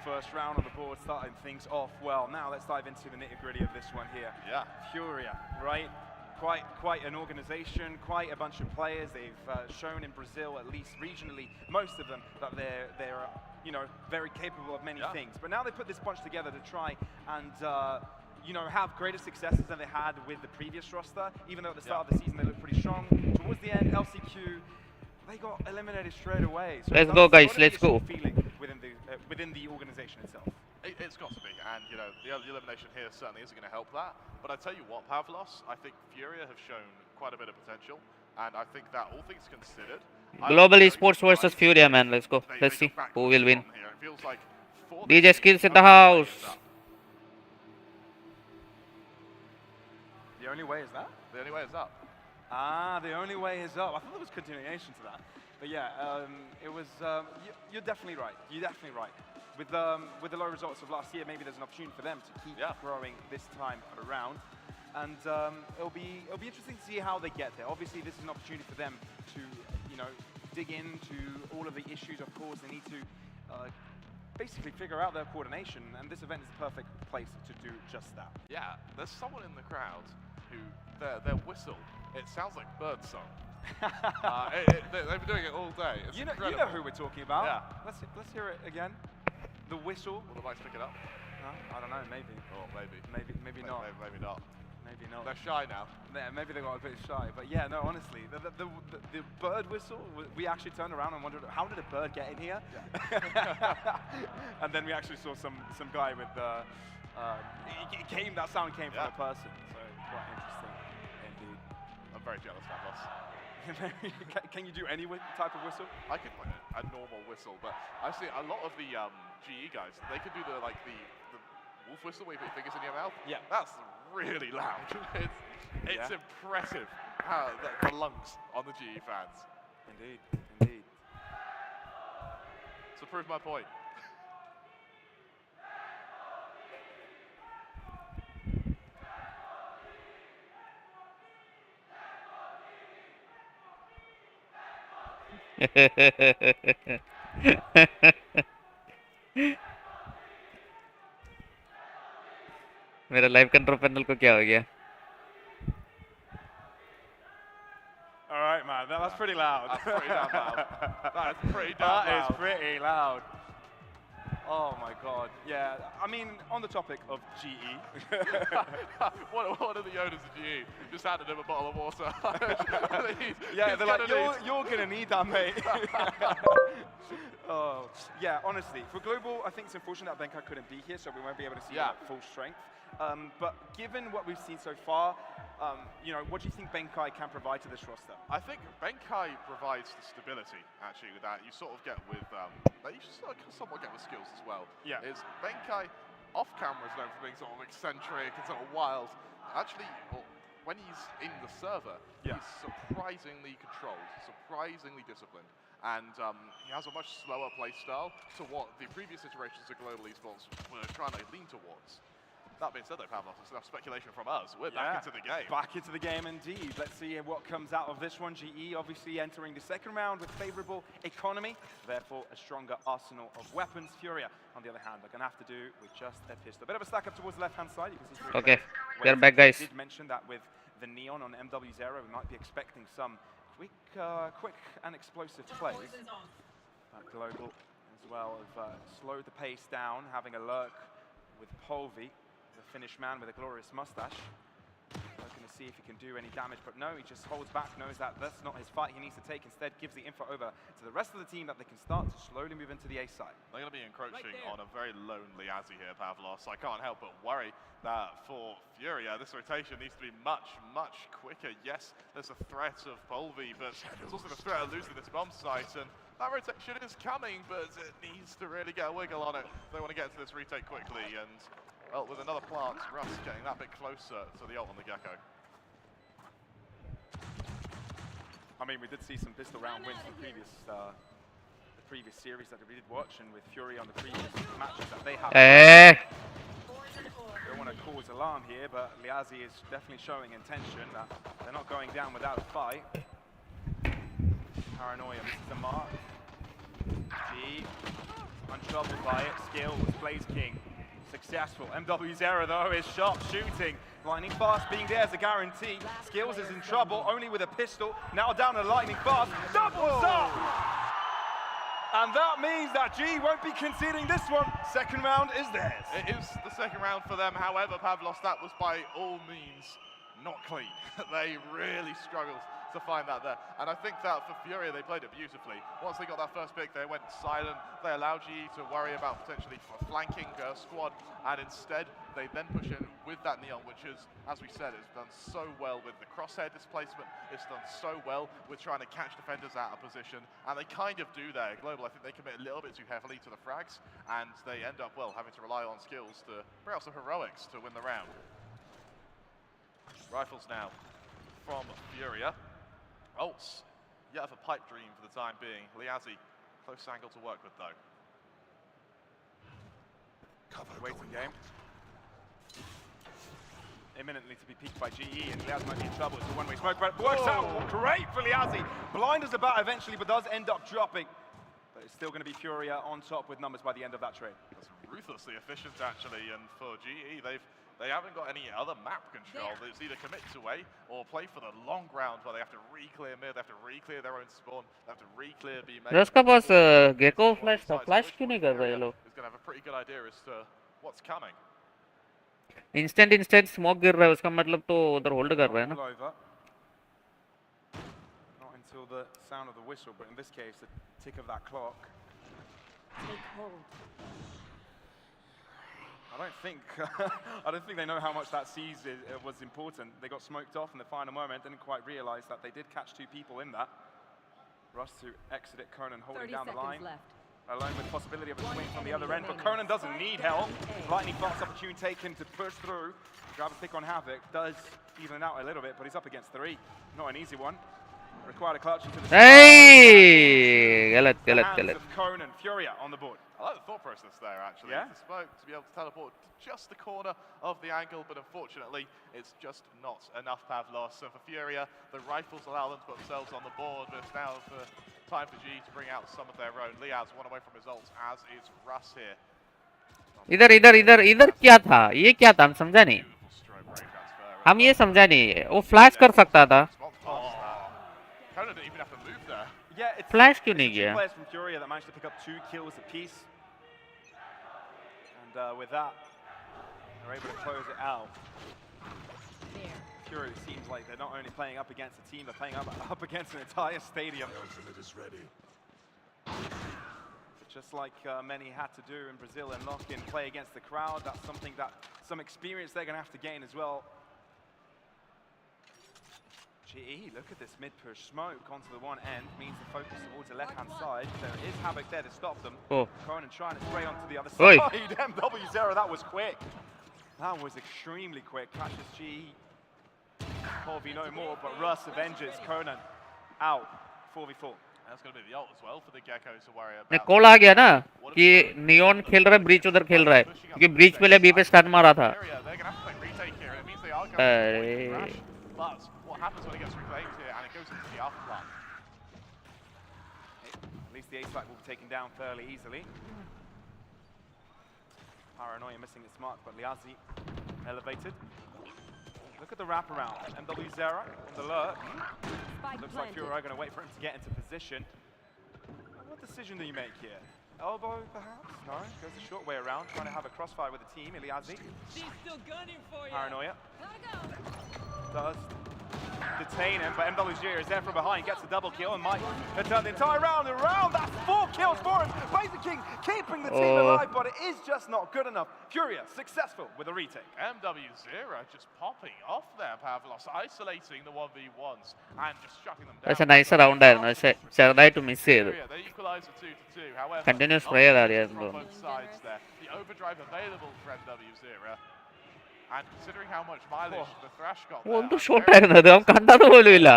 first round on the board, starting things off well. Now let's dive into the nitty-gritty of this one here. Yeah. Furia, right? Quite an organization, quite a bunch of players. They've shown in Brazil, at least regionally, most of them, that they're you know, very capable of many things. But now they put this bunch together to try and you know, have greater successes than they had with the previous roster. Even though at the start of the season they looked pretty strong, towards the end, LCQ, they got eliminated straight away. So let's go, guys. Let's go. Feeling within the organization itself. It's got to be, and you know the elimination here certainly isn't going to help that. But I tell you what, Pavlos, I think Furia have shown quite a bit of potential, and I think that all things considered, Global Esports versus Furia, man. Let's go. Let's see who will win. It feels like DJ Skills in the house. The only way is that? The only way is up. Ah, the only way is up. I thought there was continuation to that. But yeah, it was, you're definitely right. You're definitely right. With the low results of last year, maybe there's an opportunity for them to keep growing this time around. And it'll be interesting to see how they get there. Obviously, this is an opportunity for them to, you know, dig into all of the issues. Of course, they need to basically figure out their coordination, and this event is the perfect place to do just that. Yeah, there's someone in the crowd who their whistle, it sounds like birdsong. They've been doing it all day. It's you know who we're talking about. Yeah. Let's hear it again. The whistle. Will the mics pick it up? I don't know. Maybe. Oh, maybe. Maybe not. Maybe not. Maybe not. They're shy now. Yeah, maybe they got a bit shy. But yeah, no, honestly, the bird whistle. We actually turned around and wondered, how did a bird get in here? Yeah. And then we actually saw some guy with that sound came from a person. So quite interesting indeed. I'm very jealous, Pavlos. Can you do any type of whistle? I can like a normal whistle, but I see a lot of the GE guys. They can do the wolf whistle where you put your fingers in your mouth. Yeah, that's really loud. It's impressive how the lungs on the GE fans. Indeed, indeed. So prove my point. मेरा live control panel को क्या हो गया? All right, man. That's pretty loud. That's pretty damn loud. That's pretty damn loud. That is pretty loud. Oh my God. Yeah. I mean, on the topic of GE. One of the owners of GE just handed him a bottle of water. Yeah, they're like, you're gonna need that, mate. Oh, yeah, honestly, for Global, I think it's unfortunate that Benkai couldn't be here, so we won't be able to see that full strength. But given what we've seen so far, you know, what do you think Benkai can provide to this roster? I think Benkai provides the stability, actually, with that you sort of get with, that you somewhat get with skills as well. Yeah. Is Benkai, off camera, is known for being sort of eccentric and sort of wild. Actually, when he's in the server, he's surprisingly controlled, surprisingly disciplined. And he has a much slower play style to what the previous iterations of Global Esports were trying to lean towards. That being said, though, Pavlos, it's enough speculation from us. We're back into the game. Back into the game, indeed. Let's see what comes out of this one. GE obviously entering the second round with favorable economy, therefore a stronger arsenal of weapons. Furia, on the other hand, they're going to have to do with just a pistol. A bit of a stack up towards the left-hand side. You can see okay, we're back, guys. I did mention that with the Neon on MW0, we might be expecting some quick and explosive plays. Global as well have slowed the pace down, having a lurk with Polvi, the Finnish man with a glorious mustache. Looking to see if he can do any damage, but no, he just holds back, knows that that's not his fight he needs to take, instead gives the info over to the rest of the team that they can start to slowly move into the A side. They're going to be encroaching on a very lonely Azzy here, Pavlos. I can't help but worry that for Furia, this rotation needs to be much, much quicker. Yes, there's a threat of Polvi, but there's also the threat of losing this bomb site, and that rotation is coming, but it needs to really get a wiggle on it. They want to get to this retake quickly, and well, with another plant, Russ getting that bit closer to the ult on the Gecko. I mean, we did see some pistol round wins in the previous series that we did watch, and with Fury on the previous matches that they have. Don't want to cause alarm here, but Liazi is definitely showing intention that they're not going down without a fight. Paranoia misses the mark. G untroubled by it. Skills, Blaze King, successful. MW Zero though is sharp shooting. Lightning Fast being there as a guarantee. Skills is in trouble, only with a pistol. Now down to Lightning Fast, doubles up! And that means that G won't be conceding this one. Second round is theirs. It is the second round for them. However, Pavlos, that was by all means not clean. They really struggled to find that there. And I think that for Furia, they played it beautifully. Once they got that first pick, they went silent. They allowed GE to worry about potentially flanking squad. And instead, they then push in with that Neon, which is, as we said, it's done so well with the crosshair displacement. It's done so well with trying to catch defenders out of position. And they kind of do that at Global. I think they commit a little bit too heavily to the frags. And they end up, well, having to rely on skills to bring out some heroics to win the round. Rifles now from Furia. Ults, yet of a pipe dream for the time being. Liazzi, close angle to work with though. Waiting game. Imminently to be peaked by GE, and Liazzi might be in trouble. It's a one-way smoke, but it works out great for Liazzi. Blind as about eventually, but does end up dropping. But it's still going to be Furia on top with numbers by the end of that trade. That's ruthlessly efficient actually, and for GE, they haven't got any other map control. It's either commit to A or play for the long round where they have to re-clear mid, they have to re-clear their own spawn, they have to re-clear B main. इसका बस gecko flash क्यों नहीं कर रहे ये लोग? Is going to have a pretty good idea as to what's coming. Instant smoke गिर रहा है उसका मतलब तो उधर होल्ड कर रहा है ना? Not until the sound of the whistle, but in this case, the tick of that clock. Take hold. I don't think they know how much that siege was important. They got smoked off in the final moment, didn't quite realize that they did catch two people in that. Rush to exit it, Conan holding down the line. Alone with possibility of a swing from the other end, but Conan doesn't need help. Lightning Fast opportunity taken to push through. Grab a pick on Havoc, does even out a little bit, but he's up against three. Not an easy one. Required a clutch into the Hey! hands of Conan. Furia on the board. I like the thought process there, actually. Yeah? The smoke to be able to teleport to just the corner of the angle, but unfortunately, it's just not enough Pavlos. So for Furia, the rifles allow them to put themselves on the board, but it's now for time for G to bring out some of their own. Liaz one away from his ults, as is Russ here. इधर क्या था? ये क्या था? हम समझा नहीं. हम ये समझा नहीं. वो फ्लैश कर सकता था. Conan didn't even have to move there. Yeah, it's Flash क्यों नहीं गया? Players from Furia that managed to pick up 2 kills apiece. And with that, they're able to close it out. Furia seems like they're not only playing up against a team, they're playing up against an entire stadium. But just like many had to do in Brazil and lock in, play against the crowd, that's something that some experience they're going to have to gain as well. GE, look at this mid-push smoke onto the one end, means the focus towards the left-hand side. There is Havoc there to stop them. Conan trying to spray onto the other side. MW0, that was quick. That was extremely quick. Catches GE. Colby no more, but Russ avenges Conan out. 4v4. That's going to be the ult as well for the Geckos to worry about. ने call आ गया ना कि neon खेल रहा है, breach उधर खेल रहा है क्योंकि ब्रीच पहले बी पे स्टन मारा था. But what happens when it gets reclaimed here and it goes into the alpha plant? At least the A-Spike will be taken down fairly easily. Paranoia missing its mark, but Liazzi elevated. Look at the wraparound. MW0 on the lurk. Looks like Furia are going to wait for him to get into position. What decision do you make here? Elbow, perhaps? No, goes the short way around, trying to have a crossfire with the team. Liazzi. She's still gunning for you. Paranoia. Does detain him, but MW0 is there from behind, gets a double kill, and might turn the entire round around. That's 4 kills for him. Blaze King keeping the team alive, but it is just not good enough. Furia successful with a retake. MW0 just popping off there, Pavlos, isolating the 1v1s and just shutting them down. That's a nice round ആയിരുന്നു. പക്ഷേ ചെറുതായിട്ട് miss ചെയ്തു. They equalize the 2-2. However, Continuous player ആയിരുന്നു. from both sides there. The overdrive available for MW0. And considering how much mileage the Thrash got there, ഒന്നും shot ആയിരുന്നു അത്. അവൻ കണ്ടത് പോലും ഇല്ല.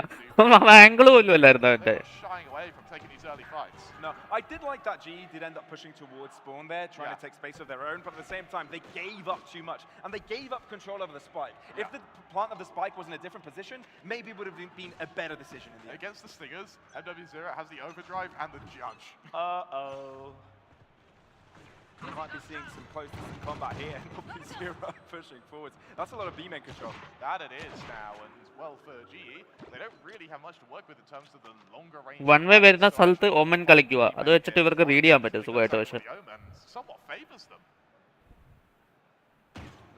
ആംഗിൾ പോലും ഇല്ലായിരുന്നു അവന്റെ. shying away from taking these early fights. No, I did like that GE did end up pushing towards spawn there, trying to take space of their own, but at the same time, they gave up too much. And they gave up control over the spike. If the plant of the spike was in a different position, maybe it would have been a better decision in the end. Against the Stingers, MW0 has the overdrive and the judge. Uh-oh. might be seeing some close distance combat here. Zero pushing forwards. That's a lot of B-main control. That it is now, and well for GE, they don't really have much to work with in terms of the longer range. One way വരുന്ന സ്ഥലത്ത് ഓമൻ കളിക്കുക. അത് വെച്ചിട്ട് ഇവർക്ക് read ചെയ്യാൻ പറ്റും സുഖമായിട്ട് പക്ഷേ. Somewhat favors them.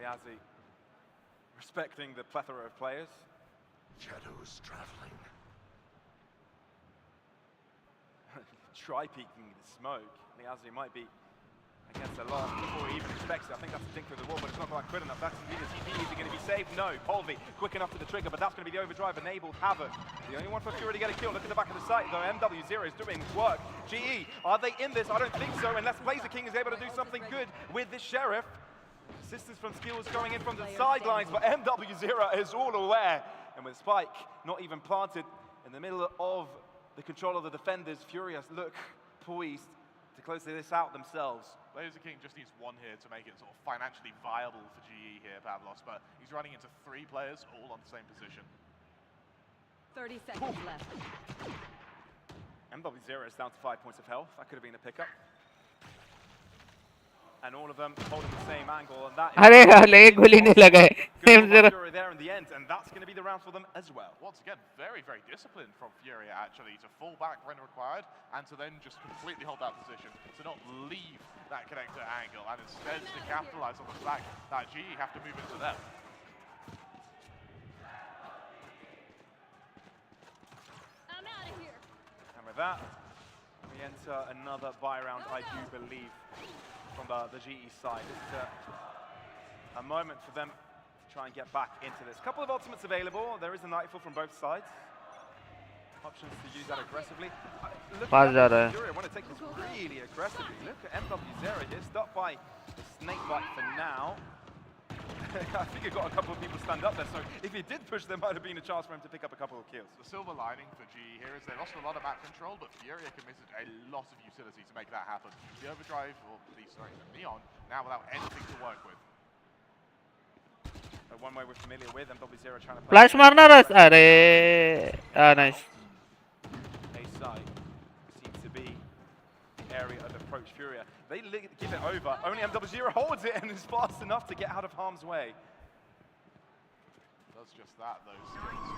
Liazzi respecting the plethora of players. Shadows traveling. Try peeking the smoke. Liazzi might be against a lot before he even expects it. I think that's a dink through the wall, but it's not quite quick enough. That's the TP. Is he going to be safe? No. Polvi quick enough to the trigger, but that's going to be the overdrive enabled Havoc. The only one for Furia to get a kill. Look at the back of the site, though. MW0 is doing work. GE, are they in this? I don't think so, unless Blazer King is able to do something good with this Sheriff. Assistance from Skills going in from the sidelines, but MW0 is all aware. And with Spike not even planted in the middle of the control of the defenders, Furia look poised to close this out themselves. Blazer King just needs one here to make it sort of financially viable for GE here, Pavlos, but he's running into 3 players all on the same position. 30 seconds left. MW0 is down to 5 points of health. That could have been a pickup. And all of them holding the same angle, and that is अरे ले गोली नहीं लगा है. Furia there in the end, and that's going to be the round for them as well. Once again, very, very disciplined from Furia actually to fall back when required, and to then just completely hold that position, to not leave that connector angle, and instead to capitalize on the fact that GE have to move into them. I'm out of here. And with that, we enter another buy round, I do believe, from the GE side. This is a moment for them to try and get back into this. Couple of ultimates available. There is a Nightfall from both sides. Options to use that aggressively. Look at Furia want to take this really aggressively. Look at MW0 here, stopped by the snake bite for now. I think it got a couple of people stand up there, so if he did push, there might have been a chance for him to pick up a couple of kills. The silver lining for GE here is they lost a lot of map control, but Furia committed a lot of utility to make that happen. The overdrive, or the Neon, now without anything to work with. One way we're familiar with, MW0 trying to play. Flash मारना रस. अरे nice. A side seems to be the area of approach Furia. They give it over. Only MW0 holds it and is fast enough to get out of harm's way. Does just that, though.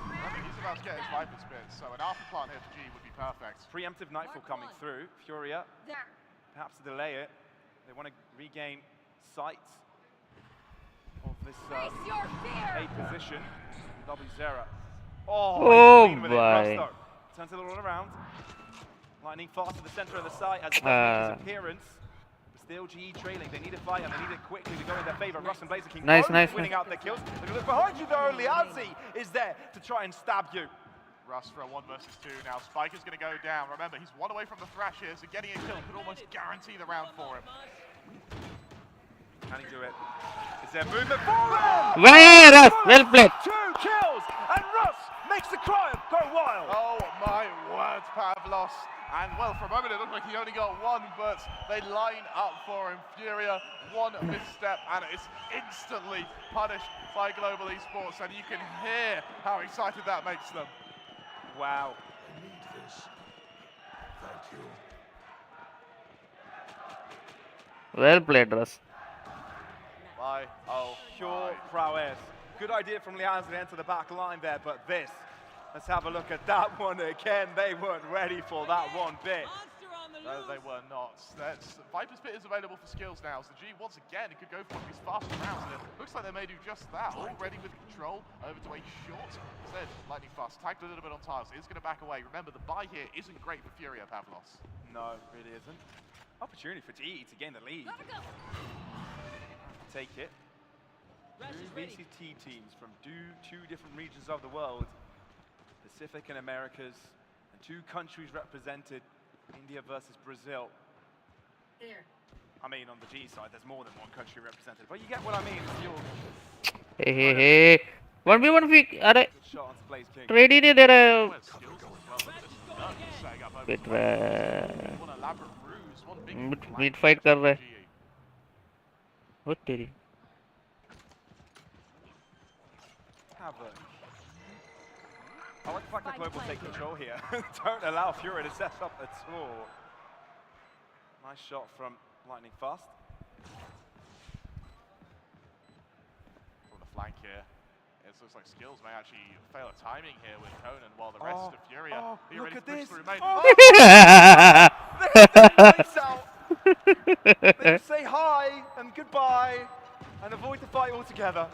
Remember, he's about to get his Viper spit, so an alpha plant here for GE would be perfect. Preemptive Nightfall coming through. Furia, perhaps to delay it. They want to regain sight of this A position. MW0. Oh boy. Turns it all around. Lightning fast to the center of the site as he makes his appearance. Still GE trailing. They need a fight and they need it quickly to go in their favor. Russ and Blazer King winning out their kills. Look behind you though. Liazzi is there to try and stab you. Russ for a 1 versus 2 now. Spike is going to go down. Remember, he's 1 away from the thrash here, so getting a kill could almost guarantee the round for him. Can he do it? Is there movement forward? Well played. 2 kills and Russ makes the crowd go wild. Oh my word, Pavlos. And well, for a moment it looked like he only got 1, but they line up for him. Furia, 1 misstep, and it's instantly punished by Global Esports, and you can hear how excited that makes them. Wow. I need this. Thank you. Well played, Russ. Bye. Oh, Pure prowess. Good idea from Liazzi to enter the back line there, but this, let's have a look at that one again. They weren't ready for that one bit. No, they were not. Viper's Pit is available for skills now, so G, once again, it could go for these faster rounds, and it looks like they may do just that. Already with control, over to a short. Instead, lightning fast, tagged a little bit on tiles. It's going to back away. Remember, the buy here isn't great for Furia, Pavlos. No, it really isn't. Opportunity for GE to gain the lead. Take it. 2 VCT teams from 2 different regions of the world, Pacific and Americas, and 2 countries represented, India versus Brazil. I mean, on the G side, there's more than 1 country represented, but you get what I mean. Hey. 1v1 week. अरे trade ही नहीं दे रहे. Mid fight कर रहे. वो तेरी. Havoc. I like the fact that Global take control here. Don't allow Furia to set up at all. Nice shot from Lightning Fast. From the flank here. It looks like Skills may actually fail at timing here with Conan, while the rest of Furia be look ready at to push this. through main. Oh. They just say hi and goodbye and avoid the fight altogether.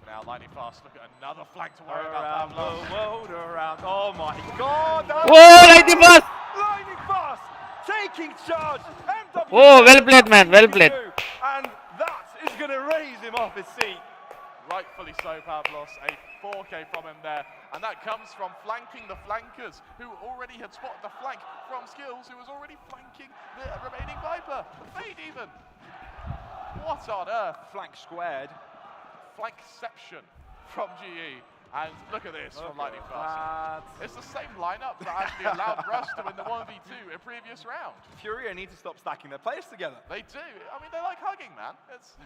Now Lightning Fast, look at another flank to worry Around about. the world, around. Oh my God! Whoa, Lightning Fast! Lightning Fast taking charge. MW Oh, well played, man. Well played. And that is going to raise him off his seat. Rightfully so, Pavlos. A 4K from him there. And that comes from flanking the flankers, who already had spotted the flank from Skills, who was already flanking the remaining Viper. The Fade even. What on earth? Flank squared. Flankception from GE. And look at this from Lightning Fast. It's the same lineup that actually allowed Rush to win the 1v2 in previous round. Furia need to stop stacking their players together. They do. I mean, they like hugging, man. It's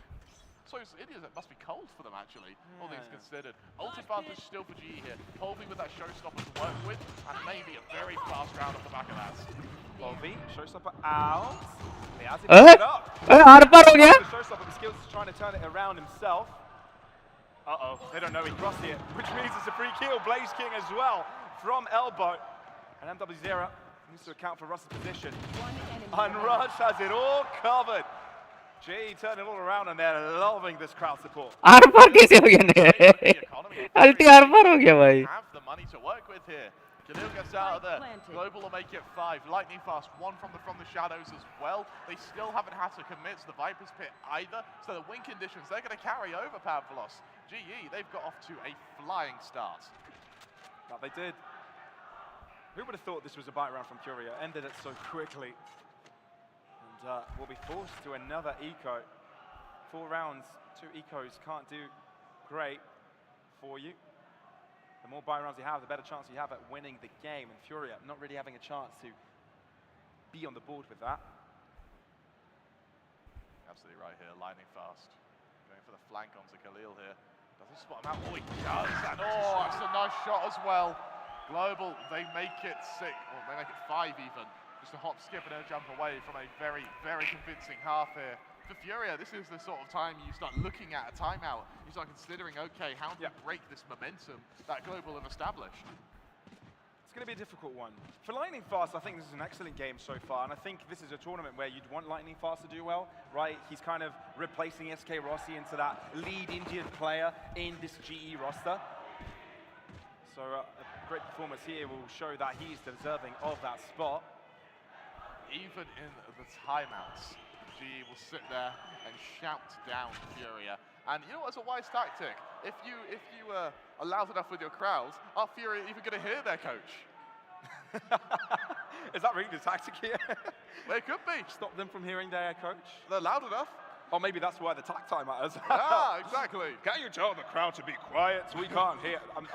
so Indians, it must be cold for them, actually, all things considered. Ult advantage still for GE here. Polvi with that showstopper to work with, and maybe a very fast round off the back of that. Polvi, showstopper out. He has it picked up. The showstopper, the Skills is trying to turn it around himself. Uh-oh, they don't know he crossed it, which means it's a free kill. Blaze King as well from Elbow. And MW0 needs to account for Russ's position. And Rush has it all covered. GE turn it all around and they're loving this crowd support. आर-पार कैसे हो गया ने? अल्टी आर-पार हो गया भाई. Have the money to work with here. Khalil gets out of there. Global will make it 5. Lightning Fast, 1 from the shadows as well. They still haven't had to commit to the Viper's Pit either. So the win conditions, they're going to carry over Pavlos. GE, they've got off to a flying start. That they did. Who would have thought this was a bite round from Furia? Ended it so quickly. And we'll be forced to another eco. 4 rounds, 2 ecos can't do great for you. The more buy rounds you have, the better chance you have at winning the game. And Furia not really having a chance to be on the board with that. Absolutely right here, Lightning Fast. Going for the flank onto Khalil here. Doesn't spot him out. Oh, he does. And oh, that's a nice shot as well. Global, they make it 6, or they make it 5 even. Just a hop, skip, and a jump away from a very, very convincing half here. For Furia, this is the sort of time you start looking at a timeout. You start considering, okay, how do you break this momentum that Global have established? It's going to be a difficult one. For Lightning Fast, I think this is an excellent game so far, and I think this is a tournament where you'd want Lightning Fast to do well, right? He's kind of replacing SK Rossi into that lead Indian player in this GE roster. So a great performance here will show that he's deserving of that spot. Even in the timeouts, GE will sit there and shout down Furia. And you know what, it's a wise tactic. If you are loud enough with your crowds, are Furia even going to hear their coach? Is that really the tactic here? Well, it could be. Stop them from hearing their coach? They're loud enough. Or maybe that's why the tact time matters. Yeah, exactly. Can you tell the crowd to be quiet so we can't hear? I'm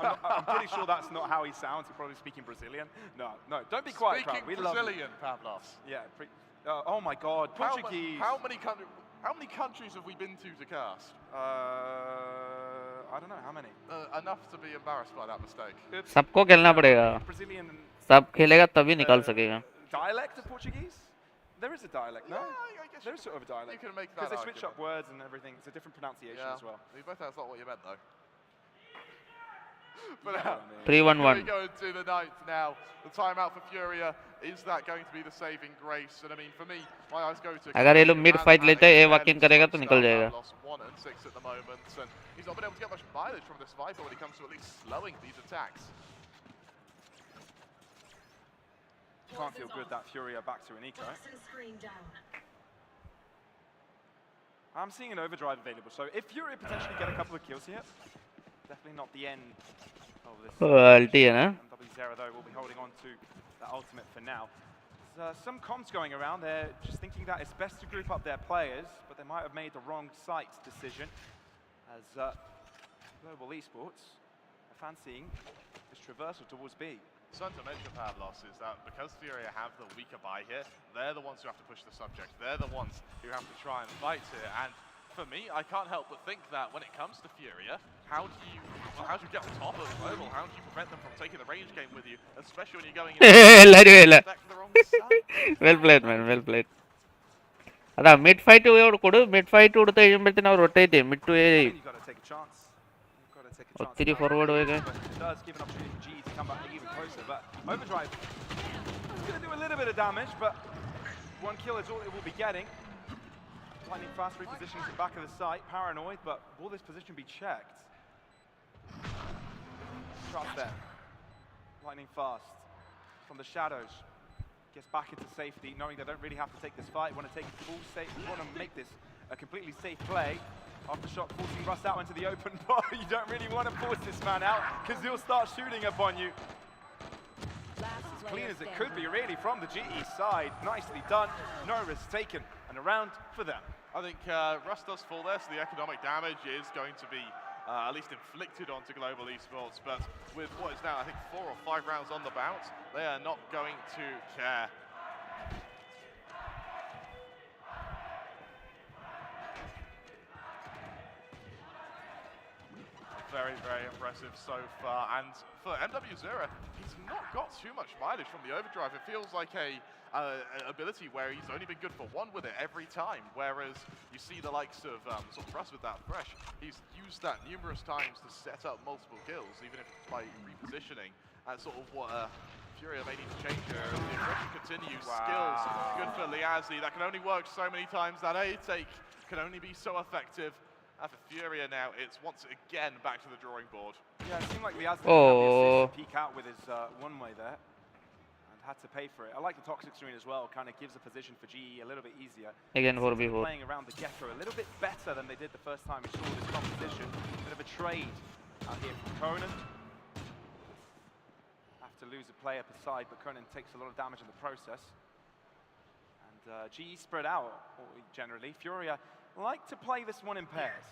pretty sure that's not how he sounds. He's probably speaking Brazilian. No, don't be quiet, crowd. We love you. Brazilian, Pavlos. Yeah. Oh my God, Portuguese. How many countries have we been to cast? I don't know, how many? Enough to be embarrassed by that mistake. सबको खेलना पड़ेगा. Brazilian. सब खेलेगा तभी निकाल सकेगा. Dialect of Portuguese? There is a dialect, no? Yeah, I guess there is sort of a dialect. You can make that because they switch argument. up words and everything. It's a different pronunciation as well. You both know that's not what you meant, though. But 3-1-1. we go into the 9th now. The timeout for Furia, is that going to be the saving grace? And I mean, for me, my eyes go to... अगर ये लोग mid fight लेते हैं, A walk-in करेगा तो निकल जाएगा. Lost 1 and 6 at the moment, and he's not been able to get much mileage from this Viper when it comes to at least slowing these attacks. Can't feel good that Furia back to an eco. I'm seeing an overdrive available, so if Furia potentially get a couple of kills here, definitely not the end of this. Ulti है ना? MW0 though will be holding on to that ultimate for now. There's some comms going around. They're just thinking that it's best to group up their players, but they might have made the wrong site decision. As Global Esports are fancying this traversal towards B. Something to mention, Pavlos, is that because Furia have the weaker buy here, they're the ones who have to push the subject. They're the ones who have to try and fight here. And for me, I can't help but think that when it comes to Furia, how do you get on top of Global? How do you prevent them from taking the range game with you, especially when you're going in the wrong side? Well played, man. Well played. അതാ mid fight കൊടു mid fight കൊടുത്ത് കഴിയുമ്പോഴത്തേനും അവർ rotate ചെയ്യും mid to A ചെയ്യും You've got to take a chance. You've got to take a chance. ഒത്തിരി forward പോയി But it does give an opportunity for GE to come back even closer. But Overdrive is going to do a little bit of damage, but one kill is all it will be getting. Lightning fast repositions the back of the site. Paranoid, but will this position be checked? Trust there. Lightning fast from the shadows. Gets back into safety, knowing they don't really have to take this fight. Want to take it full safe. Want to make this a completely safe play. Aftershock forcing Rust out into the open, but you don't really want to force this man out because he'll start shooting upon you. As clean as it could be, really, from the GE side. Nicely done. No risk taken, and a round for them. I think Rust does fall there, so the economic damage is going to be at least inflicted onto Global Esports. But with what is now, I think, 4 or 5 rounds on the bout, they are not going to care. Very, very impressive so far. And for MW0, he's not got too much mileage from the overdrive. It feels like a ability where he's only been good for one with it every time. Whereas you see the likes of sort of Rust with that Thresh, he's used that numerous times to set up multiple kills, even if it's by repositioning. That's sort of what Furia may need to change here. As the aggression continues, skills, good for Liazzi. That can only work so many times. That A take can only be so effective. For Furia now, it's once again back to the drawing board. Yeah, it seemed like Liazzi had the assist to peek out with his one-way there. And had to pay for it. I like the toxic screen as well. Kind of gives the position for GE a little bit easier. Again, 4v4. Playing around the gecko a little bit better than they did the first time we saw this competition. Bit of a trade out here from Conan. Have to lose a player per side, but Conan takes a lot of damage in the process. And GE spread out generally. Furia like to play this one in pairs.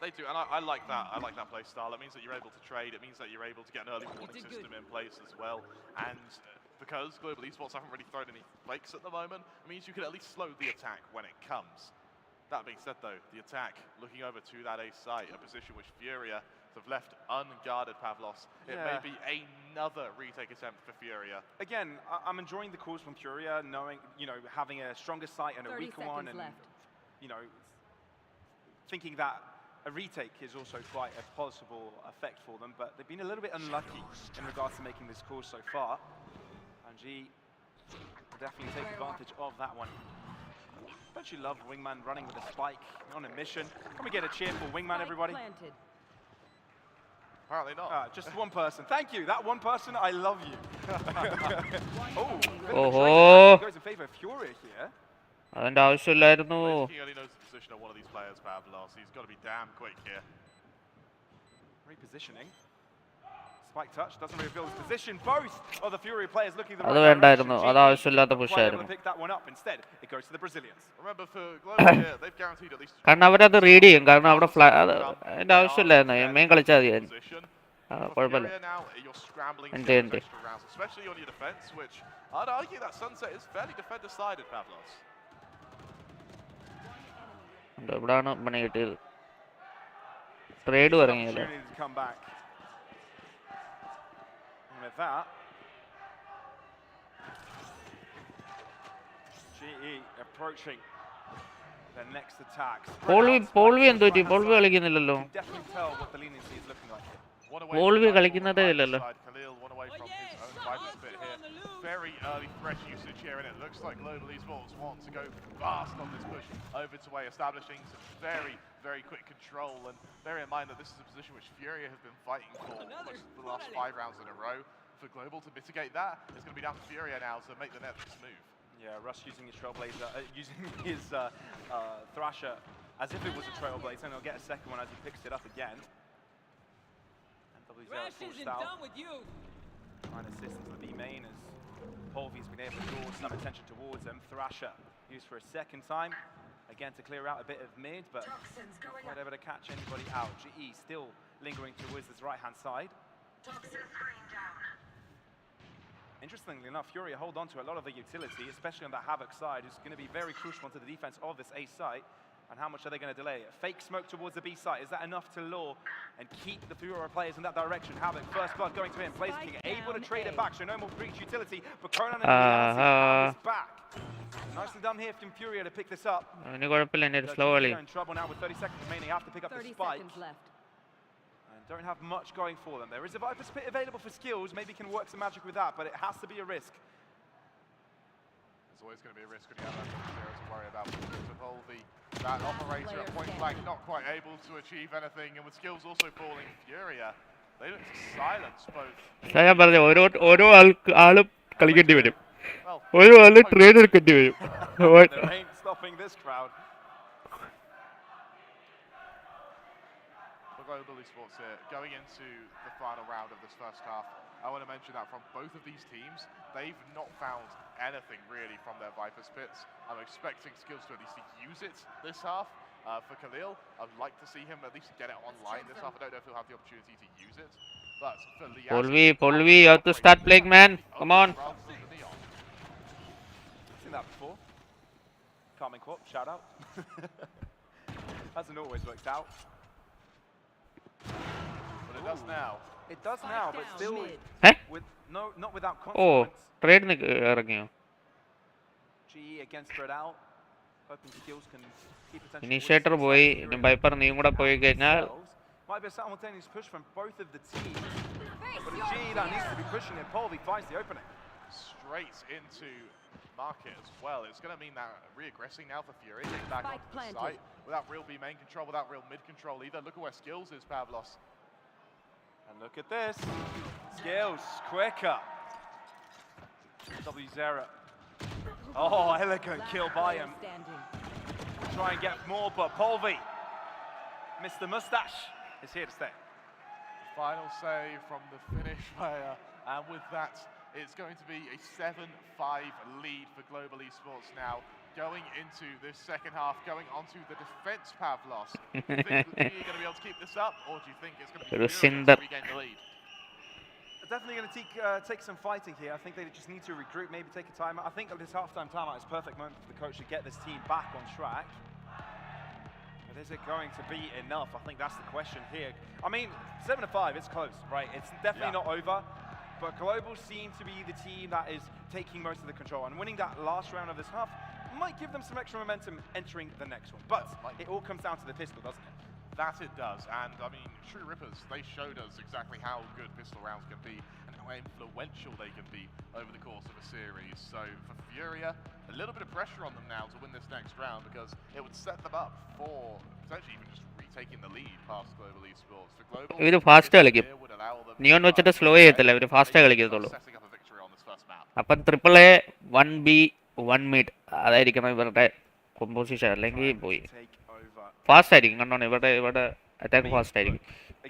They do, and I like that. I like that play style. It means that you're able to trade. It means that you're able to get an early warning system in place as well. And because Global Esports haven't really thrown any flakes at the moment, it means you can at least slow the attack when it comes. That being said, though, the attack looking over to that A site, a position which Furia have left unguarded. Pavlos. It may be another retake attempt for Furia. Again, I'm enjoying the calls from Furia, knowing, having a stronger site and a weaker one, and thinking that a retake is also quite a possible effect for them, but they've been a little bit unlucky in regards to making this call so far. And G will definitely take advantage of that one. Don't you love Wingman running with a spike on a mission? Can we get a cheer for Wingman, everybody? Apparently not. Just one person. Thank you. That one person, I love you. Goes in favor of Furia here. അതിന്റെ ആവശ്യമില്ലായിരുന്നു. He only knows the position of one of these players, Pavlos. He's got to be damn quick here. Repositioning. Spike touch doesn't reveal his position. Both of the Fury players looking the right direction. അത് ആവശ്യമില്ലാത്ത push ആയിരുന്നു. Pick that one up instead. It goes to the Brazilians. Remember for Global here, they've guaranteed at least. കാരണം അവരത് read ചെയ്യും. കാരണം അവിടെ അതിന്റെ ആവശ്യമില്ലായിരുന്നു. Main കളിച്ചാൽ മതിയായിരുന്നു. കുഴപ്പമില്ല. ഉണ്ട്. Especially on your defense, which I'd argue that Sunset is fairly defender sided, Pavlos. ഇവിടാണ് പണി കിട്ടിയത്. ട്രേഡ് ഇറങ്ങിയല്ലോ. With that, GE approaching their next attacks. പോൾവി എന്തോ പറ്റി? പോൾവി കളിക്കുന്നില്ലല്ലോ. Definitely tell what the leniency is looking like. പോൾവി കളിക്കുന്നതേ ഇല്ലല്ലോ. Very early fresh usage here, and it looks like Global Esports want to go fast on this push over to A, establishing some very, very quick control. And bear in mind that this is a position which Furia have been fighting for the last 5 rounds in a row. For Global to mitigate that, it's going to be down to Furia now to make the next move. Yeah, Russ using his Trailblazer, using his Thrasher as if it was a Trailblazer, and he'll get a second one as he picks it up again. And WZ forced out. Trying to assist into the B main as Polvy's been able to draw some attention towards him. Thrasher used for a second time. Again to clear out a bit of mid, but not able to catch anybody out. GE still lingering towards his right-hand side. Interestingly enough, Furia hold on to a lot of the utility, especially on the Havoc side, who's going to be very crucial to the defense of this A site. And how much are they going to delay? A fake smoke towards the B site. Is that enough to lure and keep the Furia players in that direction? Havoc, first blood going to him. Blaze King able to trade it back, so no more breach utility. But Conan and Liaz is back. Nicely done here from Furia to pick this up. Slowly. In trouble now with 30 seconds remaining. Have to pick up the spike. And don't have much going for them. There is a Viper's Pit available for skills. Maybe can work some magic with that, but it has to be a risk. There's always going to be a risk when you have zero to worry about. That operator at point blank not quite able to achieve anything, and with skills also falling, Furia, they look to silence both. There ain't stopping this crowd. For Global Esports here, going into the final round of this first half, I want to mention that from both of these teams, they've not found anything really from their Viper's Pits. I'm expecting skills to at least use it this half. For Khalil, I'd like to see him at least get it online this half. I don't know if he'll have the opportunity to use it. But for Liaz, Polvi, you have to start playing, man. Come on. Seen that before. Carmen Corp, shout out. Hasn't always worked out. But it does now. It does now, but still with not without Oh, consequence. trade GE against spread out. Hoping skills can keep attention. Initiator boy, Viper neem kuda poi kennal. Might be a simultaneous push from both of the teams. But it's GE that needs to be pushing it. Polvi finds the opening. Straight into market as well. It's going to mean that re-aggressing now for Fury, getting back onto the site without real B main control, without real mid control either. Look at where skills is, Pavlos. And look at this. Skills quicker. W0. Oh, elegant kill by him. Try and get more, but Polvi, Mr. Mustache, is here to stay. Final save from the Finnish player, and with that, it's going to be a 7-5 lead for Global Esports now. Going into this second half, going onto the defense, Pavlos. Do you think you're going to be able to keep this up, or do you think it's going to be Furia to regain the lead? They're definitely going to take some fighting here. I think they just need to regroup, maybe take a timeout. I think this halftime timeout is a perfect moment for the coach to get this team back on track. But is it going to be enough? I think that's the question here. I mean, 7-5, it's close, right? It's definitely not over. But Global seem to be the team that is taking most of the control. And winning that last round of this half might give them some extra momentum entering the next one. But it all comes down to the pistol, doesn't it? That it does, and I mean, True Rippers, they showed us exactly how good pistol rounds can be and how influential they can be over the course of a series. So for Furia, a little bit of pressure on them now to win this next round, because it would set them up for potentially even just retaking the lead past Global Esports. For Global, ഇത് fast കളിക്കും would allow them Neon വെച്ചിട്ട് slow ചെയ്യത്തില്ല ഇവര് fast കളിക്കത്തുള്ളൂ setting up a victory on this first map. അപ്പം triple A 1B 1 mid അതായിരിക്കണം ഇവരുടെ കൊമ്പോസിഷൻ അല്ലെങ്കിൽ പോയി ഫാസ്റ്റ് ആയിരിക്കും കണ്ടോ ഇവിടെ അറ്റാക്ക് ഫാസ്റ്റ് ആയിരിക്കും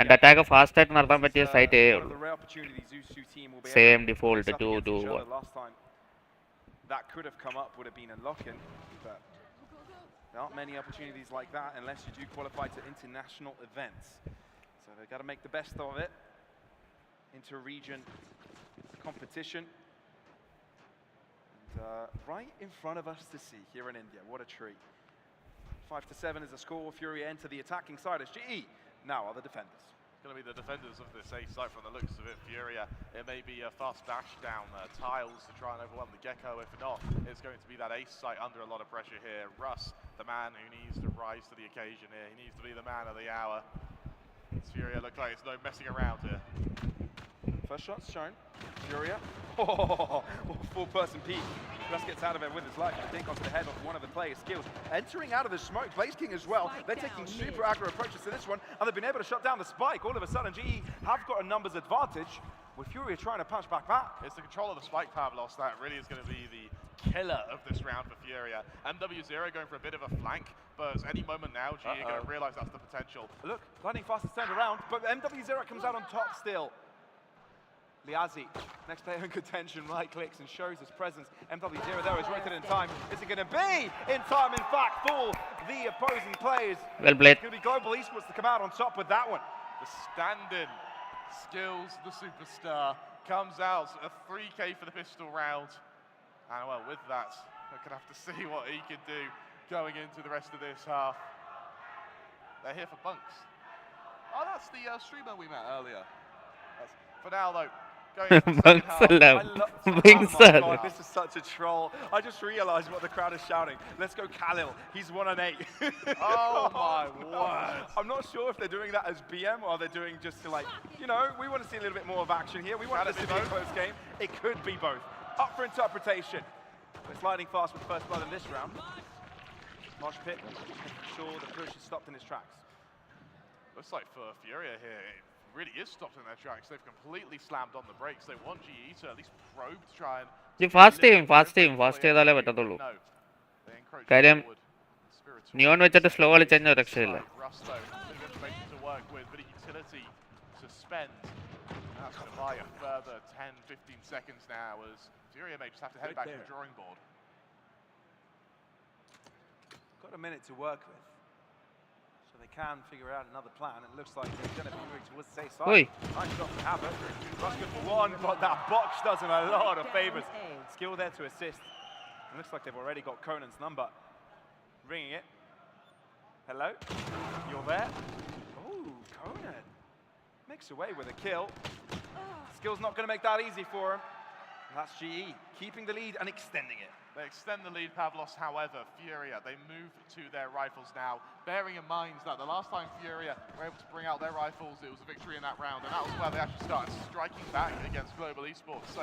ആൻഡ് അറ്റാക്ക് ഫാസ്റ്റ് ആയിട്ട് നടത്താൻ പറ്റിയ site same default 2-2-1 that could have come up would have been a lock-in, but there aren't many opportunities like that unless you do qualify to international events. So they've got to make the best of it. Inter-region competition. And right in front of us to see here in India. What a treat. 5-7 is the score. Furia enter the attacking side as GE. Now are the defenders. It's going to be the defenders of this A site from the looks of it. Furia, it may be a fast dash down tiles to try and overwhelm the Gecko. If not, it's going to be that ace site under a lot of pressure here. Russ, the man who needs to rise to the occasion here. He needs to be the man of the hour. Furia look like it's no messing around here. First shot's shown. Furia. Oh, full-person peek. Russ gets out of it with his life. I think onto the head of one of the players' skills. Entering out of the smoke, Blaze King as well. They're taking super aggro approaches to this one, and they've been able to shut down the spike. All of a sudden, GE have got a numbers advantage, with Furia trying to punch back. It's the control of the spike, Pavlos, that really is going to be the killer of this round for Furia. MW0 going for a bit of a flank, but any moment now, GE are going to realise that's the potential. Look, lightning fast has turned around, but MW0 comes out on top still. Liazi, next player in contention, right clicks and shows his presence. MW0 there is rotated in time. Is it going to be in time, in fact, for the opposing players? Well played. It's going to be Global Esports to come out on top with that one. The stand-in Skills, the superstar, comes out a 3K for the pistol round. And well, with that, we're going to have to see what he can do going into the rest of this half. They're here for bunks. Oh, that's the streamer we met earlier. For now, though, going into the second half. Oh my God, this is such a troll. I just realized what the crowd is shouting. Let's go Khalil. He's 1-8. Oh my word. I'm not sure if they're doing that as BM or they're doing just to like, you know, we want to see a little bit more of action here. We want this to be a close game. It could be both. Up for interpretation. It's lightning fast with the first blood in this round. Marsh Pit, making sure the push is stopped in its tracks. Looks like for Furia here, it really is stopped in their tracks. They've completely slammed on the brakes. They want GE to at least probe to try and... Fast ചെയ്താലേ പറ്റത്തുള്ളൂ. കാര്യം neon വെച്ചിട്ട് slow കളിച്ചെങ്കിൽ രക്ഷയില്ല. That's going to buy a further 10-15 seconds now as Furia may just have to head back to the drawing board. Got a minute to work with. So they can figure out another plan. It looks like they're going to be moving towards the safe side. Nice shot from Habit. That's good for one, but that box does him a lot of favors. Skill there to assist. It looks like they've already got Conan's number. Ringing it. Hello? You're there? Oh, Conan. Makes away with a kill. Skill's not going to make that easy for him. And that's GE, keeping the lead and extending it. They extend the lead, Pavlos. However, Furia, they move to their rifles now, bearing in mind that the last time Furia were able to bring out their rifles, it was a victory in that round, and that was where they actually started striking back against Global Esports. So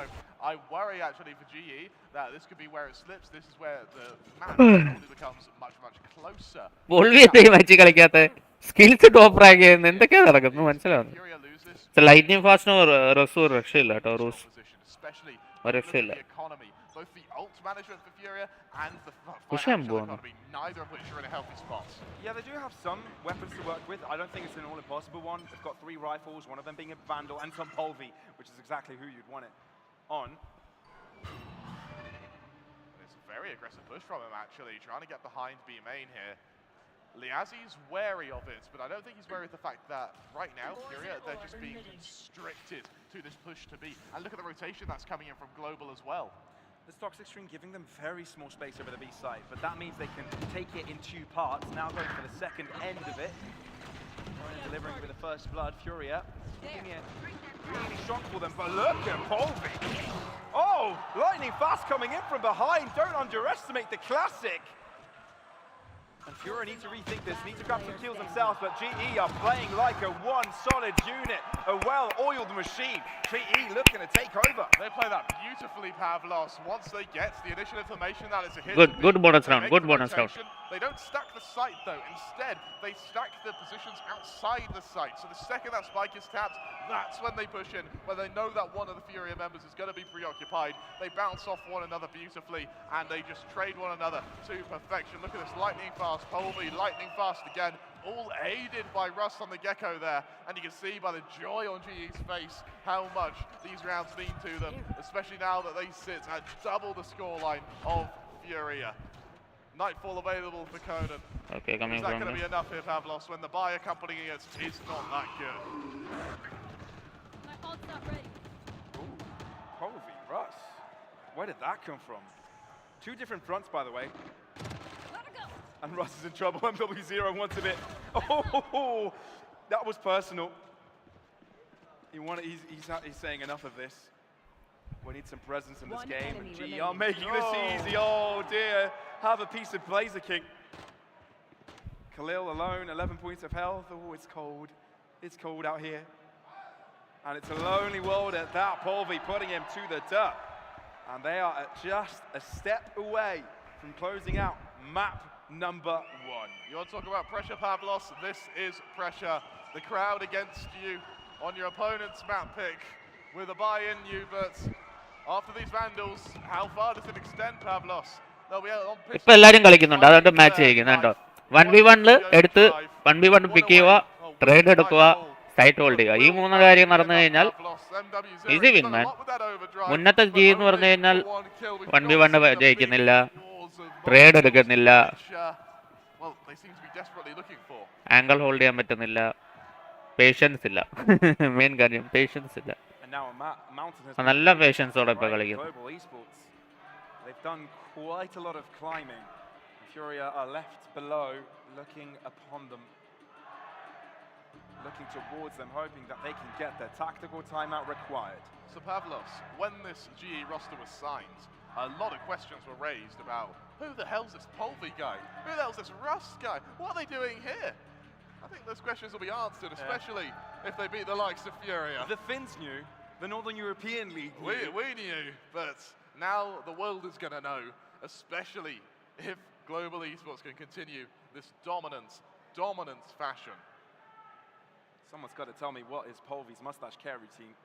I worry, actually, for GE, that this could be where it slips. This is where the match becomes much, much closer. Skills top rank ചെയ്യുന്ന എന്തൊക്കെയാ നടക്കുന്നത് മനസ്സിലാവുന്നു. Lightning ഫാസ്റ്റിന് റസൂ രക്ഷയില്ല കേട്ടോ. റൂസ് ഒരു രക്ഷയില്ല. Both the ult management for Furia and the financial economy, neither of which are in a healthy spot. Yeah, they do have some weapons to work with. I don't think it's an all-impossible one. They've got 3 rifles, one of them being a Vandal, and some Polvi, which is exactly who you'd want it on. It's a very aggressive push from him, actually, trying to get behind B main here. Liazzi's wary of it, but I don't think he's wary of the fact that right now, Furia, they're just being constricted to this push to B. And look at the rotation that's coming in from Global as well. This Toxic String giving them very small space over the B side, but that means they can take it in 2 parts. Now going for the second end of it. Delivering with the first blood, Furia. Keeping it really strong for them, but look at Polvi. Oh, lightning fast coming in from behind. Don't underestimate the classic. And Furia need to rethink this, need to grab some kills themselves, but GE are playing like a one solid unit, a well-oiled machine. GE looking to take over. They play that beautifully, Pavlos. Once they get the initial information that it's a hit. Good bonus round, good bonus round. They don't stack the site though. Instead, they stack the positions outside the site. So the second that spike is tapped, that's when they push in, when they know that one of the Furia members is going to be preoccupied. They bounce off one another beautifully, and they just trade one another to perfection. Look at this lightning fast. Polvi lightning fast again, all aided by Russ on the Gecko there, and you can see by the joy on GE's face how much these rounds mean to them, especially now that they sit at double the scoreline of Furia. Nightfall available for Conan. Okay, coming is that going to be enough here, Pavlos, when the buy accompanying it is not that good? My ult's not ready. Ooh, Polvi, Russ. Where did that come from? 2 different fronts, by the way. And Russ is in trouble. MW0 wants a bit. Oh, that was personal. He's saying enough of this. We need some presence in this game. And GE are making this easy. Oh dear. Have a piece of Blazer King. Khalil alone, 11 points of health. Oh, it's cold. It's cold out here. And it's a lonely world at that. Polvi putting him to the dirt. And they are just a step away from closing out map number 1. You want to talk about pressure, Pavlos? This is pressure. The crowd against you on your opponent's map pick with a buy-in you, but after these Vandals, how far does it extend, Pavlos? ഇപ്പൊ എല്ലാരും കളിക്കുന്നുണ്ട്, അതുകൊണ്ട് match ചെയ്യുന്നുണ്ടോ. 1v1 എടുത്ത് 1v1 പിക്ക് ചെയ്യുക, trade എടുക്കുക, site hold ചെയ്യുക. ഈ 3 കാര്യം നടന്നു കഴിഞ്ഞാൽ ഈസി വിൻ മാൻ. മുന്നത്തെ ജി എന്ന് പറഞ്ഞു കഴിഞ്ഞാൽ 1v1 ജയിക്കുന്നില്ല, ട്രേഡ് എടുക്കുന്നില്ല, ആംഗിൾ ഹോൾഡ് ചെയ്യാൻ പറ്റുന്നില്ല, പേഷ്യൻസ് ഇല്ല. മെയിൻ കാര്യം പേഷ്യൻസ് ഇല്ല. നല്ല പേഷ്യൻസോടെ ഇപ്പൊ കളിക്കുന്നു. They've done quite a lot of climbing. Furia are left below, looking upon them, looking towards them, hoping that they can get their tactical timeout required. So Pavlos, when this GE roster was signed, a lot of questions were raised about who the hell's this Polvi guy? Who the hell's this Rust guy? What are they doing here? I think those questions will be answered, especially if they beat the likes of Furia. The Finns knew, the Northern European League knew. We knew, but now the world is going to know, especially if Global Esports can continue this dominant fashion. Someone's got to tell me what is Polvi's mustache care routine.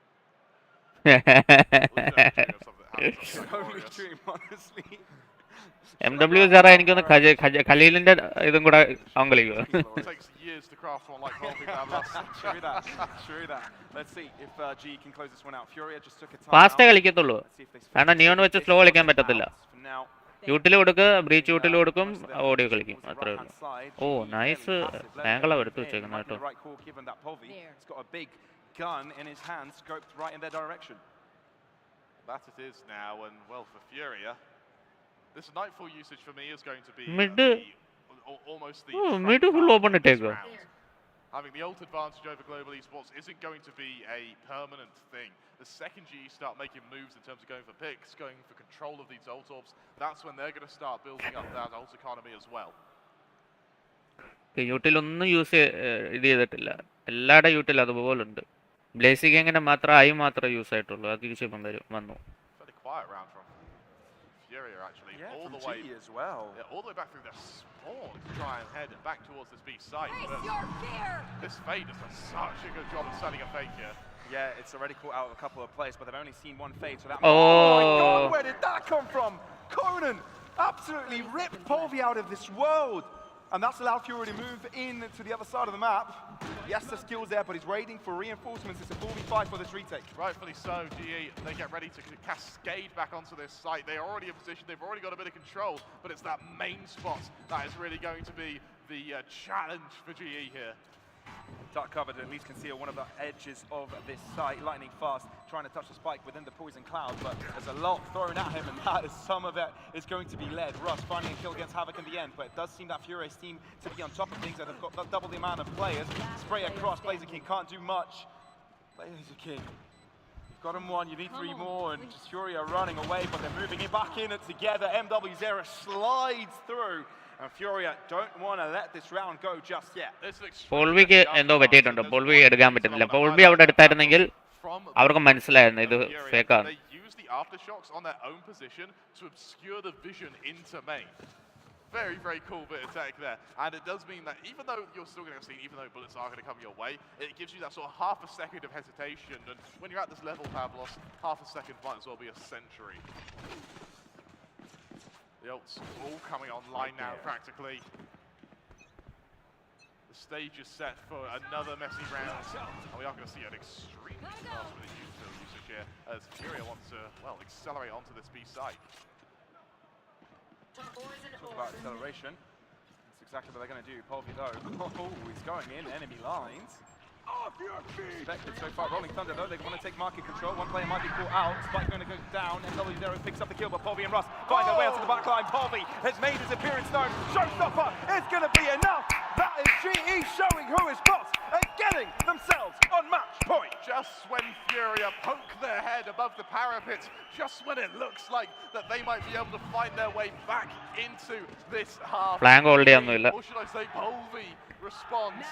Only dream, honestly. MWR എനിക്കൊന്ന് ഖലീലിന്റെ ഇതും കൂടെ അവൻ കളിക്കുക. It takes years to craft one like Polvi. True that. Let's see if GE can close this one out. Furia just took a time. ഫാസ്റ്റേ കളിക്കത്തുള്ളൂ. കാരണം neon വെച്ച് slow കളിക്കാൻ പറ്റത്തില്ല. യൂട്ടിൽ കൊടുക്കുക, ബ്രീച്ച് യൂട്ടിൽ കൊടുക്കും, ഓഡിയോ കളിക്കും, അത്രേ ഉള്ളൂ. ഓ നൈസ് ആംഗിളാണ് എടുത്ത് വെച്ചേക്കുന്നത് കേട്ടോ. Gun in his hand, scoped right in their direction. That it is now, and well, for Furia, this Nightfall usage for me is going to be almost the mid full open attack. Having the ult advantage over Global Esports isn't going to be a permanent thing. The second GE start making moves in terms of going for picks, going for control of these ult orbs, that's when they're going to start building up that ult economy as well. യൂട്ടിലൊന്നും use ഇത് ചെയ്തിട്ടില്ല, എല്ലാവരുടെ യൂട്ടിൽ അതുപോലെ ഉണ്ട്. ബ്ലേസിക് എങ്ങനെ മാത്രം ആയി മാത്രമേ യൂസ് ആയിട്ടുള്ളൂ, അത് തിരിച്ചിപ്പം വന്നു. Furia actually, all the way as well. Yeah, all the way back through their spawn to try and head back towards this B site. This Fade does such a good job of setting a fake here. Yeah, it's already caught out of a couple of plays, but they've only seen one fade. So that oh my God, where did that come from? Conan absolutely ripped Polvi out of this world. And that's allowed Fury to move in to the other side of the map. Yes, the skill's there, but he's waiting for reinforcements. It's a 4v5 for this retake. Rightfully so, GE. They get ready to cascade back onto this site. They're already in position. They've already got a bit of control, but it's that main spot that is really going to be the challenge for GE here. Dark covered, at least conceal one of the edges of this site. Lightning fast, trying to touch the spike within the poison cloud, but there's a lot thrown at him, and that is some of it is going to be led. Russ finding a kill against Havoc in the end, but it does seem that Furia's team to be on top of things, and they've got double the amount of players. Spray across, Blazer King can't do much. Blazer King, you've got him one, you need three more, and just Furia running away, but they're moving it back in it together. MW Zera slides through. And Furia don't want to let this round go just yet. പോൾവിക്ക് എന്തോ പറ്റിയിട്ടുണ്ട്, പോൾവി എടുക്കാൻ പറ്റുന്നില്ല. പോൾവി അവിടെ എടുത്തായിരുന്നെങ്കിൽ അവർക്ക് മനസ്സിലായിരുന്നു ഇത് ഫേക്കാണ്. They use the aftershocks on their own position to obscure the vision into main. Very, very cool bit of tech there. And it does mean that even though you're still going to see, even though bullets are going to come your way, it gives you that sort of half a second of hesitation. And when you're at this level, Pavlos, half a second might as well be a century. The ults all coming online now, practically. The stage is set for another messy round, and we are going to see an extremely fast with the util usage here, as Furia wants to, well, accelerate onto this B site. Talk about acceleration. That's exactly what they're going to do. Polvi though, oh, he's going in enemy lines. Expected so far. Rolling Thunder though, they want to take market control. One player might be caught out. Spike going to go down. MW0 picks up the kill, but Polvi and Russ find their way onto the back line. Polvi has made his appearance known. Showstopper is going to be enough. That is GE showing who is boss and getting themselves on match point. Just when Furia poke their head above the parapet, just when it looks like that they might be able to find their way back into this half. Or should I say Polvi responds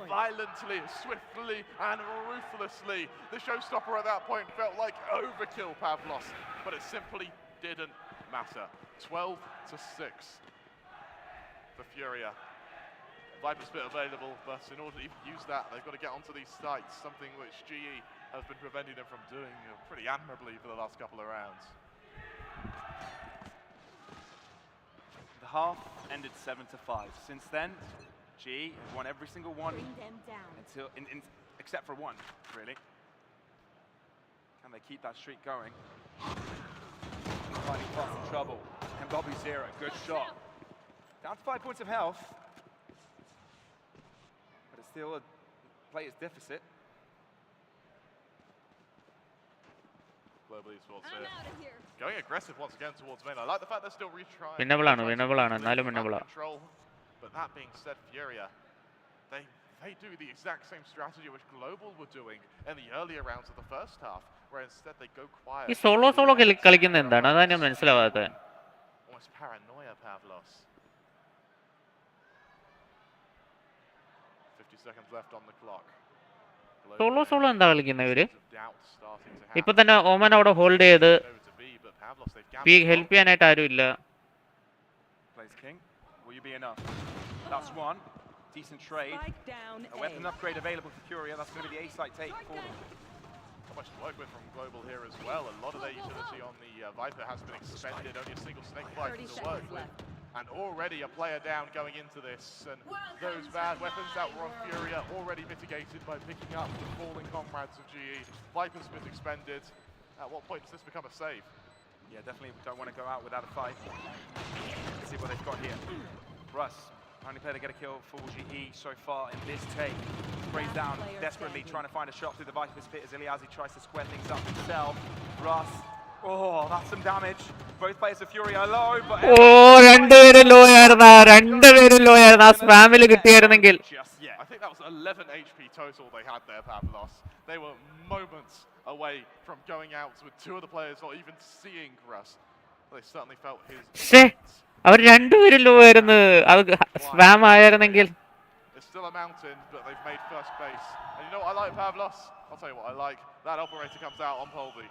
violently, swiftly, and ruthlessly. The showstopper at that point felt like overkill, Pavlos, but it simply didn't matter. 12-6 for Furia. Viper Spit available, but in order to even use that, they've got to get onto these sites, something which GE has been preventing them from doing pretty admirably for the last couple of rounds. The half ended 7-5. Since then, GE have won every single one until, except for one, really. Can they keep that streak going? Finding fast in trouble. MW0, good shot. Down to 5 points of health. But it's still a player's deficit. Global Esports I'm here. out of here. Going aggressive once again towards main. I like the fact they're still retrying. Winnable ആണ്, എന്നാലും winnable ആ. Control. But that being said, Furia, they do the exact same strategy which Global were doing in the earlier rounds of the first half, where instead they go quiet. ഈ solo കളിക്കുന്നത് എന്താണ്? അതാണ് ഞാൻ മനസ്സിലാവാത്തത്. Almost paranoia, Pavlos. 50 seconds left on the clock. Solo എന്താ കളിക്കുന്നത് ഇവര്? ഇപ്പൊ തന്നെ ഓമൻ അവിടെ ഹോൾഡ് ചെയ്ത് ഹെൽപ്പ് ചെയ്യാനായിട്ട് ആരും ഇല്ല. That's one. Decent trade. A weapon upgrade available for Furia. That's going to be the A site take for them. Not much to work with from Global here as well. A lot of their utility on the Viper has been expended. Only a single snake bite to work with. And already a player down going into this. And those bad weapons that were on Furia already mitigated by picking up the falling comrades of GE. Viper's been expended. At what point does this become a save? Yeah, definitely don't want to go out without a fight. Let's see what they've got here. Russ, only player to get a kill for GE so far in this take. Sprays down desperately, trying to find a shot through the Viper's pit as Iliazi tries to square things up himself. Russ, oh, that's some damage. Both players of Furia are low, but... രണ്ടുപേരും law ആയിരുന്നു. ആ സ്പാമിൽ കിട്ടിയായിരുന്നെങ്കിൽ. I think that was 11 HP total they had there, Pavlos. They were moments away from going out with two of the players not even seeing Russ. They certainly felt his... അവർ രണ്ടുപേരും law ആയിരുന്നു. അത് spam ആയിരുന്നെങ്കിൽ. It's still a mountain, but they've made first base. And you know what I like, Pavlos? I'll tell you what I like. That operator comes out on Polby.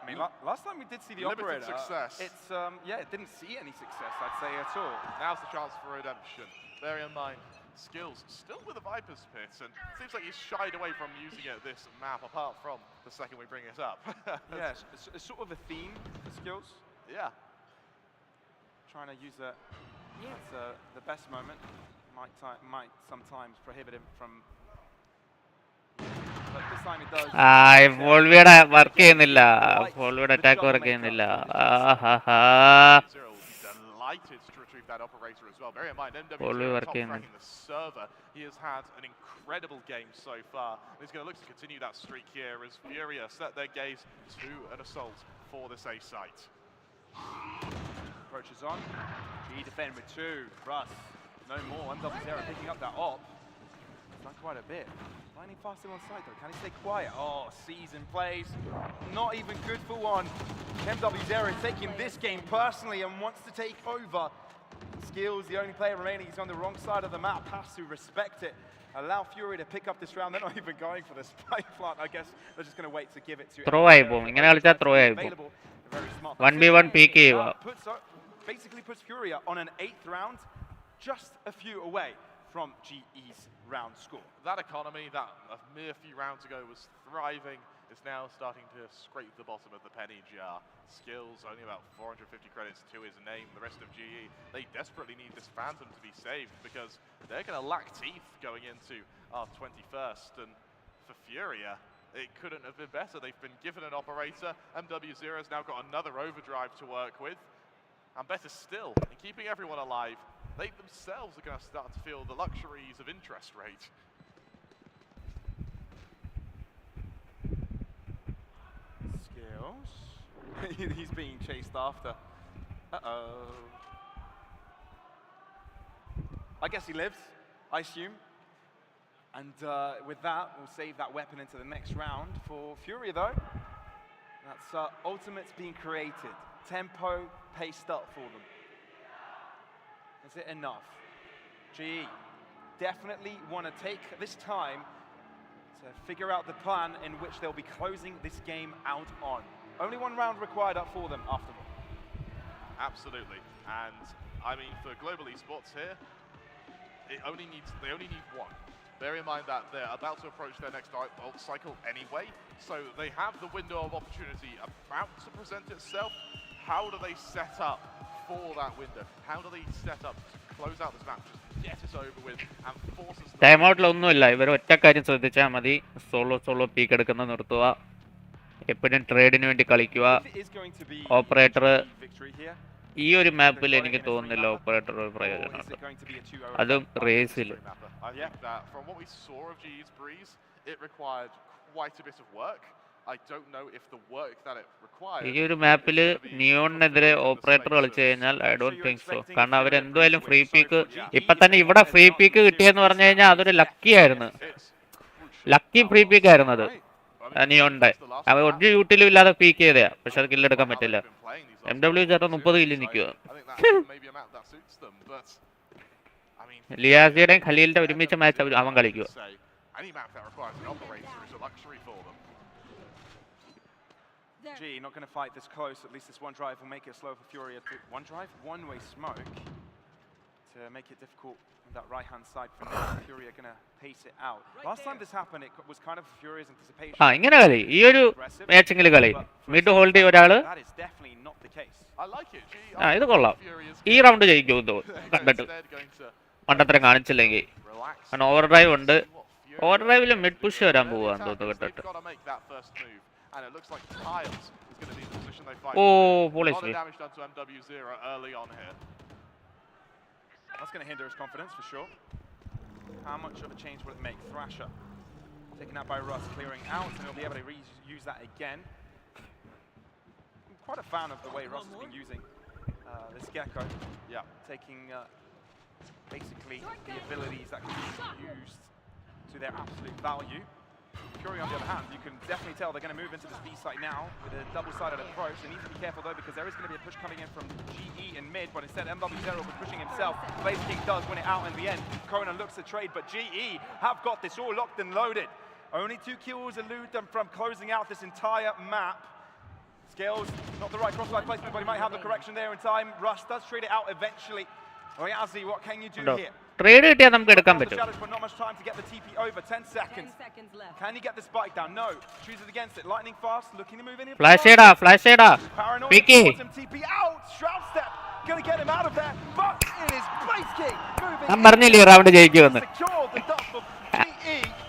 I mean, last time we did see the limited operator. Success. It's it didn't see any success, I'd say, at all. Now's the chance for redemption. Bear in mind, skills still with the Viper's pit, and it seems like he's shied away from using it this map, apart from the second we bring it up. Yeah, it's sort of a theme for skills. Yeah. Trying to use that at the best moment might sometimes prohibit him from. But this time it does. ഫോൾവിയുടെ work ചെയ്യുന്നില്ല. ഫോൾവിയുടെ attack work ചെയ്യുന്നില്ല. Delighted to retrieve that operator as well. Bear in mind, MW top tracking the server. He has had an incredible game so far. He's going to look to continue that streak here as Furia set their gaze to an assault for this A site. Approaches on. GE defend with two. Russ, no more. MW0 picking up that op. Done quite a bit. Lining faster on side though. Can he stay quiet? Oh, season plays. Not even good for one. MW0 is taking this game personally and wants to take over. Skills, the only player remaining. He's on the wrong side of the map. Has to respect it. Allow Fury to pick up this round. They're not even going for the spike plant. I guess they're just going to wait to give it to. Throw ആയി പോകും. ഇങ്ങനെ കളിച്ചാൽ throw ആയി പോകും. 1v1 PK basically puts Furia on an 8th round, just a few away from GE's round score. That economy that a mere few rounds ago was thriving is now starting to scrape the bottom of the penny jar. Skills, only about 450 credits to his name. The rest of GE, they desperately need this Phantom to be saved because they're going to lack teeth going into our 21st. And for Furia, it couldn't have been better. They've been given an operator. MW0 has now got another overdrive to work with. And better still, in keeping everyone alive, they themselves are going to start to feel the luxuries of interest rate. Skills. He's being chased after. Uh-oh. I guess he lives, I assume. And with that, we'll save that weapon into the next round. For Furia, though, that's ultimates being created. Tempo paced up for them. Is it enough? GE definitely want to take this time to figure out the plan in which they'll be closing this game out on. Only one round required up for them after all. Absolutely. And I mean, for Global Esports here, they only need one. Bear in mind that they're about to approach their next ult cycle anyway, so they have the window of opportunity about to present itself. How do they set up for that window? How do they set up to close out this match, just get it over with and force us to... time ഔട്ടിലൊന്നുമില്ല. ഇവർ ഒറ്റ കാര്യം ശ്രദ്ധിച്ചാൽ മതി. Solo peak എടുക്കുന്ന നിർത്തുക. എപ്പോഴും ട്രേഡിന് വേണ്ടി കളിക്കുക. ഓപ്പറേറ്റർ ഈ ഒരു മാപ്പിൽ എനിക്ക് തോന്നുന്നില്ല ഓപ്പറേറ്റർ ഒരു പ്രയോജനമുണ്ട്. അതും റേസിൽ. From what we saw of GE's Breeze, it required quite a bit of work. I don't know if the work that it requires. ഈ ഒരു മാപ്പിൽ നിയോണിനെതിരെ ഓപ്പറേറ്റർ കളിച്ചു കഴിഞ്ഞാൽ ഐ ഡോണ്ട് തിങ്ക് സോ. കാരണം അവരെന്തായാലും ഫ്രീ പീക്ക് ഇപ്പൊ തന്നെ ഇവിടെ ഫ്രീ പീക്ക് കിട്ടിയെന്ന് പറഞ്ഞു കഴിഞ്ഞാൽ അതൊരു ലക്കി ആയിരുന്നു. ലക്കി ഫ്രീ പീക്ക് ആയിരുന്നു അത് നിയോണിന്റെ. അവർ ഒരു യൂട്ടിലും ഇല്ലാതെ പീക്ക് ചെയ്തയാ. പക്ഷെ അത് കില്ലെടുക്കാൻ പറ്റില്ല. MW ചേട്ടൻ 30 കില്ലിൽ നിൽക്കുക. ലിയാസിയുടെയും ഖലീലിന്റെ ഒരുമിച്ച മാച്ച് അവൻ കളിക്കുക. G not going to fight this close. At least this one drive will make it slow for Furia. One drive, one-way smoke to make it difficult on that right-hand side for now. Furia going to pace it out. Last time this happened, it was kind of Furia's anticipation. ഇങ്ങനെ കളി ഈ ഒരു മാച്ചിങ്ങിൽ കളി mid hold ചെയ്യ ഒരാള്. That is definitely not the case. I like it. ഇത് കൊള്ളാം. ഈ റൗണ്ട് ജയിക്കും തോന്നുന്നു കണ്ടിട്ട്. പണ്ടത്ര കാണിച്ചില്ലെങ്കിൽ. കാരണം ഓവർ ഡ്രൈവ് ഉണ്ട്. ഓവർ ഡ്രൈവിൽ മിഡ് പുഷ് വരാൻ പോവാന്ന് തോന്നുന്നു കേട്ടിട്ട്. And it looks like Tiles is going to be the position they fight. Polish. A lot of damage done to MW0 early on here. That's going to hinder his confidence for sure. How much of a change will it make? Thrasher taken out by Russ, clearing out, and he'll be able to reuse that again. I'm quite a fan of the way Russ has been using this Gecko. Yeah, taking basically the abilities that can be used to their absolute value. Furia, on the other hand, you can definitely tell they're going to move into this B site now with a double-sided approach. They need to be careful though because there is going to be a push coming in from GE in mid, but instead MW0 was pushing himself. Blaze King does win it out in the end. Conan looks to trade, but GE have got this all locked and loaded. Only 2 kills elude them from closing out this entire map. Scales, not the right crossfire placement, but he might have the correction there in time. Rush does trade it out eventually. Oyazi, what can you do here? Trade കിട്ടിയാൽ നമുക്ക് എടുക്കാൻ പറ്റും. Not much time to get the TP over. 10 seconds. Can he get the spike down? No. Chooses against it. Lightning fast, looking to move in. Flash ചെയ്ടാ. Picky. TP out. Shroud step. Gonna get him out of there. But it is Blaze King moving. ഞാൻ പറഞ്ഞില്ലേ round ജയിക്കുമെന്ന്.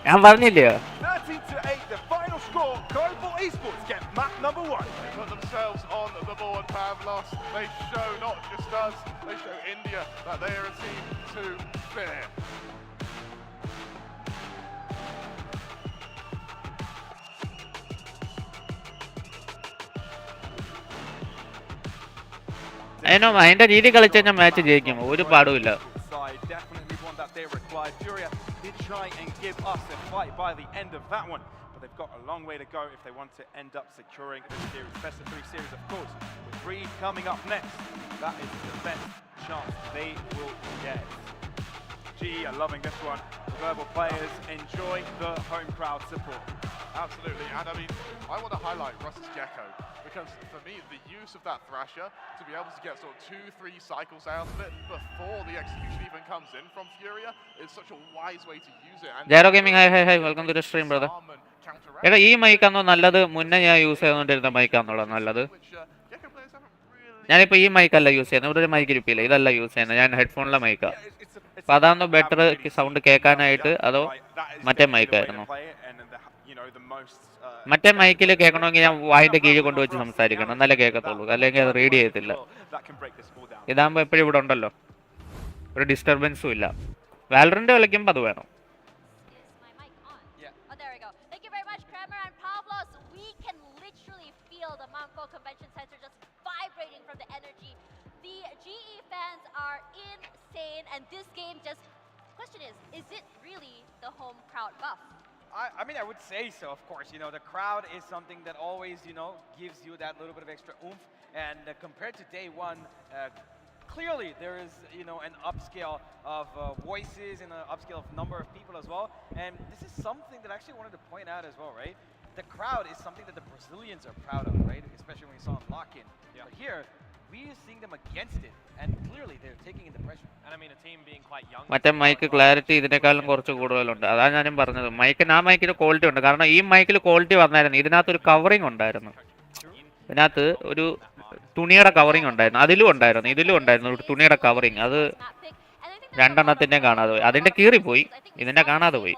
ഞാൻ പറഞ്ഞില്ലേ 13-8, the final score. Global Esports get map number 1. They put themselves on the board, Pavlos. They show not just us, they show India that they are a team to fear. അതിന്റെ രീതി കളിച്ചു കഴിഞ്ഞാൽ match ജയിക്കും. ഒരു പാടുമില്ല. Furia did try and give us a fight by the end of that one, but they've got a long way to go if they want to end up securing this series. Best of 3 series, of course, with Reed coming up next. That is the best chance they will get. GE are loving this one. The global players enjoy the home crowd support. Absolutely, and I mean, I want to highlight Russ's Gecko, because for me, the use of that Thrasher to be able to get sort of 2-3 cycles out of it before the execution even comes in from Furia is such a wise way to use it. And Jaro Gaming, hi, welcome to the stream, brother. എടാ ഈ മൈക്കാണോ നല്ലത്? മുന്നേ ഞാൻ use ചെയ്തുകൊണ്ടിരുന്ന മൈക്കാണോ നല്ലത്? ഞാനിപ്പോൾ ഈ മൈക്കല്ല use ചെയ്യുന്നത്. ഇവിടെ ഒരു മൈക്ക് ഇരിപ്പില്ല, ഇതല്ല യൂസ് ചെയ്യുന്നത്. ഞാൻ ഹെഡ്ഫോണിലെ മൈക്കാ. അപ്പോൾ അതാണോ ബെറ്റർ സൗണ്ട് കേൾക്കാനായിട്ട്, അതോ മറ്റേ മൈക്കായിരുന്നു? മറ്റേ മൈക്കിൽ കേൾക്കണമെങ്കിൽ ഞാൻ വായിന്റെ കീഴിൽ കൊണ്ടുവച്ച് സംസാരിക്കണം, എന്നാലേ കേൾക്കത്തുള്ളൂ, അല്ലെങ്കിൽ അത് റീഡ് ചെയ്യത്തില്ല. ഇതാകുമ്പോൾ എപ്പോഴും ഇവിടെ ഉണ്ടല്ലോ, ഒരു ഡിസ്റ്റർബൻസും ഇല്ല. വാലറന്റ് കളിക്കുമ്പോൾ അത് വേണം. Convention Center just vibrating from the energy. The GE fans are insane, and this game just. Question is it really the home crowd buff? I mean, I would say so, of course. You know, the crowd is something that always, you know, gives you that little bit of extra oomph. And compared to day one, clearly there is, you know, an upscale of voices and an upscale of number of people as well. And this is something that I actually wanted to point out as well, right? The crowd is something that the Brazilians are proud of, right? Especially when we saw them lock in. Yeah. But here, we're seeing them against it, and clearly they're taking in the pressure. And I mean, a team being quite young. മറ്റേ mic clarity ഇതിനേക്കാളും കുറച്ച് കൂടുതലുണ്ട്. അതാണ് ഞാനും പറഞ്ഞത്. മൈക്കിന് ആ മൈക്കിൽ quality ഉണ്ട്. കാരണം ഈ മൈക്കിൽ ക്വാളിറ്റി വന്നായിരുന്നു. ഇതിനകത്തൊരു കവറിങ് ഉണ്ടായിരുന്നു. ഇതിനകത്ത് ഒരു തുണിയുടെ കവറിങ് ഉണ്ടായിരുന്നു. ഇതിലും ഉണ്ടായിരുന്നു ഒരു തുണിയുടെ കവറിങ്. അത് രണ്ടെണ്ണത്തിന്റെ കാണാതെ പോയി. അതിന്റെ കീറിപ്പോയി, ഇതിന്റെ കാണാതെ പോയി.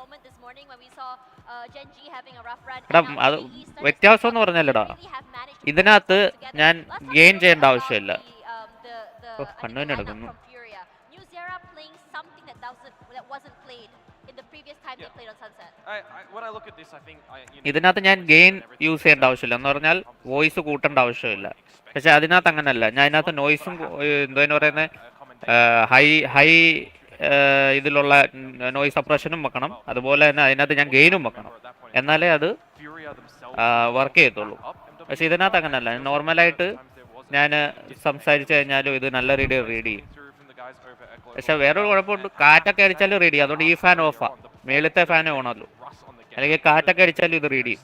എടാ അത് വ്യത്യാസം എന്ന് പറഞ്ഞല്ലടാ, ഇതിനകത്ത് ഞാൻ ഗെയിൻ ചെയ്യേണ്ട ആവശ്യമില്ല. കണ്ണുവിനെ എടുക്കുന്നു. something that wasn't played in the previous time they played on Sunset. When I look at this, I think ഇതിനകത്ത് ഞാൻ ഗെയിൻ യൂസ് ചെയ്യേണ്ട ആവശ്യമില്ല എന്ന് പറഞ്ഞാൽ വോയിസ് കൂട്ടേണ്ട ആവശ്യമില്ല. പക്ഷെ അതിനകത്ത് അങ്ങനല്ല. ഞാൻ അതിനകത്ത് നോയ്സും എന്തോന്ന് പറയുന്നത് ഹൈ ഇതിലുള്ള നോയ്സ് സപ്രഷനും വെക്കണം. അതുപോലെ തന്നെ അതിനകത്ത് ഞാൻ ഗെയിനും വെക്കണം. എന്നാലേ അത് വർക്ക് ചെയ്യത്തുള്ളൂ. പക്ഷെ ഇതിനകത്ത് അങ്ങനല്ല. നോർമലായിട്ട് ഞാൻ സംസാരിച്ചു കഴിഞ്ഞാലും ഇത് നല്ല റീഡ് ചെയ്യും. പക്ഷെ വേറൊരു കുഴപ്പമുണ്ട്, കാറ്റൊക്കെ അടിച്ചാലും റീഡ് ചെയ്യും. അതുകൊണ്ട് ഈ ഫാൻ ഓഫാ, മേളത്തെ ഫാൻ ഓണല്ലോ. അല്ലെങ്കിൽ കാറ്റൊക്കെ അടിച്ചാലും ഇത് റീഡ് ചെയ്യും.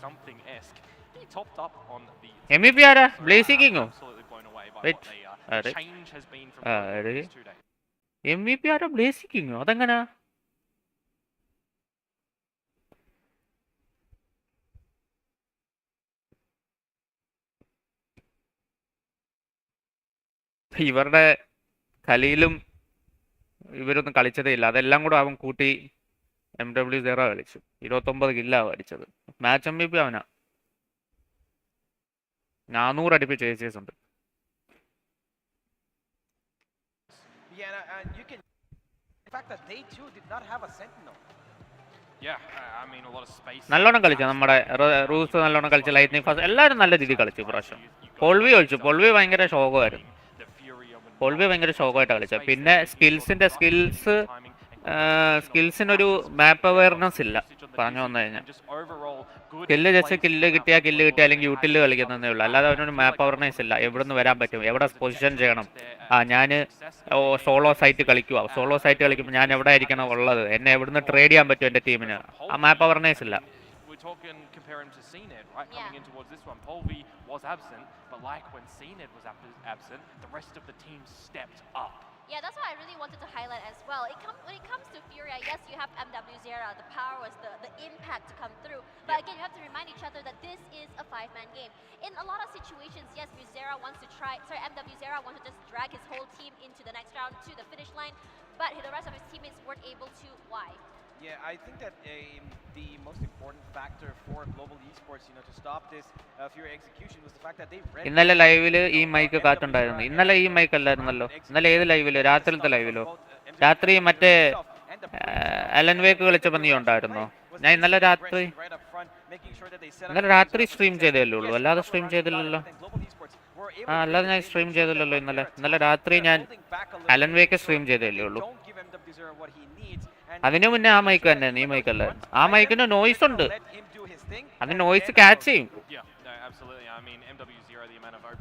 MVP ആരാ? ബ്ലേസി കിങ്ങോ? MVP ആരാ? ബ്ലേസി കിങ്ങോ? അതെങ്ങനാ? ഇവരുടെ ഖലീലും ഇവരൊന്നും കളിച്ചതേ ഇല്ല. അതെല്ലാം കൂടെ അവൻ കൂട്ടി MW0 കളിച്ചു. 29 കില്ലാവും അടിച്ചത്. മാച്ച് MVP അവനാ. 400 അടുപ്പിച്ച് ചേച്ചേഴ്സ് ഉണ്ട്. നല്ലോണം കളിച്ചു നമ്മുടെ റൂസ്, നല്ലോണം കളിച്ചു. ലൈറ്റ്നിങ് ഫാസ്റ്റ് എല്ലാവരും നല്ല രീതിയിൽ കളിച്ചു ഇപ്രാവശ്യം. പൊൾവി കളിച്ചു. പൊൾവി ഭയങ്കര ശോകമായിരുന്നു. പൊൾവി ഭയങ്കര ശോകമായിട്ടാണ് കളിച്ചത്. പിന്നെ സ്കിൽസിനൊരു മാപ്പ് അവയർനെസ് ഇല്ല. പറഞ്ഞു വന്നു കഴിഞ്ഞാൽ കില്ല് ജസ്റ്റ് കില്ല് കിട്ടിയ അല്ലെങ്കിൽ യൂട്ടിൽ കളിക്കുന്നതേ ഉള്ളൂ. അല്ലാതെ അവനൊരു മാപ്പ് അവയർനെസ് ഇല്ല. എവിടെ നിന്ന് വരാൻ പറ്റും, എവിടെ പൊസിഷൻ ചെയ്യണം. ഞാൻ സോളോ സൈറ്റ് കളിക്കുമ്പോൾ ഞാൻ എവിടെ ആയിരിക്കണം ഉള്ളത്, എന്നെ എവിടുന്ന് ട്രേഡ് ചെയ്യാൻ പറ്റും എൻ്റെ ടീമിന്. ആ മാപ്പ് അവയർനെസ് ഇല്ല. Compare him to CNED, right? Coming in towards this one, Polvi was absent, but like when CNED was absent, the rest of the team stepped up. Yeah, that's what I really wanted to highlight as well. When it comes to Furia, yes, you have MW0, the power was the impact to come through. But again, you have to remind each other that this is a 5-man game. In a lot of situations, yes, MW0 wants to just drag his whole team into the next round to the finish line, but the rest of his teammates weren't able to. Why? Yeah, I think that the most important factor for global esports, to stop this Furia execution was the fact that they read. ഇന്നലെ ലൈവില് ഈ mic കാറ്റുണ്ടായിരുന്നു. ഇന്നലെ ഈ mic അല്ലായിരുന്നല്ലോ. ഇന്നലെ ഏത് ലൈവിലോ? രാത്രിയിലത്തെ ലൈവിലോ? രാത്രി മറ്റേ Allen wake കളിച്ചപ്പോൾ നീ ഉണ്ടായിരുന്നോ? ഞാൻ ഇന്നലെ രാത്രി സ്ട്രീം ചെയ്തല്ലേ ഉള്ളൂ, അല്ലാതെ സ്ട്രീം ചെയ്തില്ലല്ലോ. അല്ലാതെ ഞാൻ സ്ട്രീം ചെയ്തില്ലല്ലോ ഇന്നലെ രാത്രി ഞാൻ അലൻ വേക്ക് സ്ട്രീം ചെയ്തല്ലേ ഉള്ളൂ. അതിനു മുന്നേ ആ മൈക്ക് തന്നെ, ഈ മൈക്കല്ല. ആ മൈക്കിന് നോയ്സ് ഉണ്ട്, അത് നോയ്സ് ക്യാച്ച് ചെയ്യും.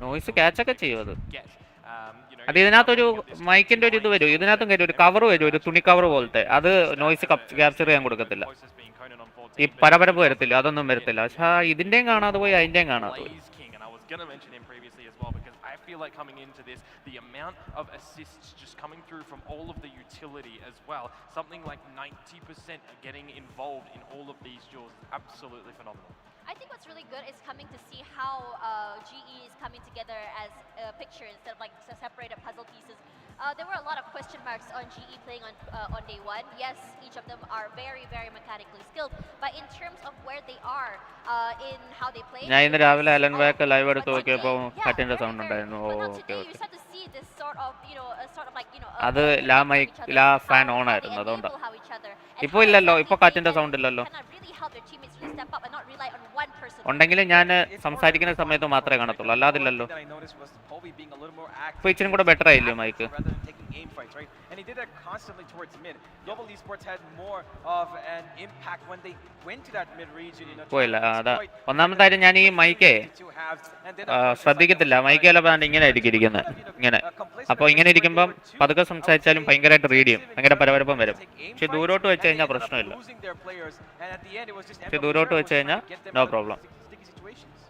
നോയ്സ് ക്യാച്ചൊക്കെ ചെയ്യും അത്. അത് ഇതിനകത്തൊരു മൈക്കിന്റെ ഒരു ഇത് വരും, ഇതിനകത്തും കയറി ഒരു കവർ വരും, ഒരു തുണി കവർ പോലത്തെ. അത് നോയ്സ് ക്യാപ്ചർ ചെയ്യാൻ കൊടുക്കത്തില്ല. ഈ പരപരപ്പ് വരത്തില്ല, അതൊന്നും വരത്തില്ല. പക്ഷെ ഇതിന്റെയും കാണാതെ പോയി, അതിന്റെയും കാണാതെ പോയി. I feel like coming into this, the amount of assists just coming through from all of the utility as well, something like 90% getting involved in all of these duels is absolutely phenomenal. I think what's really good is coming to see how GE is coming together as a picture instead of like separated puzzle pieces. There were a lot of question marks on GE playing on day one. Yes, each of them are very, very mechanically skilled, but in terms of where they are in how they play. ഞാൻ ഇന്ന് രാവിലെ Allen wake live എടുത്ത് നോക്കിയപ്പോൾ കാറ്റിന്റെ sound ഉണ്ടായിരുന്നു. അത് ലാ fan on ആയിരുന്നു, അതുകൊണ്ടാണ്. ഇപ്പൊ ഇല്ലല്ലോ, ഇപ്പൊ കാറ്റിന്റെ സൗണ്ട് ഇല്ലല്ലോ. ഉണ്ടെങ്കിലും ഞാൻ സംസാരിക്കുന്ന സമയത്ത് മാത്രമേ കാണത്തുള്ളൂ, അല്ലാതില്ലല്ലോ. ഇപ്പൊ ഇച്ചിരി കൂടെ ബെറ്റർ ആയില്ലോ mic. And he did that constantly towards mid. Global Esports had more of an impact when they went to that mid region. പോയില്ല. അതാ ഒന്നാമത്തെ കാര്യം, ഞാൻ ഈ മൈക്കേ ശ്രദ്ധിക്കത്തില്ല. മൈക്ക് ചിലപ്പോൾ ഇങ്ങനെ ആയിരിക്കും ഇരിക്കുന്നത്, ഇങ്ങനെ. അപ്പോൾ ഇങ്ങനെ ഇരിക്കുമ്പം പതുക്കെ സംസാരിച്ചാലും ഭയങ്കരമായിട്ട് റീഡ് ചെയ്യും, ഭയങ്കര പരപരപ്പം വരും. പക്ഷെ ദൂരോട്ട് വെച്ച് കഴിഞ്ഞാൽ പ്രശ്നമില്ല. പക്ഷെ ദൂരോട്ട് വെച്ച് കഴിഞ്ഞാൽ no problem.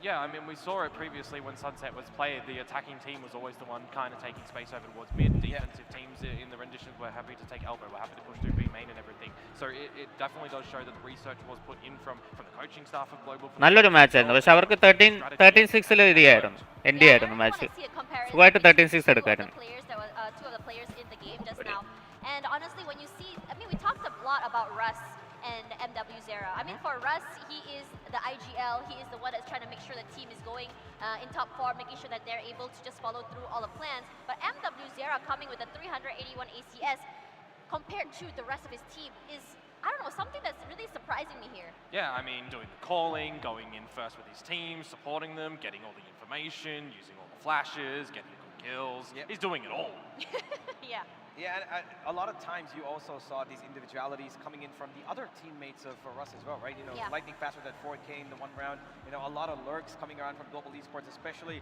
Yeah, I mean, we saw it previously when Sunset was played. The attacking team was always the one kind of taking space over towards mid. Defensive teams in the renditions were happy to take elbow, were happy to push through B main and everything. So it definitely does show that the research was put in from the coaching staff of Global. നല്ലൊരു match ആയിരുന്നു. പക്ഷെ അവർക്ക് 13-6 ഇതായിരുന്നു, end ആയിരുന്നു match. സുഖമായിട്ട് 13-6 എടുക്കായിരുന്നു. And honestly, when you see, I mean, we talked a lot about Russ and MW0. I mean, for Russ, he is the IGL. He is the one that's trying to make sure the team is going in top form, making sure that they're able to just follow through all the plans. But MW0 coming with a 381 ACS, compared to the rest of his team is, I don't know, something that's really surprising me here. Yeah, I mean, doing the calling, going in first with his team, supporting them, getting all the information, using all the flashes, getting good kills. Yep. He's doing it all. Yeah. Yeah, and a lot of times you also saw these individualities coming in from the other teammates of Russ as well, right? You know, lightning faster than 4K in the one round. You know, a lot of lurks coming around from Global Esports, especially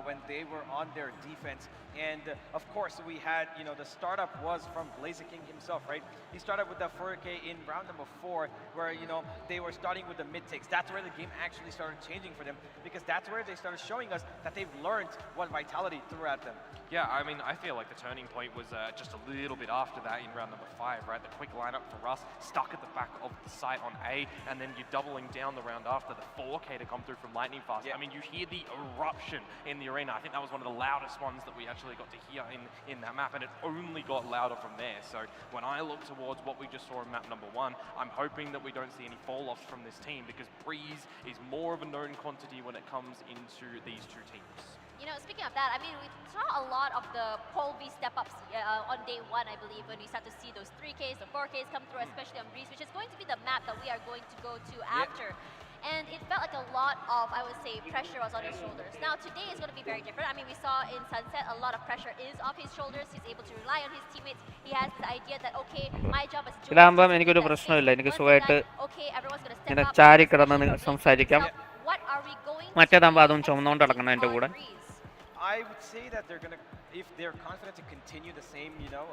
when they were on their defense. And of course, we had, you know, the startup was from Blazer King himself, right? He started with the 4K in round number 4, where, you know, they were starting with the mid takes. That's where the game actually started changing for them, because that's where they started showing us that they've learned what Vitality threw at them. Yeah, I mean, I feel like the turning point was just a little bit after that in round number 5, right? The quick lineup for Russ, stuck at the back of the site on A, and then you're doubling down the round after, the 4K to come through from Lightning Fast. Yeah. I mean, you hear the eruption in the arena. I think that was one of the loudest ones that we actually got to hear in that map, and it only got louder from there. So when I look towards what we just saw in map number 1, I'm hoping that we don't see any fall-offs from this team, because Breeze is more of a known quantity when it comes into these two teams. You know, speaking of that, I mean, we saw a lot of the Pole V step-ups on day 1, I believe, when we start to see those 3Ks, the 4Ks come through, especially on Breeze, which is going to be the map that we are going to go to after. And it felt like a lot of, I would say, pressure was on his shoulders. Now, today is going to be very different. I mean, we saw in Sunset a lot of pressure is off his shoulders. He's able to rely on his teammates. He has the idea that, okay, my job is to ഇതാകുമ്പം എനിക്കൊരു പ്രശ്നമില്ല, എനിക്ക് സുഖമായിട്ട് ഇങ്ങനെ ചാരി കിടന്ന് സംസാരിക്കാം. മറ്റേതാകുമ്പോൾ അതും ചുമന്നുകൊണ്ട് നടക്കണം എൻ്റെ കൂടെ. I would say that they're going to, if they're confident to continue the same, you know,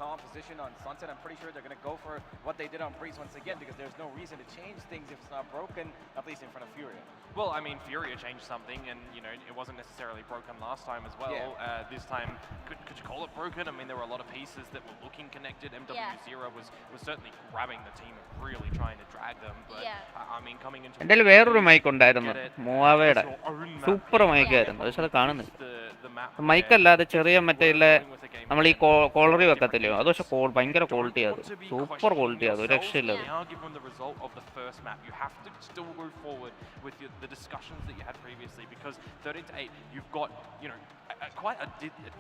composition on Sunset, I'm pretty sure they're going to go for what they did on Breeze once again, because there's no reason to change things if it's not broken, at least in front of Furia. Well, I mean, Furia changed something, and, you know, it wasn't necessarily broken last time as well. Yeah. This time, could you call it broken? I mean, there were a lot of pieces that were looking connected. MW0 was certainly grabbing the team and really trying to drag them, but, I mean, coming into... എൻ്റെ വേറൊരു mic ഉണ്ടായിരുന്നു, മൂവാവയുടെ super മൈക്കായിരുന്നു, പക്ഷെ അത് കാണുന്നില്ല. മൈക്കല്ലാതെ ചെറിയ മറ്റേ നമ്മൾ ഈ കോളറി വെക്കത്തില്ലയോ, അത് പക്ഷെ ഭയങ്കര ക്വാളിറ്റി, അത് സൂപ്പർ ക്വാളിറ്റി, അത് ഒരു രക്ഷയില്ല. The discussions that you had previously, because 13 to 8, you've got, you know, quite a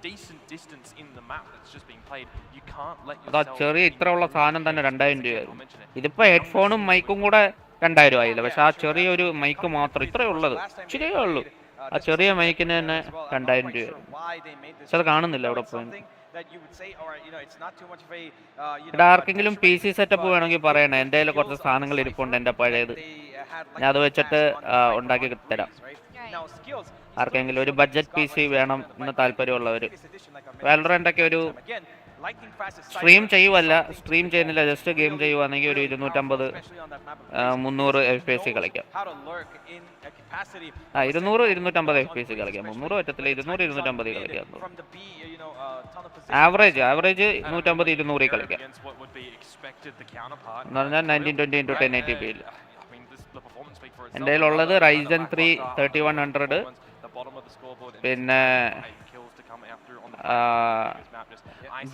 decent distance in the map that's just being played. You can't let yourself... ചെറിയ ഇത്ര ഉള്ള സാധനം തന്നെ 2000 രൂപയായിരുന്നു. ഇതിപ്പോ ഹെഡ്ഫോണും മൈക്കും കൂടെ 2000 ആയില്ല, പക്ഷെ ആ ചെറിയൊരു മൈക്ക് മാത്രം ഇത്രയേ ഉള്ളത്, ഇച്ചിരിയേ ഉള്ളൂ. ആ ചെറിയ മൈക്കിന് തന്നെ 2000 രൂപയായിരുന്നു. പക്ഷെ അത് കാണുന്നില്ല അവിടെ പോയി. ഇവിടെ ആർക്കെങ്കിലും PC സെറ്റപ്പ് വേണമെങ്കിൽ പറയണേ, എൻ്റെ കയ്യിൽ കുറച്ച് സാധനങ്ങൾ ഇരിപ്പുണ്ട്, എൻ്റെ പഴയത്. ഞാൻ അത് വെച്ചിട്ട് ഉണ്ടാക്കി തരാം. ആർക്കെങ്കിലും ഒരു ബഡ്ജറ്റ് PC വേണം എന്ന് താല്പര്യമുള്ളവർ. വാലറൻ്റൊക്കെ ഒരു സ്ട്രീം ചെയ്യുമല്ല, സ്ട്രീം ചെയ്യുന്നില്ല, ജസ്റ്റ് ഗെയിം ചെയ്യുവാണെങ്കിൽ ഒരു 250-300 FPS കളിക്കാം. 200-250 FPS കളിക്കാം, 300 പറ്റത്തില്ല, 200-250 കളിക്കാം. ആവറേജ് 150-200 കളിക്കാം എന്ന് പറഞ്ഞാൽ 1920x1080p. എൻ്റെ കയ്യിലുള്ളത് Ryzen 3 3100, പിന്നെ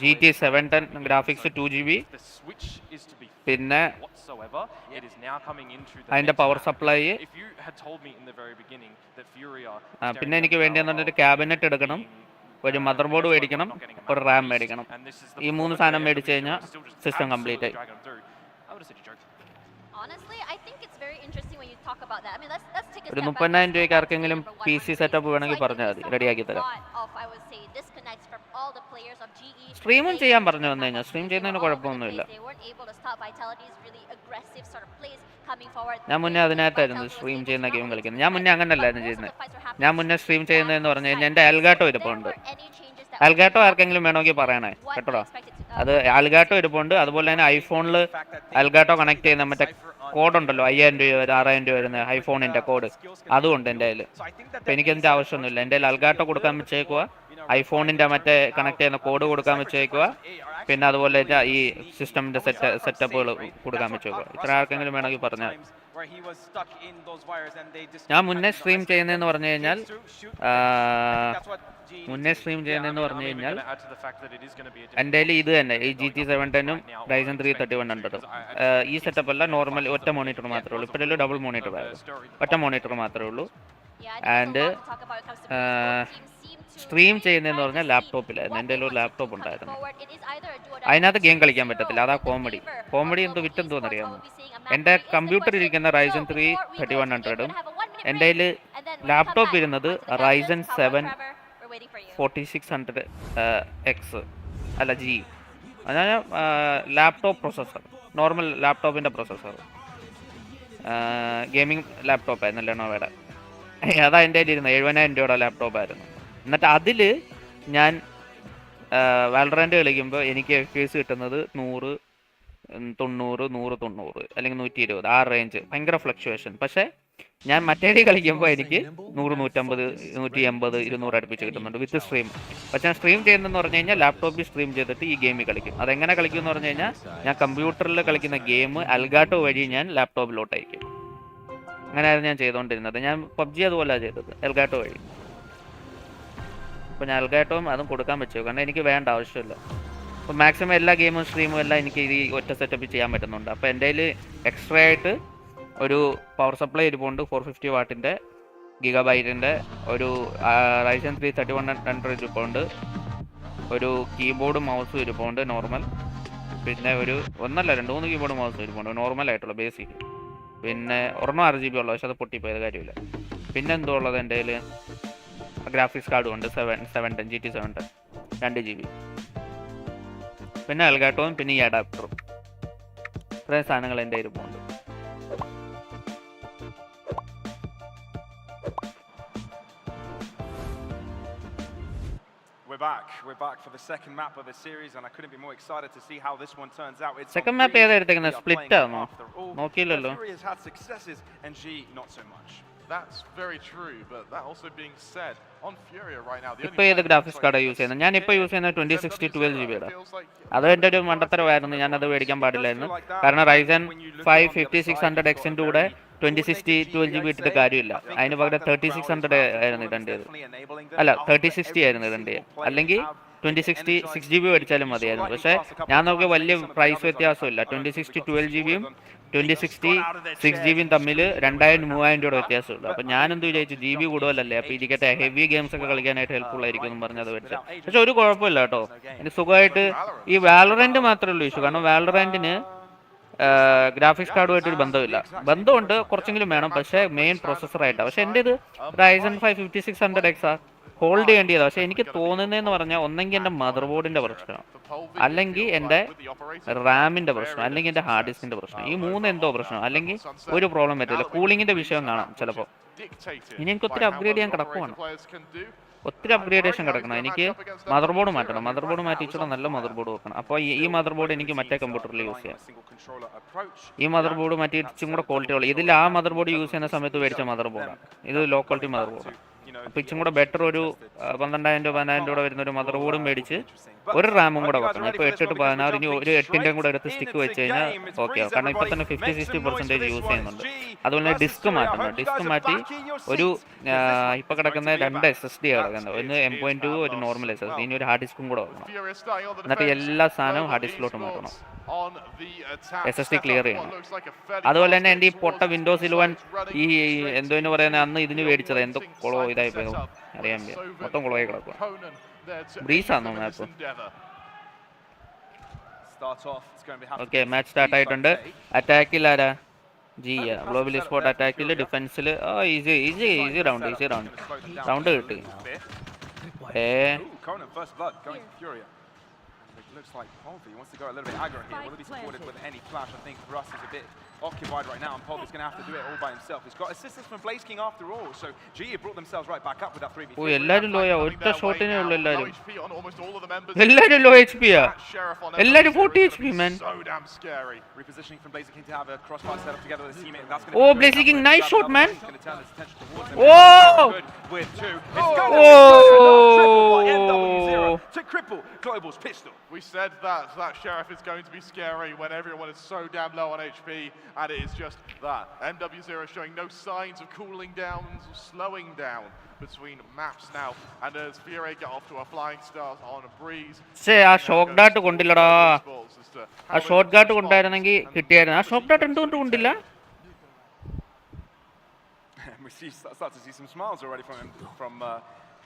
GT 710 ഗ്രാഫിക്സ് 2GB, പിന്നെ അതിൻ്റെ പവർ സപ്ലൈ, പിന്നെ എനിക്ക് വേണ്ടിയെന്നൊരു ക്യാബിനറ്റ് എടുക്കണം, ഒരു മദർ ബോർഡ് മേടിക്കണം, ഒരു റാം മേടിക്കണം. ഈ 3 സാധനം മേടിച്ചു കഴിഞ്ഞാൽ സിസ്റ്റം കംപ്ലീറ്റ് ആയി. ഒരു 30,000 രൂപയ്ക്ക് ആർക്കെങ്കിലും PC സെറ്റപ്പ് വേണമെങ്കിൽ പറഞ്ഞാൽ മതി, റെഡിയാക്കി തരാം. സ്ട്രീമും ചെയ്യാൻ പറഞ്ഞു വന്നു കഴിഞ്ഞാൽ സ്ട്രീം ചെയ്യുന്നതിന് കുഴപ്പമൊന്നുമില്ല. ഞാൻ മുന്നേ അതിനകത്തായിരുന്നു സ്ട്രീം ചെയ്യുന്ന ഗെയിം കളിക്കുന്നത്. ഞാൻ മുന്നേ അങ്ങനല്ലായിരുന്നു ചെയ്യുന്നത്. ഞാൻ മുന്നേ സ്ട്രീം ചെയ്യുന്നതെന്ന് പറഞ്ഞു കഴിഞ്ഞാൽ എൻ്റെ അൽഗാട്ടോ ഇരിപ്പുണ്ട്. അൽഗാട്ടോ ആർക്കെങ്കിലും വേണമെങ്കിൽ പറയണേ കേട്ടോ. അത് അൽഗാട്ടോ ഇരിപ്പുണ്ട്. അതുപോലെ തന്നെ ഐഫോണിൽ അൽഗാട്ടോ കണക്ട് ചെയ്യുന്ന മറ്റേ കോഡുണ്ടല്ലോ, 5000 രൂപ 6000 രൂപ വരുന്ന ഐഫോണിൻ്റെ കോഡ്, അതുകൊണ്ട് എൻ്റെ കയ്യിൽ. അപ്പം എനിക്കതിൻ്റെ ആവശ്യമൊന്നുമില്ല. എൻ്റെ കയ്യിൽ അൽഗാട്ടോ കൊടുക്കാൻ വെച്ചേക്കുക, ഐഫോണിൻ്റെ മറ്റേ കണക്ട് ചെയ്യുന്ന കോഡ് കൊടുക്കാൻ വെച്ചേക്കുക, പിന്നെ അതുപോലെ ഈ സിസ്റ്റമിൻ്റെ സെറ്റപ്പുകൾ കൊടുക്കാൻ വെച്ചേക്കുക. ഇത്ര ആർക്കെങ്കിലും വേണമെങ്കിൽ പറഞ്ഞാൽ. ഞാൻ മുന്നേ സ്ട്രീം ചെയ്യുന്നതെന്ന് പറഞ്ഞു കഴിഞ്ഞാൽ എൻ്റെ കയ്യിൽ ഇത് തന്നെ, ഈ GT 710-ഉം Ryzen 3 3100-ഉം. ഈ സെറ്റപ്പ് അല്ല, നോർമൽ ഒറ്റ മോണിറ്റർ മാത്രമേ ഉള്ളൂ. ഇപ്പോഴല്ലോ ഡബിൾ മോണിറ്റർ ആയിരുന്നു, ഒറ്റ മോണിറ്റർ മാത്രമേ ഉള്ളൂ. ആൻഡ് സ്ട്രീം ചെയ്യുന്നതെന്ന് പറഞ്ഞാൽ ലാപ്ടോപ്പിലായിരുന്നു. എൻ്റെ ഒരു ലാപ്ടോപ്പ് ഉണ്ടായിരുന്നു. അതിനകത്ത് ഗെയിം കളിക്കാൻ പറ്റത്തില്ല. അതാ കോമഡി എന്തോ വിറ്റെന്തോന്നറിയാമോ? എൻ്റെ കമ്പ്യൂട്ടർ ഇരിക്കുന്ന റൈസൻ 3 3100ഉം എൻ്റെ കയ്യിൽ ലാപ്ടോപ്പ് ഇരുന്നത് റൈസൻ 7 4600 എക്സ് അല്ല ജി. അതായത് ലാപ്ടോപ്പ് പ്രൊസസ്സർ, നോർമൽ ലാപ്ടോപ്പിൻ്റെ പ്രൊസസ്സർ, ഗെയിമിംഗ് ലാപ്ടോപ്പായിരുന്നു ലെനോവയുടെ. അതാ എൻ്റെ കയ്യിൽ ഇരുന്നത് 70,000 രൂപയുടെ ലാപ്ടോപ്പായിരുന്നു. എന്നിട്ട് അതിൽ ഞാൻ വാലറന്റ് കളിക്കുമ്പോൾ എനിക്ക് FPS കിട്ടുന്നത് 100 90 190 അല്ലെങ്കിൽ 120 ആ റേഞ്ച്, ഭയങ്കര ഫ്ലക്ച്വേഷൻ. പക്ഷേ ഞാൻ മറ്റേ കളിക്കുമ്പോൾ എനിക്ക് 100 150 180 200 അടുപ്പിച്ച് കിട്ടുന്നുണ്ട് വിത്ത് സ്ട്രീം. പക്ഷേ ഞാൻ സ്ട്രീം ചെയ്യുന്നതെന്ന് പറഞ്ഞു കഴിഞ്ഞാൽ ലാപ്ടോപ്പിൽ സ്ട്രീം ചെയ്തിട്ട് ഈ ഗെയിമിൽ കളിക്കും. അതെങ്ങനെ കളിക്കും എന്ന് പറഞ്ഞു കഴിഞ്ഞാൽ ഞാൻ കമ്പ്യൂട്ടറിൽ കളിക്കുന്ന ഗെയിം അൽഗാട്ടോ വഴി ഞാൻ ലാപ്ടോപ്പിലോട്ട് അയക്കും. അങ്ങനെയായിരുന്നു ഞാൻ ചെയ്തുകൊണ്ടിരുന്നത്. ഞാൻ പബ്ജി അതുപോലെയാണ് ചെയ്തത്, എൽഗാട്ടോ വഴി. അപ്പോൾ ഞാൻ എൽഗാട്ടോയും അതും കൊടുക്കാൻ പറ്റുമോ? കാരണം എനിക്ക് വേണ്ട, ആവശ്യമില്ല. അപ്പോൾ മാക്സിമം എല്ലാ ഗെയിമും സ്ട്രീമും എല്ലാം എനിക്ക് ഈ ഒറ്റ സെറ്റപ്പിൽ ചെയ്യാൻ പറ്റുന്നുണ്ട്. അപ്പോൾ എൻ്റെ കയ്യിൽ എക്സ്ട്രാ ആയിട്ട് ഒരു പവർ സപ്ലൈ ഇരിപ്പുണ്ട് 450 വാട്ടിൻ്റെ ഗിഗാബൈറ്റിൻ്റെ, ഒരു റൈസൻ 3 3100 ഇരിപ്പുണ്ട്, ഒരു കീബോർഡും മൗസും ഇരിപ്പുണ്ട് നോർമൽ, പിന്നെ ഒരു 2-3 കീബോർഡ് മൗസും ഇരിപ്പുണ്ട് നോർമലായിട്ടുള്ള ബേസിക്, പിന്നെ ഒരെണ്ണം 6GB ഉള്ളത്, പക്ഷെ അത് പൊട്ടിപ്പോയത് കാര്യമില്ല. പിന്നെ എന്തോ ഉള്ളത് എൻ്റെ കയ്യിൽ ഗ്രാഫിക്സ് കാർഡും ഉണ്ട് 710 GT 710 2GB, പിന്നെ എൽഗാട്ടോയും പിന്നെ ഈ അഡാപ്റ്ററും. ഇത്രയും സാധനങ്ങൾ എൻ്റെ കയ്യിൽ പോകുന്നുണ്ട്. We're back for the second map of the series, and I couldn't be more excited to see how this one turns out. Second map ഏതാ എടുത്തേക്കുന്നത്? സ്പ്ലിറ്റ് ആണോ? നോക്കിയില്ലല്ലോ. Furia has had successes and G not so much. That's very true, but that also being said, on Furia right now, ഇപ്പോൾ ഏത് graphics കാർഡാണ് use ചെയ്യുന്നത്? ഞാനിപ്പോൾ use ചെയ്യുന്നത് 2060 12GB. അത് എൻ്റെ ഒരു മണ്ടത്തരമായിരുന്നു, ഞാനത് മേടിക്കാൻ പാടില്ലായിരുന്നു. കാരണം റൈസൻ 5 5600Xൻ്റെ കൂടെ 2060 12GB ഇട്ടിട്ട് കാര്യമില്ല. അതിന് പകരം 3600 ആയിരുന്നു ഇടേണ്ടത്, അല്ല 3060 ആയിരുന്നു ഇടേണ്ടത്. അല്ലെങ്കിൽ 2060 6GB മേടിച്ചാലും മതിയായിരുന്നു. പക്ഷേ ഞാൻ നോക്കിയ വലിയ പ്രൈസ് വ്യത്യാസമില്ല. 2060 12GBയും 2060 6GBയും തമ്മിൽ 2000-3000 രൂപയുടെ വ്യത്യാസമുള്ളൂ. അപ്പോൾ ഞാനെന്ത് വിചാരിച്ചു, GB കൂടുതലല്ലേ, അപ്പോൾ ഇരിക്കട്ടെ ഹെവി ഗെയിംസ് ഒക്കെ കളിക്കാനായിട്ട് ഹെൽപ്ഫുൾ ആയിരിക്കും എന്ന് പറഞ്ഞത് മേടിച്ചത്. പക്ഷെ ഒരു കുഴപ്പമില്ല കേട്ടോ, എനിക്ക് സുഖമായിട്ട്. ഈ വാലറന്റ് മാത്രമേ ഉള്ളൂ ഇഷ്യൂ. കാരണം വാലറന്റിന് ഗ്രാഫിക്സ് കാർഡുമായിട്ടൊരു ബന്ധമില്ല. ബന്ധമുണ്ട്, കുറച്ചെങ്കിലും വേണം, പക്ഷേ മെയിൻ പ്രൊസസ്സറായിട്ടാണ്. പക്ഷേ എൻ്റെ ഇത് റൈസൻ 5 5600X ഹോൾഡ് ചെയ്യേണ്ടതാണ്. പക്ഷേ എനിക്ക് തോന്നുന്നതെന്ന് പറഞ്ഞാൽ ഒന്നെങ്കിൽ എൻ്റെ മദർ ബോർഡിൻ്റെ പ്രശ്നമാണ്, അല്ലെങ്കിൽ എൻ്റെ റാമിൻ്റെ പ്രശ്നം, അല്ലെങ്കിൽ എൻ്റെ ഹാർഡ് ഡിസ്കിൻ്റെ പ്രശ്നം. ഈ മൂന്ന് എന്തോ പ്രശ്നം, അല്ലെങ്കിൽ ഒരു പ്രോബ്ലം പറ്റില്ല. കൂളിങ്ങിൻ്റെ വിഷയം കാണാം ചിലപ്പോൾ. ഇനി എനിക്ക് ഒത്തിരി അപ്ഗ്രേഡ് ചെയ്യാൻ കിടക്കുവാണ്, ഒത്തിരി അപ്ഗ്രേഡേഷൻ കിടക്കണം. എനിക്ക് മദർ ബോർഡ് മാറ്റണം, മദർ ബോർഡ് മാറ്റി ഇച്ചിരി നല്ല മദർ ബോർഡ് വെക്കണം. അപ്പോൾ ഈ മദർ ബോർഡ് എനിക്ക് മറ്റേ കമ്പ്യൂട്ടറിൽ യൂസ് ചെയ്യാം. ഈ മദർ ബോർഡ് മാറ്റി ഇച്ചിരി കൂടെ ക്വാളിറ്റി ഉള്ളു. ഇതിൽ ആ മദർ ബോർഡ് യൂസ് ചെയ്യുന്ന സമയത്ത് മേടിച്ച മദർ ബോർഡാണ് ഇത്, ലോ ക്വാളിറ്റി മദർ ബോർഡാണ്. അപ്പോൾ ഇച്ചും കൂടെ ബെറ്റർ ഒരു 12,000-15,000 രൂപ വരുന്ന ഒരു മദർ ബോർഡും മേടിച്ച് ഒരു റാമും കൂടെ വെക്കണം. ഇപ്പോൾ 8-16 ഇനി ഒരു 8ൻ്റെ കൂടെ എടുത്ത് സ്റ്റിക്ക് വെച്ച് കഴിഞ്ഞാൽ ഓക്കെ. കാരണം ഇപ്പോൾ തന്നെ 50-60% യൂസ് ചെയ്യുന്നുണ്ട്. അതുപോലെ തന്നെ ഡിസ്ക് മാറ്റണം. ഡിസ്ക് മാറ്റി ഒരു ഇപ്പോൾ കിടക്കുന്ന 2 SSD കിടക്കുന്നത്, ഒന്ന് M.2 ഒരു നോർമൽ SSD, ഇനി ഒരു ഹാർഡ് ഡിസ്കും കൂടെ വെക്കണം. എന്നിട്ട് എല്ലാ സാധനവും ഹാർഡ് ഡിസ്കിലോട്ട് മാറ്റണം, SSD ക്ലിയർ ചെയ്യണം. അതുപോലെ തന്നെ എൻ്റെ ഈ പൊട്ട വിൻഡോസ് 11 ഈ എന്തോ എന്ന് പറയുന്നത് അന്ന് ഇതിന് മേടിച്ചത് എന്തോ കുളോ ഇതായി പോയത് അറിയാൻ പറ്റും, മൊത്തം കുളമായി കിടക്കുക. ബ്രീസാണോ മാപ്പ്? ഓക്കെ, മാച്ച് സ്റ്റാർട്ട് ആയിട്ടുണ്ട്. അറ്റാക്കിൽ ആരാ? ജിയാ. ഗ്ലോബൽ സ്പോർട്ട് അറ്റാക്കിൽ, ഡിഫൻസിൽ ഈസി റൗണ്ട് കിട്ടി. Looks like Polvi wants to go a little bit aggro here. Will he be supported with any flash? I think Russ is a bit occupied right now, and Polvi's going to have to do it all by himself. He's got assistance from Blaze King after all, so G have brought themselves right back up with that 3v3. എല്ലാവരും ലോയാ, ഒറ്റ ഷോട്ടിനേ ഉള്ളൂ എല്ലാവരും. എല്ലാവരും law HP യാ, എല്ലാവരും 40 HP man. So damn scary. Repositioning from Blaze King to have a crossfire set up together with his teammate. That's Oh, Blaze King, nice shot man. He's going to turn his attention towards him. Oh! With two. It's going to be triple by NW0 to cripple Global's pistol. We said that Sheriff is going to be scary when everyone is so damn low on HP, and it is just that. NW0 showing no signs of cooling down, slowing down between maps now, and as Furia get off to a flying start on a breeze. Say ആ shock dot കൊണ്ടില്ലടാ, ആ shot dot കൊണ്ടായിരുന്നെങ്കിൽ കിട്ടിയായിരുന്നു. ആ shock dot എന്തുകൊണ്ട് കൊണ്ടില്ല? We start to see some smiles already from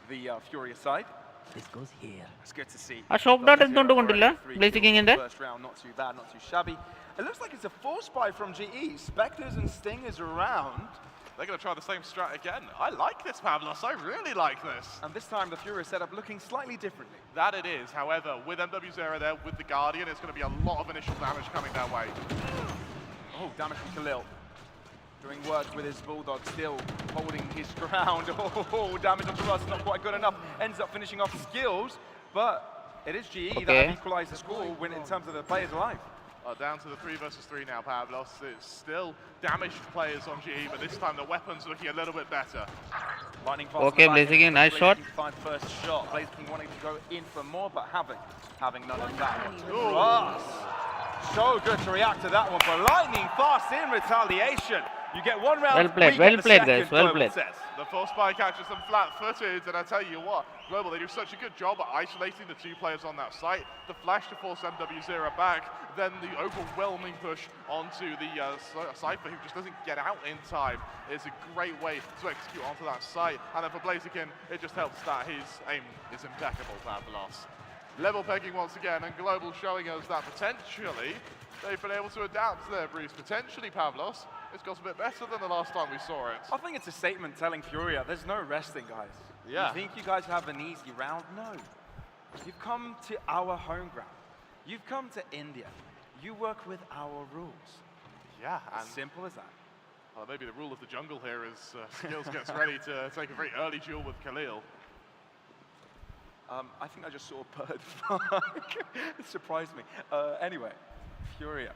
the Furia side. This goes here. It's good to see. ആ shock dot എന്തുകൊണ്ട് കൊണ്ടില്ല blaze കിങ്ങിന്റെ? First round, not too bad, not too shabby. It looks like it's a force buy from GE. Spectres and Stingers around. They're going to try the same strat again. I like this, Pavlos. I really like this. And this time the Furia set up looking slightly differently. That it is. However, with MW0 there, with the Guardian, it's going to be a lot of initial damage coming their way. Oh, damage from Khalil. Doing work with his Bulldog, still holding his ground. Oh, damage onto Russ, not quite good enough. Ends up finishing off skills, but it is GE that have equalized the score in terms of the players alive. Down to the 3 versus 3 now, Pavlos. It's still damaged players on GE, but this time the weapons looking a little bit better. Lightning fast. Okay, Blazing King, nice shot. First shot. Blazing King wanting to go in for more, but having none of that one. Russ. So good to react to that one, but lightning fast in retaliation. You get one round. Well played, guys. Well played. The force spy catches them flat-footed, and I tell you what, Global, they do such a good job at isolating the 2 players on that site. The flash to force MW0 back, then the overwhelming push onto the Cypher, who just doesn't get out in time, is a great way to execute onto that site. And then for Blaziken, it just helps that his aim is impeccable, Pavlos. Level pegging once again, and Global showing us that potentially they've been able to adapt there, Bruce. Potentially, Pavlos, it's got a bit better than the last time we saw it. I think it's a statement telling Furia there's no resting, guys. Yeah. You think you guys have an easy round? No. You've come to our home ground. You've come to India. You work with our rules. Yeah. As simple as that. Well, maybe the rule of the jungle here is Skills gets ready to take a very early duel with Khalil. I think I just saw a bird fly. It surprised me. Anyway, Furia.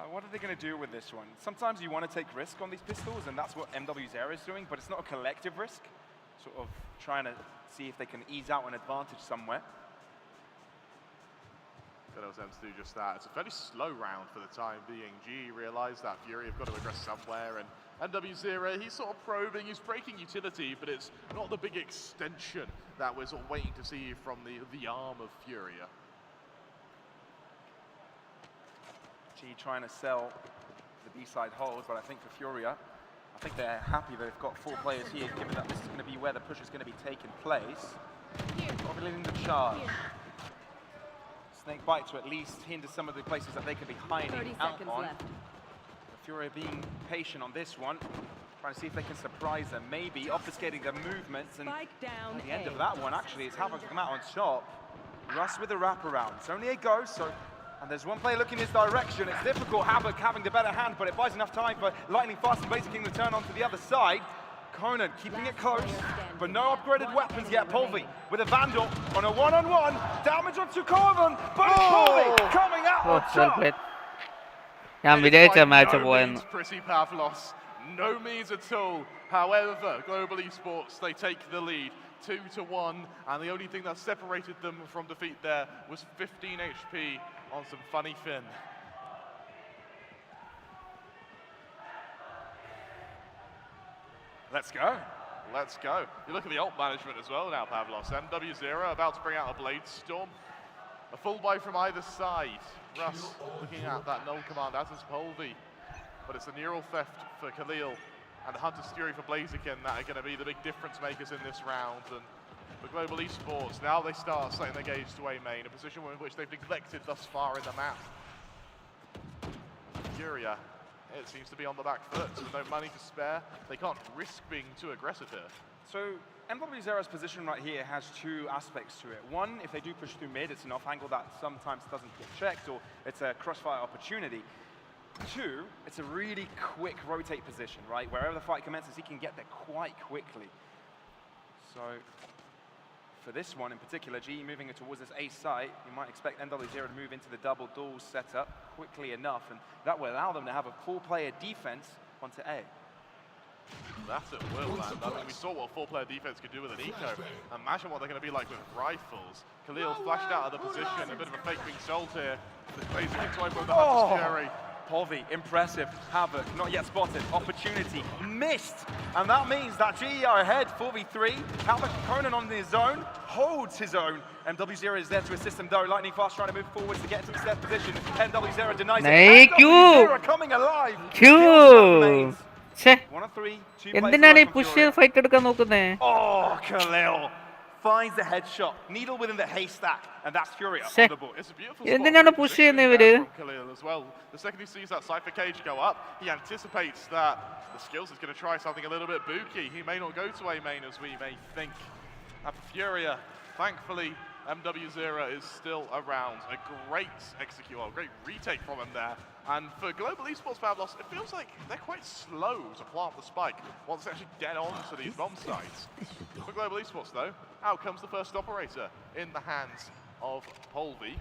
What are they going to do with this one? Sometimes you want to take risk on these pistols, and that's what MW0 is doing, but it's not a collective risk. Sort of trying to see if they can ease out an advantage somewhere. That was them to do just that. It's a fairly slow round for the time being. GE realised that Fury have got to address somewhere, and MW0, he's sort of probing, he's breaking utility, but it's not the big extension that we're sort of waiting to see from the arm of Furia. GE trying to sell the B-side holes, but I think for Furia, I think they're happy they've got 4 players here, given that this is going to be where the push is going to be taking place. Probably leading the charge. Snake bite to at least hinder some of the places that they could be hiding out on. Left. Furia being patient on this one, trying to see if they can surprise them, maybe obfuscating their movements, and at the end of that one, actually, it's Havoc come out on top. Russ with a wraparound. It's only a go, so... And there's one player looking his direction. It's difficult, Havoc having the better hand, but it buys enough time for Lightning Fast and Blazing King to turn onto the other side. Conan keeping it close, but no upgraded weapons yet. Polvi with a Vandal on a one-on-one. Damage onto Corvin, but Polvi coming out on top. ഞാൻ വിജയിച്ച match പോയെന്ന്. Pretty Pavlos. No means at all. However, Global Esports, they take the lead 2-1, and the only thing that separated them from defeat there was 15 HP on some funny Finn. Let's go. Let's go. You look at the ult management as well now, Pavlos. MW0 about to bring out a Blade Storm. A full buy from either side. Russ looking at that null command, as is Polvi. But it's a neural theft for Khalil and Hunter's Fury for Blaziken that are going to be the big difference makers in this round. And for Global Esports, now they start setting their gauge to A main, a position in which they've neglected thus far in the map. Furia, it seems to be on the back foot, with no money to spare. They can't risk being too aggressive here. So MW0's position right here has 2 aspects to it. One, if they do push through mid, it's an off angle that sometimes doesn't get checked, or it's a crossfire opportunity. 2, it's a really quick rotate position, right? Wherever the fight commences, he can get there quite quickly. So for this one in particular, GE moving it towards this A site, you might expect MW0 to move into the double duel setup quickly enough, and that will allow them to have a 4-player defense onto A. That's at will, man. I mean, we saw what 4-player defense could do with an eco. Imagine what they're going to be like with rifles. Khalil flashed out of the position, a bit of a fake being sold here. The Blaziken swipe with the Hunter's Fury. Polvi, impressive. Havoc, not yet spotted. Opportunity, missed. And that means that GE are ahead, 4v3. Havoc, Conan on his own, holds his own. MW0 is there to assist him though. Lightning Fast trying to move forwards to get into the step position. MW0 denies it. Hey, MW0 coming alive. Q! 1 on 3, 2 players എന്തിനാണ് ഈ from push Furia. Fight എടുക്കാൻ നോക്കുന്നേ? Oh, Khalil finds the headshot. Needle within the haystack, and that's Furia Shit. on the board. It's a beautiful എന്തിനാണ് spot push positioning ചെയ്യുന്നത് there ഇവര്? from Khalil as well. The second he sees that Cypher cage go up, he anticipates that the skills is going to try something a little bit booky. He may not go to A main as we may think. And for Furia, thankfully, MW0 is still around. A great execute, a great retake from him there. And for Global Esports Pavlos, it feels like they're quite slow to plant the spike once they actually get onto these bomb sites. For Global Esports though, out comes the first operator in the hands of Polvi.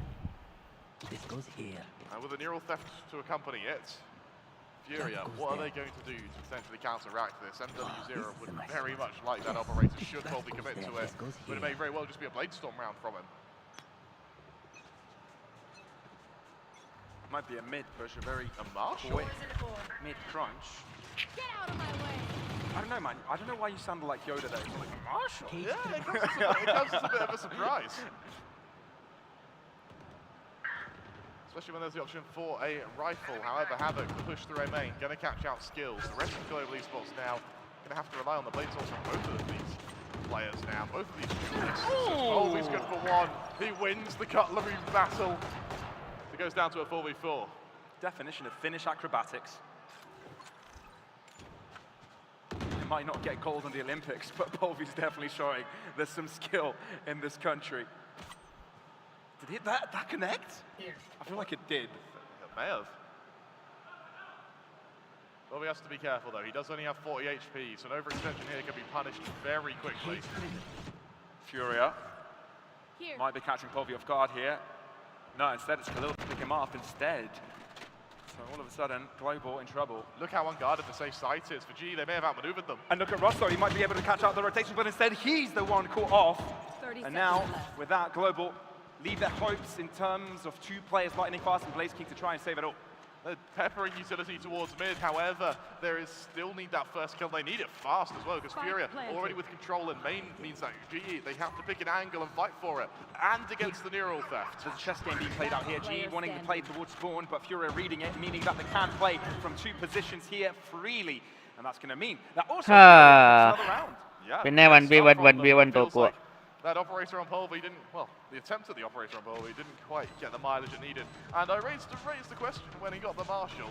This goes here. And with a neural theft to accompany it, Furia, what are they going to do to potentially counteract this? MW0 would very much like that operator, should Polvi commit to it, but it may very well just be a Blade Storm round from him. Might be a mid push, a very Marshall. quick mid crunch. Get out of my way. I don't know, man. I don't know why you sounded like Yoda there. You're like, Marshall? Yeah, it comes as a bit of a surprise. Especially when there's the option for a rifle. However, Havoc, the push through a main, going to catch out skills. The rest of Global Esports now going to have to rely on the blade tools from both of these players now. Both of these duelists. Oh, he's good for one. He wins the cutlery battle. It goes down to a 4v4. Definition of Finnish acrobatics. It might not get gold in the Olympics, but Polvi's definitely showing there's some skill in this country. Did that connect? Here. I feel like it did. It may have. Polvi has to be careful though. He does only have 40 HP, so an overextension here can be punished very quickly. Furia Here. might be catching Polvi off guard here. No, instead it's Khalil to pick him up instead. So all of a sudden, Global in trouble. Look how unguarded the safe site is. For G, they may have outmaneuvered them. And look at Russ though, he might be able to catch out the rotation, but instead he's the one caught off. 30 And now, seconds left. with that, Global leave their hopes in terms of 2 players lightning fast and Blaze King to try and save it all. They're peppering utility towards mid, however, there is still need that first kill. They need it fast as well, because Furia, already with control in main, means that GE, they have to pick an angle and fight for it. And against the neural theft. There's a chess game being played out here. GE wanting to play towards spawn, but Furia reading it, meaning that they can play from 2 positions here freely. And that's going to mean that also another round. Yeah, പിന്നെ 1v1 1v1 തോക്കുക. That operator on Polvi didn't, well, the attempt at the operator on Polvi didn't quite get the mileage it needed. And I raised the question when he got the Marshall.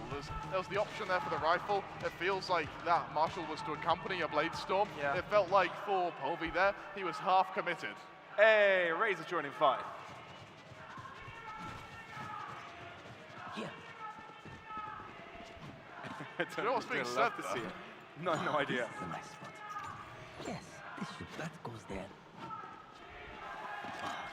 There was the option there for the rifle. It feels like that Marshall was to accompany a Blade Storm. Yeah. It felt like for Polvi there, he was half committed. Hey, Razor joining 5. Here. You know what's being I'd said love to there? see it. No idea. This is a nice spot. Yes, that goes there.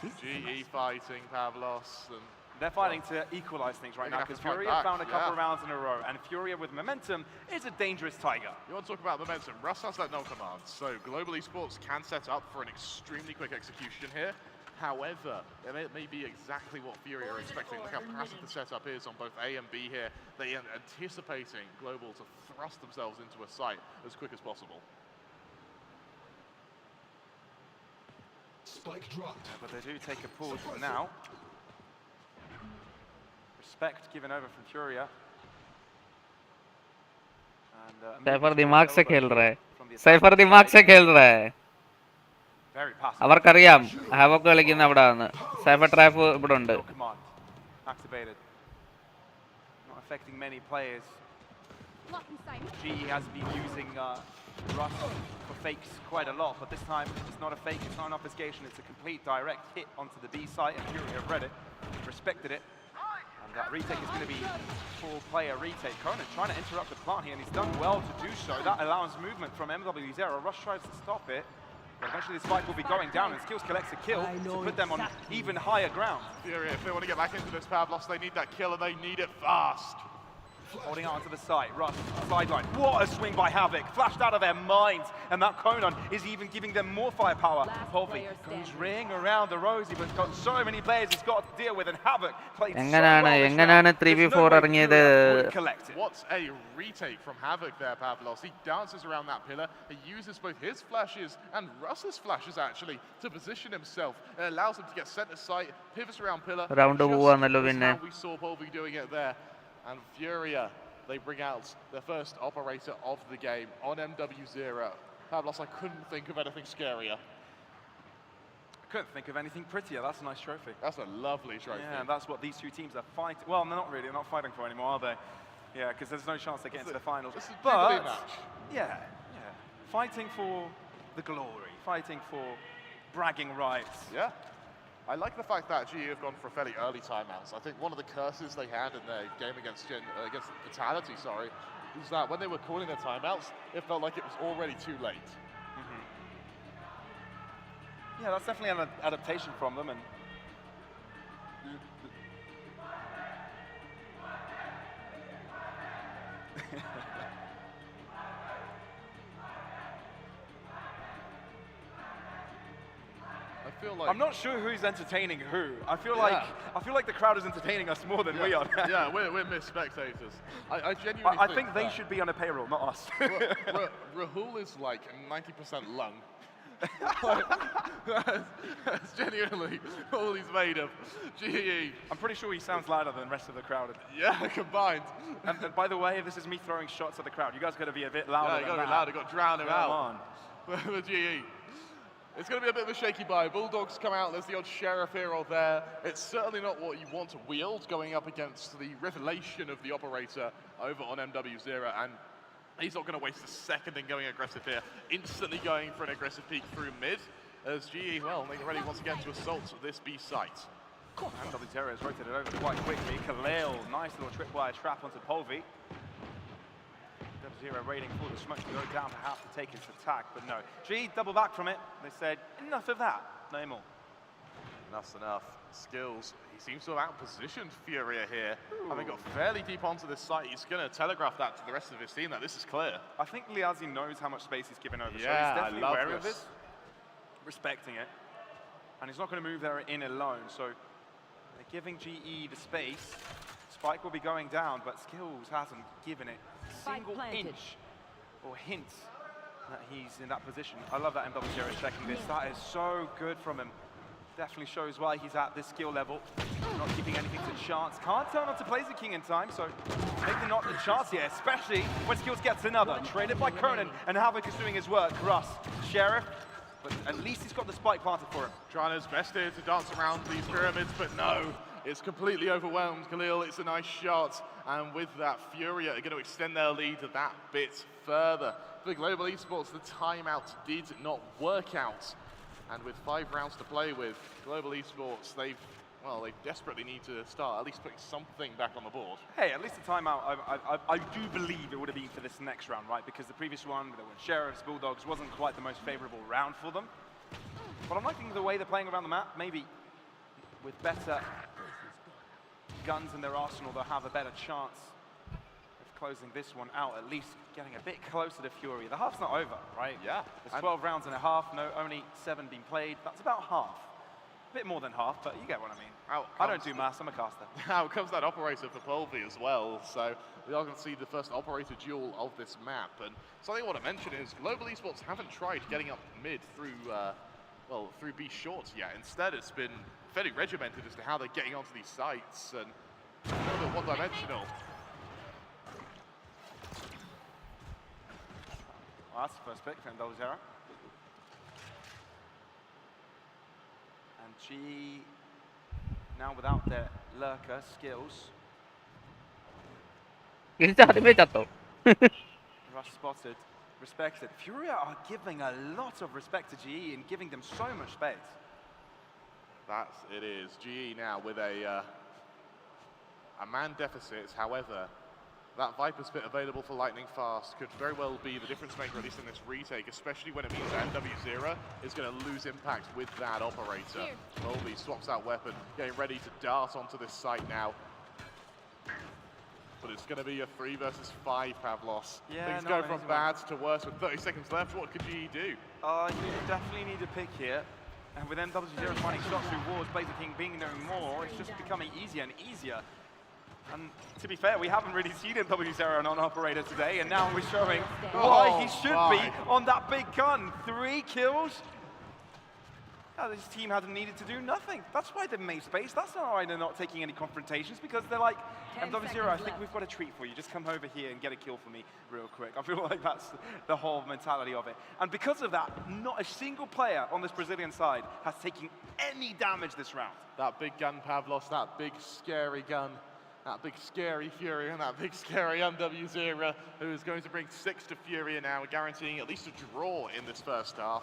This is a GE nice spot. fighting Pavlos and They're fighting to equalize things right They're now gonna have because to fight Furia back, found a couple yeah. of rounds in a row, and Furia with momentum is a dangerous tiger. you want to talk about momentum. Russ has that no command, so Global Esports can set up for an extremely quick execution here. However, it may be exactly what Furia are expecting. Look how passive the setup is on both A and B here. They are anticipating Global to thrust themselves into a site as quick as possible. Spike dropped. But they do take a pause now. Respect given over from Furia. And, सैफर दिमाग से खेल रहा है. from the cipher ദിമാഗ് से खेल रहा है. very passive. അവർക്കറിയാം ഹാവോക്ക് കളിക്കുന്ന അവിടാണ്. സൈഫർ ട്രാപ്പ് ഇവിടെ ഉണ്ട്. No command activated. Not affecting many players. Blocking sight. G has been using Rust for fakes quite a lot, but this time it's not a fake, it's not an obfuscation, it's a complete direct hit onto the B site, and Fury have read it, respected it, and that retake is going to be 4-player retake. Conan trying to interrupt the plant here, and he's done well to do so. That allows movement from MW0. Rush tries to stop it, but eventually the spike will be going down, and Skills collects a kill to put them on even higher ground. Furia, if they want to get back into this Pavlos, they need that kill and they need it fast. Holding out onto the side, Russ, sideline. What a swing by Havoc, flashed out of their minds, and that Conan is even giving them more firepower. Polvi goes ring around the rosy, but got so many players he's got to deal with, and Havoc played so well this round. 3v4 ഇറങ്ങിയത്? Collect it. What's a retake from Havoc there, Pavlos? He dances around that pillar. He uses both his flashes and Russ's flashes, actually, to position himself. It allows him to get center sight, pivots around pillar. Round just പോവാന്നല്ലോ as പിന്നെ. how we saw Polvi doing it there. And Furia they bring out their first operator of the game on MW0. Pavlos, I couldn't think of anything scarier. I couldn't think of anything prettier. That's a nice trophy. That's a lovely trophy. Yeah, and that's what these two teams are fighting. Well, they're not really. They're not fighting for anymore, are they? Yeah, because there's no chance they get into the finals. This is a but Jubilee match. yeah, fighting for the glory, fighting for bragging rights. Yeah. I like the fact that GE have gone for fairly early timeouts. I think one of the curses they had in their game against Vitality, is that when they were calling their timeouts, it felt like it was already too late. Yeah, that's definitely an adaptation from them. And I feel like I'm not sure who's entertaining who. I feel like the crowd is entertaining us more than we are. Yeah, we're missed spectators. I genuinely think they should be on a payroll, not us. Rahul is like 90% lung. That's genuinely all he's made of. GE. I'm pretty sure he sounds louder than the rest of the crowd. Yeah, combined. And by the way, this is me throwing shots at the crowd. You guys got to be a bit louder. Yeah, you got to be louder. Got to drown him out. The GE. It's going to be a bit of a shaky buy. Bulldogs come out, there's the odd sheriff here or there. It's certainly not what you want to wield going up against the revelation of the operator over on MW0, and he's not going to waste a second in going aggressive here. Instantly going for an aggressive peek through mid, as GE, well, they ready once again to assault this B site. MW0 has rotated over quite quickly. Khalil, nice little tripwire trap onto Polvi. MW0 raiding for the smoke to go down, perhaps to take his attack, but no. G double back from it. They said, enough of that, no more. Enough's enough. Skills, he seems to have outpositioned Furia here. Having got fairly deep onto this site, he's going to telegraph that to the rest of his team that this is clear. I think Liazi knows how much space he's given over, yeah, so he's definitely aware of this, respecting it. And he's not going to move there in alone, so they're giving GE the space. Spike will be going down, but Skills hasn't given it a single inch or hint that he's in that position. I love that MW0 is checking this. That is so good from him. Definitely shows why he's at this skill level. Not keeping anything to chance. Can't turn on to Blazer King in time, so maybe not the chance here, especially when Skills gets another. Traded by Conan, and Havoc is doing his work. Russ, Sheriff, but at least he's got the spike planted for him. Trying his best here to dance around these pyramids, but no. It's completely overwhelmed. Khalil, it's a nice shot. And with that, Furia are going to extend their lead that bit further. For Global Esports, the timeout did not work out. And with 5 rounds to play with, Global Esports, they desperately need to start at least putting something back on the board. Hey, at least the timeout, I do believe it would have been for this next round, right? Because the previous one, there were Sheriffs, Bulldogs, wasn't quite the most favorable round for them. But I'm liking the way they're playing around the map. Maybe with better guns in their arsenal, they'll have a better chance of closing this one out, at least getting a bit closer to Fury. The half's not over, right? Yeah. There's 12 rounds and a half, only 7 being played. That's about half. A bit more than half, but you get what I mean. I don't do maths, I'm a caster. Out comes that operator for Polvi as well, so we are going to see the first operator duel of this map. And something I want to mention is Global Esports haven't tried getting up mid through through B short yet. Instead, it's been fairly regimented as to how they're getting onto these sites and a little bit one-dimensional. Well, that's the first pick for MW0. And G, now without their lurker skills. Rush spotted, respected. Furia are giving a lot of respect to GE and giving them so much space. It is. GE now with a man deficit. However, that Viper's Pit available for lightning fast could very well be the difference maker, at least in this retake, especially when it means that MW0 is going to lose impact with that operator. Colby swaps out weapon, getting ready to dart onto this site now. But it's going to be a 3 versus 5, Pavlos. Yeah, things go from bad to worse with 30 seconds left. What could GE do? You definitely need a pick here. And with MW0 finding shots through walls, Blazer King being no more, it's just becoming easier and easier. And to be fair, we haven't really seen MW0 on operator today, and now we're showing why he should be on that big gun. 3 kills. This team hasn't needed to do nothing. That's why they've made space. That's not why they're not taking any confrontations, because they're like, MW0, I think we've got a treat for you. Just come over here and get a kill for me real quick. I feel like that's the whole mentality of it. And because of that, not a single player on this Brazilian side has taken any damage this round. That big gun, Pavlos, that big scary gun, that big scary Furia, and that big scary MW0, who is going to bring 6 to Furia now, guaranteeing at least a draw in this first half.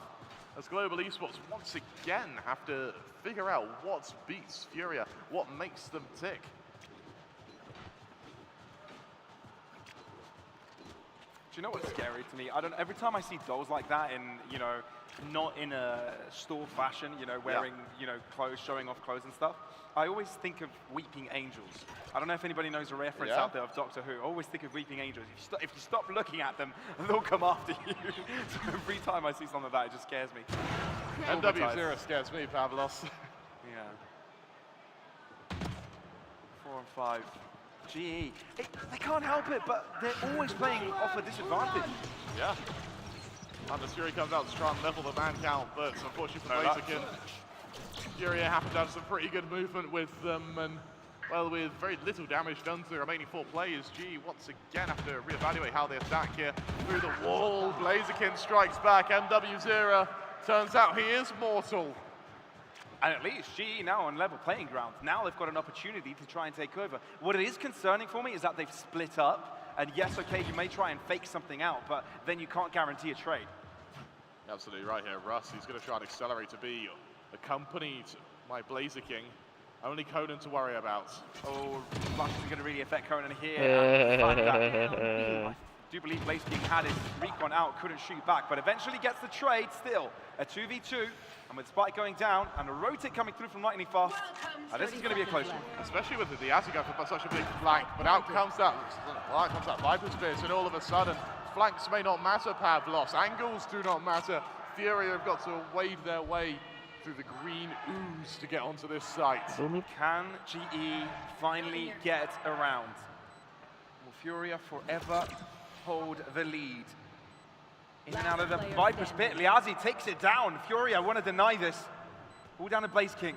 As Global Esports once again have to figure out what beats Furia, what makes them tick. Do you know what's scary to me? Every time I see dolls like that in, you know, not in a store fashion, you know, wearing, you know, clothes, showing off clothes and stuff, I always think of Weeping Angels. I don't know if anybody knows a reference out there of Doctor Who. I always think of Weeping Angels. If you stop looking at them, they'll come after you. So every time I see something like that, it just scares me. MW0 scares me, Pavlos. Yeah. 4 and 5. GE. They can't help it, but they're always playing off a disadvantage. Yeah. And as Fury comes out to try and level the man count, but unfortunately for Blaziken, Furia happened to have some pretty good movement with them, and well, with very little damage done to the remaining 4 players, GE once again have to reevaluate how they attack here. Through the wall, Blaziken strikes back, MW0 turns out he is mortal. And at least GE now on level playing ground. Now they've got an opportunity to try and take over. What is concerning for me is that they've split up. And yes, okay, you may try and fake something out, but then you can't guarantee a trade. Absolutely right here, Russ. He's going to try and accelerate to be accompanied by Blaziken. Only Conan to worry about. Oh, Flash isn't going to really affect Conan here. I do believe Blaziken had his recon out, couldn't shoot back, but eventually gets the trade still. A 2v2. And with Spike going down and a rotate coming through from lightning fast, this is going to be a close one. Especially with the Azzy going for such a big flank, but out comes that Viper's Fist, and all of a sudden, flanks may not matter, Pavlos. Angles do not matter. Furia have got to wade their way through the green ooze to get onto this site. Can GE finally get around? Will Furia forever hold the lead? In and out of the Viper's Pit, Liazzi takes it down. Furia want to deny this. All down to Blaziken.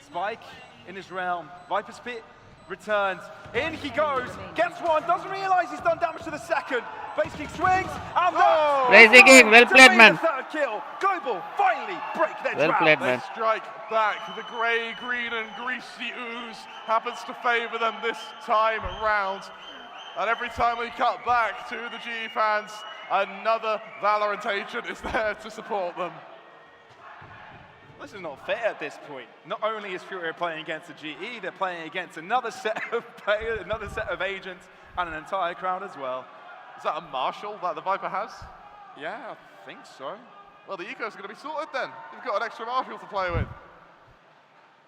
Spike in his realm. Viper's Pit returns. In he goes, gets one, doesn't realize he's done damage to the second. Blaziken swings, and Blaziken, well played, man. Third kill. Global finally break their well played, man. They strike back. The grey, green, and greasy ooze happens to favor them this time around. And every time we cut back to the GE fans, another Valorant agent is there to support them. This is not fair at this point. Not only is Furia playing against a GE, they're playing against another set of players, another set of agents, and an entire crowd as well. Is that a Marshal that the Viper has? Yeah, I think so. Well, the eco's going to be sorted then. You've got an extra Marshal to play with.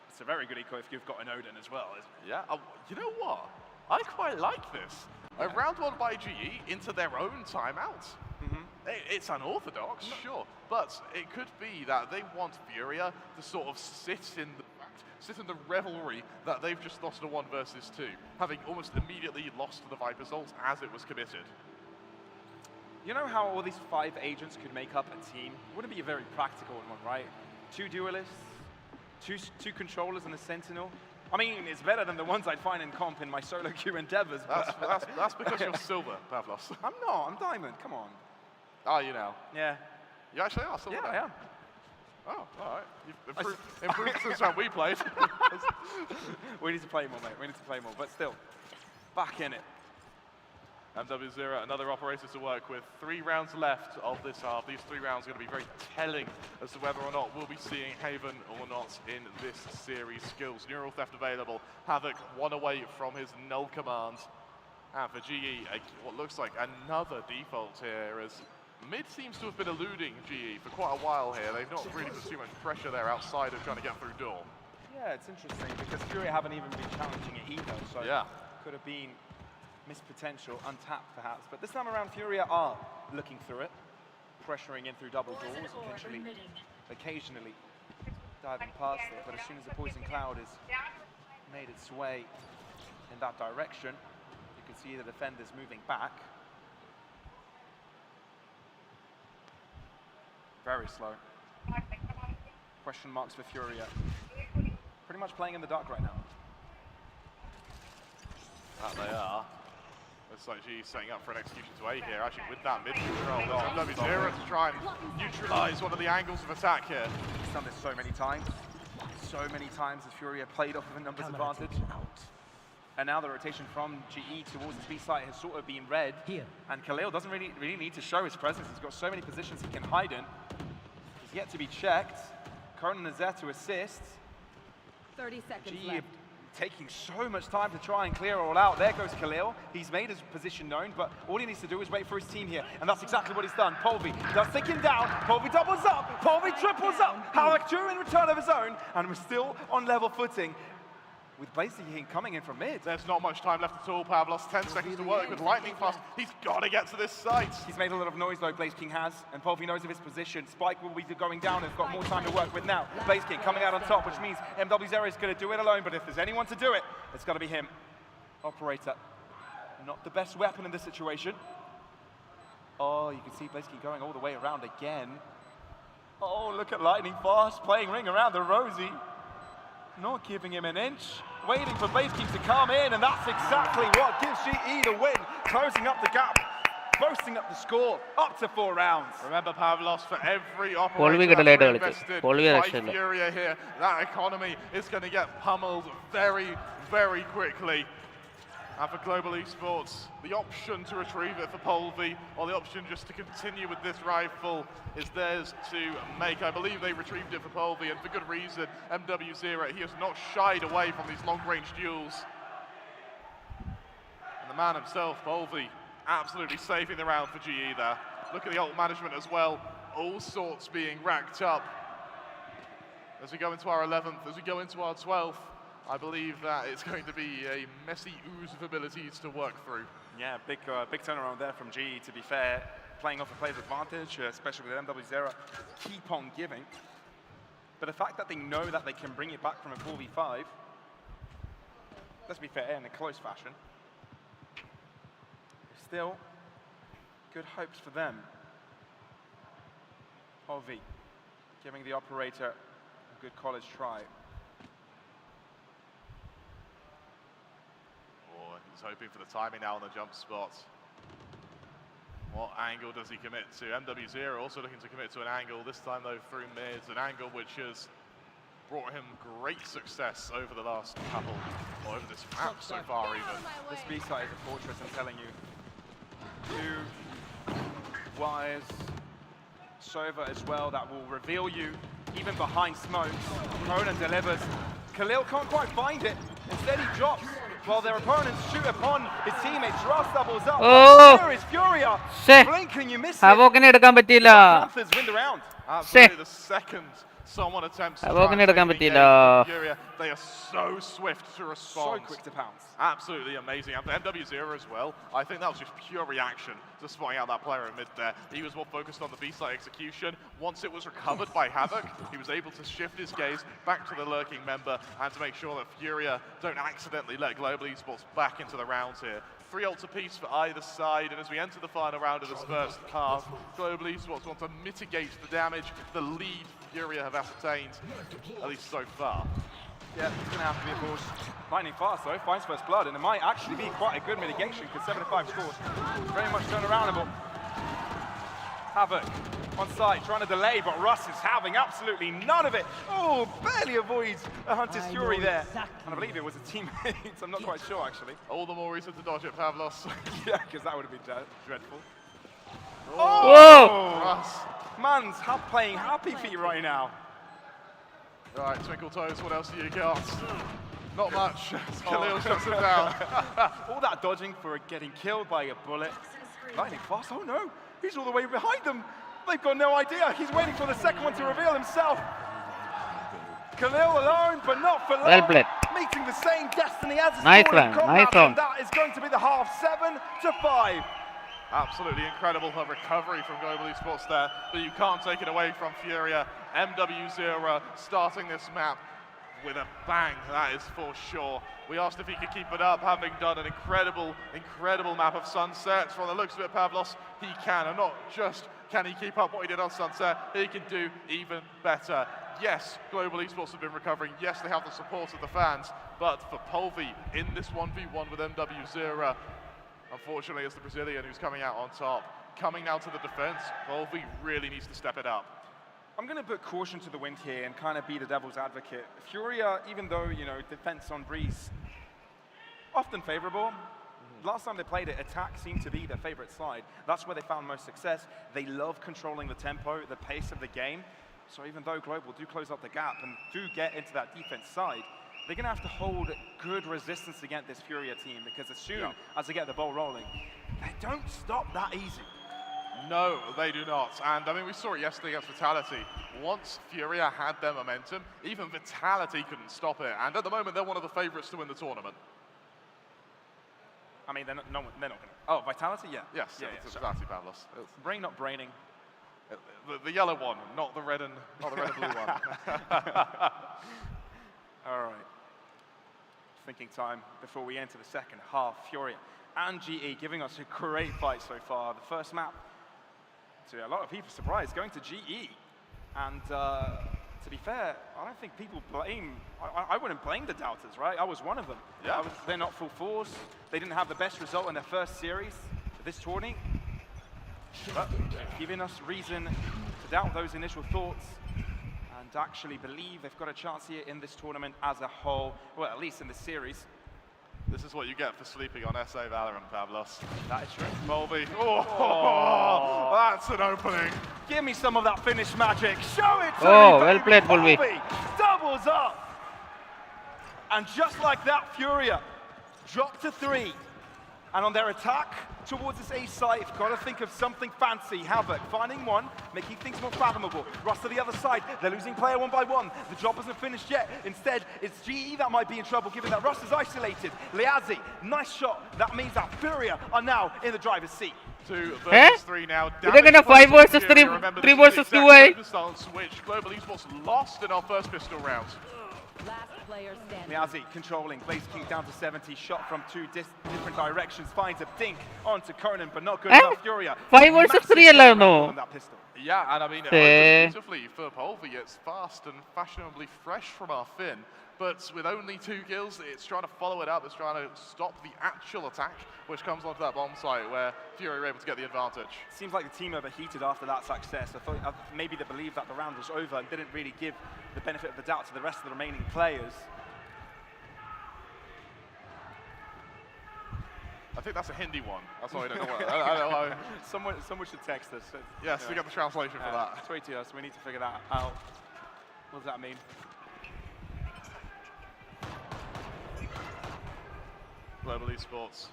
It's a very good eco if you've got an Odin as well, isn't it? Yeah, you know what? I quite like this. A round one by GE into their own timeout. It's unorthodox, sure, but it could be that they want Furia to sort of sit in the revelry that they've just lost a 1 versus 2, having almost immediately lost to the Viper's ult as it was committed. You know how all these 5 agents could make up a team? Wouldn't be a very practical one, right? 2 duelists, two controllers and a sentinel. I mean, it's better than the ones I'd find in comp in my solo queue endeavors. That's because you're silver, Pavlos. I'm not, I'm diamond, come on. Are you now? Yeah. You actually are silver? Yeah, I am. Oh, all right. You've improved since when we played. We need to play more, mate. We need to play more, but still, back in it. MW0, another operator to work with. 3 rounds left of this half. These 3 rounds are going to be very telling as to whether or not we'll be seeing Haven or not in this series. Skills, Neural Theft available. Havoc 1 away from his null command. And for GE, what looks like another default here as Mid seems to have been eluding GE for quite a while here. They've not really put too much pressure there outside of trying to get through door. Yeah, it's interesting because Furia haven't even been challenging it either, so could have been missed potential, untapped perhaps. But this time around, Furia are looking through it, pressuring in through double doors, occasionally diving past it. But as soon as the Poison Cloud has made its way in that direction, you can see the defenders moving back. Very slow. Question marks for Furia. Pretty much playing in the dark right now. That they are. Looks like GE setting up for an execution to A here, actually with that mid control. W0 to try and neutralize one of the angles of attack here. He's done this so many times. So many times as Furia played off of a numbers advantage. And now the rotation from GE towards the B site has sort of been read. Here. And Khalil doesn't really need to show his presence. He's got so many positions he can hide in. He's yet to be checked. Conan is there to assist. 30 seconds GE left. taking so much time to try and clear it all out. There goes Khalil. He's made his position known, but all he needs to do is wait for his team here. And that's exactly what he's done. Polvi does take him down. Polvi doubles up. Polvi triples up. Havoc in return of his own. And we're still on level footing with Blaziken coming in from mid. There's not much time left at all, Pavlos. 10 seconds to work with lightning fast. He's got to get to this site. He's made a lot of noise though, Blaziken has, and Polvi knows of his position. Spike will be going down and has got more time to work with now. Blaziken coming out on top, which means MW0 is going to do it alone, but if there's anyone to do it, it's got to be him. Operator, not the best weapon in this situation. Oh, you can see Blaziken going all the way around again. Oh, look at Lightning Fast playing ring around the Rosie. Not giving him an inch, waiting for Blaziken to come in, and that's exactly what gives GE the win, closing up the gap, boasting up the score, up to 4 rounds. Remember, Pavlos, for every Polvi operator later invested Polvi by actually. Furia here, that economy is going to get pummeled very, very quickly. And for Global Esports, the option to retrieve it for Polvi, or the option just to continue with this rifle, is theirs to make. I believe they retrieved it for Polvi, and for good reason. MW0, he has not shied away from these long-range duels. And the man himself, Polvi, absolutely saving the round for GE there. Look at the ult management as well, all sorts being racked up. As we go into our 11th, as we go into our 12th, I believe that it's going to be a messy ooze of abilities to work through. Yeah, big turnaround there from GE, to be fair. Playing off a player's advantage, especially with MW0, keep on giving. But the fact that they know that they can bring it back from a 4v5, let's be fair, in a close fashion, still good hopes for them. Polvi giving the operator a good college try. He's hoping for the timing now on the jump spot. What angle does he commit to? MW0 also looking to commit to an angle, this time though through mid, an angle which has brought him great success over the last couple, or over this map so far even. This B side is a fortress, I'm telling you. 2 wires, Sova as well, that will reveal you, even behind smoke. Conan delivers. Khalil can't quite find it, instead he drops. While their opponents shoot upon his teammates, Russ doubles up. Oh! Here is Furia. Shit. Blink and you miss it. Havokine എടുക്കാൻ പറ്റിയില്ല. Panthers win the round. Absolutely, the second someone attempts to try and take the engagement with Furia, they are so swift to respond. So quick to pounce. Absolutely amazing. And for MW0 as well, I think that was just pure reaction to spotting out that player in mid there. He was more focused on the B-side execution. Once it was recovered by Havoc, he was able to shift his gaze back to the lurking member and to make sure that Furia don't accidentally let Global Esports back into the rounds here. 3 ults apiece for either side, and as we enter the final round of this first half, Global Esports want to mitigate the damage, the lead Furia have ascertained, at least so far. Yeah, it's going to have to be, of course, lightning fast though, finds first blood, and it might actually be quite a good mitigation, because 7-5 scores, very much turnaroundable. Havoc on site, trying to delay, but Russ is having absolutely none of it. Oh, barely avoids a Hunter's Fury there. And I believe it was a teammate, I'm not quite sure actually. All the more reason to dodge it, Pavlos. Yeah, because that would have been dreadful. Whoa! Russ. Man's playing happy feet right now. Right, Twinkle Toes, what else do you got? Not much. Khalil shuts him down. All that dodging for getting killed by a bullet. Lightning fast, oh no, he's all the way behind them. They've got no idea. He's waiting for the second one to reveal himself. Khalil alone, but not for long. Well played. Meeting the same destiny as his Nice Mortal round, Kombat, nice round. and that is going to be the half, 7-5. Absolutely incredible recovery from Global Esports there, but you can't take it away from Furia. MW0 starting this map with a bang, that is for sure. We asked if he could keep it up, having done an incredible map of Sunset. From the looks of it, Pavlos, he can, and not just can he keep up what he did on Sunset, he can do even better. yes, Global Esports have been recovering. Yes, they have the support of the fans. But for Polvi in this 1v1 with MW Zera, unfortunately, it's the Brazilian who's coming out on top. Coming now to the defense, Polvi really needs to step it up. I'm going to put caution to the wind here and kind of be the devil's advocate. Furia, even though, you know, defense on Breeze, often favorable. Last time they played it, attack seemed to be their favorite side. That's where they found most success. They love controlling the tempo, the pace of the game. So even though Global do close up the gap and do get into that defense side, they're going to have to hold good resistance against this Furia team, because as soon as they get the ball rolling, they don't stop that easy. No, they do not. And I mean, we saw it yesterday against Vitality. Once Furia had their momentum, even Vitality couldn't stop it. And at the moment, they're one of the favorites to win the tournament. I mean, they're not going to. Oh, Vitality, yeah. Yes, it's Vitality, Pavlos. Brain not braining. The yellow one, not the red and blue one. All right. Thinking time before we enter the second half. Furia and GE giving us a great fight so far. The first map, to a lot of people surprised, going to GE. And to be fair, I don't think people blame, I wouldn't blame the doubters, right? I was one of them. Yeah. They're not full force. They didn't have the best result in their first series of this tourney. But giving us reason to doubt those initial thoughts and actually believe they've got a chance here in this tournament as a whole, well, at least in this series. This is what you get for sleeping on SA Valorant, Pavlos. That is true. Mulvey. Oh, that's an opening. Give me some of that Finnish magic. Show it to me, well played, Mulvey. Doubles up. And just like that, Furia dropped to 3. And on their attack towards this A site, you've got to think of something fancy. Havoc finding one, making things more fathomable. Russ to the other side. They're losing player one by one. The job isn't finished yet. Instead, it's GE that might be in trouble, given that Russ is isolated. Liazzi, nice shot. That means that Furia are now in the driver's seat. 2 versus 3 now. They're gonna 5 versus 3, 3 versus 2, eh? Switch. Global Esports lost in our first pistol round. Last player standing. Liazzi controlling, Blaze King down to 70, shot from 2 different directions, finds a dink onto Conan, but not good enough. Furia. 5 versus 3 allarno. On that pistol. Yeah, and I mean, beautifully for Polvi, it's fast and fashionably fresh from our Finn, but with only 2 kills, it's trying to follow it up, it's trying to stop the actual attack, which comes onto that bomb site where Fury are able to get the advantage. Seems like the team overheated after that success. I thought maybe they believed that the round was over and didn't really give the benefit of the doubt to the rest of the remaining players. I think that's a Hindi one. That's why I don't know what. I don't know. Someone should text us. Yes, we got the translation for that. Tweet to us. We need to figure that out. What does that mean? Global Esports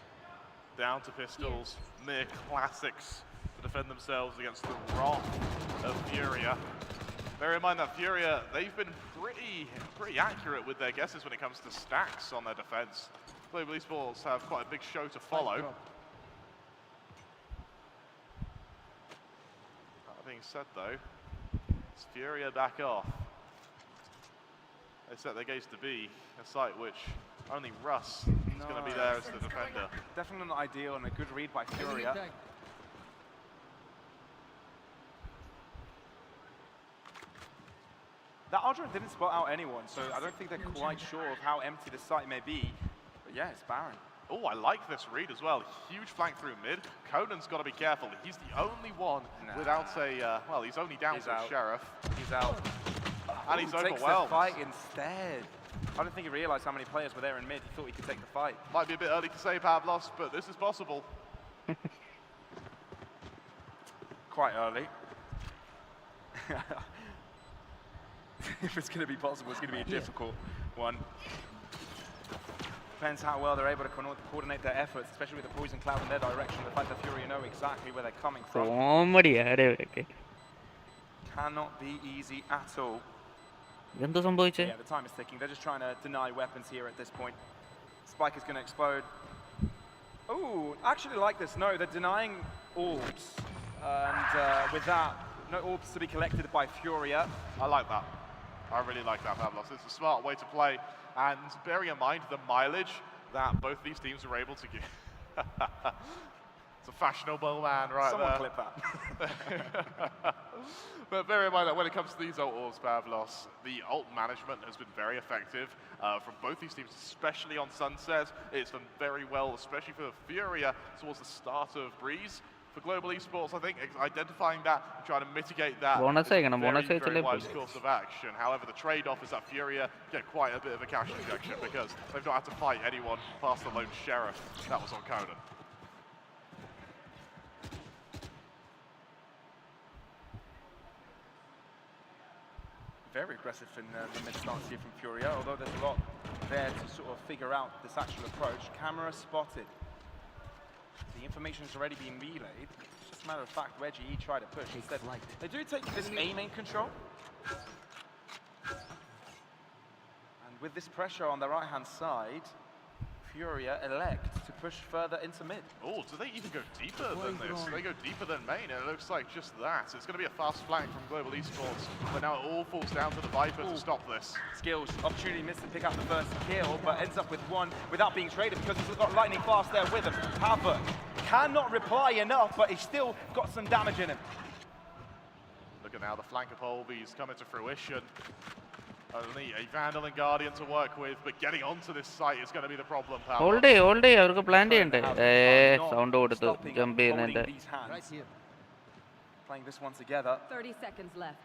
down to pistols, mere classics to defend themselves against the wrath of Furia. Bear in mind that Furia, they've been pretty accurate with their guesses when it comes to stacks on their defense. Global Esports have quite a big show to follow. That being said though, it's Furia back off. They set their gaze to B, a site which only Russ is going to be there as the defender. Definitely not ideal and a good read by Furia. That Aldrin didn't spot out anyone, so I don't think they're quite sure of how empty the site may be. But yeah, it's barren. Oh, I like this read as well. Huge flank through mid. Conan's got to be careful. He's the only one without a, well, he's only down to a Sheriff. He's out. And he's overwhelmed. Takes the fight instead. I don't think he realized how many players were there in mid. He thought he could take the fight. Might be a bit early to say Pavlos, but this is possible. Quite early. If it's going to be possible, it's going to be a difficult one. Depends how well they're able to coordinate their efforts, especially with the poison cloud in their direction. The fact that Furia know exactly where they're coming from. Cannot be easy at all. Yeah, the time is ticking. They're just trying to deny weapons here at this point. Spike is going to explode. Oh, actually like this. No, they're denying orbs. And with that, no orbs to be collected by Furia. I like that. I really like that, Pavlos. It's a smart way to play. And bearing in mind the mileage that both these teams are able to give. It's the fashionable man right Someone there. clip that. But bear in mind that when it comes to these ult orbs, Pavlos, the ult management has been very effective from both these teams, especially on Sunset. It's done very well, especially for Furia towards the start of Breeze. For Global Esports, I think identifying that and trying to mitigate that is a very wise course of action. However, the trade-off is that Furia get quite a bit of a cash injection because they've not had to fight anyone past the lone sheriff that was on Conan. Very aggressive in the mid stance here from Furia, although there's a lot there to sort of figure out this actual approach. Camera spotted. The information has already been relayed. It's just a matter of fact where GE try to push. Instead, they do take this A main control. And with this pressure on the right-hand side, Furia elect to push further into mid. Oh, do they even go deeper than this? They go deeper than main, and it looks like just that. It's going to be a fast flank from Global Esports, but now it all falls down to the Viper to stop this. Skills, opportunity missed to pick up the first kill, but ends up with one without being traded because he's got lightning fast there with him. Havoc cannot reply enough, but he's still got some damage in him. Look at now the flank of Holby's coming to fruition. Only a Vandal and Guardian to work with, but getting onto this site is going to be the problem. Hold day, avarku plan cheyande. Sound koduthu jump cheynante. Playing this one together. 30 seconds left.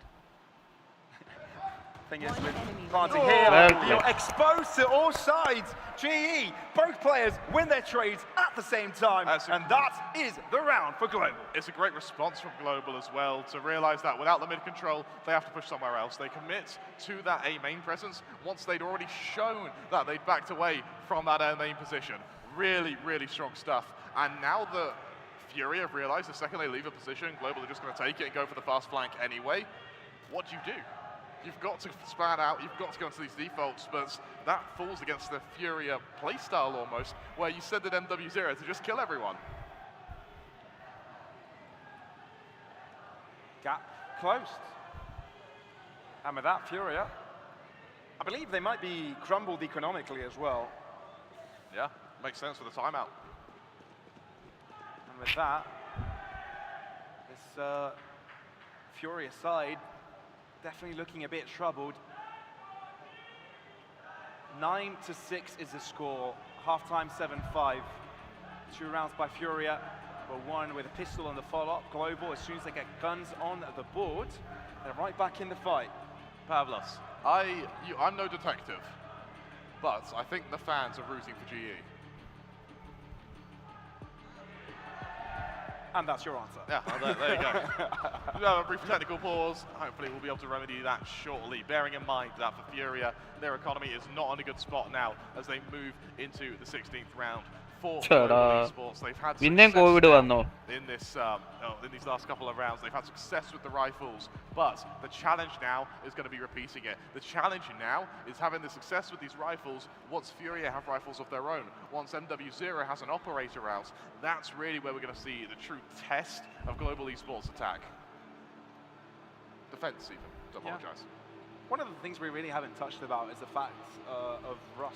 Thing is, with planting here, you're exposed to all sides. GE, both players win their trades at the same time, and that is the round for Global. It's a great response from Global as well to realize that without the mid control, they have to push somewhere else. They commit to that A main presence once they'd already shown that they'd backed away from that A main position. Really, really strong stuff. And now the Fury have realized the second they leave a position, Global are just going to take it and go for the fast flank anyway. What do? You've got to span out, you've got to go into these defaults, but that falls against the Furia playstyle almost, where you send an MW0 to just kill everyone. Gap closed. And with that, Furia, I believe they might be crumbled economically as well. Yeah, makes sense for the timeout. And with that, this Furia side definitely looking a bit troubled. 9-6 is the score. Halftime 7-5. 2 rounds by Furia, but one with a pistol on the follow-up. Global, as soon as they get guns on the board, they're right back in the fight. Pavlos, I'm no detective, but I think the fans are rooting for GE. And that's your answer. Yeah, well, there you go. We'll have a brief technical pause. Hopefully we'll be able to remedy that shortly. Bearing in mind that for Furia, their economy is not on a good spot now as they move into the 16th round. For Esports, they've had success in this in these last couple of rounds. They've had success with the rifles, but the challenge now is going to be repeating it. The challenge now is having the success with these rifles once Furia have rifles of their own. Once MW0 has an operator out, that's really where we're going to see the true test of Global Esports attack. Defense even, to apologize. One of the things we really haven't touched about is the fact of Russ,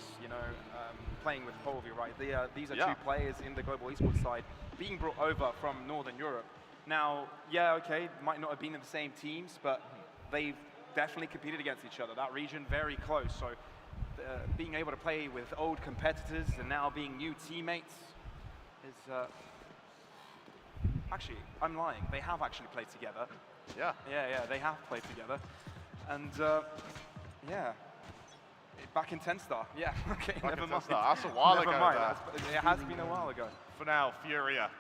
playing with Polvi, right? These are two players in the Global Esports side being brought over from Northern Europe. Now, might not have been in the same teams, but they've definitely competed against each other. That region, very close. So being able to play with old competitors and now being new teammates is... actually, I'm lying. They have actually played together. Yeah. Yeah, they have played together. And, back in 10-star. Yeah, okay, never mind. That's a while ago. It has been a while ago. For now, Furia,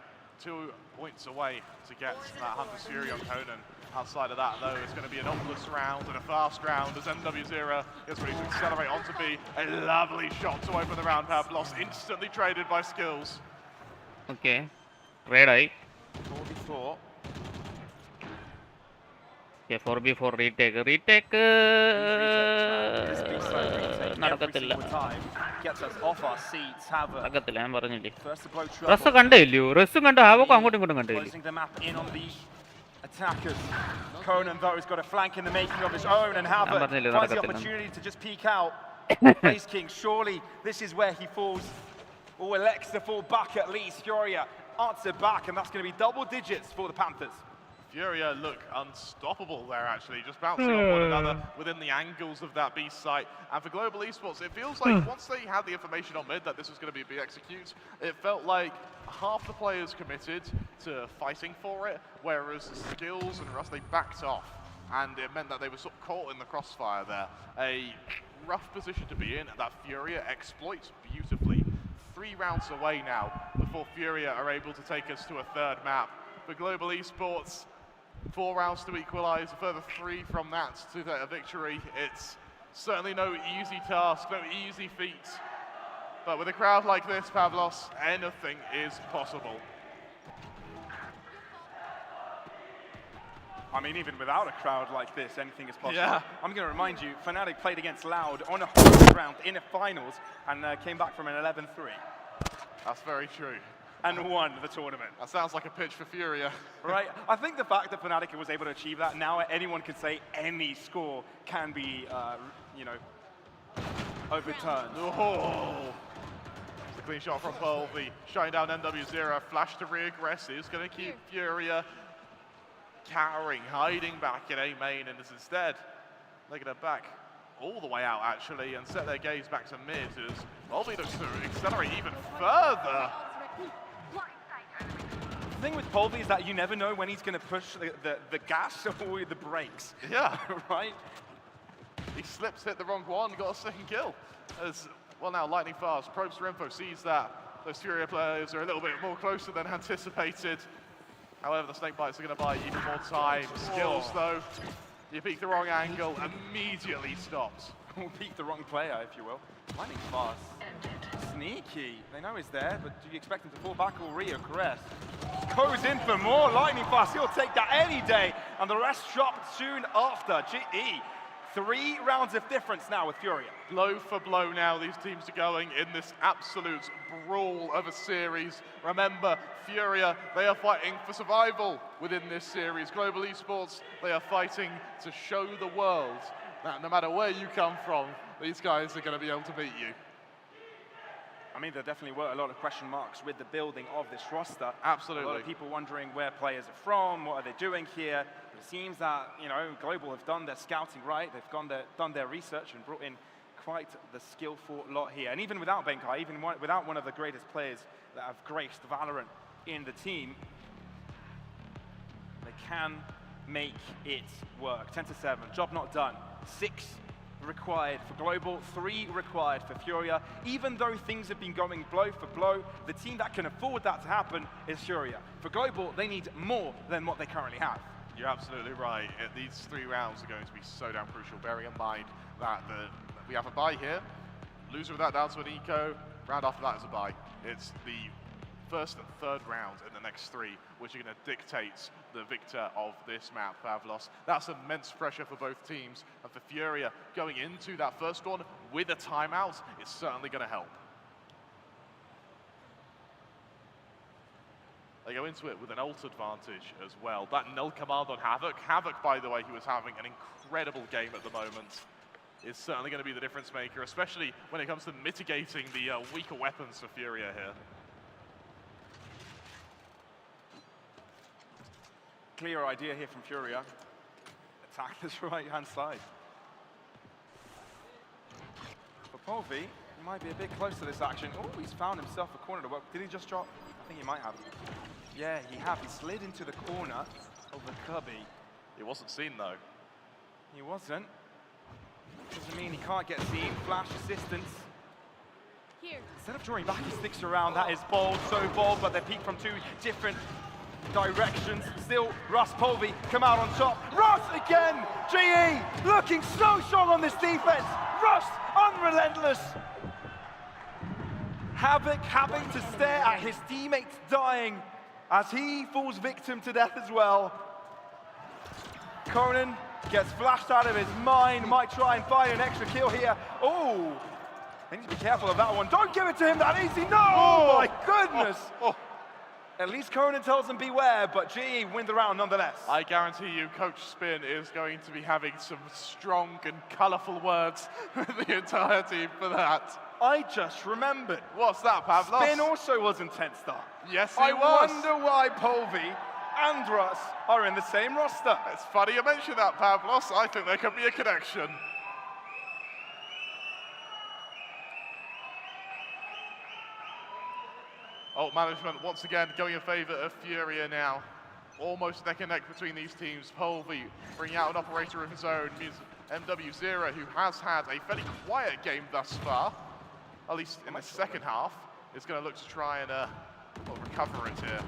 2 points away to get that Hunter's Fury on Conan. Outside of that, though, it's going to be an ominous round and a fast round as MW0 gets ready to accelerate onto B. A lovely shot to open the round. Pavlos instantly traded by Skills. Okay, red eye. 4v4. Yeah, 4v4 retake. നടക്കത്തില്ല. നടക്കത്തില്ല, ഞാൻ പറഞ്ഞില്ലേ. റസ് കണ്ടില്ലയോ? റസും കണ്ട് ഹാവൊക്കെ അങ്ങോട്ടും ഇങ്ങോട്ടും കണ്ടില്ലേ. Attackers. Conan, though, has got a flank in the making of his own, and Havoc finds the opportunity to just peek out. Face King, surely this is where he falls, or elects to fall back at least. Furia answer back, and that's going to be double digits for the Panthers. Furia look unstoppable there, actually, just bouncing off one another within the angles of that B site. And for Global Esports, it feels like once they had the information on mid that this was going to be a big execute, it felt like half the players committed to fighting for it, whereas Skills and Rust, they backed off. And it meant that they were sort of caught in the crossfire there. A rough position to be in that Furia exploits beautifully. 3 rounds away now before Furia are able to take us to a third map. For Global Esports, 4 rounds to equalize, a further 3 from that to get a victory. It's certainly no easy task, no easy feat. But with a crowd like this, Pavlos, anything is possible. I mean, even without a crowd like this, anything is possible. Yeah. I'm going to remind you, Fnatic played against Loud on a home round in a finals and came back from an 11-3. That's very true. And won the tournament. That sounds like a pitch for Furia. Right? I think the fact that Fnatic was able to achieve that, now anyone can say any score can be, you know, overturned. Oh! It's a clean shot from Polvi. Shutting down NW0. Flash to reaggress is going to keep Furia cowering, hiding back in A main, and instead, they're going to back all the way out, actually, and set their gaze back to mid as Polvi looks to accelerate even further. The thing with Polvi is that you never know when he's going to push the gas or the brakes. Yeah. Right? He slips, hit the wrong one, got a second kill. As well now, lightning fast. Probes for info, sees that those Furia players are a little bit more closer than anticipated. However, the snake bites are going to buy even more time. Skills, though, you peek the wrong angle, immediately stops. Or peek the wrong player, if you will. Lightning fast. Sneaky. They know he's there, but do you expect him to fall back or reaggress? Goes in for more lightning fast. He'll take that any day. And the rest shocked soon after. GE. 3 rounds of difference now with Furia. Blow for blow now, these teams are going in this absolute brawl of a series. Remember, Furia, they are fighting for survival within this series. Global Esports, they are fighting to show the world that no matter where you come from, these guys are going to be able to beat you. I mean, there definitely were a lot of question marks with the building of this roster. Absolutely. A lot of people wondering where players are from, what are they doing here. But it seems that, you know, Global have done their scouting right. They've done their research and brought in quite the skillful lot here. And even without Benkai, even without one of the greatest players that have graced Valorant in the team, they can make it work. 10-7, job not done. 6 required for Global, 3 required for Furia. Even though things have been going blow for blow, the team that can afford that to happen is Furia. For Global, they need more than what they currently have. You're absolutely right. These 3 rounds are going to be so damn crucial, bearing in mind that we have a bye here. Loser of that down to an eco. Round after that is a bye. It's the first and third round in the next 3, which are going to dictate the victor of this map, Pavlos. That's immense pressure for both teams. And for Furia, going into that first one with a timeout, it's certainly going to help. They go into it with an ult advantage as well. That null command on Havoc. Havoc, by the way, who is having an incredible game at the moment, is certainly going to be the difference maker, especially when it comes to mitigating the weaker weapons for Furia here. Clear idea here from Furia. Attack this right-hand side. For Polvi, he might be a bit close to this action. Oh, he's found himself a corner to work. Did he just drop? I think he might have. Yeah, he slid into the corner of the cubby. He wasn't seen, though. He wasn't. Doesn't mean he can't get seen. Flash assistance. Here. Instead of drawing back, he sticks around. That is bold, so bold, but they peak from 2 different directions. Still, Russ Polvi come out on top. Russ again! GE looking so strong on this defense. Russ unrelentless. Havoc having to stare at his teammates dying as he falls victim to death as well. Conan gets flashed out of his mind, might try and find an extra kill here. Oh, they need to be careful of that one. Don't give it to him that easy, no! Oh my goodness! At least Conan tells them beware, but GE win the round nonetheless. I guarantee you Coach Spin is going to be having some strong and colourful words with the entire team for that. I just remembered. What's that, Pavlos? Spin also was in 10th star. Yes, he I was. wonder why Polvi and Russ are in the same roster. It's funny you mention that, Pavlos. I think there could be a connection. Ult management once again going in favour of Furia now. Almost neck and neck between these teams. Polvi bringing out an operator of his own. MW0, who has had a fairly quiet game thus far, at least in the second half, is going to look to try and recover it here.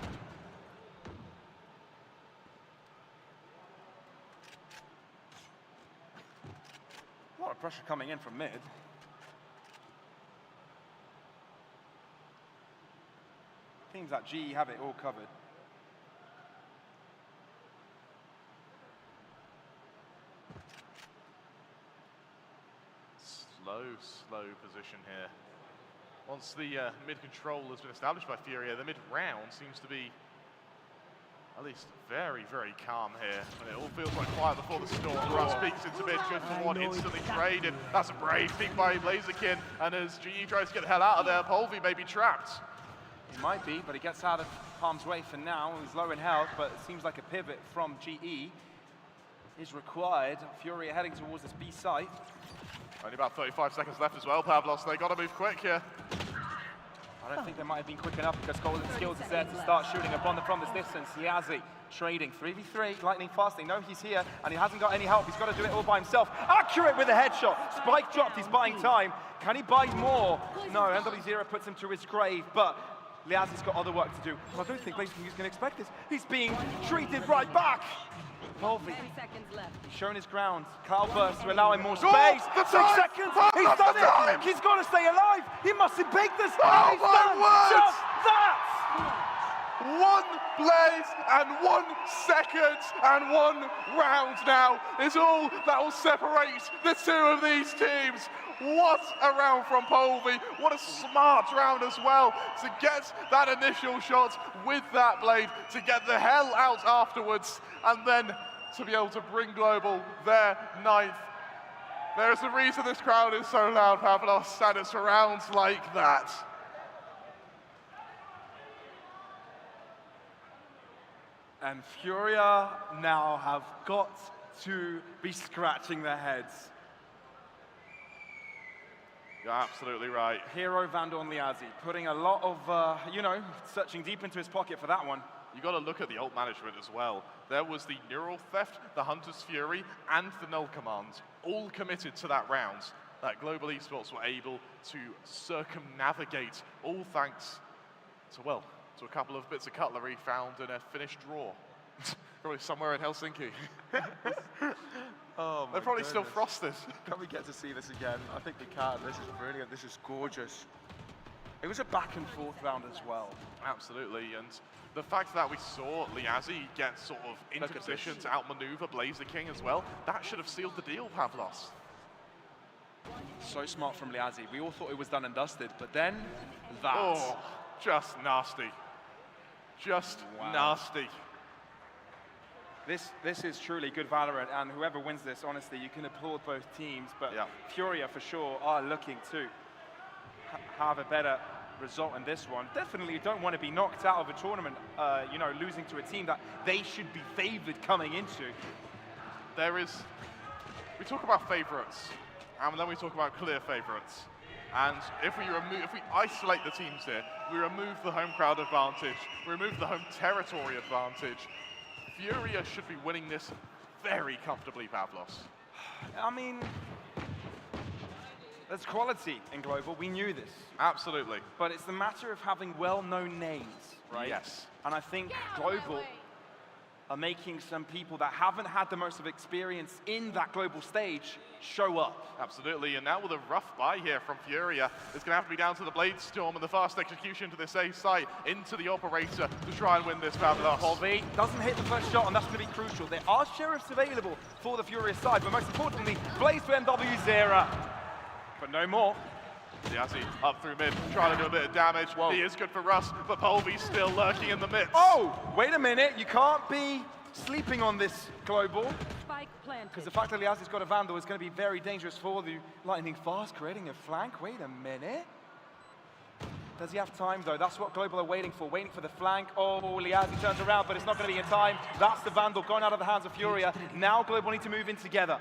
A lot of pressure coming in from mid. Teams like GE have it all covered. Slow position here. Once the mid control has been established by Furia, the mid round seems to be at least very, very calm here. And it all feels like quiet before the storm. Russ peeks into mid, good for one, instantly traded. That's a brave peek by Blazerkin. And as GE tries to get the hell out of there, Polvi may be trapped. He might be, but he gets out of harm's way for now. He's low in health, but it seems like a pivot from GE is required. Furia heading towards this B site. Only about 35 seconds left as well, Pavlos. They got to move quick here. I don't think they might have been quick enough because Golden Skills is there to start shooting upon them from this distance. Liazzi trading 3v3, lightning fasting. No, he's here and he hasn't got any help. He's got to do it all by himself. Accurate with a headshot. Spike dropped, he's buying time. Can he buy more? No, MW0 puts him to his grave, but Liazzi's got other work to do. I don't think Blazing is going to expect this. He's being treated right back. Polvi, he's shown his ground. Cloudburst to allow him more space. 6 seconds, he's done it! He's got to stay alive! He mustn't bake this! Oh he's my done word! just that! 1 Blaze and 1 second and 1 round now is all that will separate the two of these teams. What a round from Polvi. What a smart round as well to get that initial shot with that blade, to get the hell out afterwards, and then to be able to bring Global their 9th. There's a reason this crowd is so loud, Pavlos, and it's rounds like that. And Furia now have got to be scratching their heads. You're absolutely right. Hero Vandal and Liazzi putting a lot of, searching deep into his pocket for that one. You got to look at the ult management as well. There was the Neural Theft, the Hunter's Fury, and the Null Command, all committed to that round. That Global Esports were able to circumnavigate, all thanks to, well, to a couple of bits of cutlery found in a finished drawer. Probably somewhere in Helsinki. Oh my They're probably goodness. still frosted. Can we get to see this again? I think we can. This is brilliant. This is gorgeous. It was a back and forth round as well. Absolutely, and the fact that we saw Liazzi get sort of into position to outmaneuver Blazer King as well, that should have sealed the deal, Pavlos. So smart from Liazzi. We all thought it was done and dusted, but then that. Oh, just nasty. Just nasty. This is truly good Valorant, and whoever wins this, honestly, you can applaud both teams, but Furia for sure are looking to have a better result in this one. Definitely don't want to be knocked out of a tournament, losing to a team that they should be favored coming into. We talk about favorites, and then we talk about clear favorites. And if we isolate the teams here, we remove the home crowd advantage, we remove the home territory advantage, Furia should be winning this very comfortably, Pavlos. I mean, there's quality in Global, we knew this. Absolutely. But it's the matter of having well-known names, right? Yes. And I think Global are making some people that haven't had the most of experience in that global stage show up. Absolutely, and now with a rough buy here from Furia, it's going to have to be down to the Blade Storm and the fast execution to this A site, into the operator to try and win this Pavlos. Polvi doesn't hit the first shot, and that's going to be crucial. There are Sheriffs available for the Furia side, but most importantly, Blaze to MW0. But no more. Liazzi up through mid, trying to do a bit of damage. Whoa. He is good for Russ, but Polvi's still lurking in the midst. Oh, wait a minute. You can't be sleeping on this Global. Spike planted. Because the fact that Liazzi's got a Vandal is going to be very dangerous for the Lightning Fast, creating a flank. Wait a minute. Does he have time, though? That's what Global are waiting for the flank. Oh, Liazzi turns around, but it's not going to be in time. That's the Vandal going out of the hands of Furia. Now Global need to move in together.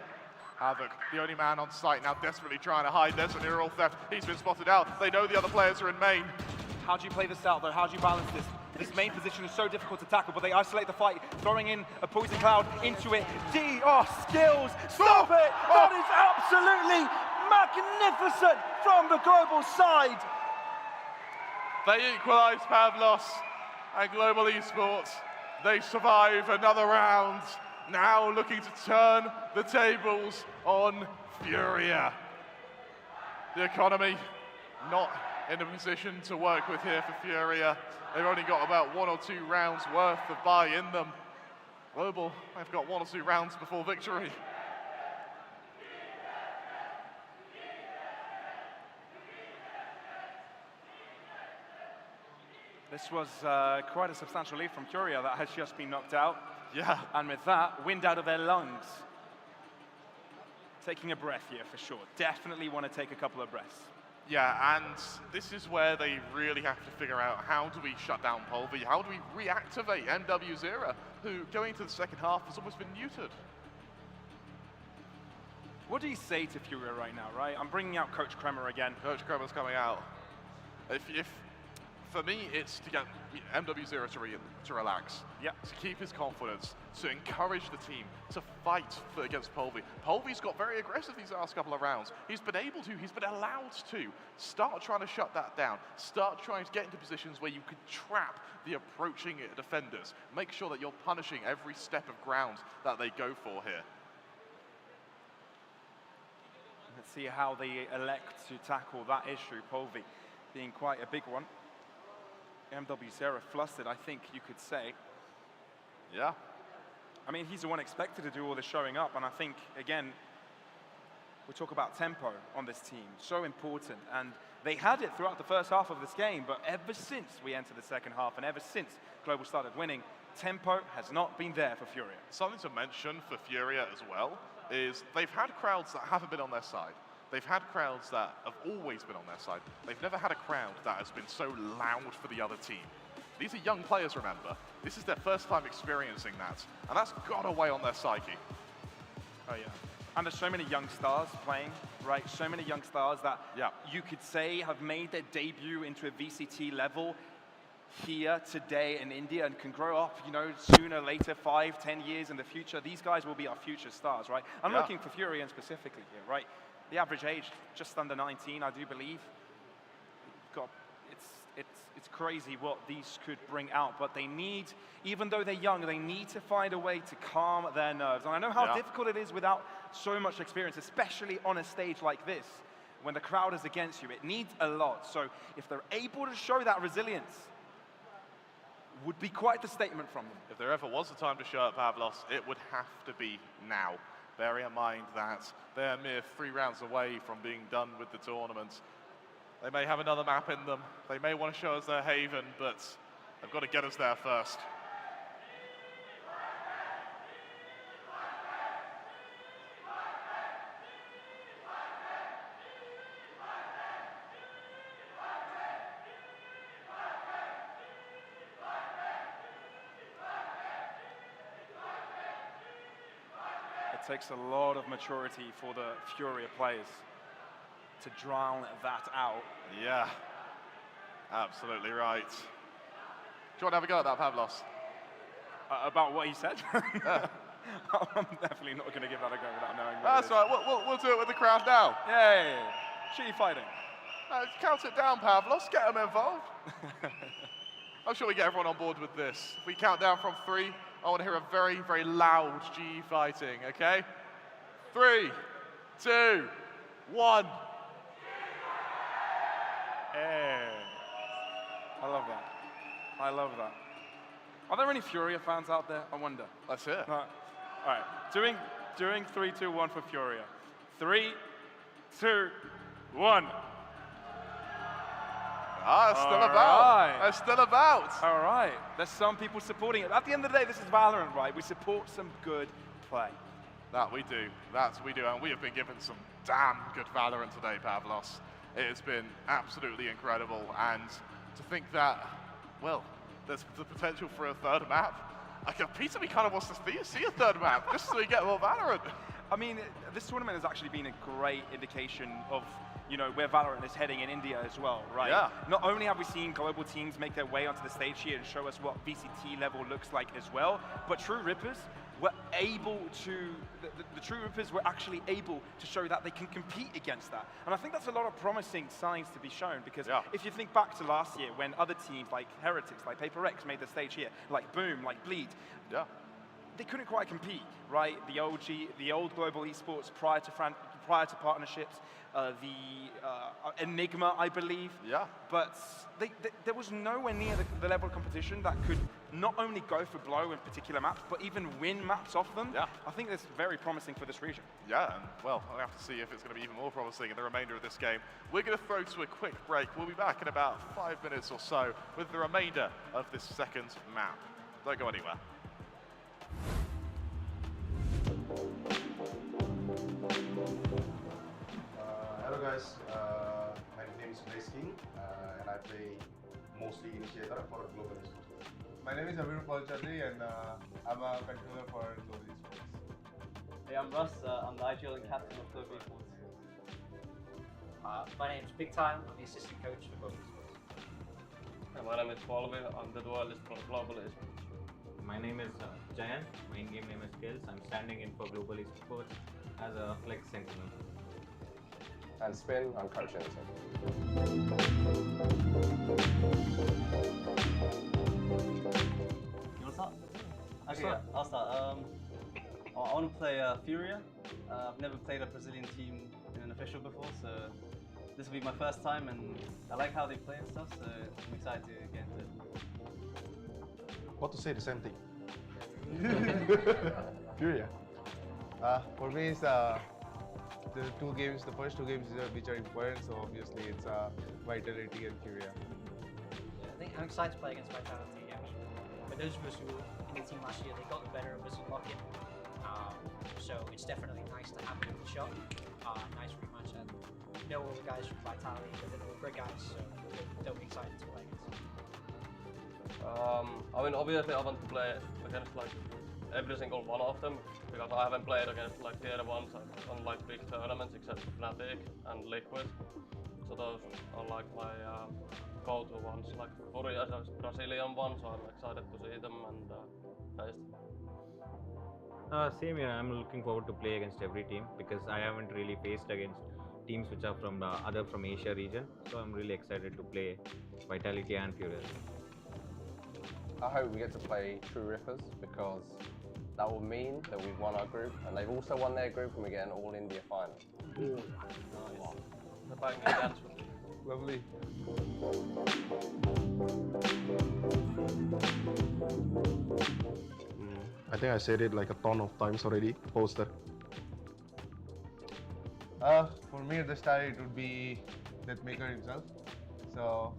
Havoc, the only man on site now, desperately trying to hide. There's an Neural Theft. He's been spotted out. They know the other players are in main. How do you play this out, though? How do you balance this? This main position is so difficult to tackle, but they isolate the fight, throwing in a Poison Cloud into it. Skills! Stop it! That is absolutely magnificent from the Global side. They equalize Pavlos and Global Esports. They survive another round. Now looking to turn the tables on Furia. The economy not in a position to work with here for Furia. They've only got about 1 or 2 rounds worth of buy in them. Global, they've got 1 or 2 rounds before victory. This was quite a substantial lead from Furia that has just been knocked out. Yeah. And with that, wind out of their lungs. Taking a breath here for sure. Definitely want to take a couple of breaths. Yeah, and this is where they really have to figure out how do we shut down Polvi, how do we reactivate MW Zera, who going into the second half has almost been neutered. What do you say to Furia right now, right? I'm bringing out Coach Kremer again. Coach Kremer's coming out. If for me, it's to get MW Zero to relax, to keep his confidence, to encourage the team, to fight against Polvi. Polvi's got very aggressive these last couple of rounds. He's been able to, he's been allowed to start trying to shut that down, start trying to get into positions where you could trap the approaching defenders. Make sure that you're punishing every step of ground that they go for here. Let's see how they elect to tackle that issue, Polvi being quite a big one. MW Zera flustered, I think you could say. Yeah. I mean, he's the one expected to do all the showing up, and I think, again, we talk about tempo on this team, so important, and they had it throughout the first half of this game, but ever since we entered the second half, and ever since Global started winning, tempo has not been there for Furia. Something to mention for Furia as well is they've had crowds that haven't been on their side. They've had crowds that have always been on their side. They've never had a crowd that has been so loud for the other team. These are young players, remember. This is their first time experiencing that, and that's got to weigh on their psyche. Oh, yeah. And there's so many young stars playing, right? So many young stars that you could say have made their debut into a VCT level here today in India and can grow up, you know, sooner, later, 5, 10 years in the future. These guys will be our future stars, right? I'm looking for Furia specifically here, right? The average age, just under 19, I do believe. God, it's crazy what these could bring out, but they need, even though they're young, they need to find a way to calm their nerves. And I know how difficult it is without so much experience, especially on a stage like this, when the crowd is against you. It needs a lot. So if they're able to show that resilience, would be quite the statement from them. If there ever was a time to show up Pavlos, it would have to be now. Bearing in mind that they're mere 3 rounds away from being done with the tournament. They may have another map in them. They may want to show us their haven, but they've got to get us there first. It takes a lot of maturity for the Furia players to drown that out. Yeah, absolutely right. Do you want to have a go at that, Pavlos? About what he said? I'm definitely not going to give that a go without knowing what That's right, we'll do it with the crowd now. Yay! Shitty fighting. Count it down, Pavlos, get them involved. I'm sure we get everyone on board with this. If we count down from 3, I want to hear a very, very loud GE fighting, okay? 3, 2, 1. Hey. I love that. I love that. Are there any Furia fans out there? I wonder. Let's hear. All right. Doing 3, 2, 1 for Furia. 3, 2, 1. Ah, it's still about. It's still about. All right. There's some people supporting it. At the end of the day, this is Valorant, right? We support some good play. That we do, and we have been given some damn good Valorant today, Pavlos. It has been absolutely incredible, and to think that, well, there's the potential for a third map. Peter, kind of wants to see a third map, just so we get more Valorant. I mean, this tournament has actually been a great indication of, you know, where Valorant is heading in India as well, right? Yeah. Not only have we seen global teams make their way onto the stage here and show us what VCT level looks like as well, but True Rippers were able to, the True Rippers were actually able to show that they can compete against that. And I think that's a lot of promising signs to be shown, because if you think back to last year when other teams like Heretics, like Paper X made the stage here, like Boom, like Bleed, they couldn't quite compete, right? The old global esports prior to partnerships, the Enigma, I believe. Yeah. But there was nowhere near the level of competition that could not only go for blow in particular maps, but even win maps off them. Yeah. I think that's very promising for this region. Yeah, and well, I'll have to see if it's going to be even more promising in the remainder of this game. We're going to throw to a quick break. We'll be back in about 5 minutes or so with the remainder of this second map. Don't go anywhere. Hello guys, my name is Blaze King and I play mostly Initiator for Global Esports. My name is Abhiru Palchadri and I'm a controller for Global Esports. Hey, I'm Russ, I'm the IGL and captain of Global Esports. My name is Big Time, I'm the assistant coach for Global Esports. My name is Paul, I'm the dualist for Global Esports. My name is Jayan, my in-game name is Kills. I'm standing in for Global Esports as a flex sentinel. And Spin, I'm coaching the team. You want to start? Okay, yeah, I'll start. I want to play Furia. I've never played a Brazilian team in an official before, so this will be my first time, and I like how they play and stuff, so I'm excited to get into it. What to say, the same thing. Furia. For me, it's the first two games which are important, so obviously it's Vitality and Furia. Yeah, I think I'm excited to play against Vitality, actually. For those of us who were in the team last year, they got the better of us in lock-in. So it's definitely nice to have a good shot. Nice rematch, and know all the guys from Vitality, they're all great guys, so they'll be excited to play against. I mean, obviously I want to play against like every single one of them, because I haven't played against like tier ones on like big tournaments except for Fnatic and Liquid. So those are like my go-to ones. Like Furia is a Brazilian one, so I'm excited to see them and taste. Same here, I'm looking forward to play against every team because I haven't really faced against teams which are from from Asia region. So I'm really excited to play Vitality and Furia. I hope we get to play True Rippers because that will mean that we've won our group and they've also won their group and we get an All India final. Nice. The banging dance was lovely. I think I said it like a ton of times already, poster. For me at the start it would be Deathmaker himself. So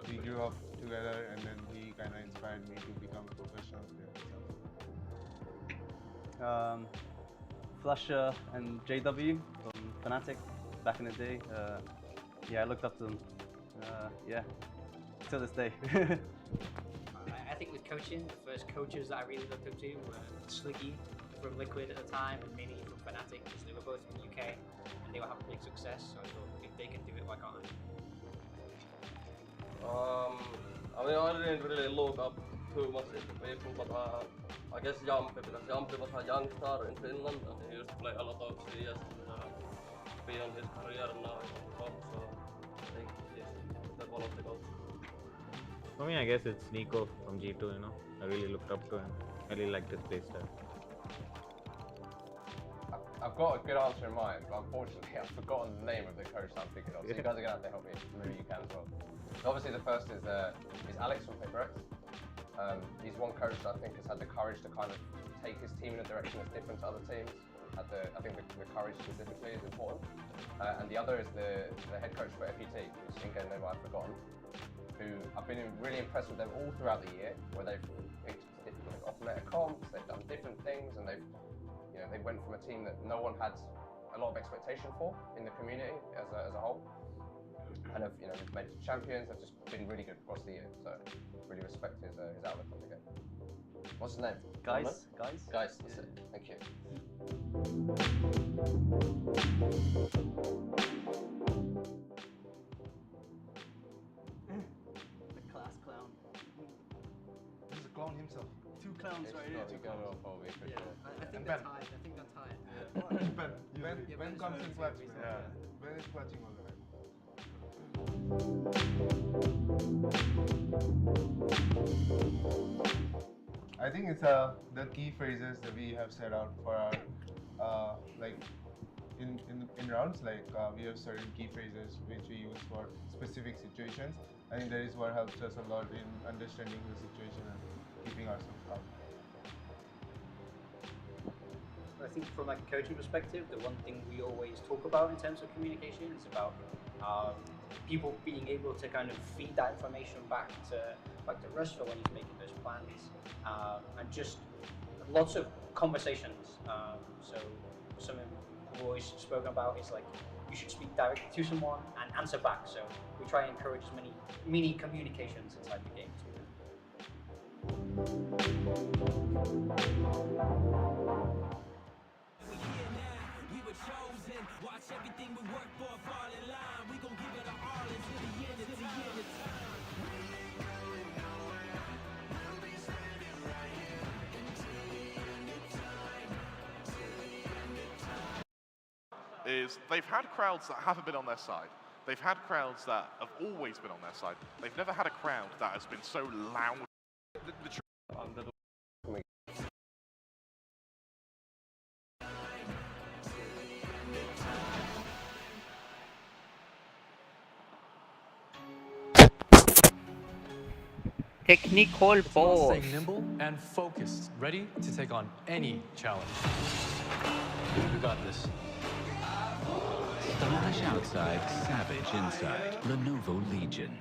we grew up together and then he kind of inspired me to become a professional player. Flusher and JW from Fnatic back in the day. Yeah, I looked up to them. Yeah, till this day. I think with coaching, the first coaches that I really looked up to were Sliggy from Liquid at the time and Mini from Fnatic, because they were both from the UK and they were having big success, so I thought if they can do it, why can't I? I mean, I didn't really look up too much into people, but I guess Jumpy, because Jumpy was a young star in Finland and he used to play a lot of CS and beyond his career now he's on top, so I think he's one of the goals. For me, I guess it's Nico from G2, you know. I really looked up to him. I really liked his playstyle. I've got a good answer in mind, but unfortunately I've forgotten the name of the coach I'm thinking of, so you guys are going to have to help me. Maybe you can as well. So obviously the first is Alex from Paper X. He's one coach that I think has had the courage to kind of take his team in a direction that's different to other teams. I think the courage specifically is important. And the other is the head coach for FET, whose in-game name I've forgotten, who I've been really impressed with them all throughout the year, where they've picked different off-meta comps, they've done different things, and they've You know, they went from a team that no one had a lot of expectation for in the community as a whole. And have, you know, they've made champions. They've just been really good across the year. So really respect his outlook on the game. What's his name? Guys. Guys. That's it. Thank you. The class clown. This is a clown himself. Two clowns right here. Probably for sure. I think they're tied. I think they're tied. Ben comes in clutch, man. Yeah. Ben is clutching all the time. I think it's the key phrases that we have set out for our like in rounds. Like we have certain key phrases which we use for specific situations. I think that is what helps us a lot in understanding the situation and keeping ourselves calm. I think from like a coaching perspective, the one thing we always talk about in terms of communication is about people being able to kind of feed that information back to Russ for when he's making those plans, and just lots of conversations. So something we've always spoken about is like you should speak directly to someone and answer back. So we try and encourage as many mini communications inside the game too. Watch everything we work for fall in line. We gon' give it our all until the end of time. We'll be standing right here until the end of time. Is they've had crowds that haven't been on their side. They've had crowds that have always been on their side. They've never had a crowd that has been so loud. Technical pause. Staying nimble and focused, ready to take on any challenge. We got this. Stylish outside, savage inside. Lenovo Legion.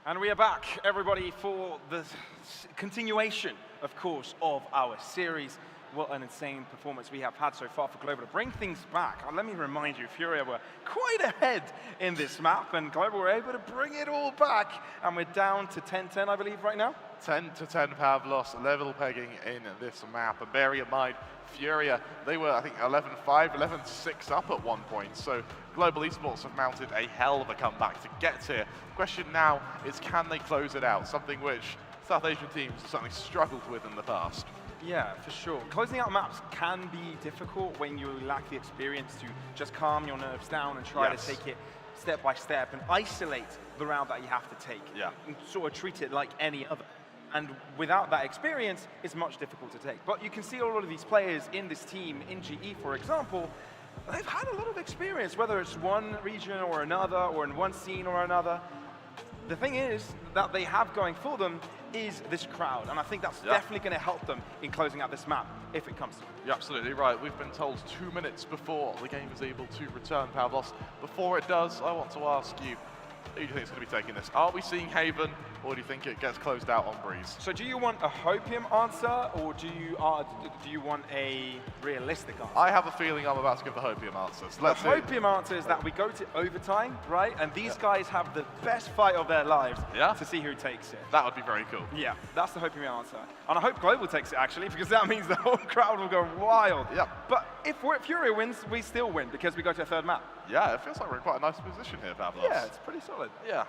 And we are back, everybody, for the continuation, of course, of our series. What an insane performance we have had so far for Global. To bring things back, let me remind you, Furia were quite ahead in this map, and Global were able to bring it all back, and we're down to 10-10, I believe, right now? 10-10 Pavlos, level pegging in this map. And bearing in mind, Furia, they were, I think, 11-5, 11-6 up at one point. So Global Esports have mounted a hell of a comeback to get here. The question now is, can they close it out? Something which South Asian teams have certainly struggled with in the past. Yeah, for sure. Closing out maps can be difficult when you lack the experience to just calm your nerves down and try to take it step by step and isolate the round that you have to take. Yeah. And sort of treat it like any other. And without that experience, it's much difficult to take. But you can see a lot of these players in this team, in GE, for example, they've had a lot of experience, whether it's one region or another, or in one scene or another. The thing is that they have going for them is this crowd, and I think that's definitely going to help them in closing out this map if it comes to it. You're absolutely right. We've been told 2 minutes before the game is able to return, Pavlos. Before it does, I want to ask you, who do you think is going to be taking this? Are we seeing Haven or do you think it gets closed out on Breeze? So do you want a hopium answer, or do you want a realistic answer? I have a feeling I'm about to give the hopium answers. The hopium answer is that we go to overtime, right? And these guys have the best fight of their lives to see who takes it. That would be very cool. Yeah, that's the hopium answer. And I hope Global takes it, actually, because that means the whole crowd will go wild. Yeah. But if Furia wins, we still win, because we go to a third map. Yeah, it feels like we're in quite a nice position here, Pavlos. Yeah, it's pretty solid. Yeah.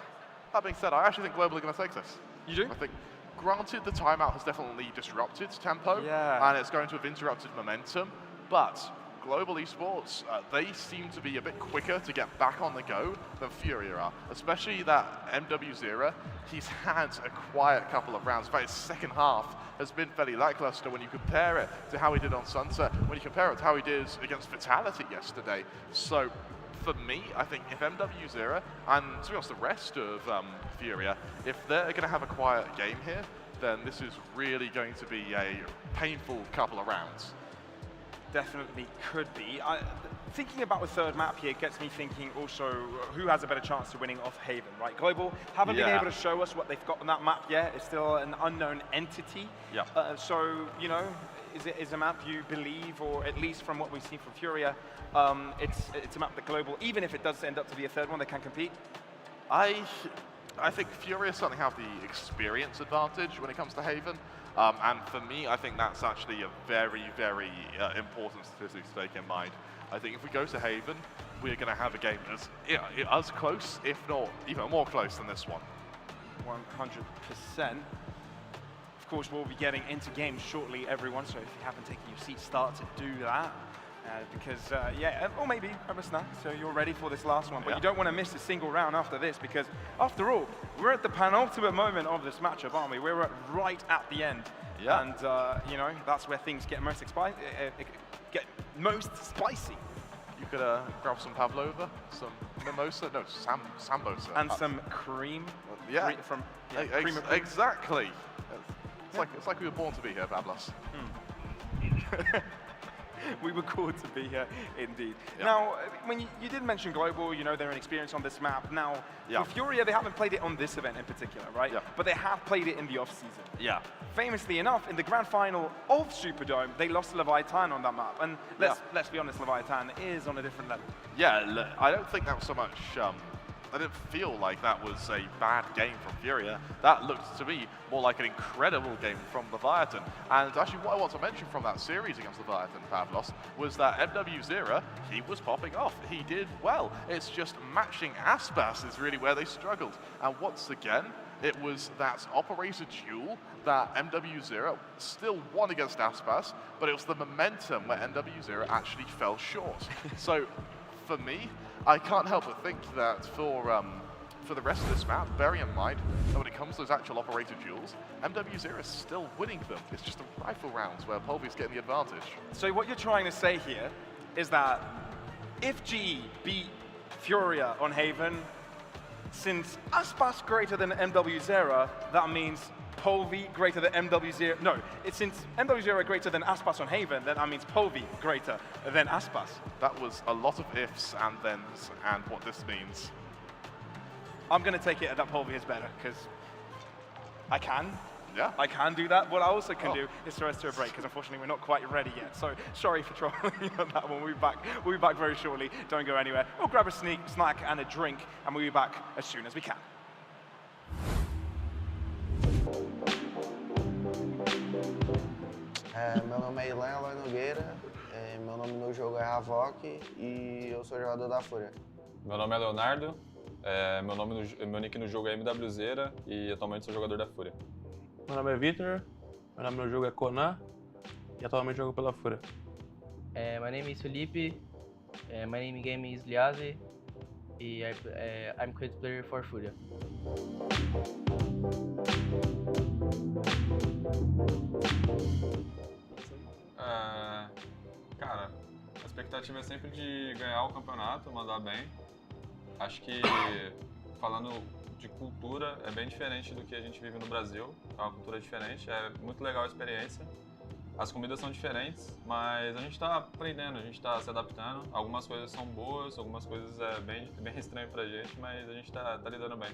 That being said, I actually think Global are going to take this. You do? I think, granted, the timeout has definitely disrupted tempo, and it's going to have interrupted momentum, but Global Esports, they seem to be a bit quicker to get back on the go than Furia are, especially that MW0. He's had a quiet couple of rounds. In fact, his second half has been fairly lackluster when you compare it to how he did on Sunset, when you compare it to how he did against Vitality yesterday. So, for me, I think if MW0 and, to be honest, the rest of Furia, if they're going to have a quiet game here, then this is really going to be a painful couple of rounds. Definitely could be. Thinking about the third map here gets me thinking also who has a better chance to winning off Haven, right? Global haven't been able to show us what they've got on that map yet. It's still an unknown entity. Yeah. So, you know, is a map you believe, or at least from what we've seen from Furia, it's a map that Global, even if it does end up to be a third one, they can compete? I think Furia certainly have the experience advantage when it comes to Haven. And for me, I think that's actually a very, very important statistic to take in mind. I think if we go to Haven, we're going to have a game that's as close, if not even more close than this one. 100%. Of course, we'll be getting into games shortly, everyone, so if you haven't taken your seat, start to do that. Because, or maybe grab a snack, so you're ready for this last one. But you don't want to miss a single round after this, because after all, we're at the penultimate moment of this matchup, aren't we? We're right at the end. Yeah. And, you know, that's where things get most spicy. You could grab some pavlova, some mimosa, no, sambosa. And some cream. Yeah. Cream of exactly. It's like we were born to be here, Pavlos. We were called to be here, indeed. Now, when you did mention Global, you know, they're an experience on this map. Now, for Furia, they haven't played it on this event in particular, right? Yeah. But they have played it in the off-season. Yeah. Famously enough, in the grand final of Superdome, they lost to Leviathan on that map. And let's be honest, Leviathan is on a different level. Yeah, I don't think that was so much... I didn't feel like that was a bad game from Furia. That looked to me more like an incredible game from Leviathan. And actually what I want to mention from that series against Leviathan, Pavlos, was that MW0, he was popping off. He did well. It's just matching Aspas is really where they struggled. And once again, it was that operator duel that MW0 still won against Aspas, but it was the momentum where MW0 actually fell short. So, for me, I can't help but think that for the rest of this map, bearing in mind that when it comes to those actual operator duels, MW0 is still winning them. It's just the rifle rounds where Polvy's getting the advantage. So what you're trying to say here is that if GE beat Furia on Haven, since Aspas greater than MW0, that means Polvy greater than MW0. No, since MW0 greater than Aspas on Haven, then that means Polvy greater than Aspas. That was a lot of ifs and thens, and what this means. I'm going to take it that Polvy is better, because I can. Yeah. I can do that. What I also can do is throw us to a break, because unfortunately we're not quite ready yet. So sorry for trolling you on that one. We'll be back very shortly. Don't go anywhere. We'll grab a snack and a drink, and we'll be back as soon as we can. Meu nome é Ilan Eloy Nogueira, meu nome no jogo é Havok e eu sou jogador da Fúria. Meu nome é Leonardo, meu nick no jogo é MWZera e atualmente sou jogador da Fúria. Meu nome é Victor, meu nome no jogo é Conan e atualmente jogo pela Fúria. My name is Felipe, my name in game is Liazi e I'm creative player for Furia. Cara, a expectativa é sempre de ganhar o campeonato, mandar bem. Acho que, falando de cultura, é bem diferente do que a gente vive no Brasil. É uma cultura diferente, é muito legal a experiência. As comidas são diferentes, mas a gente está aprendendo, a gente está se adaptando. Algumas coisas são boas, algumas coisas é bem estranho pra gente, mas a gente está lidando bem.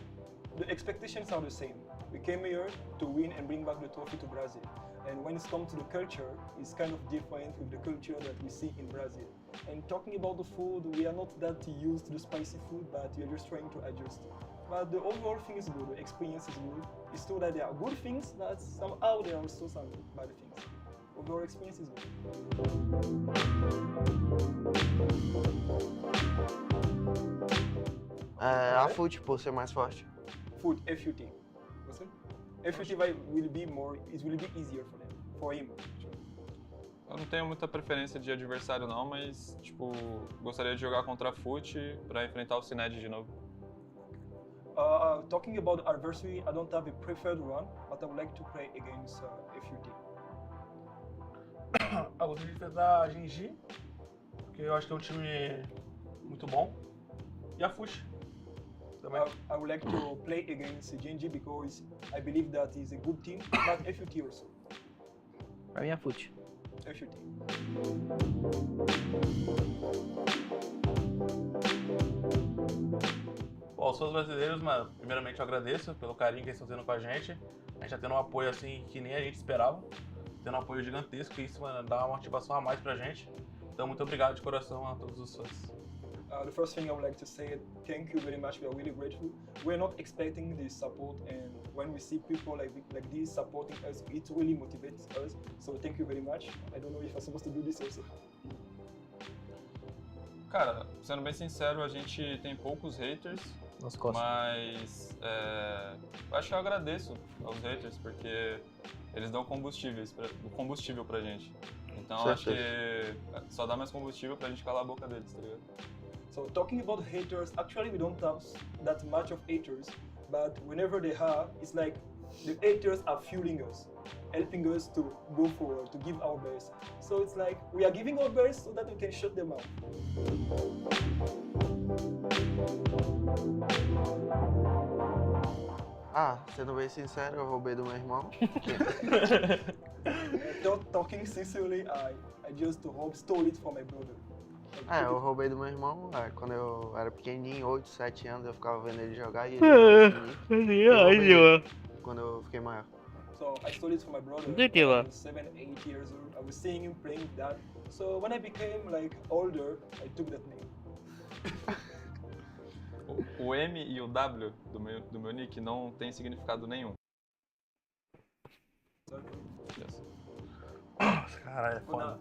The expectations are the same. We came here to win and bring back the trophy to Brazil. And when it comes to the culture, it's kind of different with the culture that we see in Brazil. And talking about the food, we are not that used to the spicy food, but we are just trying to adjust. But the overall thing is good, the experience is good. It's true that there are good things, but somehow there are also some bad things. Overall experience is good. A FUT, por ser mais forte. FUT, FUT. Você? FUT will be easier for them, for him. Eu não tenho muita preferência de adversário não, mas tipo, gostaria de jogar contra a FUT para enfrentar o Cined de novo. Talking about adversary, I don't have a preferred one, but I would like to play against FUT. Eu gostaria de enfrentar a Genji, porque eu acho que é um time muito bom. E a FUT. I would like to play against Genji because I believe that is a good team, but FUT also. Pra mim é FUT. FUT. Bom, os fãs brasileiros, mano, primeiramente eu agradeço pelo carinho que eles estão tendo com a gente. A gente tá tendo um apoio assim que nem a gente esperava. Tendo um apoio gigantesco, e isso, mano, dá uma motivação a mais pra gente. Então, muito obrigado de coração a todos os fãs. The first thing I would like to say, thank you very much. We are really grateful. We're not expecting this support, and when we see people like this supporting us, it really motivates us. So thank you very much. I don't know if I'm supposed to do this also. Cara, sendo bem sincero, a gente tem poucos haters, mas eu acho que eu agradeço aos haters, porque eles dão combustível pra gente. Então acho que só dá mais combustível pra gente calar a boca deles, tá ligado? So talking about haters, actually we don't have that much of haters, but whenever they are, it's like the haters are fueling us, helping us to go forward, to give our best. So it's like we are giving our best so that we can shut them out. Sendo bem sincero, eu roubei do meu irmão. Talking sincerely, I just stole it from my brother. Eu roubei do meu irmão, quando eu era pequenininho, 8, 7 anos, eu ficava vendo ele jogar e ele jogava assim, quando eu fiquei maior. So I stole it from my brother when I was 7, 8 years old. I was seeing him playing with that. So when I became like older, I took that name. O M e o W do meu nick não tem significado nenhum. Yes. Caralho, é foda.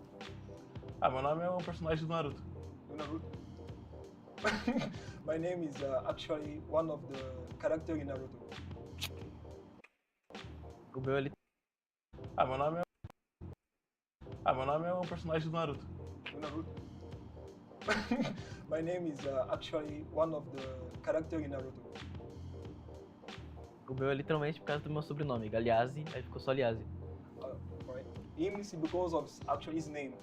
Meu nome é um personagem do Naruto. Do Naruto? My name is actually one of the characters in Naruto. O meu ali. Meu nome é um personagem do Naruto. Do Naruto? My name is actually one of the characters in Naruto. O meu é literalmente por causa do meu sobrenome, Galeazzi, aí ficou só Liazzi. Right. Him is because of actually his name,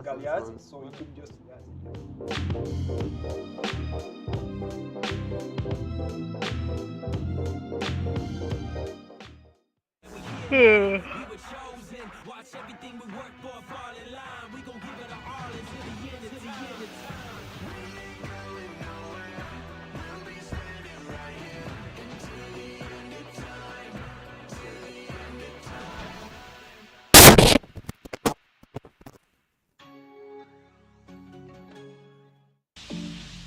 Galeazzi, so he took just Liazzi. Watch everything we work for fall in line. We gon' give it all until the end of time. We'll be standing right here until the end of time. Till the end of time.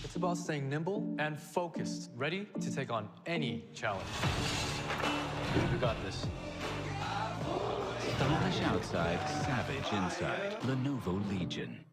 It's about staying nimble and focused, ready to take on any challenge. We got this. Stylish outside, savage inside. Lenovo Legion.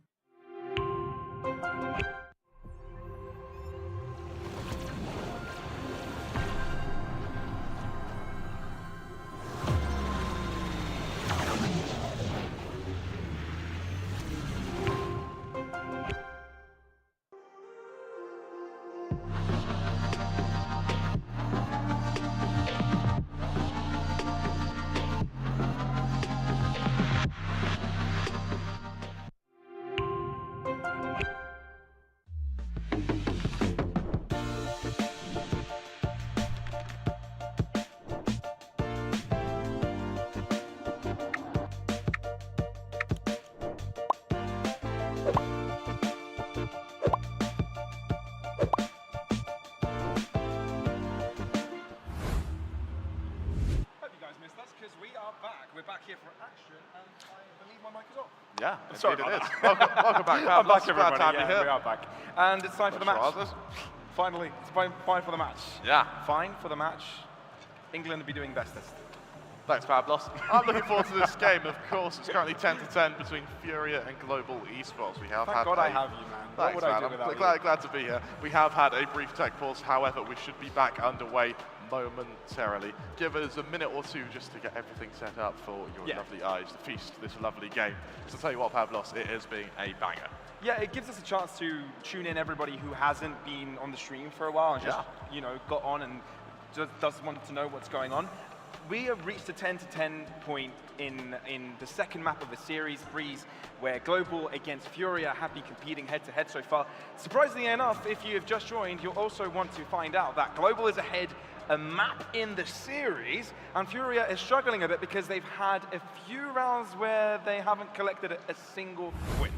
Sorry Indeed about it is. that. Welcome back, Pab. I'm back, Glad everybody. to have you Yeah, here. we are back. And it's time for the match. Trousers. Finally, it's fine for the match. Yeah. Fine for the match. England will be doing bestest. Thanks, Pablos. I'm looking forward to this game. Of course, it's currently 10-10 between Furia and Global Esports. We have Thank had God I have you, man. What Thanks, would I man. do I'm without you? glad to be here. We have had a brief tech pause. However, we should be back underway momentarily. Give us a minute or two just to get everything set up for your lovely eyes to feast this lovely game. So tell you what, Pablos, it has been a banger. Yeah, it gives us a chance to tune in everybody who hasn't been on the stream for a while and just, you know, got on and just doesn't want to know what's going on. We have reached a 10-10 point in the second map of the series, Breeze, where Global against Furia have been competing head-to-head so far. Surprisingly enough, if you have just joined, you'll also want to find out that Global is ahead a map in the series, and Furia is struggling a bit because they've had a few rounds where they haven't collected a single win.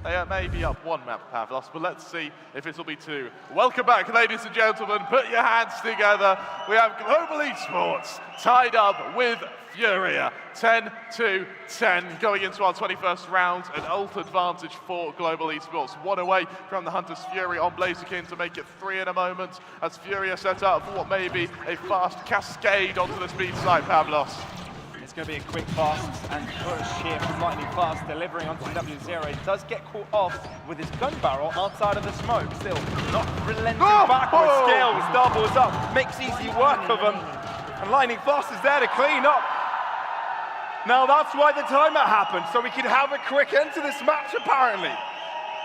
They may be up one map, Pavlos, but let's see if it'll be two. Welcome back, ladies and gentlemen. Put your hands together. We have Global Esports tied up with Furia. 10-10 going into our 21st round. An ult advantage for Global Esports. One away from the Hunter's Fury on Blaziken to make it 3 in a moment as Furia set up for what may be a fast cascade onto the speed side, Pavlos. It's going to be a quick fast and push here from Lightning Fast, delivering onto W0. He does get caught off with his gun barrel outside of the smoke. Still not relenting backwards. Scales doubles up, makes easy work of him. And Lightning Fast is there to clean up. Now that's why the timeout happened, so we could have a quick end to this match apparently.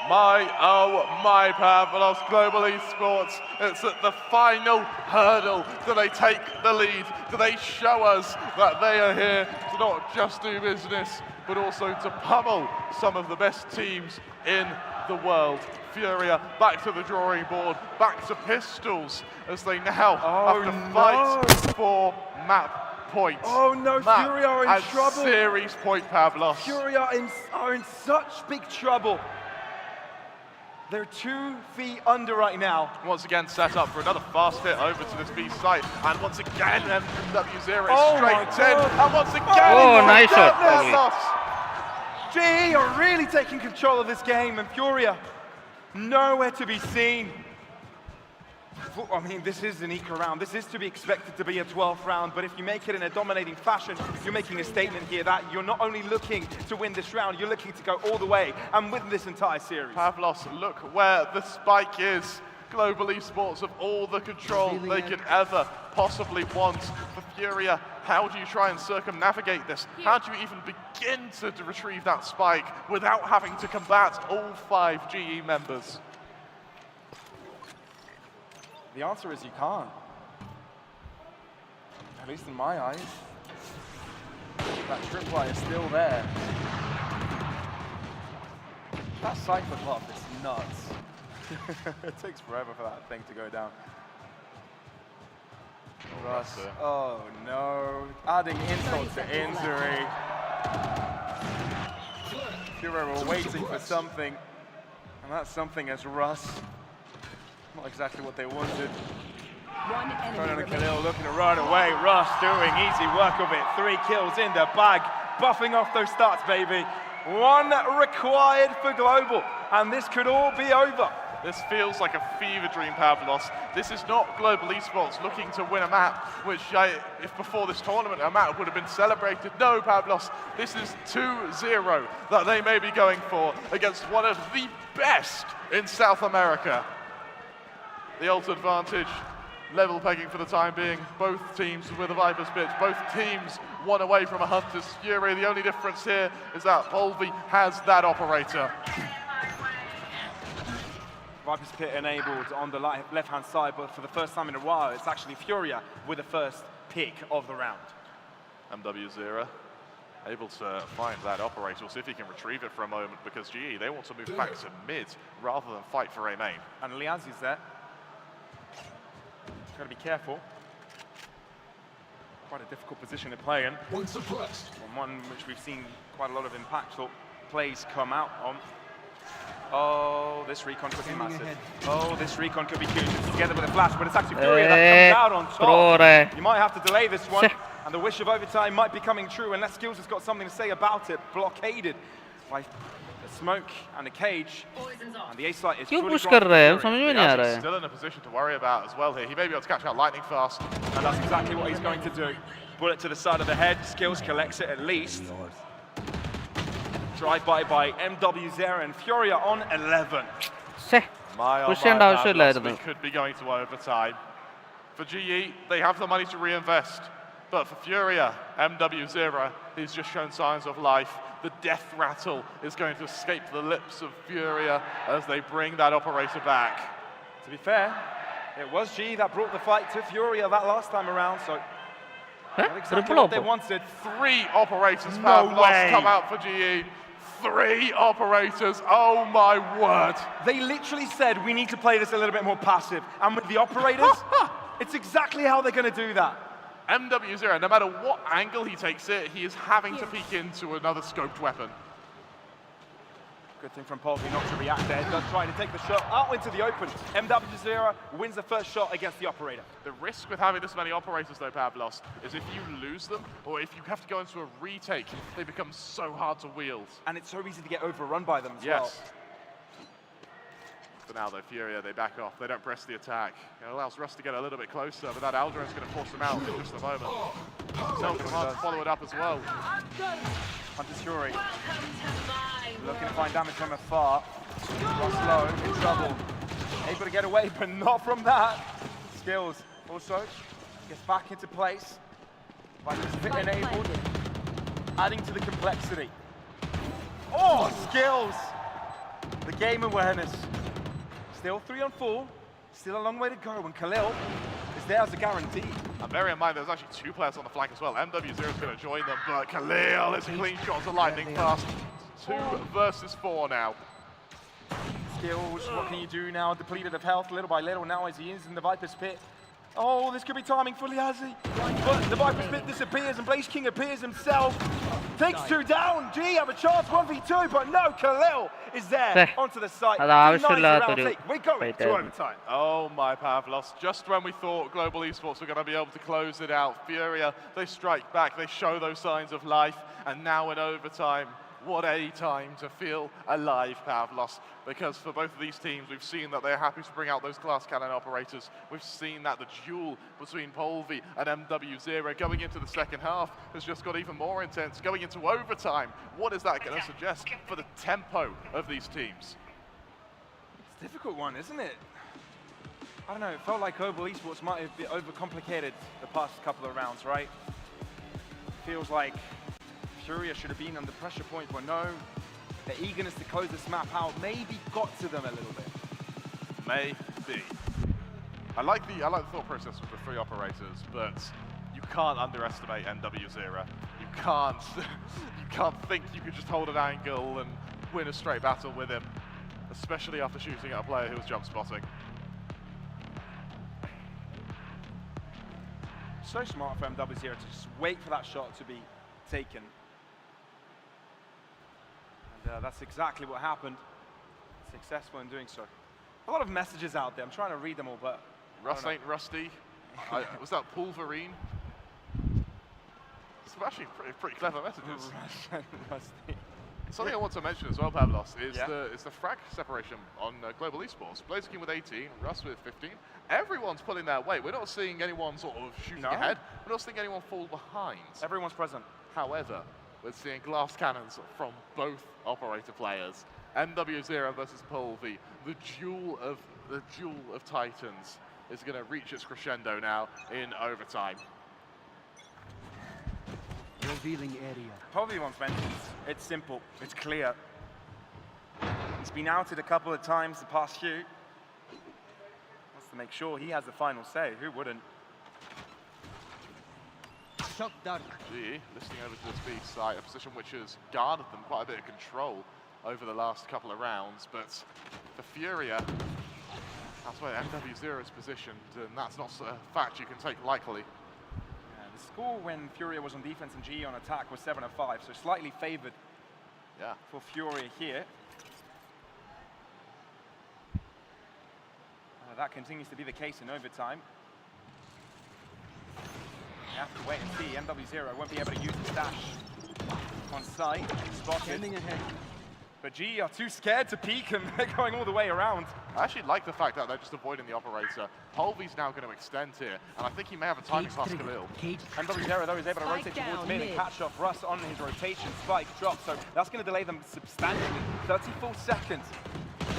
My Pavlos, Global Esports. It's at the final hurdle. Do they take the lead? Do they show us that they are here to not just do business, but also to pummel some of the best teams in the world? Furia back to the drawing board, back to pistols as they now have to fight for map points. Oh no, map Furia are in trouble. Series point, Pavlos. Furia are in such big trouble. They're 2 feet under right now. Once again set up for another fast hit over to this B site. And once again, MW0 straight in. And once again, nice shot. GE are really taking control of this game, and Furia nowhere to be seen. I mean, this is an eco round. This is to be expected to be a 12th round, but if you make it in a dominating fashion, you're making a statement here that you're not only looking to win this round, you're looking to go all the way and win this entire series. Pavlos, look where the spike is. Global Esports have all the control they could ever possibly want. For Furia, how do you try and circumnavigate this? How do you even begin to retrieve that spike without having to combat all 5 GE members? The answer is you can't. At least in my eyes. That tripwire is still there. That cypher cloth is nuts. It takes forever for that thing to go down. Russ, oh no. Adding insult to injury. Furia were waiting for something, and that something is Russ. Not exactly what they wanted. Conan and Khalil looking to run away. Russ doing easy work of it. 3 kills in the bag. Buffing off those stats, baby. 1 required for Global. And this could all be over. This feels like a fever dream, Pavlos. This is not Global Esports looking to win a map, which if before this tournament a map would have been celebrated. No, Pavlos, this is 2-0 that they may be going for against one of the best in South America. The ult advantage, level pegging for the time being. Both teams with a Viper's Pitch. Both teams 1 away from a Hunter's Fury. The only difference here is that Volvi has that operator. Viper's Pit enabled on the left-hand side, but for the first time in a while, it's actually Furia with the first pick of the round. MW0 able to find that operator. We'll see if he can retrieve it for a moment, because GE, they want to move back to mid rather than fight for a main. And Liazi's there. Got to be careful. Quite a difficult position to play in. One which we've seen quite a lot of impactful plays come out on. Oh, this recon could be massive. Oh, this recon could be huge. It's together with a flash, but it's actually Furia that comes out on top. You might have to delay this one, and the wish of overtime might be coming true, unless Skills has got something to say about it. Blockaded by a smoke and a cage, and the A site is क्यों fully push gone कर for रहा है? Furia. समझ में नहीं आ रहा He's है. still in a position to worry about as well here. He may be able to catch out lightning fast. And that's exactly what he's going to do. Bullet to the side of the head, Skills collects it at least. Drive-by by MW Zera and Furia on 11. My Push and out should we could be going to overtime. For GE, they have the money to reinvest. But for Furia, MW Zera, he's just shown signs of life. The death rattle is going to escape the lips of Furia as they bring that operator back. To be fair, it was GE that brought the fight to Furia that last time around, so not exactly what they wanted. 3 operators No have lost way. come out for GE. 3 operators, oh my word. They literally said, we need to play this a little bit more passive. And with the operators, it's exactly how they're going to do that. MW0, no matter what angle he takes it, he is having to peek into another scoped weapon. Good thing from Polvi not to react there. Does try to take the shot out into the open. MW0 wins the first shot against the operator. The risk with having this many operators, though, Pavlos, is if you lose them, or if you have to go into a retake, they become so hard to wield. And it's so easy to get overrun by them as yes. well. For now, though, Furia, they back off. They don't press the attack. It allows Russ to get a little bit closer, but that Aldrin's going to force him out in just a moment. Selkin hard to follow it up as well. Hunter's Fury looking to find damage from afar. Russ low, in trouble. Able to get away, but not from that. Skills also gets back into place. Viper's fit enabled, adding to the complexity. Oh, Skills! The game awareness. Still 3 on 4, still a long way to go when Khalil is there as a guarantee. And bear in mind, there's actually 2 players on the flank as well. MW0 is going to join them, but Khalil is a clean shot to lightning fast. 2 versus 4 now. Skills, what can you do now? Depleted of health little by little now as he is in the Viper's pit. Oh, this could be timing for Liazzi. But the Viper's pit disappears and Blaze King appears himself. Takes 2 down. G have a chance, 1v2, but no, Khalil is there onto the site. We're going to overtime. Oh my Pavlos, just when we thought Global Esports were going to be able to close it out, Furia, they strike back, they show those signs of life, and now in overtime, what a time to feel alive, Pavlos. Because for both of these teams, we've seen that they're happy to bring out those glass cannon operators. We've seen that the duel between Polvi and MW0 going into the second half has just got even more intense. Going into overtime, what is that going to suggest for the tempo of these teams? It's a difficult one, isn't it? I don't know, it felt like Global Esports might have been overcomplicated the past couple of rounds, right? Feels like Furia should have been on the pressure point, but no, their eagerness to close this map out maybe got to them a little bit. Maybe. I like the thought process with the 3 operators, but you can't underestimate MW0. You can't think you could just hold an angle and win a straight battle with him, especially after shooting at a player who was jump spotting. So smart for MW0 to just wait for that shot to be taken. And that's exactly what happened. Successful in doing so. A lot of messages out there. I'm trying to read them all, but Russ ain't rusty. Was that Pulverine? It's actually pretty clever messages. Rusty. Something I want to mention as well, Pavlos, is the frag separation on Global Esports. Blaze King with 18, Russ with 15. Everyone's pulling their weight. We're not seeing anyone sort of shooting ahead. We're not seeing anyone fall behind. Everyone's present. However, we're seeing glass cannons from both operator players. MW0 versus Polvi. The duel of titans is going to reach its crescendo now in overtime. Revealing area. Polvi once mentioned, it's simple, it's clear. He's been outed a couple of times the past few. Wants to make sure he has the final say. Who wouldn't? Shock dart. GE listening over to this B site, a position which has guarded them quite a bit of control over the last couple of rounds, but for Furia, that's where MW0 is positioned, and that's not a fact you can take lightly. The score when Furia was on defense and GE on attack was 7-5, so slightly favored for Furia here. That continues to be the case in overtime. You have to wait and see. MW0 won't be able to use the dash on site. Spotted. Standing ahead. But G are too scared to peek and they're going all the way around. I actually like the fact that they're just avoiding the operator. Polvy's now going to extend here, and I think he may have a timing pass Khalil. And W0 though is able to rotate towards mid and catch off Russ on his rotation. Spike drop, so that's going to delay them substantially. 34 seconds.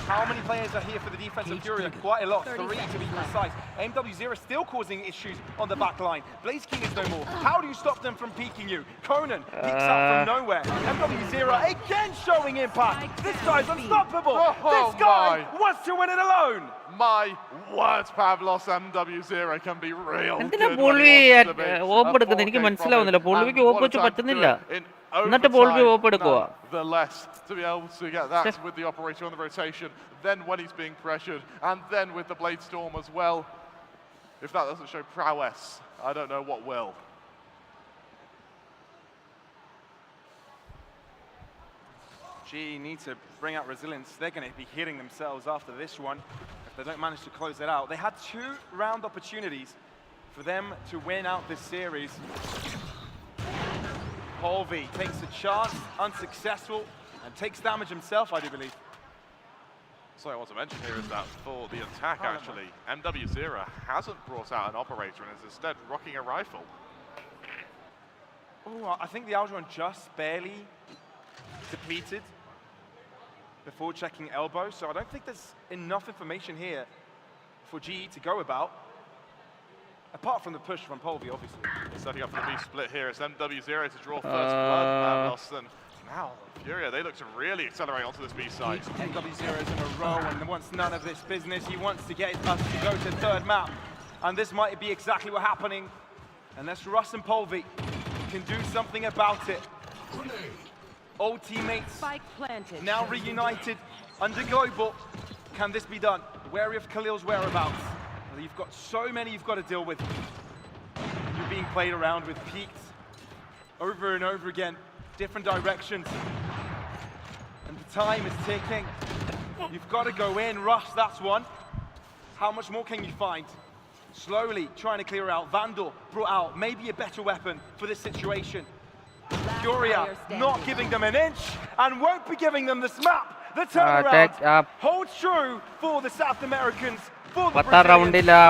How many players are here for the defense of Furia? Quite a lot, 3 to be precise. MW0 still causing issues on the back line. Blaze King is no more. How do you stop them from peeking you? Conan peeks out from nowhere. MW0 again showing impact. This guy's unstoppable. This guy wants to win it alone. My words, Pavlos, MW0 can be real good എന്തിനാ when പോൾവി he wants to be. ഓപ്പ് എടുക്കുന്നത് എനിക്ക് മനസ്സിലാവുന്നില്ല പോൾവിക്ക് ഓപ്പ് വെച്ച് പറ്റുന്നില്ല എന്നിട്ട് പോൾവി Overtime, ഓപ്പ് എടുക്കുക nonetheless, to be able to get that with the operator on the rotation, then when he's being pressured, and then with the Blade Storm as well. If that doesn't show prowess, I don't know what will. G need to bring out resilience. They're going to be hitting themselves after this one if they don't manage to close it out. They had 2 round opportunities for them to win out this series. Polvy takes a chance, unsuccessful, and takes damage himself, I do believe. So I want to mention here is that for the attack, actually, MW0 hasn't brought out an operator and is instead rocking a rifle. Oh, I think the Aldron just barely depleted before checking elbow, so I don't think there's enough information here for GE to go about. Apart from the push from Polvy, obviously. Setting up for the B split here. It's MW0 to draw first blood. Pavlos, and now Furia, they look to really accelerate onto this B side. MW0 is in a row and wants none of this business. He wants to get us to go to third map. And this might be exactly what's happening. Unless Russ and Polvy can do something about it. Old teammates now reunited under Global. Can this be done? Wary of Khalil's whereabouts. You've got so many you've got to deal with. You're being played around with, peaks over and over again, different directions. And the time is ticking. You've got to go in, Rush, that's one. How much more can you find? Slowly trying to clear out. Vandal brought out maybe a better weapon for this situation. Furia not giving them an inch and won't be giving them this map. The turnaround holds true for the South Americans. 10ാം റൗണ്ടിൽ ആ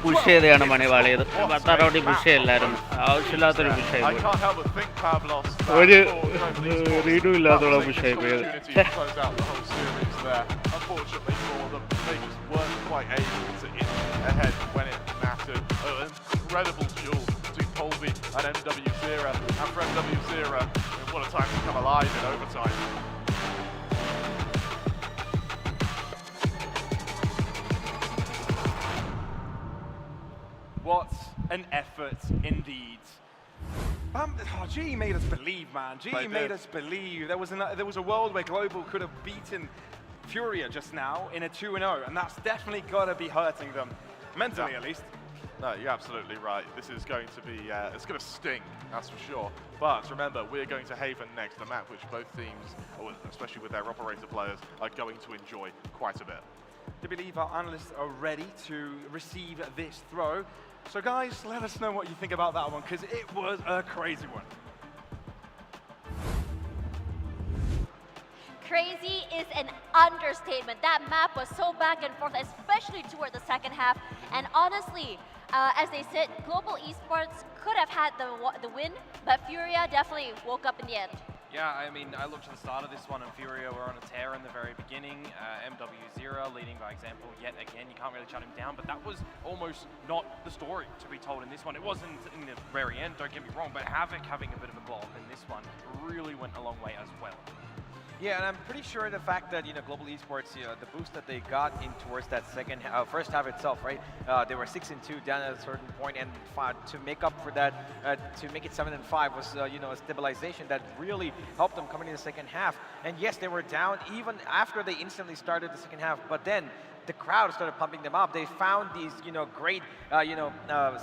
push ചെയ്താണ് മണി വാളിയത് 10ാം റൗണ്ടിൽ push ചെയ്യില്ലായിരുന്നു ആവശ്യമില്ലാത്തൊരു push ആയി ഒരു റീഡും ഇല്ലാത്തുള്ള push ആയി പോയത് Unfortunately for them, they just weren't quite able to get ahead when it mattered. An incredible duel between Polvy and MW0. And for MW0, what a time to come alive in overtime. What an effort indeed. GE made us believe, man. GE made us believe. There was a world where Global could have beaten Furia just now in a 2-0, and that's definitely got to be hurting them, mentally at least. No, you're absolutely right. This is going to be, it's going to sting, that's for sure. But remember, we're going to Haven next, a map which both teams, especially with their operator players, are going to enjoy quite a bit. I believe our analysts are ready to receive this throw. So guys, let us know what you think about that one, because it was a crazy one. Crazy is an understatement. That map was so back and forth, especially toward the second half. And honestly, as they said, Global Esports could have had the win, but Furia definitely woke up in the end. Yeah, I mean, I looked at the start of this one and Furia were on a tear in the very beginning. MW0 leading by example yet again. You can't really shut him down, but that was almost not the story to be told in this one. It wasn't in the very end, don't get me wrong, but Havoc having a bit of a blow up in this one really went a long way as well. Yeah, and I'm pretty sure the fact that, Global Esports, the boost that they got in towards that first half itself, right? They were 6-2 down at a certain point, and to make up for that, to make it 7-5 was, a stabilization that really helped them coming in the second half. And yes, they were down even after they instantly started the second half, but then the crowd started pumping them up. They found these, great,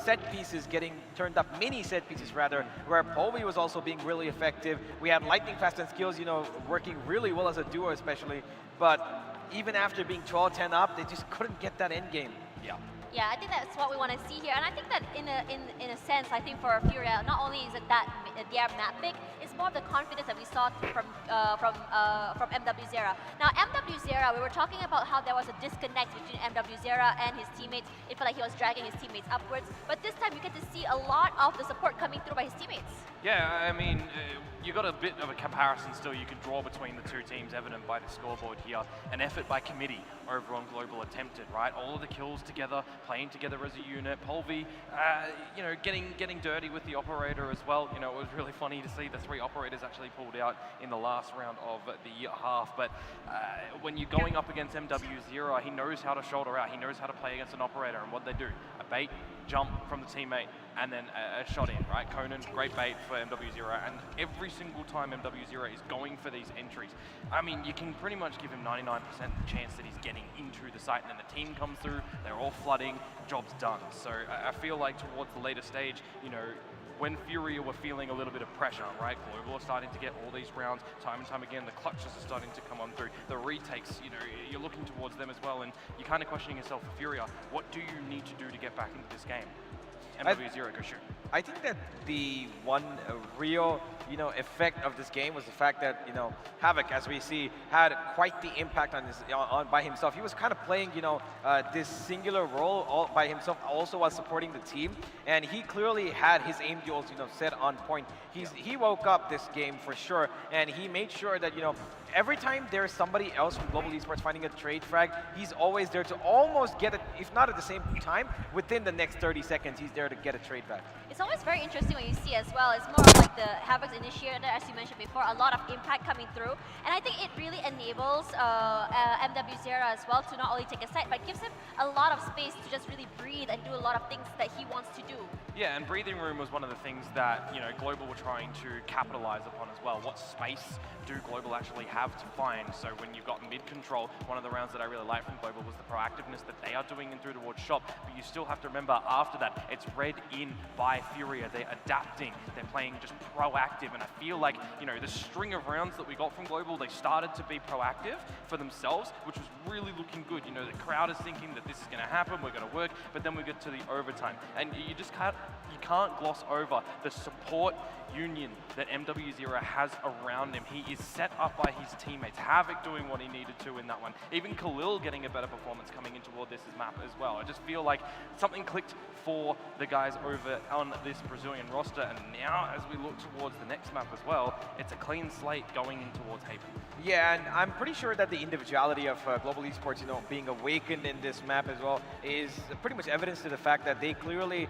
set pieces getting turned up, mini set pieces rather, where Polvy was also being really effective. We had lightning fast and skills, working really well as a duo especially. But even after being 12-10 up, they just couldn't get that end game. Yeah. Yeah, I think that's what we want to see here, and I think that in a sense, I think for Furia, not only is it that their map big, it's more of the confidence that we saw from MW Zera. Now, MW Zera, we were talking about how there was a disconnect between MW Zera and his teammates. It felt like he was dragging his teammates upwards, but this time you get to see a lot of the support coming through by his teammates. Yeah, I mean, you got a bit of a comparison still you can draw between the two teams, evident by the scoreboard here. An effort by committee over on Global attempted, right? All of the kills together, playing together as a unit. Polvi, you know, getting dirty with the operator as well. You know, it was really funny to see the 3 operators actually pulled out in the last round of the half. But when you're going up against MW0, he knows how to shoulder out. He knows how to play against an operator, and what they do, a bait, jump from the teammate, and then a shot in, right? Conan, great bait for MW0, and every single time MW0 is going for these entries, I mean, you can pretty much give him 99% chance that he's getting into the site, and then the team comes through, they're all flooding, job's done. So I feel like towards the later stage, you know, when Furia were feeling a little bit of pressure, right? Global are starting to get all these rounds time and time again. The clutches are starting to come on through. The retakes, you know, you're looking towards them as well, and you're kind of questioning yourself for Furia. What do you need to do to get back into this game? MW0, go shoot. I think that the one real, you know, effect of this game was the fact that, you know, Havoc, as we see, had quite the impact on his by himself. He was kind of playing, you know, this singular role all by himself, also while supporting the team, and he clearly had his aim duels, you know, set on point. He woke up this game for sure, and he made sure that, you know, every time there's somebody else from Global Esports finding a trade frag, he's always there to almost get it, if not at the same time, within the next 30 seconds, he's there to get a trade frag. It's always very interesting when you see as well. It's more of like the Havoc's initiator, as you mentioned before, a lot of impact coming through. And I think it really enables MW Zera as well to not only take a side, but gives him a lot of space to just really breathe and do a lot of things that he wants to do. Yeah, and breathing room was one of the things that, you know, Global were trying to capitalize upon as well. What space do Global actually have to find? So when you've got mid control, one of the rounds that I really liked from Global was the proactiveness that they are doing in through towards shop. But you still have to remember after that, it's read in by Furia. They're adapting, they're playing just proactive, and I feel like, you know, the string of rounds that we got from Global, they started to be proactive for themselves, which was really looking good. You know, the crowd is thinking that this is going to happen, we're going to work, but then we get to the overtime, and you just can't gloss over the support union that MW0 has around him. He is set up by his teammates. Havoc doing what he needed to in that one. Even Khalil getting a better performance coming in toward this map as well. I just feel like something clicked for the guys over on this Brazilian roster, and now as we look towards the next map as well, it's a clean slate going in towards Haven. Yeah, and I'm pretty sure that the individuality of Global Esports, you know, being awakened in this map as well, is pretty much evidence to the fact that they clearly,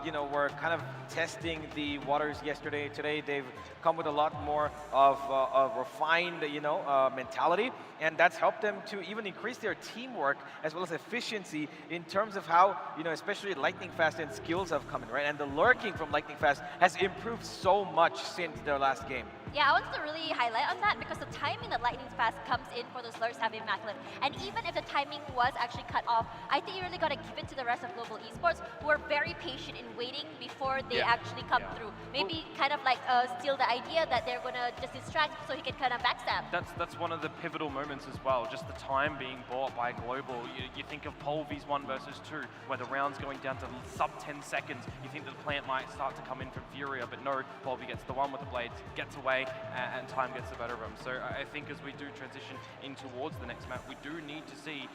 you know, were kind of testing the waters yesterday. Today, they've come with a lot more of a refined, you know, mentality, and that's helped them to even increase their teamwork as well as efficiency in terms of how, you know, especially Lightning Fast and skills have come in, right? And the lurking from Lightning Fast has improved so much since their last game. Yeah, I wanted to really highlight on that because the timing that Lightning Fast comes in for those lurks have been immaculate. And even if the timing was actually cut off, I think you really got to give it to the rest of Global Esports, who are very patient in waiting before they actually come through. Maybe kind of like steal the idea that they're going to just distract so he can kind of backstab. That's one of the pivotal moments as well, just the time being bought by Global. You think of Polvi's 1 versus 2, where the round's going down to sub 10 seconds. You think that the plant might start to come in from Furia, but no, Polvi gets the one with the blades, gets away, and time gets the better of him. So I think as we do transition in towards the next map, we do need to see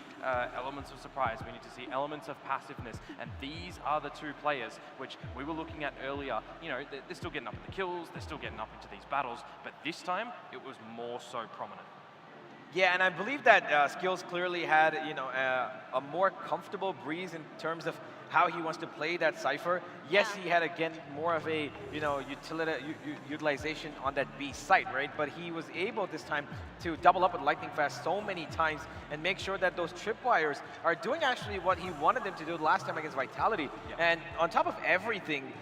elements of surprise. We need to see elements of passiveness, and these are the 2 players which we were looking at earlier. You know, they're still getting up in the kills, they're still getting up into these battles, but this time it was more so prominent. Yeah, and I believe that Skills clearly had, you know, a more comfortable breeze in terms of how he wants to play that Cypher. Yes, he had, again, more of a, you know, utilization on that B site, right? But he was able this time to double up with Lightning Fast so many times and make sure that those tripwires are doing actually what he wanted them to do last time against Vitality. And on top of everything,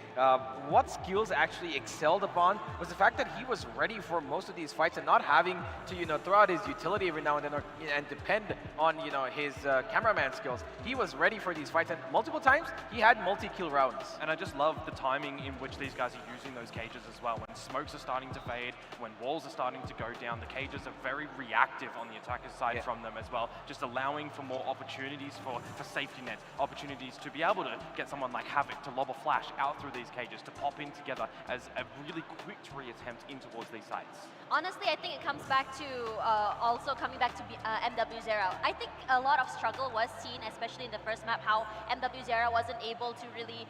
what skills actually excelled upon was the fact that he was ready for most of these fights and not having to, throw out his utility every now and then and depend on, his cameraman skills. He was ready for these fights, and multiple times he had multi-kill rounds. And I just love the timing in which these guys are using those cages as well. When smokes are starting to fade, when walls are starting to go down, the cages are very reactive on the attacker's side from them as well, just allowing for more opportunities for safety nets, opportunities to be able to get someone like Havoc to lob a flash out through these cages, to pop in together as a really quick attempt in towards these sites. Honestly, I think it comes back to also coming back to MW0. I think a lot of struggle was seen, especially in the first map, how MW0 wasn't able to really,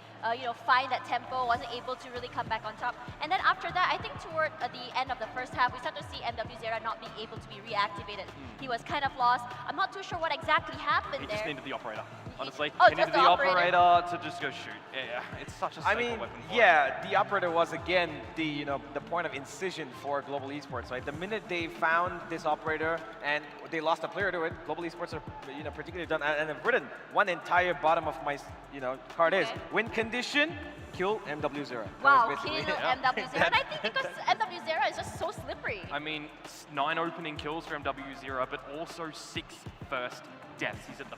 find that tempo, wasn't able to really come back on top. And then after that, I think toward the end of the first half, we start to see MW0 not being able to be reactivated. He was kind of lost. I'm not too sure what exactly happened there. He just needed the operator. Honestly, Oh, he needed just the the operator to just go shoot. Yeah, it's such a staple weapon for him. Yeah, the operator was again the the point of incision for Global Esports. Right, the minute they found this operator and they lost a player to it, Global Esports are particularly done and have written one entire bottom of my card is win condition. Kill MW0. Wow, kill MW0. And I think because MW0 is just so slippery. I mean, 9 opening kills for MW0, but also 6 first deaths. He's at the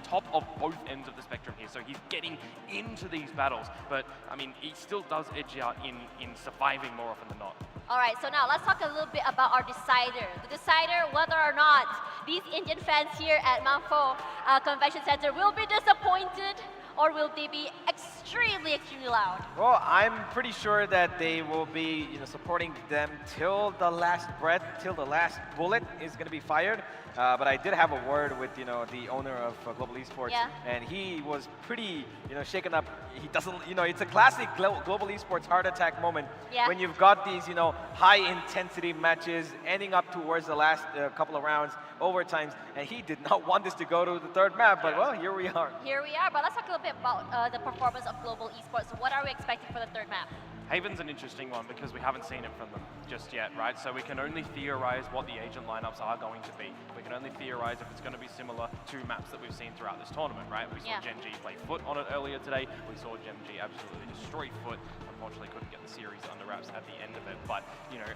top of both ends of the spectrum here, so he's getting into these battles. But, I mean, he still does edge out in surviving more often than not. All right, so now let's talk a little bit about our decider. The decider, whether or not these Indian fans here at Manfo Convention Center will be disappointed, or will they be extremely loud? Well, I'm pretty sure that they will be supporting them till the last breath, till the last bullet is going to be fired. But I did have a word with the owner of Global Esports, and he was pretty shaken up. He doesn't, it's a classic Global Esports heart attack moment when you've got these high intensity matches ending up towards the last couple of rounds, overtimes, and he did not want this to go to the third map. But well, here we are. Here we are. But let's talk a little bit about the performance of Global Esports. What are we expecting for the third map? Haven's an interesting one because we haven't seen it from them just yet, right? So we can only theorize what the agent lineups are going to be. We can only theorize if it's going to be similar to maps that we've seen throughout this tournament, right? We saw Gen G play Foot on it earlier today. We saw Gen G absolutely destroy Foot. Unfortunately, couldn't get the series under wraps at the end of it. But,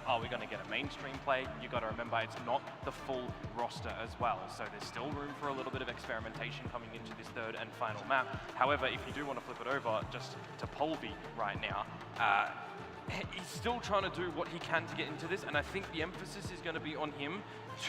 are we going to get a mainstream play? You got to remember, it's not the full roster as well. So there's still room for a little bit of experimentation coming into this third and final map. However, if you do want to flip it over just to Polvi right now, he's still trying to do what he can to get into this, and I think the emphasis is going to be on him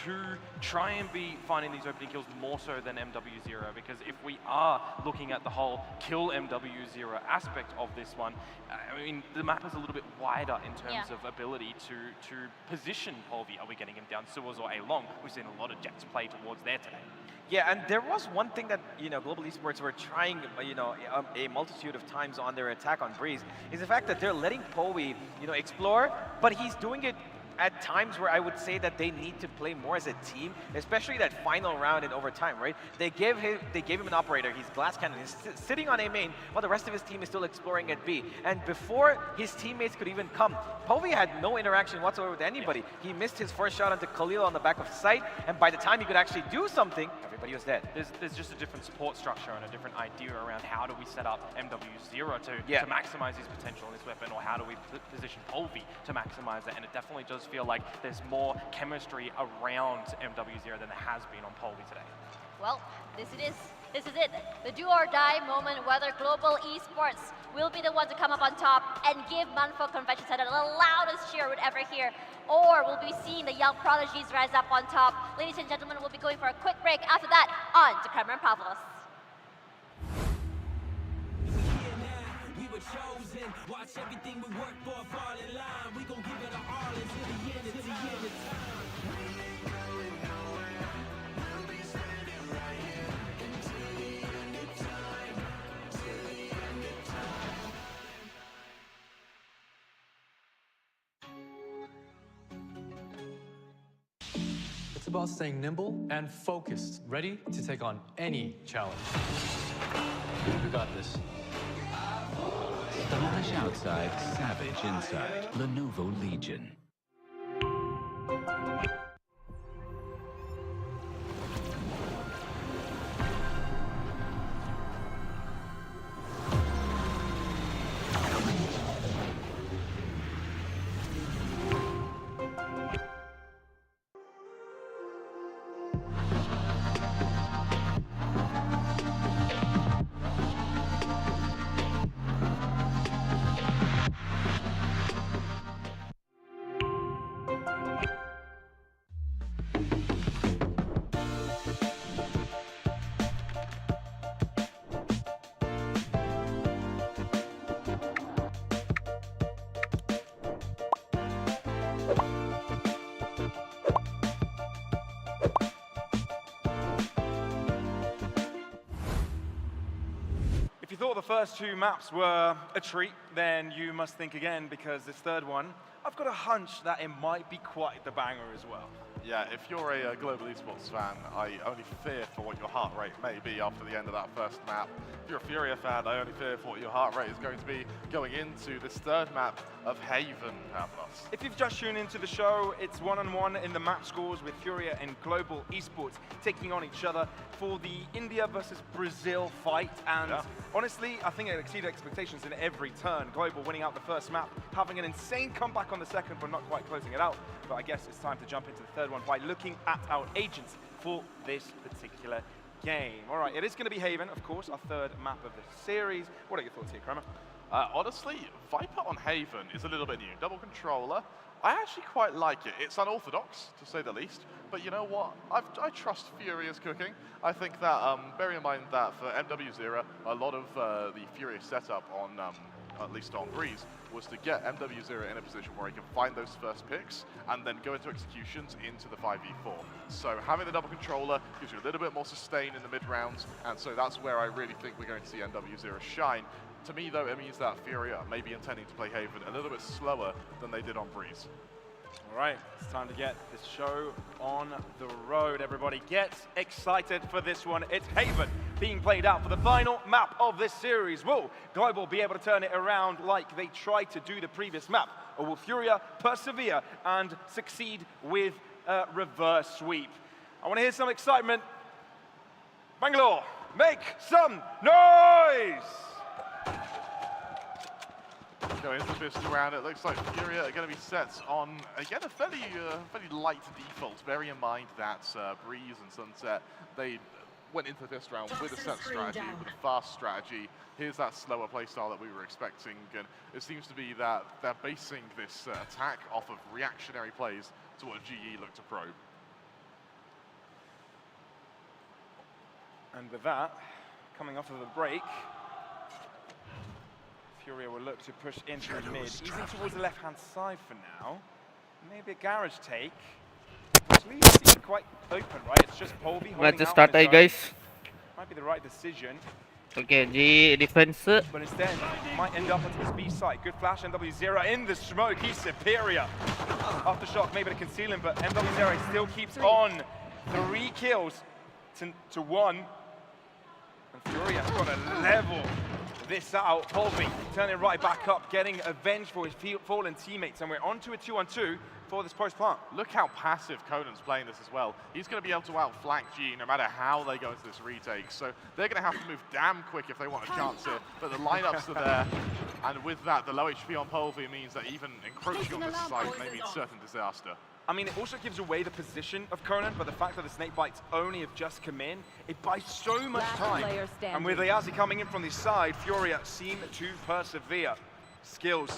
to try and be finding these opening kills more so than MW0, because if we are looking at the whole kill MW0 aspect of this one, I mean, the map is a little bit wider in terms of ability to position Polvi. Are we getting him down sewers or A-long? We've seen a lot of Jets play towards there today. Yeah, and there was one thing that Global Esports were trying a multitude of times on their attack on Breeze is the fact that they're letting Polvi explore, but he's doing it at times where I would say that they need to play more as a team, especially that final round in overtime, right? They gave him an operator. He's glass cannon. He's sitting on A main while the rest of his team is still exploring at B. And before his teammates could even come, Polvi had no interaction whatsoever with anybody. He missed his first shot onto Khalil on the back of sight, and by the time he could actually do something, everybody was dead. There's just a different support structure and a different idea around how do we set up MW0 to maximize his potential in this weapon, or how do we position Polvi to maximize it, and it definitely does feel like there's more chemistry around MW0 than there has been on Polvi today. Well, this is it. The do or die moment, whether Global Esports will be the one to come up on top and give Manfo Convention Center the loudest cheer we'd ever hear, or we'll be seeing the young prodigies rise up on top. Ladies and gentlemen, we'll be going for a quick break. After that, on to Cameron Pavlos. We were chosen. Watch everything we work for fall in line. We gon' give it our all until the end of time. We'll be standing right here until the end of time. Till the end of time. It's about staying nimble and focused, ready to take on any challenge. We got this. Stylish outside, savage inside. Lenovo Legion. thought the first two maps were a treat, then you must think again, because this third one, I've got a hunch that it might be quite the banger as well. Yeah, if you're a global esports fan, I only fear for what your heart rate may be after the end of that first map. If you're a Furia fan, I only fear for what your heart rate is going to be going into this third map of Haven, Pavlos. If you've just tuned into the show, it's 1-on-1 in the map scores with Furia and Global Esports taking on each other for the India versus Brazil fight. And honestly, I think it exceeded expectations in every turn. Global winning out the first map, having an insane comeback on the second, but not quite closing it out. But I guess it's time to jump into the third one by looking at our agents for this particular game. All right, it is going to be Haven, of course, our third map of the series. What are your thoughts here, Kramer? Honestly, Viper on Haven is a little bit new. Double controller, I actually quite like it. It's unorthodox, to say the least, but you know what? I trust Furia's cooking. I think that, bear in mind that for MW0, a lot of the Furia setup on, at least on Breeze, was to get MW0 in a position where he can find those first picks and then go into executions into the 5v4. So having the double controller gives you a little bit more sustain in the mid-rounds, and so that's where I really think we're going to see MW0 shine. To me, though, it means that Furia may be intending to play Haven a little bit slower than they did on Breeze. All right, it's time to get this show on the road. Everybody get excited for this one. It's Haven being played out for the final map of this series. Will Global be able to turn it around like they tried to do the previous map? Or will Furia persevere and succeed with a reverse sweep? I want to hear some excitement. Bangalore, make some noise! Going into this round, it looks like Furia are going to be set on, again, a fairly light default. Bearing in mind that Breeze and Sunset, they went into this round with a set strategy, with a fast strategy. Here's that slower playstyle that we were expecting, and it seems to be that they're basing this attack off of reactionary plays to what GE look to probe. And with that, coming off of a break, Furia will look to push into the mid, easing towards the left-hand side for now. Maybe a garage take. Actually, it seems quite open, right? It's just Polby holding Let's out start, on his own. guys. Might be the right decision. Okay, G defense. But instead, might end up onto this B site. Good flash, MW0 in the smoke. He's superior. Aftershock maybe to conceal him, but MW0 still keeps on. 3 kills to 1. And Furia has got to level this out. Polby turning right back up, getting avenged for his fallen teammates, and we're on to a 2-on-2 for this post-plant. Look how passive Conan's playing this as well. He's going to be able to outflank G no matter how they go into this retake. So they're going to have to move damn quick if they want a chance here. But the lineups are there, and with that, the low HP on Polby means that even encroaching on this site may mean certain disaster. I mean, it also gives away the position of Conan, but the fact that the snake bites only have just come in, it buys so much time. And with Liazi coming in from the side, Furia seem to persevere. Skills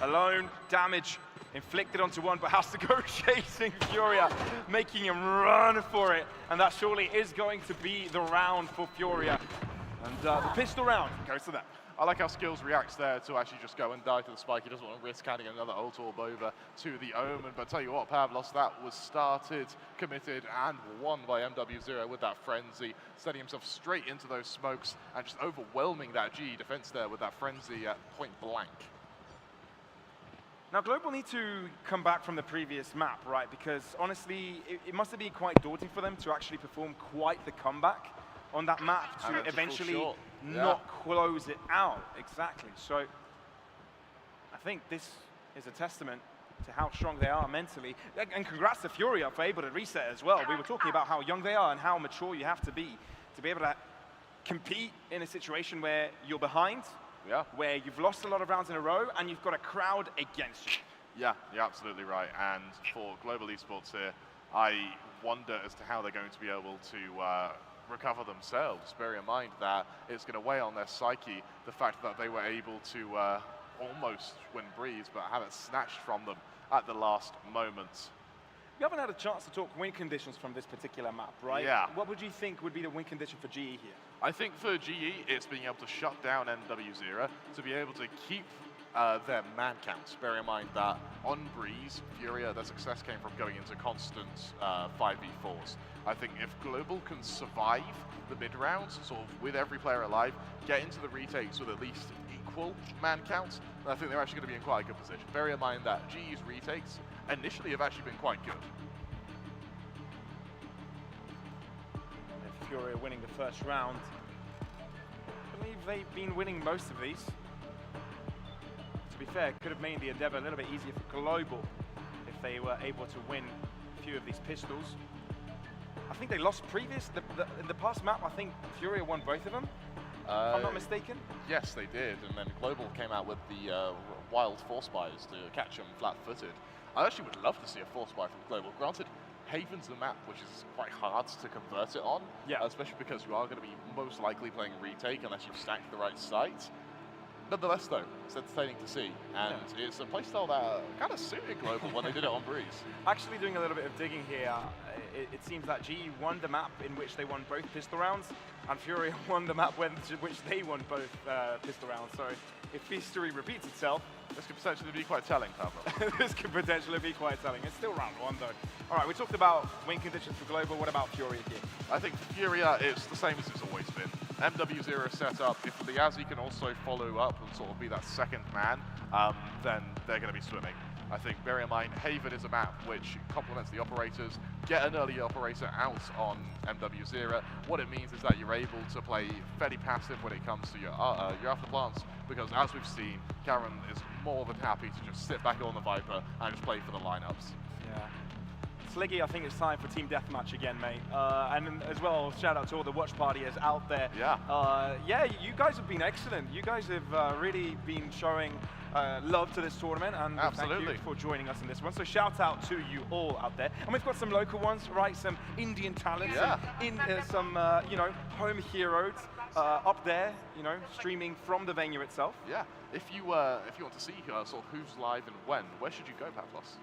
alone, damage inflicted onto one, but has to go chasing Furia, making him run for it. And that surely is going to be the round for Furia. And the pistol round goes to them. I like how Skills reacts there to actually just go and die to the spike. He doesn't want to risk handing another ult orb over to the Omen. But tell you what, Pavlos, that was started, committed, and won by MW0 with that frenzy, setting himself straight into those smokes and just overwhelming that GE defense there with that frenzy at point blank. Now, Global need to come back from the previous map, right? Because honestly, it must have been quite daunting for them to actually perform quite the comeback on that map to eventually not close it out. Exactly. So I think this is a testament to how strong they are mentally. And congrats to Furia for able to reset as well. We were talking about how young they are and how mature you have to be able to compete in a situation where you're behind, where you've lost a lot of rounds in a row, and you've got a crowd against you. Yeah, you're absolutely right. And for Global Esports here, I wonder as to how they're going to be able to recover themselves. Bear in mind that it's going to weigh on their psyche, the fact that they were able to almost win Breeze, but have it snatched from them at the last moment. We haven't had a chance to talk win conditions from this particular map, right? Yeah. What would you think would be the win condition for GE here? I think for GE, it's being able to shut down MW0 to be able to keep their man counts. Bear in mind that on Breeze, Furia, their success came from going into constant 5v4s. I think if Global can survive the mid-rounds, sort of with every player alive, get into the retakes with at least equal man counts, then I think they're actually going to be in quite a good position. Bear in mind that GE's retakes initially have actually been quite good. If Furia winning the first round, I believe they've been winning most of these. To be fair, it could have made the endeavor a little bit easier for Global if they were able to win a few of these pistols. I think they lost in the past map, I think Furia won both of them, if I'm not mistaken. Yes, they did, and then Global came out with the wild force buys to catch them flat-footed. I actually would love to see a force buy from Global. Granted, Haven's the map which is quite hard to convert it on, especially because you are going to be most likely playing retake unless you've stacked the right site. Nonetheless, though, it's entertaining to see, and it's a playstyle that kind of suited Global when they did it on Breeze. Actually, doing a little bit of digging here, it seems that GE won the map in which they won both pistol rounds, and Furia won the map which they won both pistol rounds. So if history repeats itself, this could potentially be quite telling, Pablo. This could potentially be quite telling. It's still round one, though. All right, we talked about win conditions for Global. What about Furia here? I think Furia is the same as it's always been. MW0 setup, if Liazzi can also follow up and sort of be that second man, then they're going to be swimming. I think, bear in mind, Haven is a map which complements the operators. Get an early operator out on MW0. What it means is that you're able to play fairly passive when it comes to your after plants, because as we've seen, Karen is more than happy to just sit back on the Viper and just play for the lineups. Yeah. Sliggy, I think it's time for Team Deathmatch again, mate. And as well, shout out to all the watch partiers out there. Yeah. You guys have been excellent. You guys have really been showing love to this tournament, and thank you for joining us in this one. So shout out to you all out there. And we've got some local ones, right? Some Indian talents, some home heroes up there, streaming from the venue itself. Yeah. If you want to see sort of who's live and when, where should you go, Pavlos?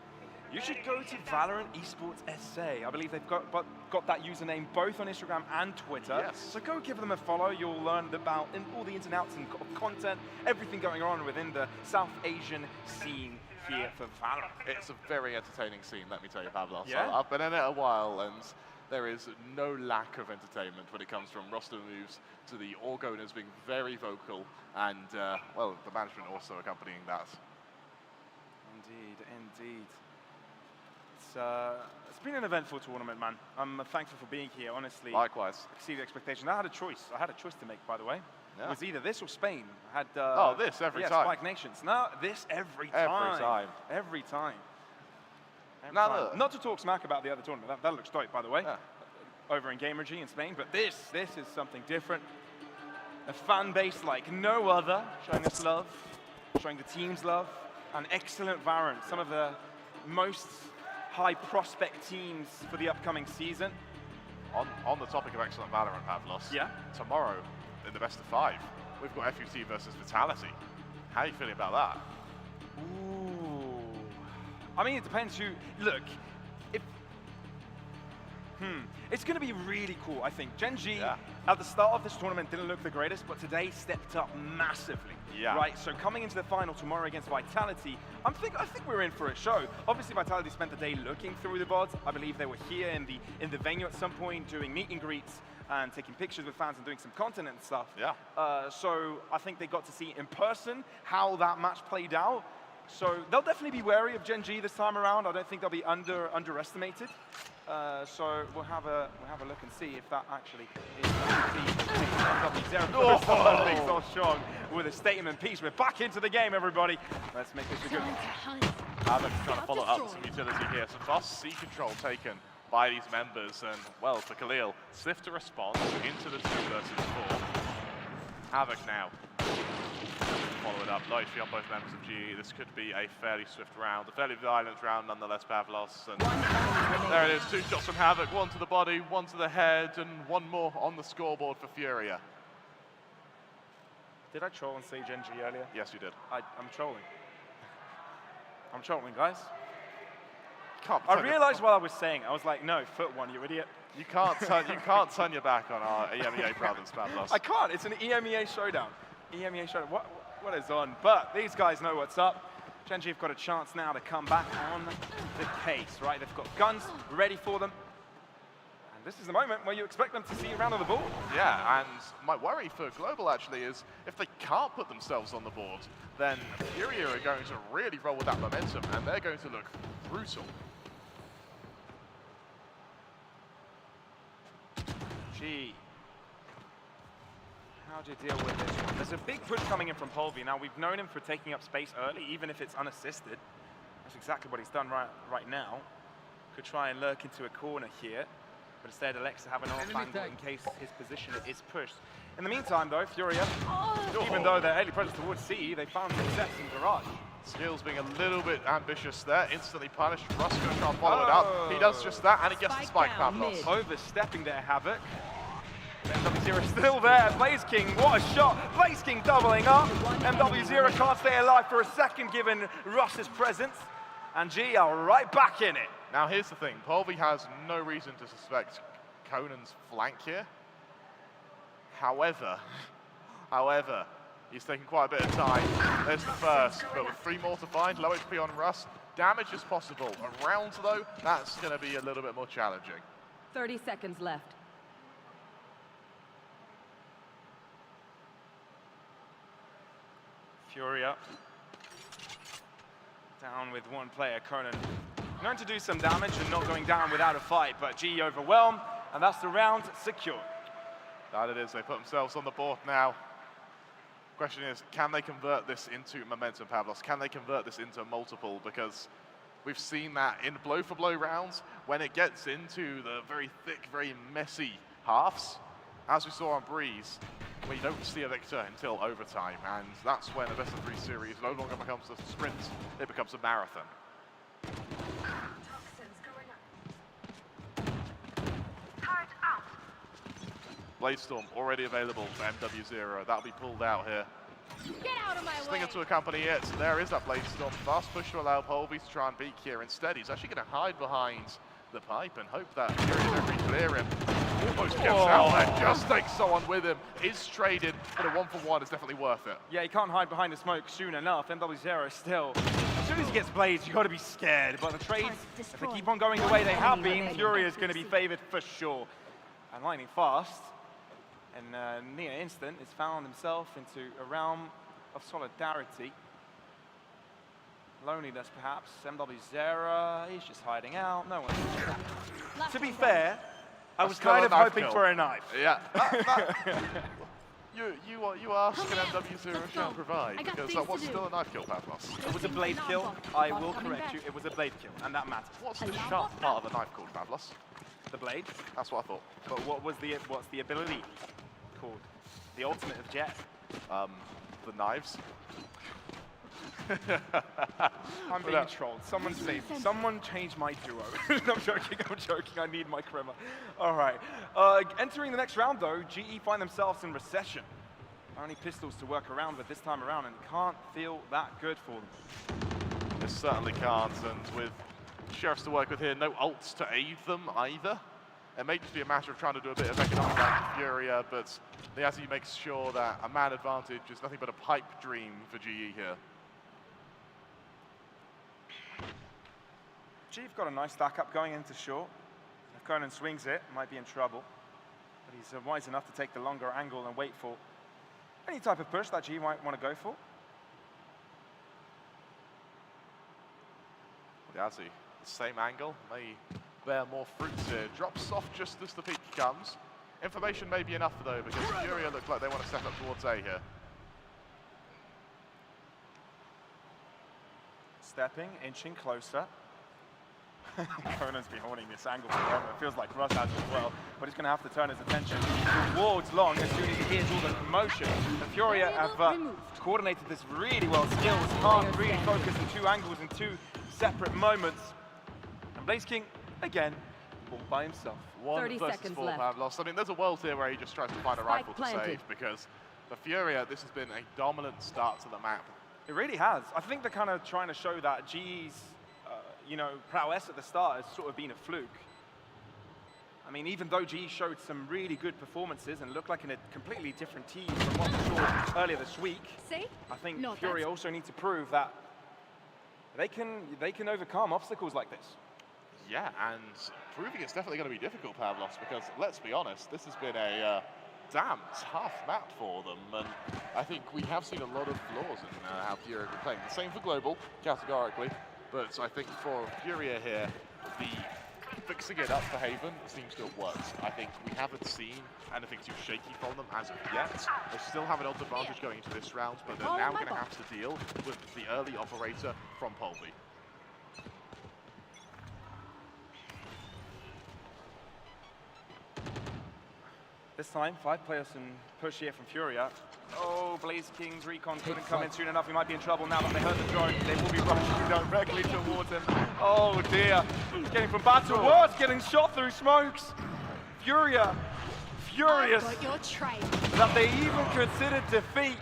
You should go to Valorant Esports SA. I believe they've got that username both on Instagram and Twitter. Yes. So go give them a follow. You'll learn about all the ins and outs of content, everything going on within the South Asian scene here for Valorant. It's a very entertaining scene, let me tell you, Pavlos. Yeah? I've been in it a while, and there is no lack of entertainment when it comes from roster moves to the org owners being very vocal, and, well, the management also accompanying that. Indeed. It's been an eventful tournament, man. I'm thankful for being here, honestly. Likewise. Exceeded expectations. I had a choice to make, by the way. Yeah. It was either this or Spain. I had this every time. Spike Nations. No, this every time. Every time. Not to talk smack about the other tournament. That looks dope, by the way. Over in Gamergy in Spain, but this is something different. A fan base like no other, showing us love, showing the teams love, and excellent Valorant. Some of the most high prospect teams for the upcoming season. On the topic of excellent Valorant, Pavlos. Yeah. Tomorrow, in the best of 5, we've got FUT versus Vitality. How are you feeling about that? Ooh. I mean, it depends who. Look, it's going to be really cool, I think. Gen G, at the start of this tournament, didn't look the greatest, but today stepped up massively. Yeah. Right, so coming into the final tomorrow against Vitality, I think we're in for a show. Obviously, Vitality spent the day looking through the VODs. I believe they were here in the venue at some point, doing meet and greets and taking pictures with fans and doing some content and stuff. Yeah. So I think they got to see in person how that match played out. So they'll definitely be wary of Gen G this time around. I don't think they'll be underestimated. So we'll have a look and see if that actually is MW0 so strong with a statement piece. We're back into the game, everybody. Let's make this a good one. Havoc's trying to follow up some utility here. Some fast C control taken by these members, and well, for Khalil, swift to respond into the 2 versus 4. Havoc now. Follow it up, nicely on both members of GE. This could be a fairly swift round, a fairly violent round nonetheless, Pavlos. And there it is, 2 shots from Havoc, 1 to the body, 1 to the head, and 1 more on the scoreboard for Furia. Did I troll and say Gen G earlier? Yes, you did. I'm trolling. I'm trolling, guys. I realized while I was saying, I was like, no, foot 1, you idiot. You can't turn your back on our EMEA brothers, Pavlos. I can't, it's an EMEA showdown. EMEA showdown, what is on? But these guys know what's up. Gen G have got a chance now to come back on the case, right? They've got guns ready for them. And this is the moment where you expect them to see around on the board. Yeah, and my worry for Global actually is if they can't put themselves on the board, then Furia are going to really roll with that momentum, and they're going to look brutal. Gee. How do you deal with this one? There's a big push coming in from Polvi. Now, we've known him for taking up space early, even if it's unassisted. That's exactly what he's done right now. Could try and lurk into a corner here, but instead elects to have an off angle in case his position is pushed. In the meantime, though, Furia, even though they're early presence towards C, they found success in Garage. Skills being a little bit ambitious there, instantly punished. Russ going to try and follow it up. He does just that, and he gets the spike Pavlos. Overstepping there, Havoc. MW0 still there. Blaze King, what a shot. Blaze King doubling up. MW0 can't stay alive for a second given Russ's presence. And G are right back in it. Now here's the thing, Polvi has no reason to suspect Conan's flank here. However, he's taking quite a bit of time. There's the first, but with 3 more to find, low HP on Russ, damage is possible. Around though, that's going to be a little bit more challenging. 30 seconds left. Furia down with 1 player, Conan. Known to do some damage and not going down without a fight, but G overwhelmed, and that's the round secured. That it is, they put themselves on the board now. Question is, can they convert this into momentum, Pavlos? Can they convert this into multiple? Because we've seen that in blow-for-blow rounds, when it gets into the very thick, very messy halves, as we saw on Breeze, we don't see a victor until overtime, and that's when the best-of-3 series no longer becomes a sprint, it becomes a marathon. Bladestorm already available for MW0. That'll be pulled out here. Get out of my Slinger way. to accompany it. There is that Bladestorm. Fast push to allow Polvi to try and beat here. Instead, he's actually going to hide behind the pipe and hope that Fury don't clear him. Almost gets out there, just takes someone with him. Is traded, but a 1-for-1 is definitely worth it. Yeah, he can't hide behind the smoke soon enough. MW0 still. As soon as he gets blades, you got to be scared. But the trades, if they keep on going the way they have been, Fury is going to be favored for sure. And lightning fast. And near instant, has found himself into a realm of solidarity. Loneliness, perhaps. MW0, he's just hiding out. No one. To be fair, I was kind of hoping for a knife. Yeah. You ask an MW0 to provide, because that was still a knife kill, Pavlos. It was a blade kill. I will correct you. It was a blade kill, and that matters. What's the sharp part of the knife called, Pavlos? The blade. That's what I thought. But what's the ability called? The ultimate of Jet. The knives. I'm being trolled. Someone save me. Someone change my duo. I'm joking. I need my Crema. All right. Entering the next round, though, GE find themselves in recession. Only pistols to work around with this time around, and can't feel that good for them. It certainly can't, and with Sheriffs to work with here, no ults to aid them either. It may just be a matter of trying to do a bit of economic damage to Furia, but the Azzy makes sure that a man advantage is nothing but a pipe dream for GE here. GE've got a nice stack up going into short. If Conan swings it, might be in trouble. But he's wise enough to take the longer angle and wait for any type of push that GE might want to go for. The Azzy, the same angle, may bear more fruits here. Drops off just as the peak comes. Information may be enough though, because Furia look like they want to step up towards A here. Stepping, inching closer. Conan's been holding this angle forever. It feels like Russ has as well, but he's going to have to turn his attention towards Long as soon as he hears all the commotion. The Furia have coordinated this really well. Skills can't really focus in 2 angles in 2 separate moments. And Blaze King, again, all by himself. 30 seconds left. Pavlos. I mean, there's a world here where he just tries to find a rifle to save, because for Furia, this has been a dominant start to the map. It really has. I think they're kind of trying to show that GE's prowess at the start has sort of been a fluke. I mean, even though GE showed some really good performances and looked like in a completely different team from what we saw earlier this week, I think Furia also need to prove that they can overcome obstacles like this. Yeah, and proving it's definitely going to be difficult, Pavlos, because let's be honest, this has been a damn tough map for them, and I think we have seen a lot of flaws in how Furia have been playing. The same for Global, categorically, but I think for Furia here, the fixing it up for Haven seems to have worked. I think we haven't seen anything too shaky from them as of yet. They still have an odds advantage going into this round, but they're now going to have to deal with the early operator from Polvi. This time, 5 players and push here from Furia. Oh, Blaze King's recon couldn't come in soon enough. He might be in trouble now that they heard the drone. They will be rushing directly towards him. Oh dear. He's getting from bad to worse, getting shot through smokes. Furia, furious that they even considered defeat.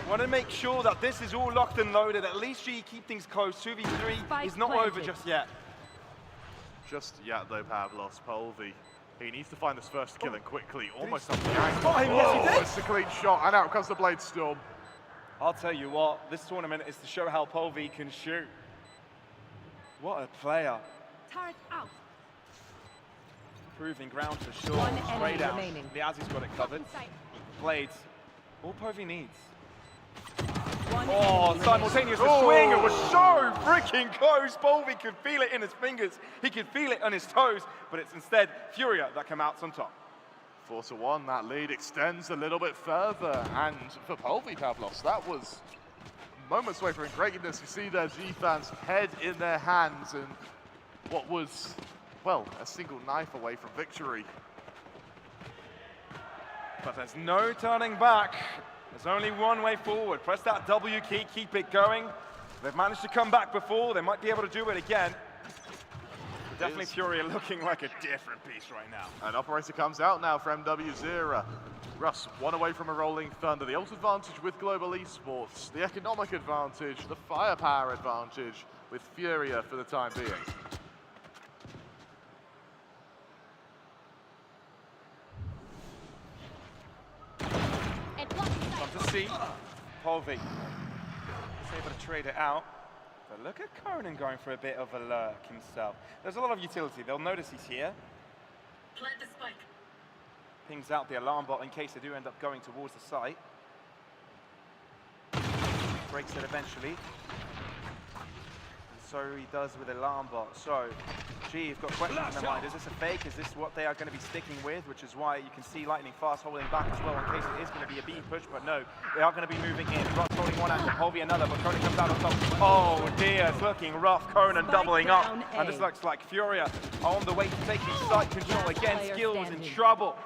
Want to make sure that this is all locked and loaded. At least GE keep things close. 2v3 is not over just yet. Just yet though, Pavlos. Polvi. He needs to find this first kill and quickly, almost up the angle. Oh, yes, he did. It's a clean shot, and out comes the Blade Storm. I'll tell you what, this tournament is to show how Polvi can shoot. What a player. Turret out. Proving ground for sure. One Straight enemy out. remaining. Liazzi's got it covered. Blades. All Polvi needs. One Oh, simultaneous swing. It was so freaking close. Polvi could feel it in his fingers. He could feel it on his toes, but it's instead Furia that come out on top. 4-1, that lead extends a little bit further. And for Polvi, Pavlos, that was moments away from greatness. You see their G fans head in their hands and what was, well, a single knife away from victory. But there's no turning back. There's only one way forward. Press that W key, keep it going. They've managed to come back before. They might be able to do it again. But definitely Furia looking like a different piece right now. An operator comes out now for MW0. Russ, one away from a rolling thunder. The ult advantage with Global Esports. The economic advantage, the firepower advantage with Furia for the time being. To see Polvi is able to trade it out. But look at Conan going for a bit of a lurk himself. There's a lot of utility. They'll notice he's here. Plant the spike. Pings out the alarm bot in case they do end up going towards the site. Breaks it eventually. And so he does with alarm bot. So, gee, you've got questions in their mind. Is this a fake? Is this what they are going to be sticking with? Which is why you can see Lightning Fast holding back as well in case it is going to be a B push. But no, they are going to be moving in. Russ holding one angle, Polvi another, but Conan comes out on top. Oh dear, it's looking rough. Conan doubling up. And this looks like Furia on the way to taking site control again. Skills in trouble.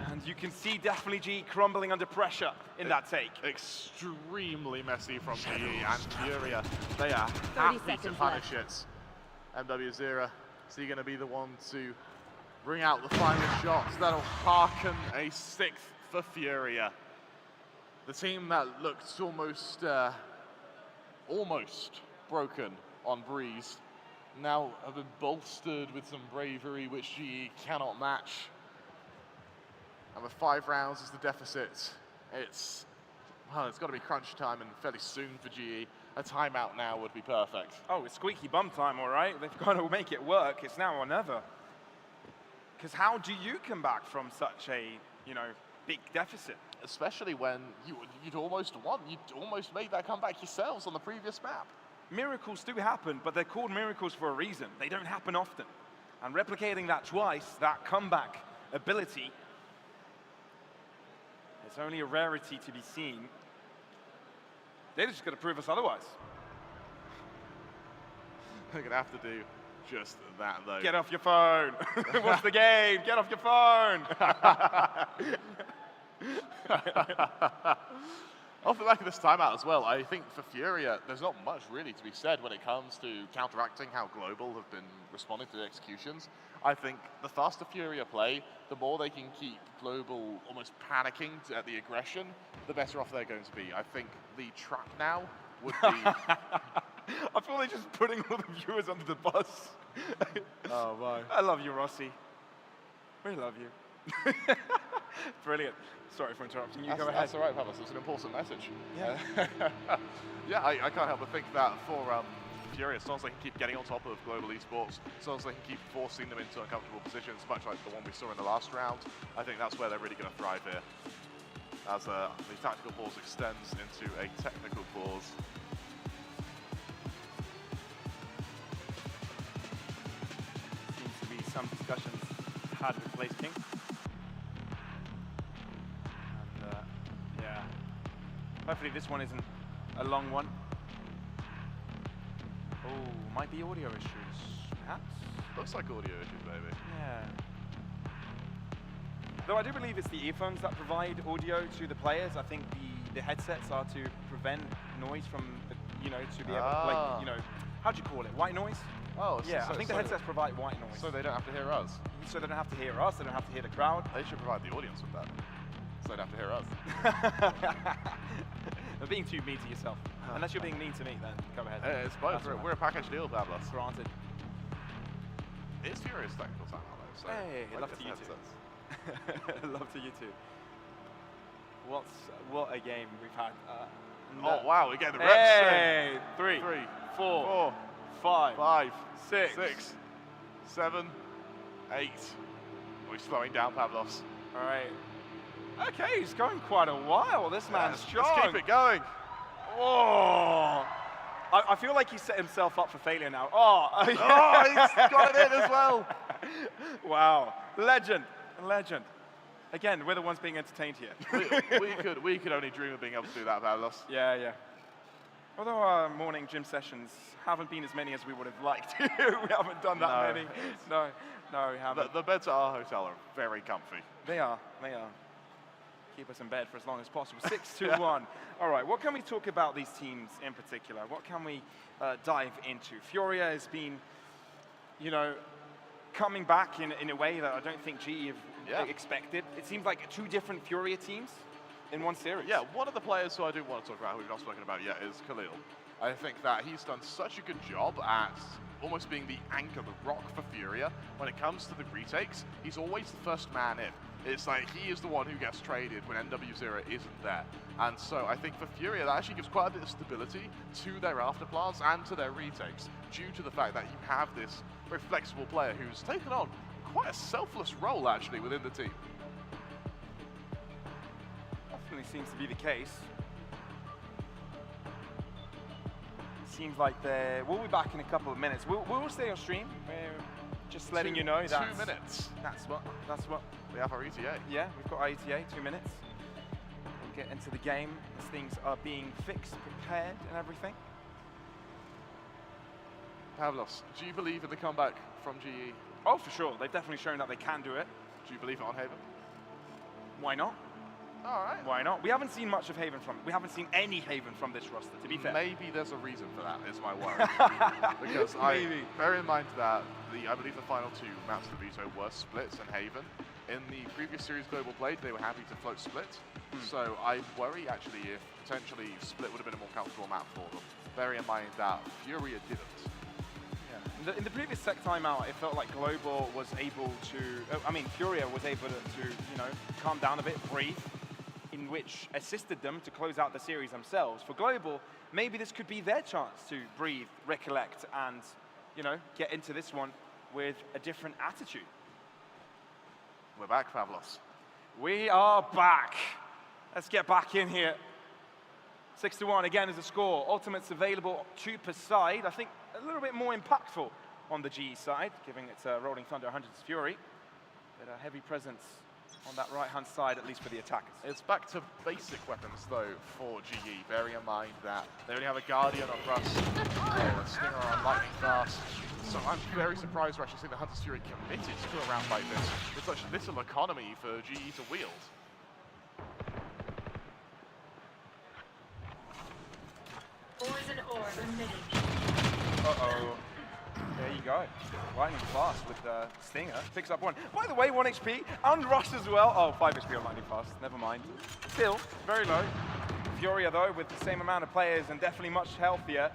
And you can see definitely GE crumbling under pressure in that take. Extremely messy from GE and Furia. They are happy to punish it. MW0, is he going to be the one to bring out the final shots? That'll harken a 6th for Furia. The team that looked almost broken on Breeze now have been bolstered with some bravery which GE cannot match. And with 5 rounds as the deficit, it's got to be crunch time and fairly soon for GE. A timeout now would be perfect. Oh, it's squeaky bum time, all right. They've got to make it work. It's now or never. Because how do you come back from such a, big deficit? Especially when you'd almost made that comeback yourselves on the previous map. Miracles do happen, but they're called miracles for a reason. They don't happen often. And replicating that twice, that comeback ability, it's only a rarity to be seen. They're just going to prove us otherwise. They're going to have to do just that, though. Get off your phone. What's the game? Get off your phone. Off the back of this timeout as well, I think for Furia, there's not much really to be said when it comes to counteracting how Global have been responding to the executions. I think the faster Furia play, the more they can keep Global almost panicking at the aggression, the better off they're going to be. I think the trap now would be... I feel like just putting all the viewers under the bus. Oh, my. I love you, Rossi. We love you. Brilliant. Sorry for interrupting you. Go ahead. That's all right, Pavlos. It's an important message. Yeah. Yeah, I can't help but think that for Furia, as long as they can keep getting on top of Global Esports, as long as they can keep forcing them into uncomfortable positions, much like the one we saw in the last round, I think that's where they're really going to thrive here. As the tactical pause extends into a technical pause. Seems to be some discussions had with Place King. And yeah, hopefully this one isn't a long one. Oh, might be audio issues, perhaps? Looks like audio issues, maybe. Yeah. Though I do believe it's the earphones that provide audio to the players. I think the headsets are to prevent noise from, to be able, how do you call it? White noise? Oh, yeah. I think the headsets provide white noise. So they don't have to hear us. So they don't have to hear us. They don't have to hear the crowd. They should provide the audience with that, so they don't have to hear us. You're being too mean to yourself. Unless you're being mean to me, then go ahead. It's both. We're a package deal, Pavlos. Granted. It's Furious technical time, though. So hey, love to you too. Love to you too. What a game we've had. Oh wow, we get the reps. Hey, 3, 3, 4, 5, 6, 7, 8. We're slowing down, Pavlos. All right. Okay, he's going quite a while. This man's strong. Let's keep it going. Oh, I feel like he set himself up for failure now. Oh, he's got it in as well. Wow, legend. Again, we're the ones being entertained here. we could only dream of being able to do that, Pavlos. Yeah. Although our morning gym sessions haven't been as many as we would have liked to. We haven't done that many. No, we haven't. The beds at our hotel are very comfy. They are. Keep us in bed for as long as possible. 6-1. All right, what can we talk about these teams in particular? What can we dive into? Furia has been, coming back in a way that I don't think GE have expected. It seems like 2 different Furia teams in one series. Yeah, one of the players who I do want to talk about, who we've not spoken about yet, is Khalil. I think that he's done such a good job at almost being the anchor, the rock for Furia. When it comes to the retakes, he's always the first man in. It's like he is the one who gets traded when NW0 isn't there. And so I think for Furia, that actually gives quite a bit of stability to their afterplans and to their retakes, due to the fact that you have this very flexible player who's taken on quite a selfless role, actually, within the team. Definitely seems to be the case. Seems like we'll be back in a couple of minutes. We'll stay on stream. We're just letting you know that 2 minutes. That's what we have our ETA. Yeah, we've got our ETA. 2 minutes. We'll get into the game as things are being fixed, prepared, and everything. Pavlos, do you believe in the comeback from GE? Oh, for sure. They've definitely shown that they can do it. Do you believe it on Haven? Why not? All right. Why not? We haven't seen much of Haven from. We haven't seen any Haven from this roster, to be fair. Maybe there's a reason for that, is my worry. Because bear in mind that I believe the final 2 maps of the Veto were Splits and Haven. In the previous series Global played, they were happy to float Split. So I worry actually if potentially Split would have been a more comfortable map for them. Bearing in mind that Furia didn't. In the previous sec timeout, it felt like Global was able to, Furia was able to, calm down a bit, breathe, in which assisted them to close out the series themselves. For Global, maybe this could be their chance to breathe, recollect, and, get into this one with a different attitude. We're back, Pavlos. We are back. Let's get back in here. 6-1 again is the score. Ultimates available 2 per side. I think a little bit more impactful on the GE side, giving it Rolling Thunder 100's Fury. But a heavy presence on that right-hand side, at least for the attackers. It's back to basic weapons, though, for GE. Bearing in mind that they only have a Guardian on Rust, a Stinger on Lightning Fast. So I'm very surprised we're actually seeing the Hunter's Fury committed to a round like this, with such little economy for GE to wield. Poison orb emitted. Uh-oh. There you go. Lightning Fast with Stinger. Picks up 1. By the way, 1 HP and Rust as well. Oh, 5 HP on Lightning Fast. Never mind. Still, very low. Furia, though, with the same amount of players and definitely much healthier,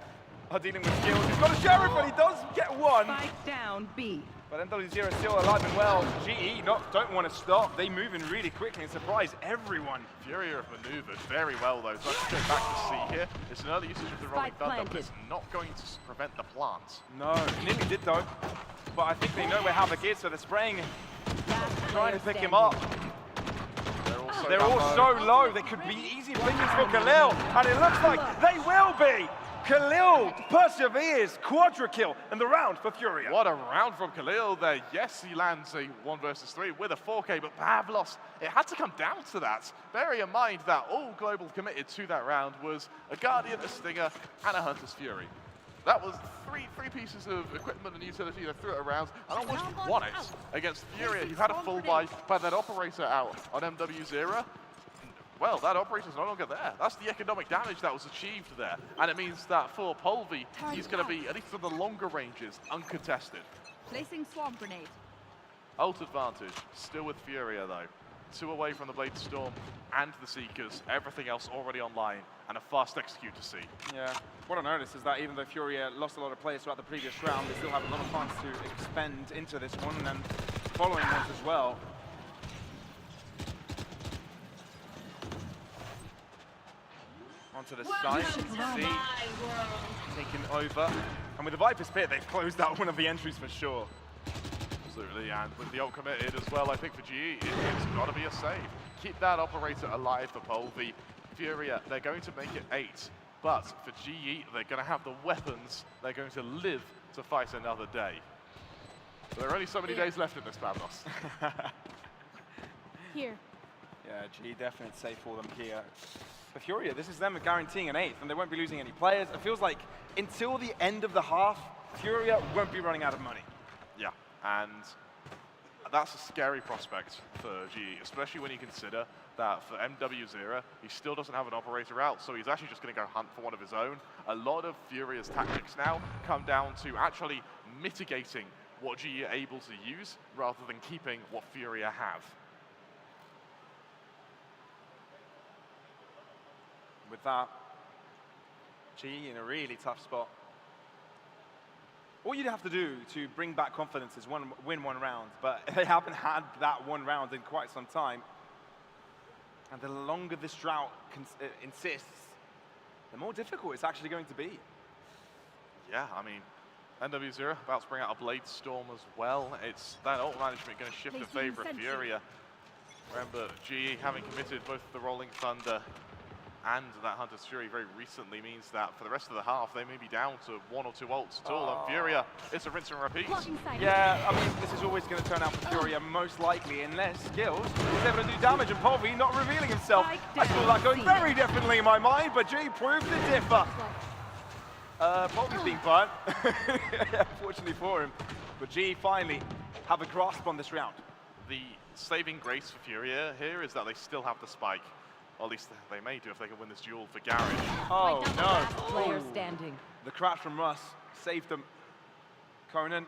are dealing with skills. He's got a Sheriff, and he does get 1. Spike down, B. But MW0 is still alive and well. GE don't want to stop. They move in really quickly and surprise everyone. Furia have maneuvered very well though. So let's go back to C here. It's an early usage of the Rolling Thunder, but it's not going to prevent the plant. No, nearly did though. But I think they know where Havoc is, so they're spraying, trying to pick him up. They're all so low, they could be easy pickings for Khalil, and it looks like they will be. Khalil perseveres, quadra kill, and the round for Furia. What a round from Khalil there. Yes, he lands a 1 versus 3 with a 4K, but Pavlos, it had to come down to that. Bearing in mind that all Global committed to that round was a Guardian, a Stinger, and a Hunter's Fury. That was three pieces of equipment and utility that threw it around and almost won it against Furia, who had a full buy by that operator out on MW0. Well, that operator's no longer there. That's the economic damage that was achieved there. And it means that for Polvi, he's going to be, at least on the longer ranges, uncontested. Placing Swamp Grenade. Ult advantage, still with Furia though. 2 away from the Blade Storm and the Seekers, everything else already online, and a fast execute to see. Yeah, what I noticed is that even though Furia lost a lot of players throughout the previous round, they still have a lot of funds to expend into this one and following ones as well. Onto the side, C taken over. And with the Viper Spear, they've closed out one of the entries for sure. Absolutely, and with the ult committed as well, I think for GE, it's got to be a save. Keep that operator alive for Polvi. Furia, they're going to make it 8. But for GE, they're going to have the weapons. They're going to live to fight another day. So there are only so many days left in this, Pavlos. Here. Yeah, GE definite save for them here. For Furia, this is them guaranteeing an 8th, and they won't be losing any players. It feels like until the end of the half, Furia won't be running out of money. Yeah, and that's a scary prospect for GE, especially when you consider that for MW0, he still doesn't have an operator out, so he's actually just going to go hunt for one of his own. A lot of Furia's tactics now come down to actually mitigating what GE are able to use, rather than keeping what Furia have. With that, GE in a really tough spot. All you'd have to do to bring back confidence is win one round, but they haven't had that one round in quite some time. And the longer this drought insists, the more difficult it's actually going to be. Yeah, I mean, MW0 about to bring out a Blade Storm as well. It's that ult management going to shift in favor of Furia. Remember, GE having committed both the Rolling Thunder and that Hunter's Fury very recently means that for the rest of the half, they may be down to 1 or 2 ults at all. And Furia, it's a rinse and repeat. Yeah, I mean, this is always going to turn out for Furia, most likely, unless Skills is able to do damage, and Polvi not revealing himself. I saw that going very differently in my mind, but G proved to differ. Polvi's being burnt, unfortunately for him. But G finally have a grasp on this round. The saving grace for Furia here is that they still have the spike. Or at least they may do if they can win this duel for Garage. Oh no! Player standing. The crash from Russ saved them. Conan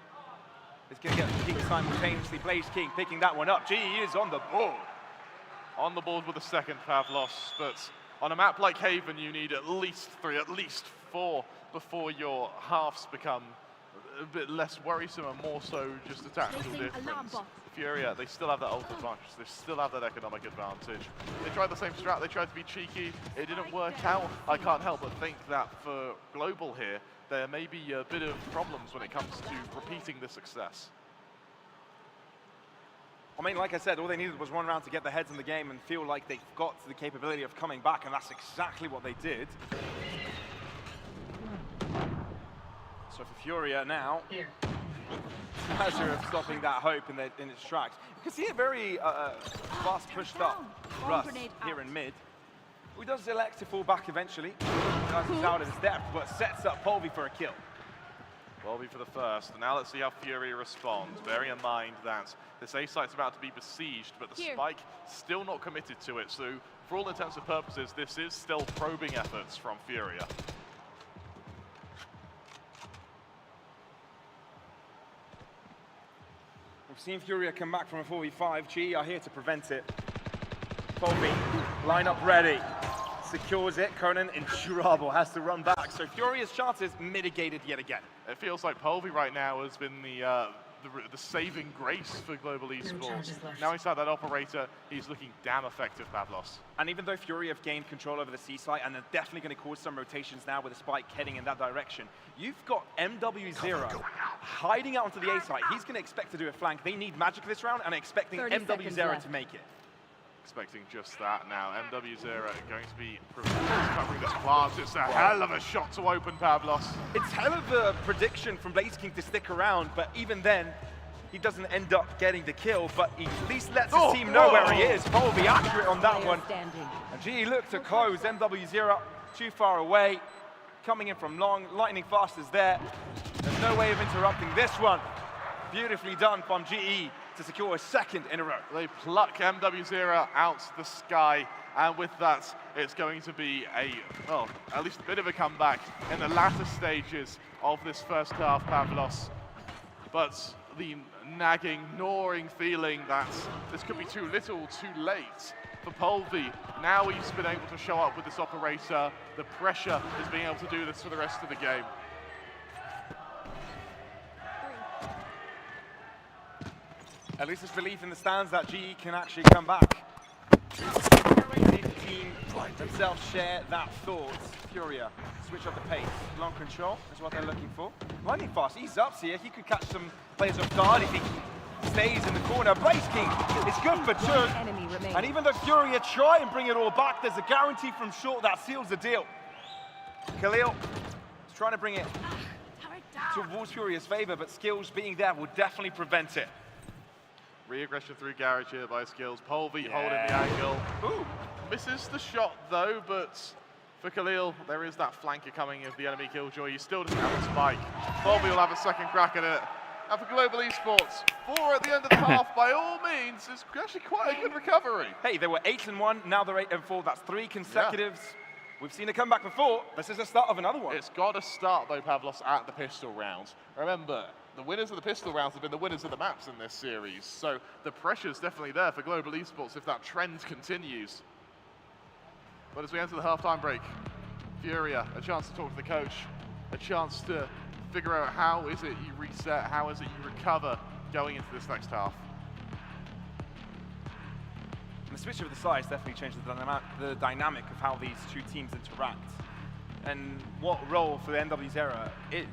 is going to get the King simultaneously. Blaze King picking that one up. GE is on the board. On the board with a second Pavlos, but on a map like Haven, you need at least 3, at least 4 before your halves become a bit less worrisome and more so just a tactical difference. Furia, they still have that ult advantage, they still have that economic advantage. They tried the same strat, they tried to be cheeky, it didn't work out. I can't help but think that for Global here, there may be a bit of problems when it comes to repeating the success. I mean, like I said, all they needed was one round to get their heads in the game and feel like they've got the capability of coming back, and that's exactly what they did. So for Furia now, pleasure of stopping that hope in its tracks. You can see a very fast pushed up Russ here in mid, who does elect to fall back eventually. He's out of his depth, but sets up Polvi for a kill. Polvi for the first, and now let's see how Furia responds. Bearing in mind that this A site's about to be besieged, but the spike still not committed to it, so for all intents and purposes, this is still probing efforts from Furia. We've seen Furia come back from a 4v5. G are here to prevent it. Polvi, line up ready. Secures it. Conan in trouble, has to run back. So Furia's chances mitigated yet again. It feels like Polvi right now has been the the saving grace for Global Esports. Now inside that operator, he's looking damn effective, Pavlos. And even though Furia have gained control over the C site, and they're definitely going to cause some rotations now with a spike heading in that direction, you've got MW0 hiding out onto the A site. He's going to expect to do a flank. They need magic this round, and expecting MW0 to make it. Expecting just that now. MW0 going to be covering this plant. It's a hell of a shot to open, Pavlos. It's hell of a prediction from BlazeKing to stick around, but even then, he doesn't end up getting the kill, but he at least lets his team know where he is. Paul be accurate on that one. And GE look to close. MW0 too far away. Coming in from long, lightning fast is there. There's no way of interrupting this one. Beautifully done from GE to secure a second in a row. They pluck MW0 out the sky, and with that, it's going to be well, at least a bit of a comeback in the latter stages of this first half, Pavlos. But the nagging, gnawing feeling that this could be too little, too late for Polvi. Now he's been able to show up with this operator. The pressure is being able to do this for the rest of the game. At least there's belief in the stands that GE can actually come back. The team themselves share that thought. Furia, switch up the pace. Long control is what they're looking for. Lightning fast, he's up here. He could catch some players off guard if he stays in the corner. BlazeKing is good for two. And even though Furia try and bring it all back, there's a guarantee from short that seals the deal. Khalil is trying to bring it towards Furia's favor, but skills being there will definitely prevent it. Re-aggression through garage here by skills. Polvi holding the angle. Ooh, misses the shot though, but for Khalil, there is that flanker coming of the enemy Killjoy. He still doesn't have a spike. Polvi will have a second crack at it. And for Global Esports, 4 at the end of the half, by all means, is actually quite a good recovery. Hey, they were 8-1, now they're 8-4. That's 3 consecutives. Yeah. We've seen a comeback before. This is the start of another one. It's got to start, though, Pavlos, at the pistol rounds. Remember, the winners of the pistol rounds have been the winners of the maps in this series. So the pressure's definitely there for Global Esports if that trend continues. But as we enter the halftime break, Furia, a chance to talk to the coach, a chance to figure out how is it you reset, how is it you recover going into this next half. The switch of the sides definitely changes the dynamic of how these two teams interact. And what role for the MW0 is,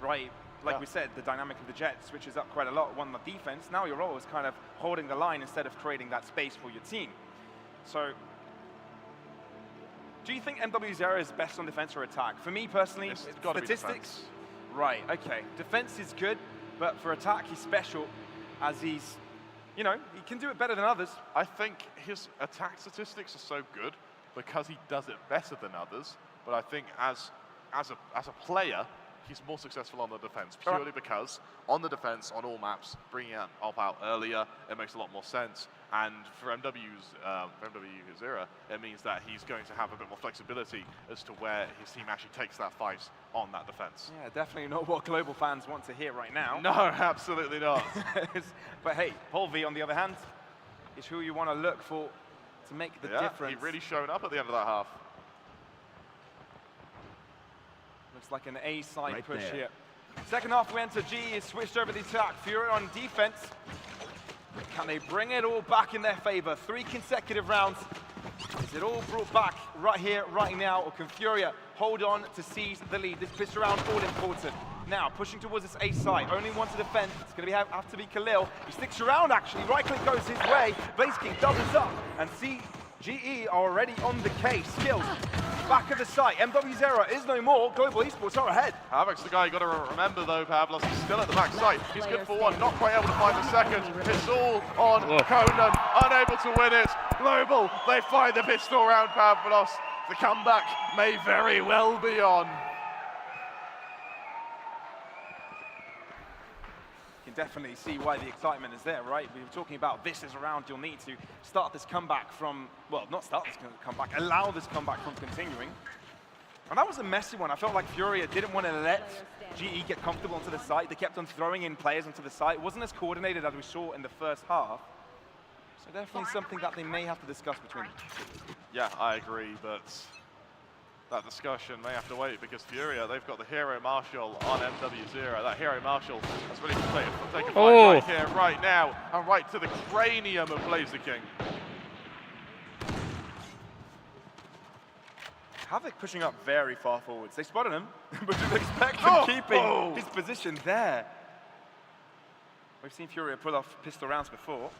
right? Like we said, the dynamic of the Jet switches up quite a lot on the defense. Now your role is kind of holding the line instead of creating that space for your team. So, do you think MW0 is best on defense or attack? For me personally, statistics, right, okay. Defense is good, but for attack, he's special as he's, you know, he can do it better than others. I think his attack statistics are so good because he does it better than others, but I think as a player, he's more successful on the defense, purely because on the defense, on all maps, bringing it up out earlier, it makes a lot more sense. And for MW0, it means that he's going to have a bit more flexibility as to where his team actually takes that fight on that defense. Yeah, definitely not what global fans want to hear right now. No, absolutely not. But hey, Polvi, on the other hand, is who you want to look for to make the difference. He really showed up at the end of that half. Looks like an A-side push here. Second half, we enter. G is switched over the attack. Furia on defense. Can they bring it all back in their favor? 3 consecutive rounds. Is it all brought back right here, right now, or can Furia hold on to seize the lead? This pitch around, all important. Now, pushing towards this A side, only one to defend. It's going to have to be Khalil. He sticks around, actually. Right click goes his way. BlazeKing doubles up, and GE are already on the case. Skills, back of the site. MW0 is no more. Global Esports are ahead. Havoc's the guy you got to remember, though, Pavlos. He's still at the back site. He's good for one, not quite able to find the second. It's all on Conan, unable to win it. Global, they find the pistol round, Pavlos. The comeback may very well be on. You can definitely see why the excitement is there, right? We were talking about this is a round you'll need to start this comeback from, well, not start this comeback, allow this comeback from continuing. And that was a messy one. I felt like Furia didn't want to let GE get comfortable onto the site. They kept on throwing in players onto the site. It wasn't as coordinated as we saw in the first half. So definitely something that they may have to discuss between them. Yeah, I agree, but that discussion may have to wait because Furia, they've got the Hero Marshal on MW0. That Hero Marshal has really taken flight right here, right now, and right to the cranium of Blazer King. Havoc pushing up very far forwards. They spotted him, but didn't expect him keeping his position there. We've seen Furia pull off pistol rounds before.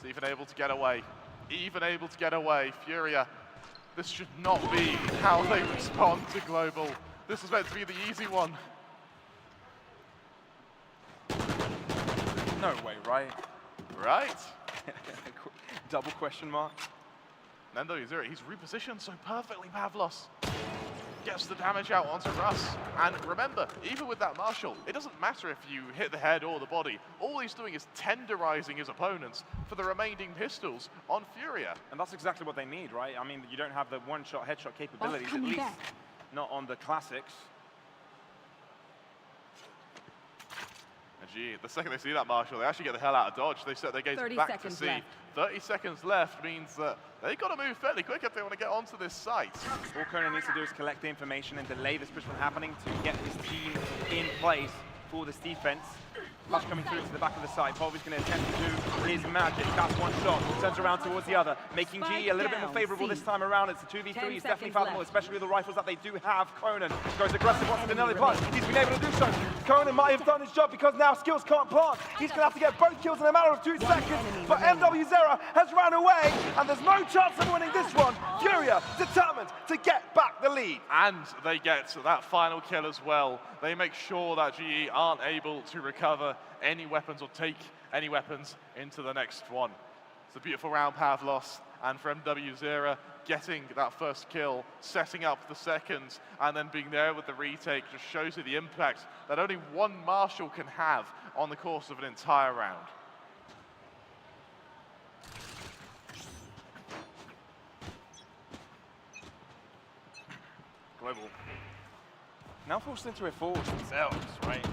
He's even able to get away. Even able to get away. Furia, this should not be how they respond to Global. This is meant to be the easy one. No way, right? Right? Double question mark. MW0, he's repositioned so perfectly, Pavlos. Gets the damage out onto Russ. And remember, even with that Marshal, it doesn't matter if you hit the head or the body. All he's doing is tenderizing his opponents for the remaining pistols on Furia. And that's exactly what they need, right? I mean, you don't have the one-shot headshot capabilities, at least not on the classics. And gee, the second they see that Marshal, they actually get the hell out of dodge. They set their gaze back to see. 30 seconds left means that they've got to move fairly quick if they want to get onto this site. All Conan needs to do is collect the information and delay this push from happening to get his team in place for this defense. Push coming through to the back of the site. Polvy's going to attempt to do his magic. That's one shot. Turns around towards the other, making G a little bit more favorable this time around. It's a 2v3. It's definitely fathomable, especially with the rifles that they do have. Conan goes aggressive, wants to deny the punch. He's been able to do so. Conan might have done his job because now skills can't plant. He's going to have to get both kills in a matter of 2 seconds. But MW0 has ran away, and there's no chance of winning this one. Furia determined to get back the lead. And they get that final kill as well. They make sure that GE aren't able to recover any weapons or take any weapons into the next one. It's a beautiful round, Pavlos, and for MW0, getting that first kill, setting up the second, and then being there with the retake just shows you the impact that only one Marshal can have on the course of an entire round. Global. Now forced into a forward themselves, right?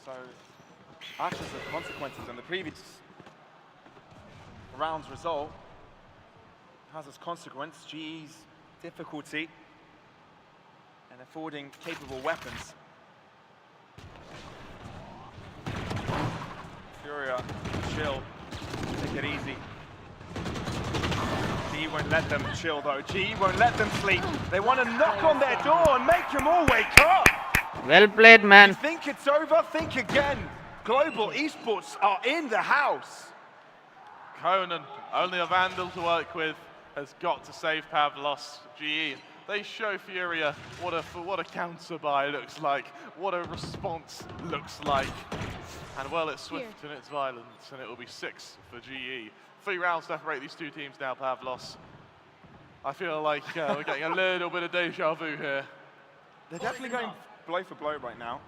So, actions have consequences, and the previous round's result has as consequence GE's difficulty in affording capable weapons. Furia, chill, take it easy. G won't let them chill though. G won't let them sleep. They want to knock on their door and make them all wake up. Well played, man. You think it's over? Think again. Global Esports are in the house. Conan, only a Vandal to work with, has got to save Pavlos. GE, they show Furia what a counter buy looks like, what a response looks like. And well, it's swift in its violence, and it will be 6 for GE. 3 rounds separate these two teams now, Pavlos. I feel like we're getting a little bit of deja vu here. They're definitely going blow for blow right now.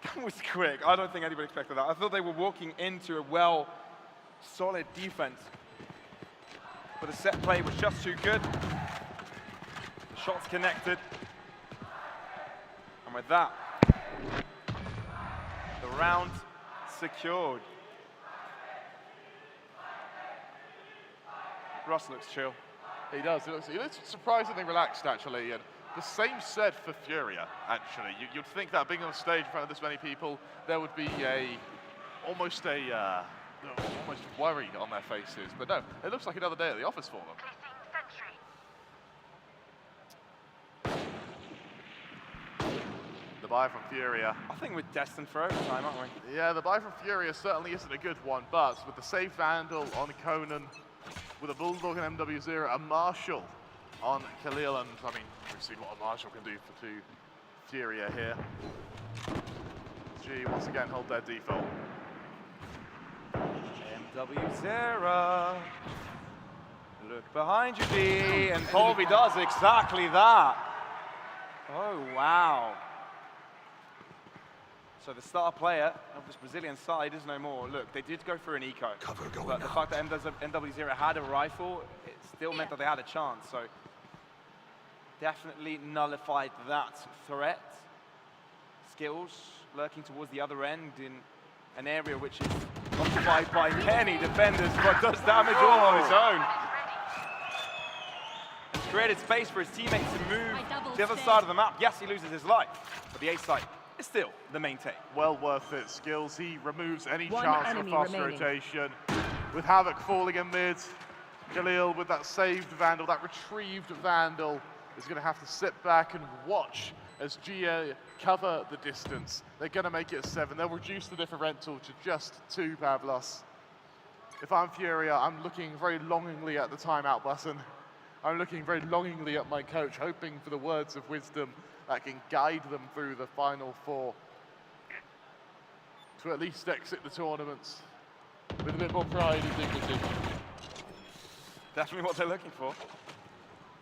That was quick. I don't think anybody expected that. I thought they were walking into a solid defense. But the set play was just too good. The shots connected. And with that, the round secured. Russ looks chill. He does. He looks surprisingly relaxed, actually. And the same said for Furia, actually. You'd think that being on stage in front of this many people, there would be almost worry on their faces. But no, it looks like another day at the office for them. The buy from Furia. I think we're destined for overtime, aren't we? Yeah, the buy from Furia certainly isn't a good one, but with the save Vandal on Conan, with a Bulldog and MW0, a Marshal on Khalil, and I mean, we've seen what a Marshal can do to Furia here. G once again hold their default. MW0. Look behind you, D, and Colby does exactly that. Oh, wow. So the star player of this Brazilian side is no more. Look, they did go for an eco. But the fact that MW0 had a rifle, it still meant that they had a chance. So definitely nullified that threat. Skills lurking towards the other end in an area which is occupied by many defenders, but does damage all on its own. created space for his teammates to move to the other side of the map. Yes, he loses his life, but the A site is still the main take. Well worth it, Skills. He removes any One chance for enemy fast remaining. rotation. With Havoc falling in mid, Khalil with that saved Vandal, that retrieved Vandal, is going to have to sit back and watch as GA cover the distance. They're going to make it a 7. They'll reduce the differential to just 2, Pavlos. If I'm Furia, I'm looking very longingly at the timeout button. I'm looking very longingly at my coach, hoping for the words of wisdom that can guide them through the final 4 to at least exit the tournaments with a bit more pride and dignity. Definitely what they're looking for.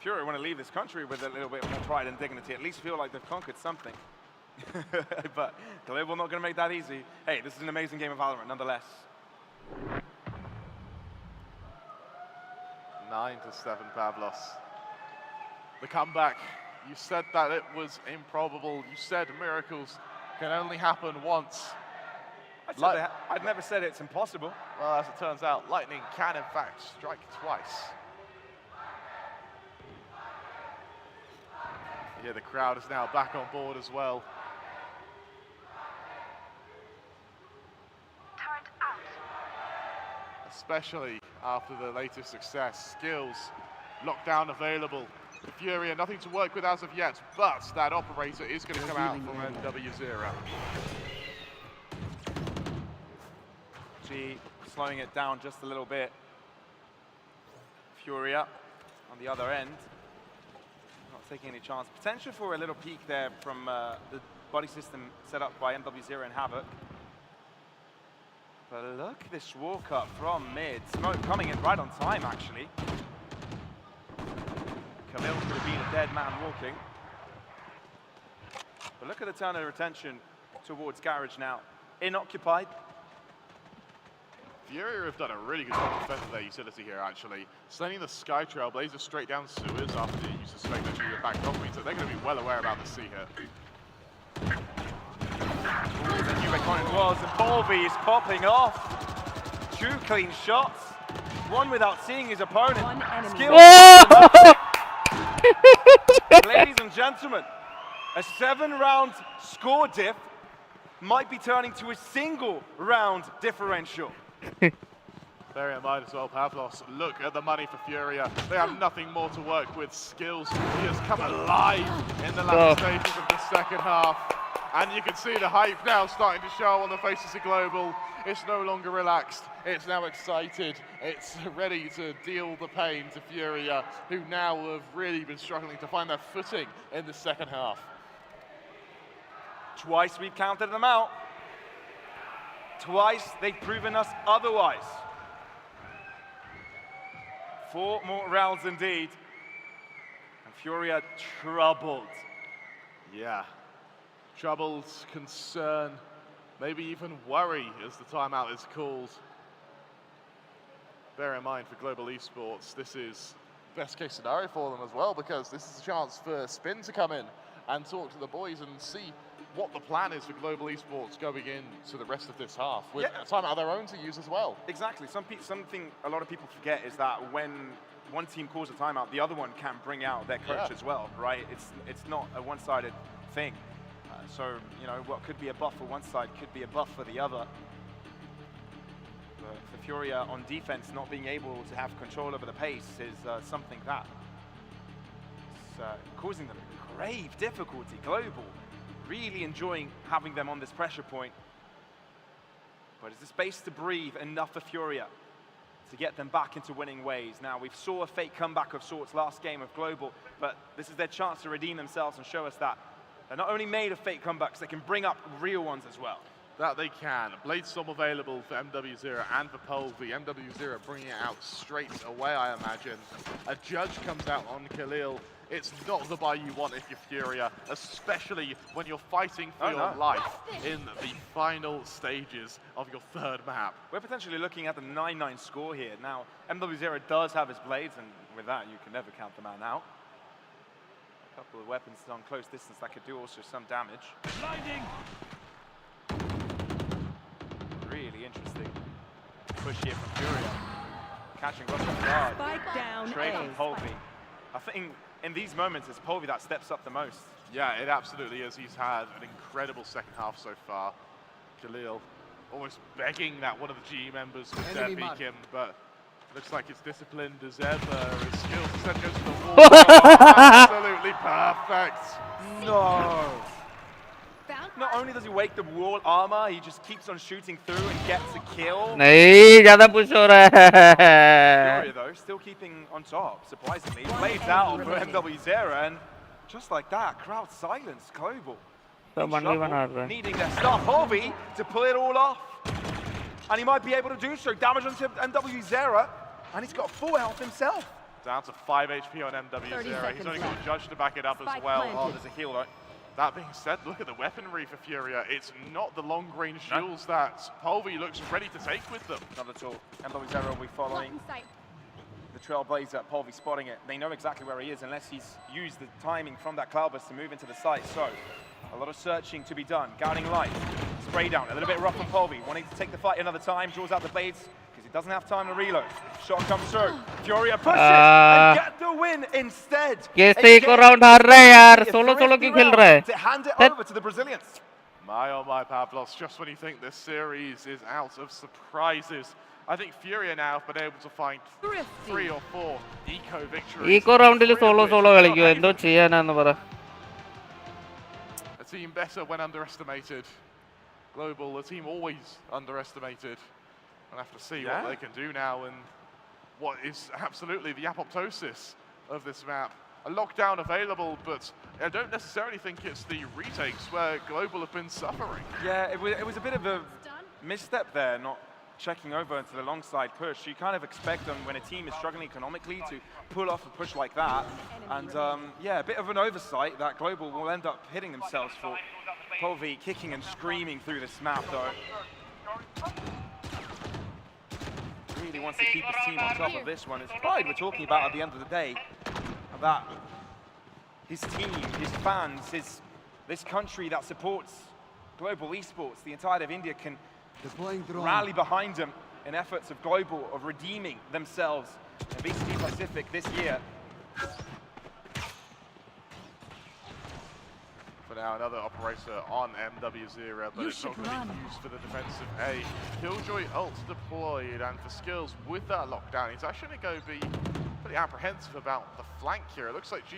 Furia want to leave this country with a little bit more pride and dignity, at least feel like they've conquered something. But Global not going to make that easy. Hey, this is an amazing game of Valorant nonetheless. 9-7, Pavlos. The comeback, you said that it was improbable. You said miracles can only happen once. I'd never said it's impossible. Well, as it turns out, lightning can in fact strike twice. Yeah, the crowd is now back on board as well. Especially after the latest success. Skills, lockdown available. For Furia, nothing to work with as of yet, but that operator is going to come out from MW0. G slowing it down just a little bit. Furia on the other end. Not taking any chance. Potential for a little peek there from the body system set up by MW0 and Havoc. But look at this walk up from mid. Smoke coming in right on time, actually. Khalil could have been a dead man walking. But look at the turn of attention towards Garage now. Inoccupied. Furia have done a really good job defending their utility here, actually. Sending the Sky Trailblazer straight down sewers after the use of Spectre to the back top means that they're going to be well aware about the C hit. I knew where it was, and Bolby is popping off. 2 clean shots. 1 without seeing his opponent. Skill. Ladies and gentlemen, a 7-round score diff might be turning to a single round differential. Bear in mind as well, Pavlos, look at the money for Furia. They have nothing more to work with. Skills, he has come alive in the latter stages of the second half. And you can see the hype now starting to show on the faces of Global. It's no longer relaxed, it's now excited. It's ready to deal the pain to Furia, who now have really been struggling to find their footing in the second half. Twice we've counted them out. Twice they've proven us otherwise. 4 more rounds indeed. And Furia troubled. Yeah. Troubled, concern, maybe even worry as the timeout is called. Bear in mind for Global Esports, this is best case scenario for them as well, because this is a chance for Spin to come in and talk to the boys and see what the plan is for Global Esports going into the rest of this half, with time of their own to use as well. Exactly. Something a lot of people forget is that when one team calls a timeout, the other one can bring out their coach as well, right? It's not a one-sided thing. So, you know, what could be a buff for one side could be a buff for the other. But for Furia on defense, not being able to have control over the pace is something that is causing them grave difficulty. Global really enjoying having them on this pressure point. But is the space to breathe enough for Furia to get them back into winning ways? Now, we saw a fake comeback of sorts last game of Global, but this is their chance to redeem themselves and show us that they're not only made of fake comebacks, they can bring up real ones as well. That they can. Bladestorm available for MW0 and for Polvi. MW0 bringing it out straight away, I imagine. A judge comes out on Khalil. It's not the buy you want if you're Furia, especially when you're fighting for your life in the final stages of your third map. We're potentially looking at the 9-9 score here. Now, MW0 does have his blades, and with that, you can never count the man out. A couple of weapons on close distance that could do also some damage. Blinding. Really interesting push here from Furia. Catching Russell guard. Spike down Trade A. on Polvi. I think in these moments, it's Polvi that steps up the most. Yeah, it absolutely is. He's had an incredible second half so far. Khalil almost begging that one of the GE members could there beat him, but looks like it's disciplined as ever. His skills instead goes to the wall. Absolutely perfect. No. Not only does he wake the wall armor, he just keeps on shooting through and gets a kill. नहीं ज़्यादा push हो रहा है. Furia though, still keeping on top, surprisingly. Plays out for MW0 and just like that, crowd silence, Global. So 1v1 आ रहा है. Needing their star Polvi to pull it all off. And he might be able to do so. Damage onto MW0, and he's got full health himself. Down to 5 HP on MW0. He's only got a judge to back it up as well. Oh, there's a heal though. That being said, look at the weaponry for Furia. It's not the long-range shields that Polvi looks ready to take with them. Not at all. MW0 will be following the Trailblazer, Polvi spotting it. They know exactly where he is unless he's used the timing from that Cloudburst to move into the site. So, a lot of searching to be done. Guiding light, spray down, a little bit rough on Polvi. Wanting to take the fight another time, draws out the blades because he doesn't have time to reload. Shot comes through. Furia pushes and get the win instead. कैसे एक round हार रहा है यार? Solo क्यों खेल रहा है? To hand it over to the Brazilians. My oh my, Pavlos, just when you think this series is out of surprises, I think Furia now have been able to find 3 or 4 eco victories. Eco round il solo കളിക്കോ എന്തോ ചെയ്യാനാന്ന് പറ. A team better when underestimated. Global, a team always underestimated. We'll have to see what they can do now and what is absolutely the apoptosis of this map. A lockdown available, but I don't necessarily think it's the retakes where Global have been suffering. Yeah, it was a bit of a misstep there, not checking over into the long side push. You kind of expect them when a team is struggling economically to pull off a push like that. And yeah, a bit of an oversight that Global will end up hitting themselves for. Polvi kicking and screaming through this map though. Really wants to keep his team on top of this one. It's pride we're talking about at the end of the day. That his team, his fans, this country that supports global esports, the entirety of India can rally behind him in efforts of global, of redeeming themselves in VCT Pacific this year. For now, another operator on MW0, but it's not going to be used for the defensive A. Killjoy ult deployed, and for skills with that lockdown, he's actually going to be pretty apprehensive about the flank here. It looks like G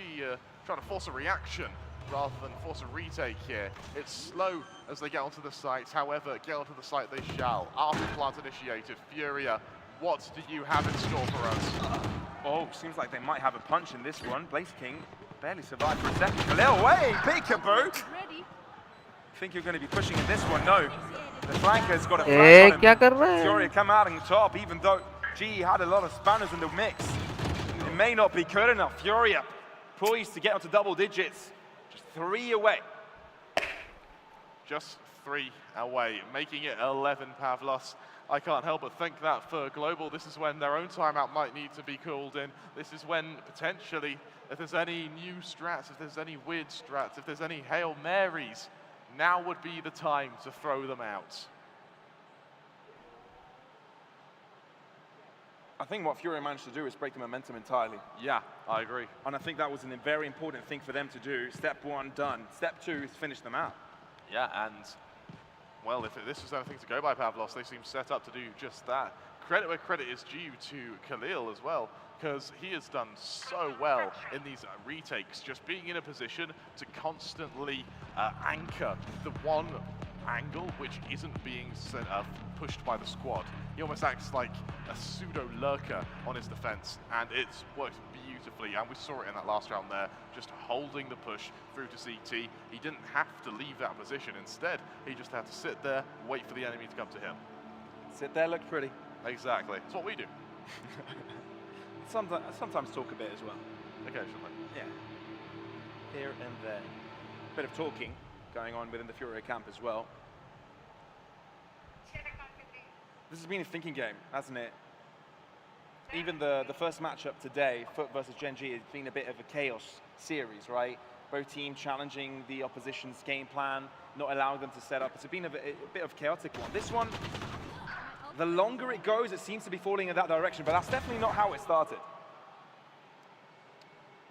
trying to force a reaction rather than force a retake here. It's slow as they get onto the site. However, get onto the site they shall. After plant initiated, Furia, what do you have in store for us? Oh, seems like they might have a punch in this one. Blaze King barely survived for a second. Khalil, wait, peekaboo! Think you're going to be pushing in this one? No. The flanker's got a flank on him. Furia come out on top, even though G had a lot of spanners in the mix. It may not be good enough. Furia poised to get onto double digits. Just 3 away. Just 3 away, making it 11, Pavlos. I can't help but think that for Global, this is when their own timeout might need to be called in. This is when potentially, if there's any new strats, if there's any weird strats, if there's any Hail Marys, now would be the time to throw them out. I think what Furia managed to do is break the momentum entirely. Yeah, I agree. And I think that was a very important thing for them to do. Step 1 done. Step 2 is finish them out. Yeah, and well, if this was anything to go by, Pavlos, they seem set up to do just that. Credit where credit is due to Khalil as well, because he has done so well in these retakes, just being in a position to constantly anchor the one angle which isn't being pushed by the squad. He almost acts like a pseudo lurker on his defense, and it's worked beautifully, and we saw it in that last round there, just holding the push through to CT. He didn't have to leave that position. Instead, he just had to sit there, wait for the enemy to come to him. Sit there, look pretty. Exactly. It's what we do. Sometimes talk a bit as well. Occasionally. Yeah. Here and there. Bit of talking going on within the Furia camp as well. This has been a thinking game, hasn't it? Even the first matchup today, Foot versus Gen G, has been a bit of a chaos series, right? Both teams challenging the opposition's game plan, not allowing them to set up. It's been a bit of a chaotic one. This one, the longer it goes, it seems to be falling in that direction, but that's definitely not how it started.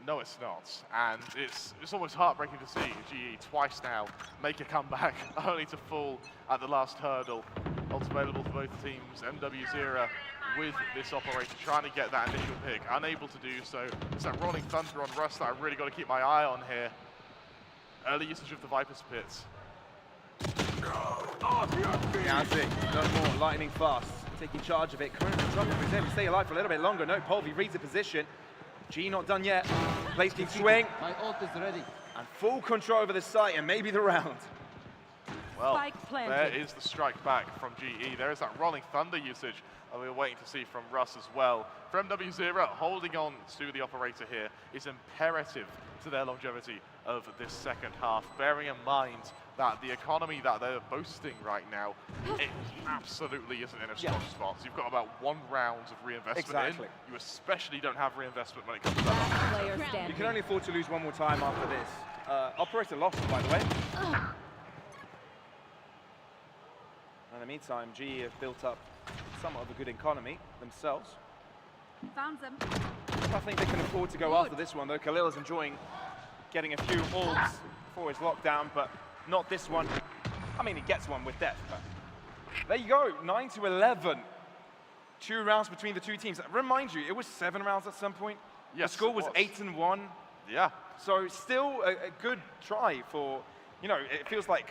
No, it's not. And it's almost heartbreaking to see GE twice now make a comeback, only to fall at the last hurdle. Ults available for both teams. MW0 with this operator trying to get that initial pick, unable to do so. It's that rolling thunder on Rust that I've really got to keep my eye on here. Early usage of the Viper's Pits. That's it. No more lightning fast. Taking charge of it. Current trouble for him to stay alive for a little bit longer. No, Polvi reads the position. G not done yet. Plays deep swing. My ult is ready. And full control over the site and maybe the round. Well, there is the strike back from GE. There is that rolling thunder usage that we were waiting to see from Russ as well. For MW0, holding on to the operator here is imperative to their longevity of this second half, bearing in mind that the economy that they're boasting right now, it absolutely isn't in a strong spot. So you've got about 1 round of reinvestment in. You especially don't have reinvestment when it comes to that. You can only afford to lose 1 more time after this. Operator lost, by the way. In the meantime, GE have built up somewhat of a good economy themselves. Found them. I think they can afford to go after this one, though. Khalil is enjoying getting a few ults for his lockdown, but not this one. I mean, he gets one with death, but there you go, 9-11. 2 rounds between the two teams. Remind you, it was 7 rounds at some point. Yes, the score was 8-1. Yeah. So still a good try for, you know, it feels like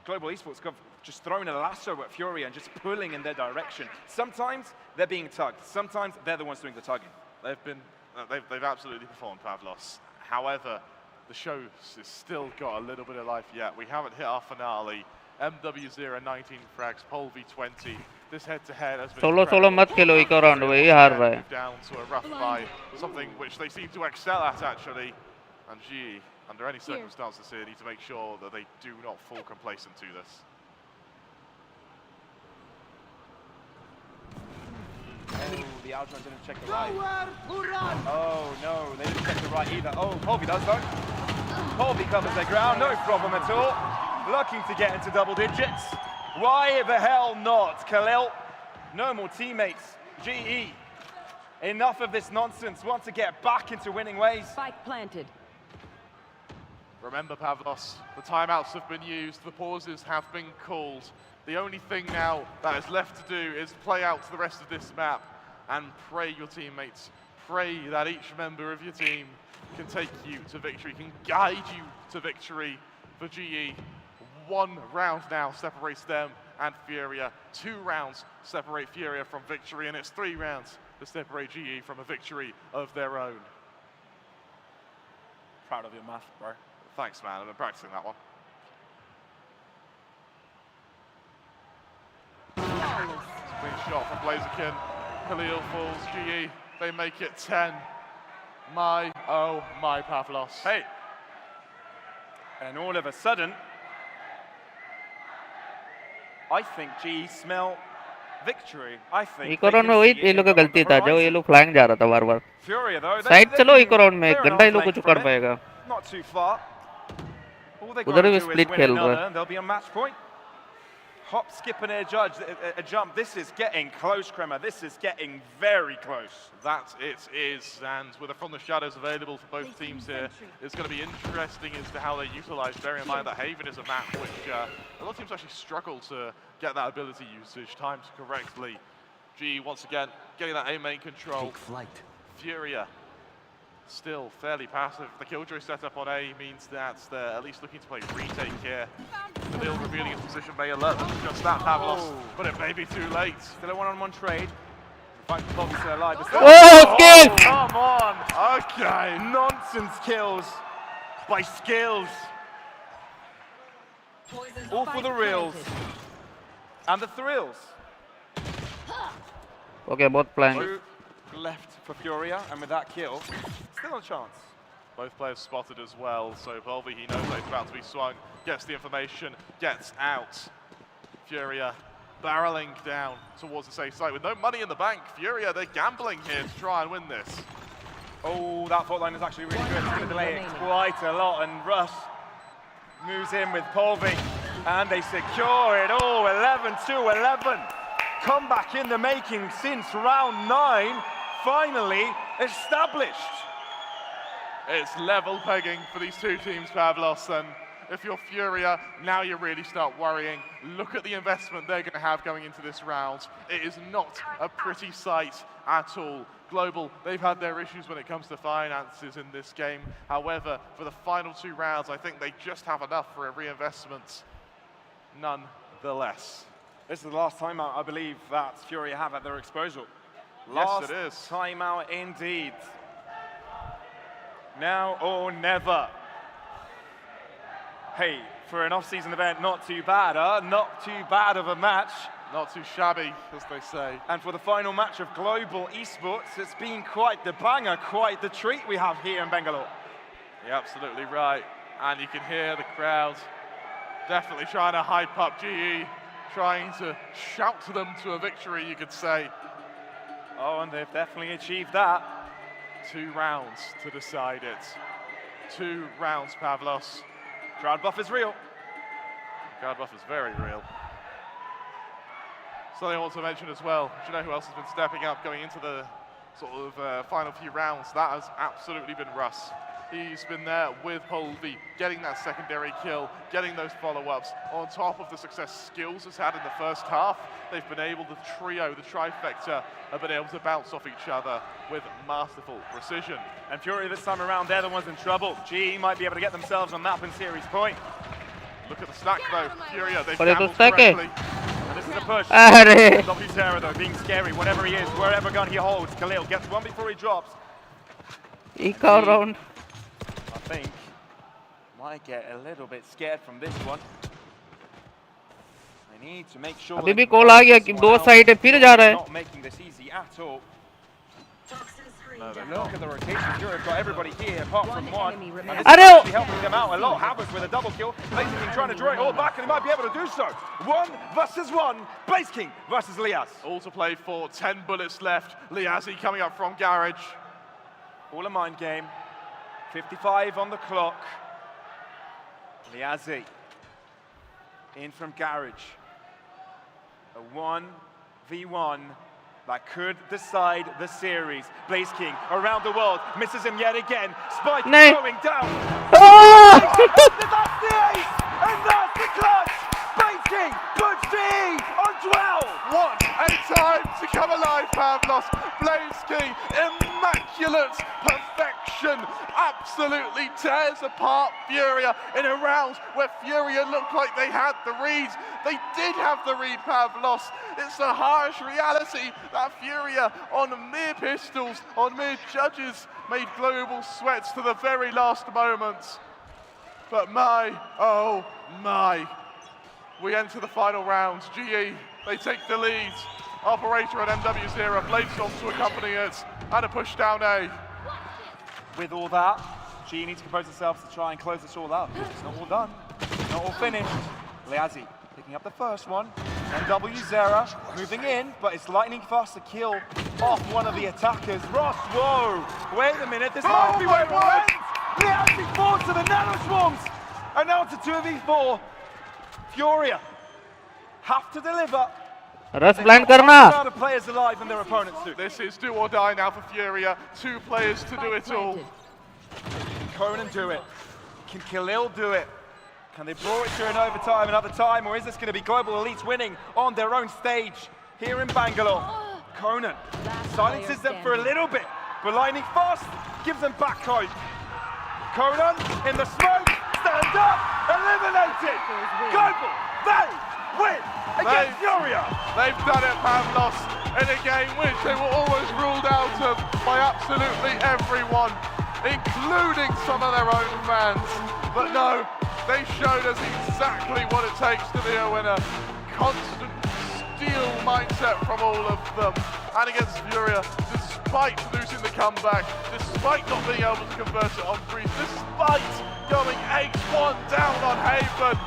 Global Esports have just thrown a lasso at Furia and just pulling in their direction. Sometimes they're being tugged. Sometimes they're the ones doing the tugging. They've absolutely performed, Pavlos. However, the show has still got a little bit of life yet. We haven't hit our finale. MW0 19 frags, Polvi 20. This head-to-head has been solo mat खेलो एक और round वही हार रहा है. Down to a rough buy, something which they seem to excel at actually. And GE, under any circumstances here, need to make sure that they do not fall complacent to this. Oh, the Aldrin didn't check the right. Oh no, they didn't check the right either. Oh, Polvi does though. Polvi covers their ground, no problem at all. Looking to get into double digits. Why the hell not, Khalil? No more teammates. GE, enough of this nonsense. Want to get back into winning ways. Spike planted. Remember, Pavlos, the timeouts have been used, the pauses have been called. The only thing now that is left to do is play out the rest of this map and pray your teammates, pray that each member of your team can take you to victory, can guide you to victory for GE. 1 round now separates them and Furia. 2 rounds separate Furia from victory, and it's 3 rounds to separate GE from a victory of their own. Proud of your math, bro. Thanks, man. I've been practicing that one. Clean shot from Blazerkin. Khalil falls. GE, they make it 10. My, oh my, Pavlos. Hey. And all of a sudden, I think GE smell victory. I think एक और round में वही ये लोग का गलती था जो ये लोग flying जा रहा था बार-बार. Side चलो एक round में घंटा ये लोग कुछ कर पाएगा. Not too far. उधर भी split खेल रहा है. There'll be a match point. Hop, skip, and a jump. This is getting close, Kremer. This is getting very close. That it is, and with a From the Shadows available for both teams here, it's going to be interesting as to how they utilize. Bear in mind that Haven is a map which a lot of teams actually struggle to get that ability usage timed correctly. G once again getting that A main control. Take flight. Furia still fairly passive. The Killjoy setup on A means that they're at least looking to play retake here. Still revealing his position may alert them to just that, Pavlos, but it may be too late. Still a one-on-one trade. Alive. Oh, skill! Come on! Okay. Nonsense kills by skills. All for the reals. And the thrills. Okay, both playing. 2 left for Furia, and with that kill, still a chance. Both players spotted as well, so Polvi, he knows that it's about to be swung, gets the information, gets out. Furia barreling down towards the safe side with no money in the bank. Furia, they're gambling here to try and win this. Oh, that fault line is actually really good. It's going to delay it quite a lot, and Russ moves in with Polvi, and they secure it. Oh, 11-11. Comeback in the making since round 9. Finally established. It's level pegging for these two teams, Pavlos, and if you're Furia, now you really start worrying. Look at the investment they're going to have going into this round. It is not a pretty sight at all. Global, they've had their issues when it comes to finances in this game. However, for the final 2 rounds, I think they just have enough for a reinvestment, nonetheless. This is the last timeout, I believe, that Furia have at their exposure. Last yes, it is. Timeout indeed. Now or never. Hey, for an off-season event, not too bad, huh? Not too bad of a match. Not too shabby, as they say. And for the final match of Global Esports, it's been quite the banger, quite the treat we have here in Bangalore. You're absolutely right. And you can hear the crowd definitely trying to hype up GE, trying to shout to them to a victory, you could say. Oh, and they've definitely achieved that. 2 rounds to decide it. 2 rounds, Pavlos. Crowd buff is real. Crowd buff is very real. Something I want to mention as well. Do you know who else has been stepping up going into the sort of final few rounds? That has absolutely been Russ. He's been there with Holby, getting that secondary kill, getting those follow-ups. On top of the success skills he's had in the first half, they've been able, the trio, the trifecta, have been able to bounce off each other with masterful precision. And Furia this time around, they're the ones in trouble. GE might be able to get themselves on map and series point. Look at the stack though, Furia, they've gambled correctly. And this is a push. Arre. W Terror though, being scary, whatever he is, wherever gun he holds. Khalil gets one before he drops. Eco round. I think might get a little bit scared from this one. They need to make sure अभी भी call आ गया कि 2 side है फिर जा रहा है. Not making this easy at all. Look at the rotation. Europe got everybody here apart from one. And this is actually helping them out a lot. Havas with a double kill. Blaze King trying to draw it all back, and he might be able to do so. 1 versus 1. Blaze King versus Liaz. All to play for. 10 bullets left. Liazzi coming up from Garage. All a mind game. 55 on the clock. Liazzi in from Garage. A 1v1 that could decide the series. Blaze King around the world, misses him yet again. Spike going down. Oh! That's the ace, and that's the clutch. Blaze King puts GE on 12. What a time to come alive, Pavlos. Blaze King, immaculate perfection, absolutely tears apart Furia in a round where Furia looked like they had the read. They did have the read, Pavlos. It's a harsh reality that Furia, on mere pistols, on mere judges, made Global sweats to the very last moments. But my, oh my. We enter the final round. GE, they take the lead. Operator at MW0, Bladestorm to accompany it, and a push down A. With all that, GE needs to compose themselves to try and close this all out. It's not all done, not all finished. Liazzi picking up the first one. MW0 moving in, but it's lightning fast to kill off one of the attackers. Ross, whoa, wait a minute, this might be where it ends. Liazzi falls to the nano swarms, and now it's a 2v4. Furia have to deliver. Rush blind करना. Players alive and their opponents do. This is do or die now for Furia. 2 players to do it all. Can Conan do it? Can Khalil do it? Can they brawl it through an overtime another time, or is this going to be Global Elites winning on their own stage here in Bangalore? Conan silences them for a little bit, but lightning fast gives them back hope. Conan in the smoke, stand up, eliminated. Global, they win against Furia. They've done it, Pavlos, in a game which they were almost ruled out of by absolutely everyone, including some of their own fans. But no, they showed us exactly what it takes to be a winner. Constant steel mindset from all of them. And against Furia, despite losing the comeback, despite not being able to convert it on freeze, despite going 8-1 down on Haven,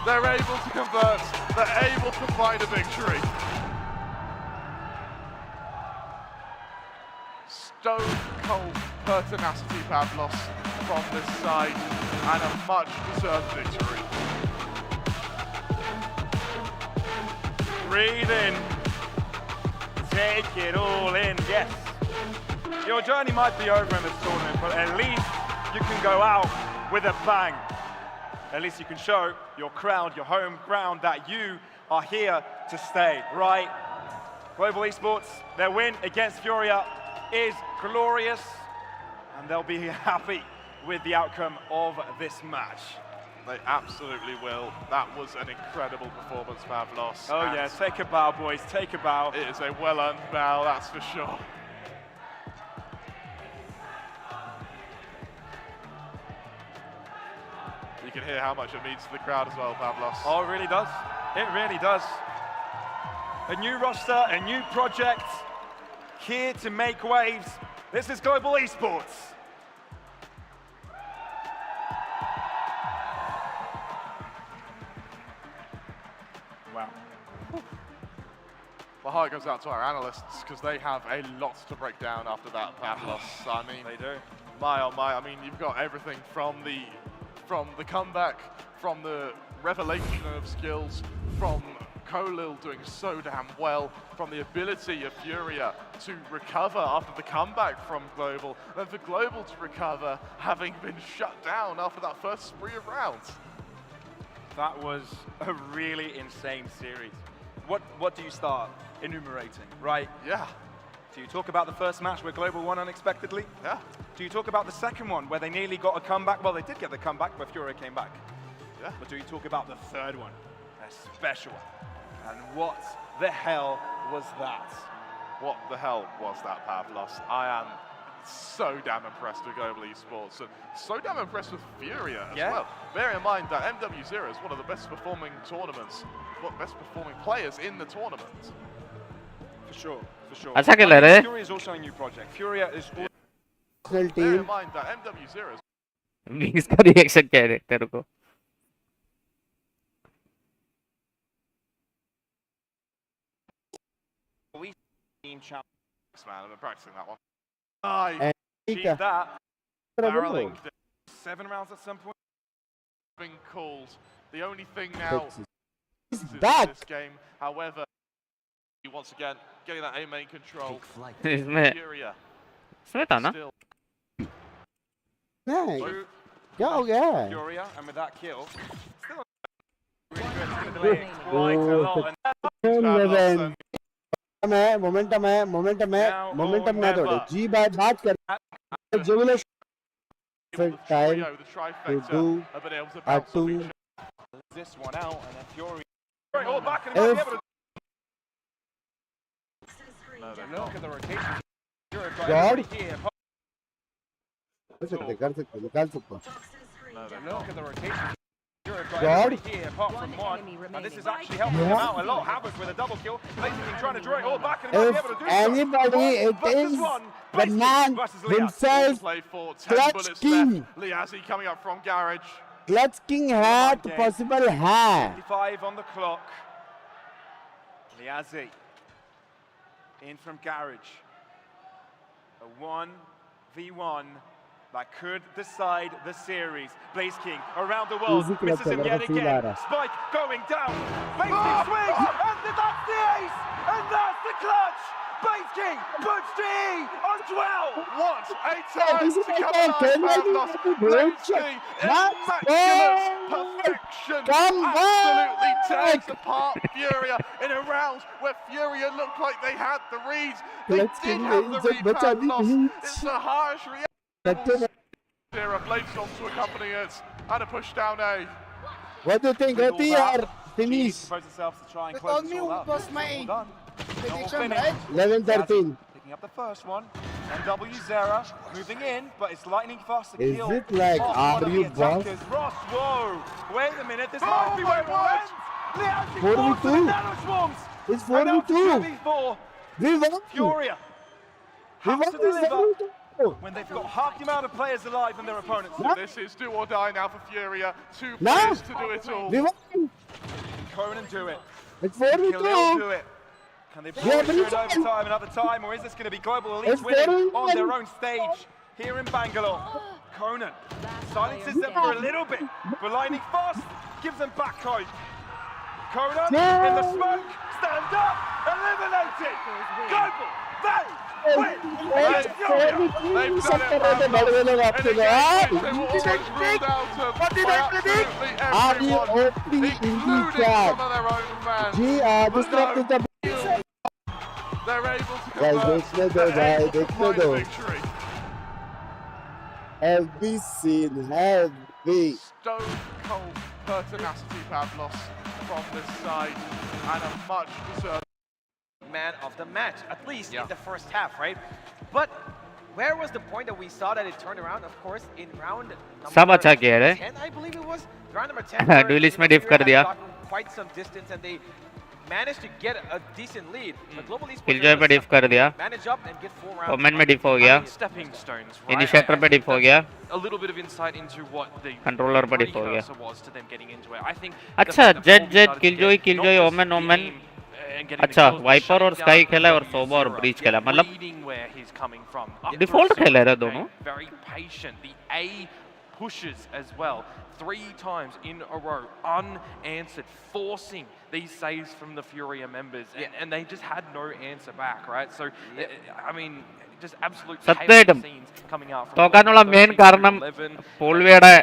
they're able to convert, they're able to find a victory. Stone cold pertinacity, Pavlos, from this side, and a much deserved victory. Breathe in, take it all in, yes. Your journey might be over in this tournament, but at least you can go out with a bang. At least you can show your crowd, your home ground, that you are here to stay, right? Global Esports, their win against Furia is glorious, and they'll be happy with the outcome of this match. They absolutely will. That was an incredible performance, Pavlos. Oh yeah, take a bow, boys, take a bow. It is a well-earned bow, that's for sure. You can hear how much it means to the crowd as well, Pavlos. Oh, it really does. It really does. A new roster, a new project, here to make waves. This is Global Esports. Wow. My heart goes out to our analysts because they have a lot to break down after that Pavlos. I mean, they do. My oh my! I mean, you've got everything from the comeback, from the revelation of skills, from Kolil doing so damn well, from the ability of Furia to recover after the comeback from Global, and for Global to recover having been shut down after that first spree of rounds. That was a really insane series. What do you start enumerating, right? Yeah. Do you talk about the first match where Global won unexpectedly? Yeah. Do you talk about the second one where they nearly got a comeback? Well, they did get the comeback, but Furia came back. Yeah. But do you talk about the third one, a special one? And what the hell was that? What the hell was that, Pavlos? I am so damn impressed with Global Esports and so damn impressed with Furia as well. Bear in mind that MW0 is one of the best performing tournaments, best performing players in the tournament. For sure, for sure. Furia is also a new project. Furia is Bear in mind that MW0 is इसका reaction क्या है तेरे को? team challenge. Man, I've been practicing that one. I achieved that. Barreling 7 rounds at some point. Been called. The only thing now is this game, however, once again getting that A main control. Furia. इसमें था ना? नहीं, क्या हो गया? Furia, and with that kill, still really good. It's going to delay it quite a lot. Momentum ना तोड़े जी बात कर jubilation time to do a two this one out and then Fury all back and might be able to look at the rotation. God कर सकते निकाल सकते look at the rotation. God. Here, apart from one, and this is actually helping him out a lot. Havoc with a double kill, basically trying to draw it all back, and he might be able to do anybody, it is the man himself, Clutch King. Liazzi coming up from Garage. Clutch King hat possible है. 55 on the clock. Liazzi in from Garage. A 1v1. That could decide the series. Blaze King around the world, misses him yet again. Spike going down. Blaze swings, and that's the ace! And that's the clutch! Blaze King puts G on 12! What a time to capitalize, Blaze King, immaculate perfection, absolutely tears apart Furia in a round where Furia looked like they had the reads. They did have the read, Pavlos. It's a harsh reaction. Here, Blaze to accompany it, and a push down A. What do you think? Oti or finish? They told me who was my prediction, right? 11-13. Picking up the first one, and W0 moving in, but it's lightning fast to kill. Is it like, are you boss? Ross, whoa! Wait a minute, this might be where it went! 4v2. It's 4v2. We won. Furia We won this. When they've got half the amount of players alive than their opponents. So this is do or die now for Furia. 2 players to do it all. Can Conan do it? It's 4v2. Khalil do it? Can they push through it overtime another time, or is this going to be Global Elite winning on their own stage here in Bangalore? Conan silences them for a little bit, but lightning fast gives them back hope. Conan in the smoke, stand up, eliminated. Global, they They've done it for a loss in a game which they were almost ruled out of by absolutely everyone, including some of their own fans. But no, they're able to convert the end to find a victory. Have we seen, have we? Stone cold pertinacity, Pavlos, from this side, and a much deserved man of the match, at least in the first half, right? But where was the point that we saw that it turned around? Of course, in round number 10, I believe it was. Round number 10, where, Duelist में diff Furia कर had दिया. gotten quite some distance and they managed to get a decent lead. But Global Esports Killjoy पे diff कर दिया. manage up and get 4 rounds. Omen में diff हो गया. Stepping stones, right? Initiator पे diff हो गया. A little bit of insight into what the Controller पे diff हो गया. precursor was to them getting into it. I think अच्छा Jet Killjoy Omen अच्छा वाइपर और स्काई खेला है और सोबा और ब्रीच खेला मतलब डिफॉल्ट खेला है दोनों. Very patient. The A pushes as well 3 times in a row, unanswered, forcing these saves from the Furia members, and they just had no answer back, right? So, I mean, just absolute chaos scenes coming out from തോക്കാനുള്ള main കാരണം പോൾവിയുടെ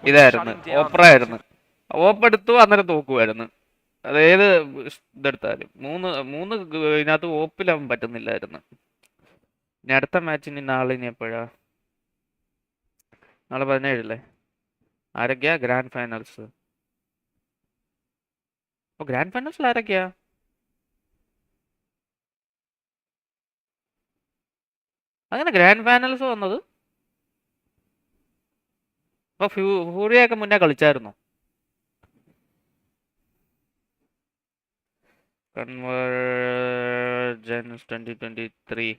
ഇതായിരുന്നു, opera ആയിരുന്നു. ഓപ്പ് എടുത്തു അന്നേരം തോക്കുമായിരുന്നു. അതായത് ഇതെടുത്താലും മൂന്ന് ഇതിനകത്ത് ഓപ്പിലാവാൻ പറ്റുന്നില്ലായിരുന്നു. ഇനി അടുത്ത മാച്ചിന് നാളെ ഇനി എപ്പോഴാ? നാളെ 17 ആരൊക്കെയാ ഗ്രാൻഡ് ഫൈനൽസ്? അപ്പോൾ ഗ്രാൻഡ് ഫൈനൽസിൽ ആരൊക്കെയാ? അങ്ങനെ ഗ്രാൻഡ് ഫൈനൽസ് വന്നത്? അപ്പോൾ ഫ്യൂറിയൊക്കെ മുന്നേ കളിച്ചായിരുന്നോ? Convergence 2023.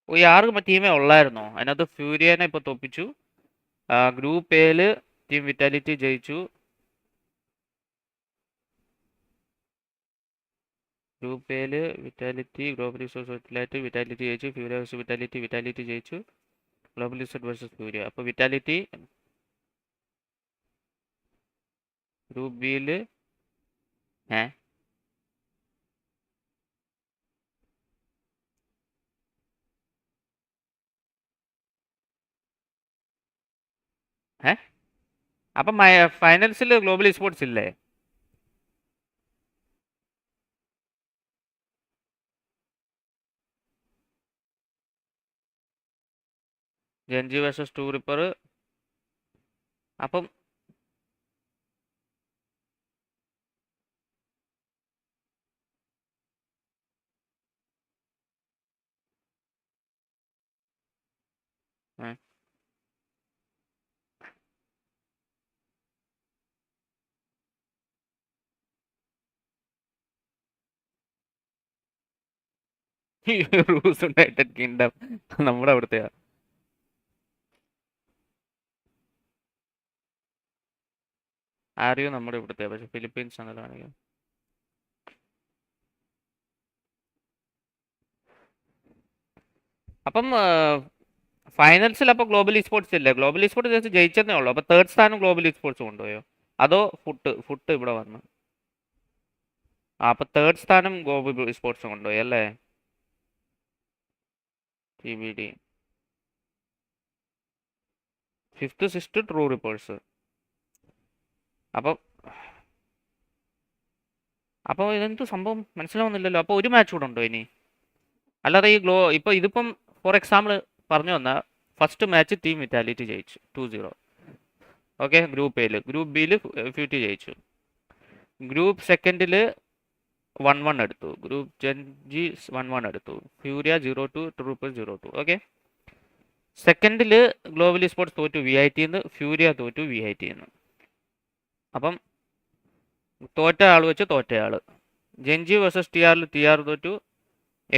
ഈ 6 ടീമേ ഉള്ളായിരുന്നോ? അതിനകത്ത് ഫ്യൂരിയനെ ഇപ്പോൾ തോപ്പിച്ചു. ഗ്രൂപ്പ് എയിൽ ടീം വിറ്റാലിറ്റി ജയിച്ചു. ഗ്രൂപ്പ് എയിൽ വിറ്റാലിറ്റി, ഗ്ലോബൽ റിസോഴ്സ് വിറ്റാലിറ്റി ജയിച്ചു. ഫ്യൂരിയ വേഴ്സസ് വിറ്റാലിറ്റി ജയിച്ചു. Global resort versus Furia. അപ്പോൾ വിറ്റാലിറ്റി ഗ്രൂപ്പ് ബിയിൽ അപ്പം ഫൈനൽസിൽ ഗ്ലോബൽ സ്പോർട്സ് ഇല്ലേ? Gen G versus two ripper. അപ്പം റൂസ് യുണൈറ്റഡ് കിങ്ഡം നമ്മുടെ അവിടുത്തെയാ. ആരെയോ നമ്മുടെ ഇവിടുത്തെ, പക്ഷെ ഫിലിപ്പീൻസ് അങ്ങനെയാണെങ്കിൽ അപ്പം ഫൈനൽസിൽ അപ്പോൾ ഗ്ലോബൽ സ്പോർട്സ് ഇല്ലേ? ഗ്ലോബൽ സ്പോർട്സ് ജസ്റ്റ് ജയിച്ചതേ ഉള്ളൂ. അപ്പോൾ തേർഡ് സ്ഥാനം ഗ്ലോബൽ സ്പോർട്സ് കൊണ്ടുപോയോ? അതോ ഫുട്ട് ഇവിടെ വന്നു? അപ്പോൾ തേർഡ് സ്ഥാനം ഗ്ലോബൽ സ്പോർട്സ് കൊണ്ടുപോയി അല്ലേ? TBD. 5th 6th true repairs. അപ്പോൾ ഇതെന്ത് സംഭവം മനസ്സിലാവുന്നില്ലല്ലോ. അപ്പോൾ ഒരു മാച്ച് കൂടെ ഉണ്ടോ ഇനി? അല്ലാതെ ഈ ഇപ്പോൾ ഇതിപ്പം ഫോർ എക്സാമ്പിൾ പറഞ്ഞു വന്നാൽ ഫസ്റ്റ് മാച്ച് ടീം വിറ്റാലിറ്റി ജയിച്ചു 2-0. ഓക്കെ, ഗ്രൂപ്പ് എയിൽ. ഗ്രൂപ്പ് ബിയിൽ ഫ്യൂറ്റി ജയിച്ചു. ഗ്രൂപ്പ് സെക്കൻഡിൽ 1-1 എടുത്തു. ഗ്രൂപ്പ് ജെൻജി 1-1 എടുത്തു. ഫ്യൂരിയ 0-2, ട്രൂപ്പർ 0-2. ഓക്കെ, സെക്കൻഡിൽ ഗ്ലോബൽ സ്പോർട്സ് തോറ്റു VITന്ന്, ഫ്യൂരിയ തോറ്റു VITന്ന്. അപ്പം തോറ്റ ആൾ വെച്ച് തോറ്റയാൾ. ജെൻജി വേഴ്സസ് TR തോറ്റു.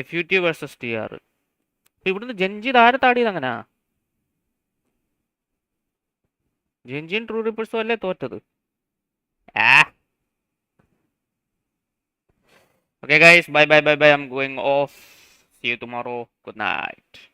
FUT versus TR. ഇവിടുന്ന് ജെൻജി താരെ താടിയത് അങ്ങനാ? ജെൻജിയും ട്രൂ റിപ്പേഴ്സും അല്ലേ തോറ്റത്? Okay guys, bye. I'm going off. See you tomorrow. Good night.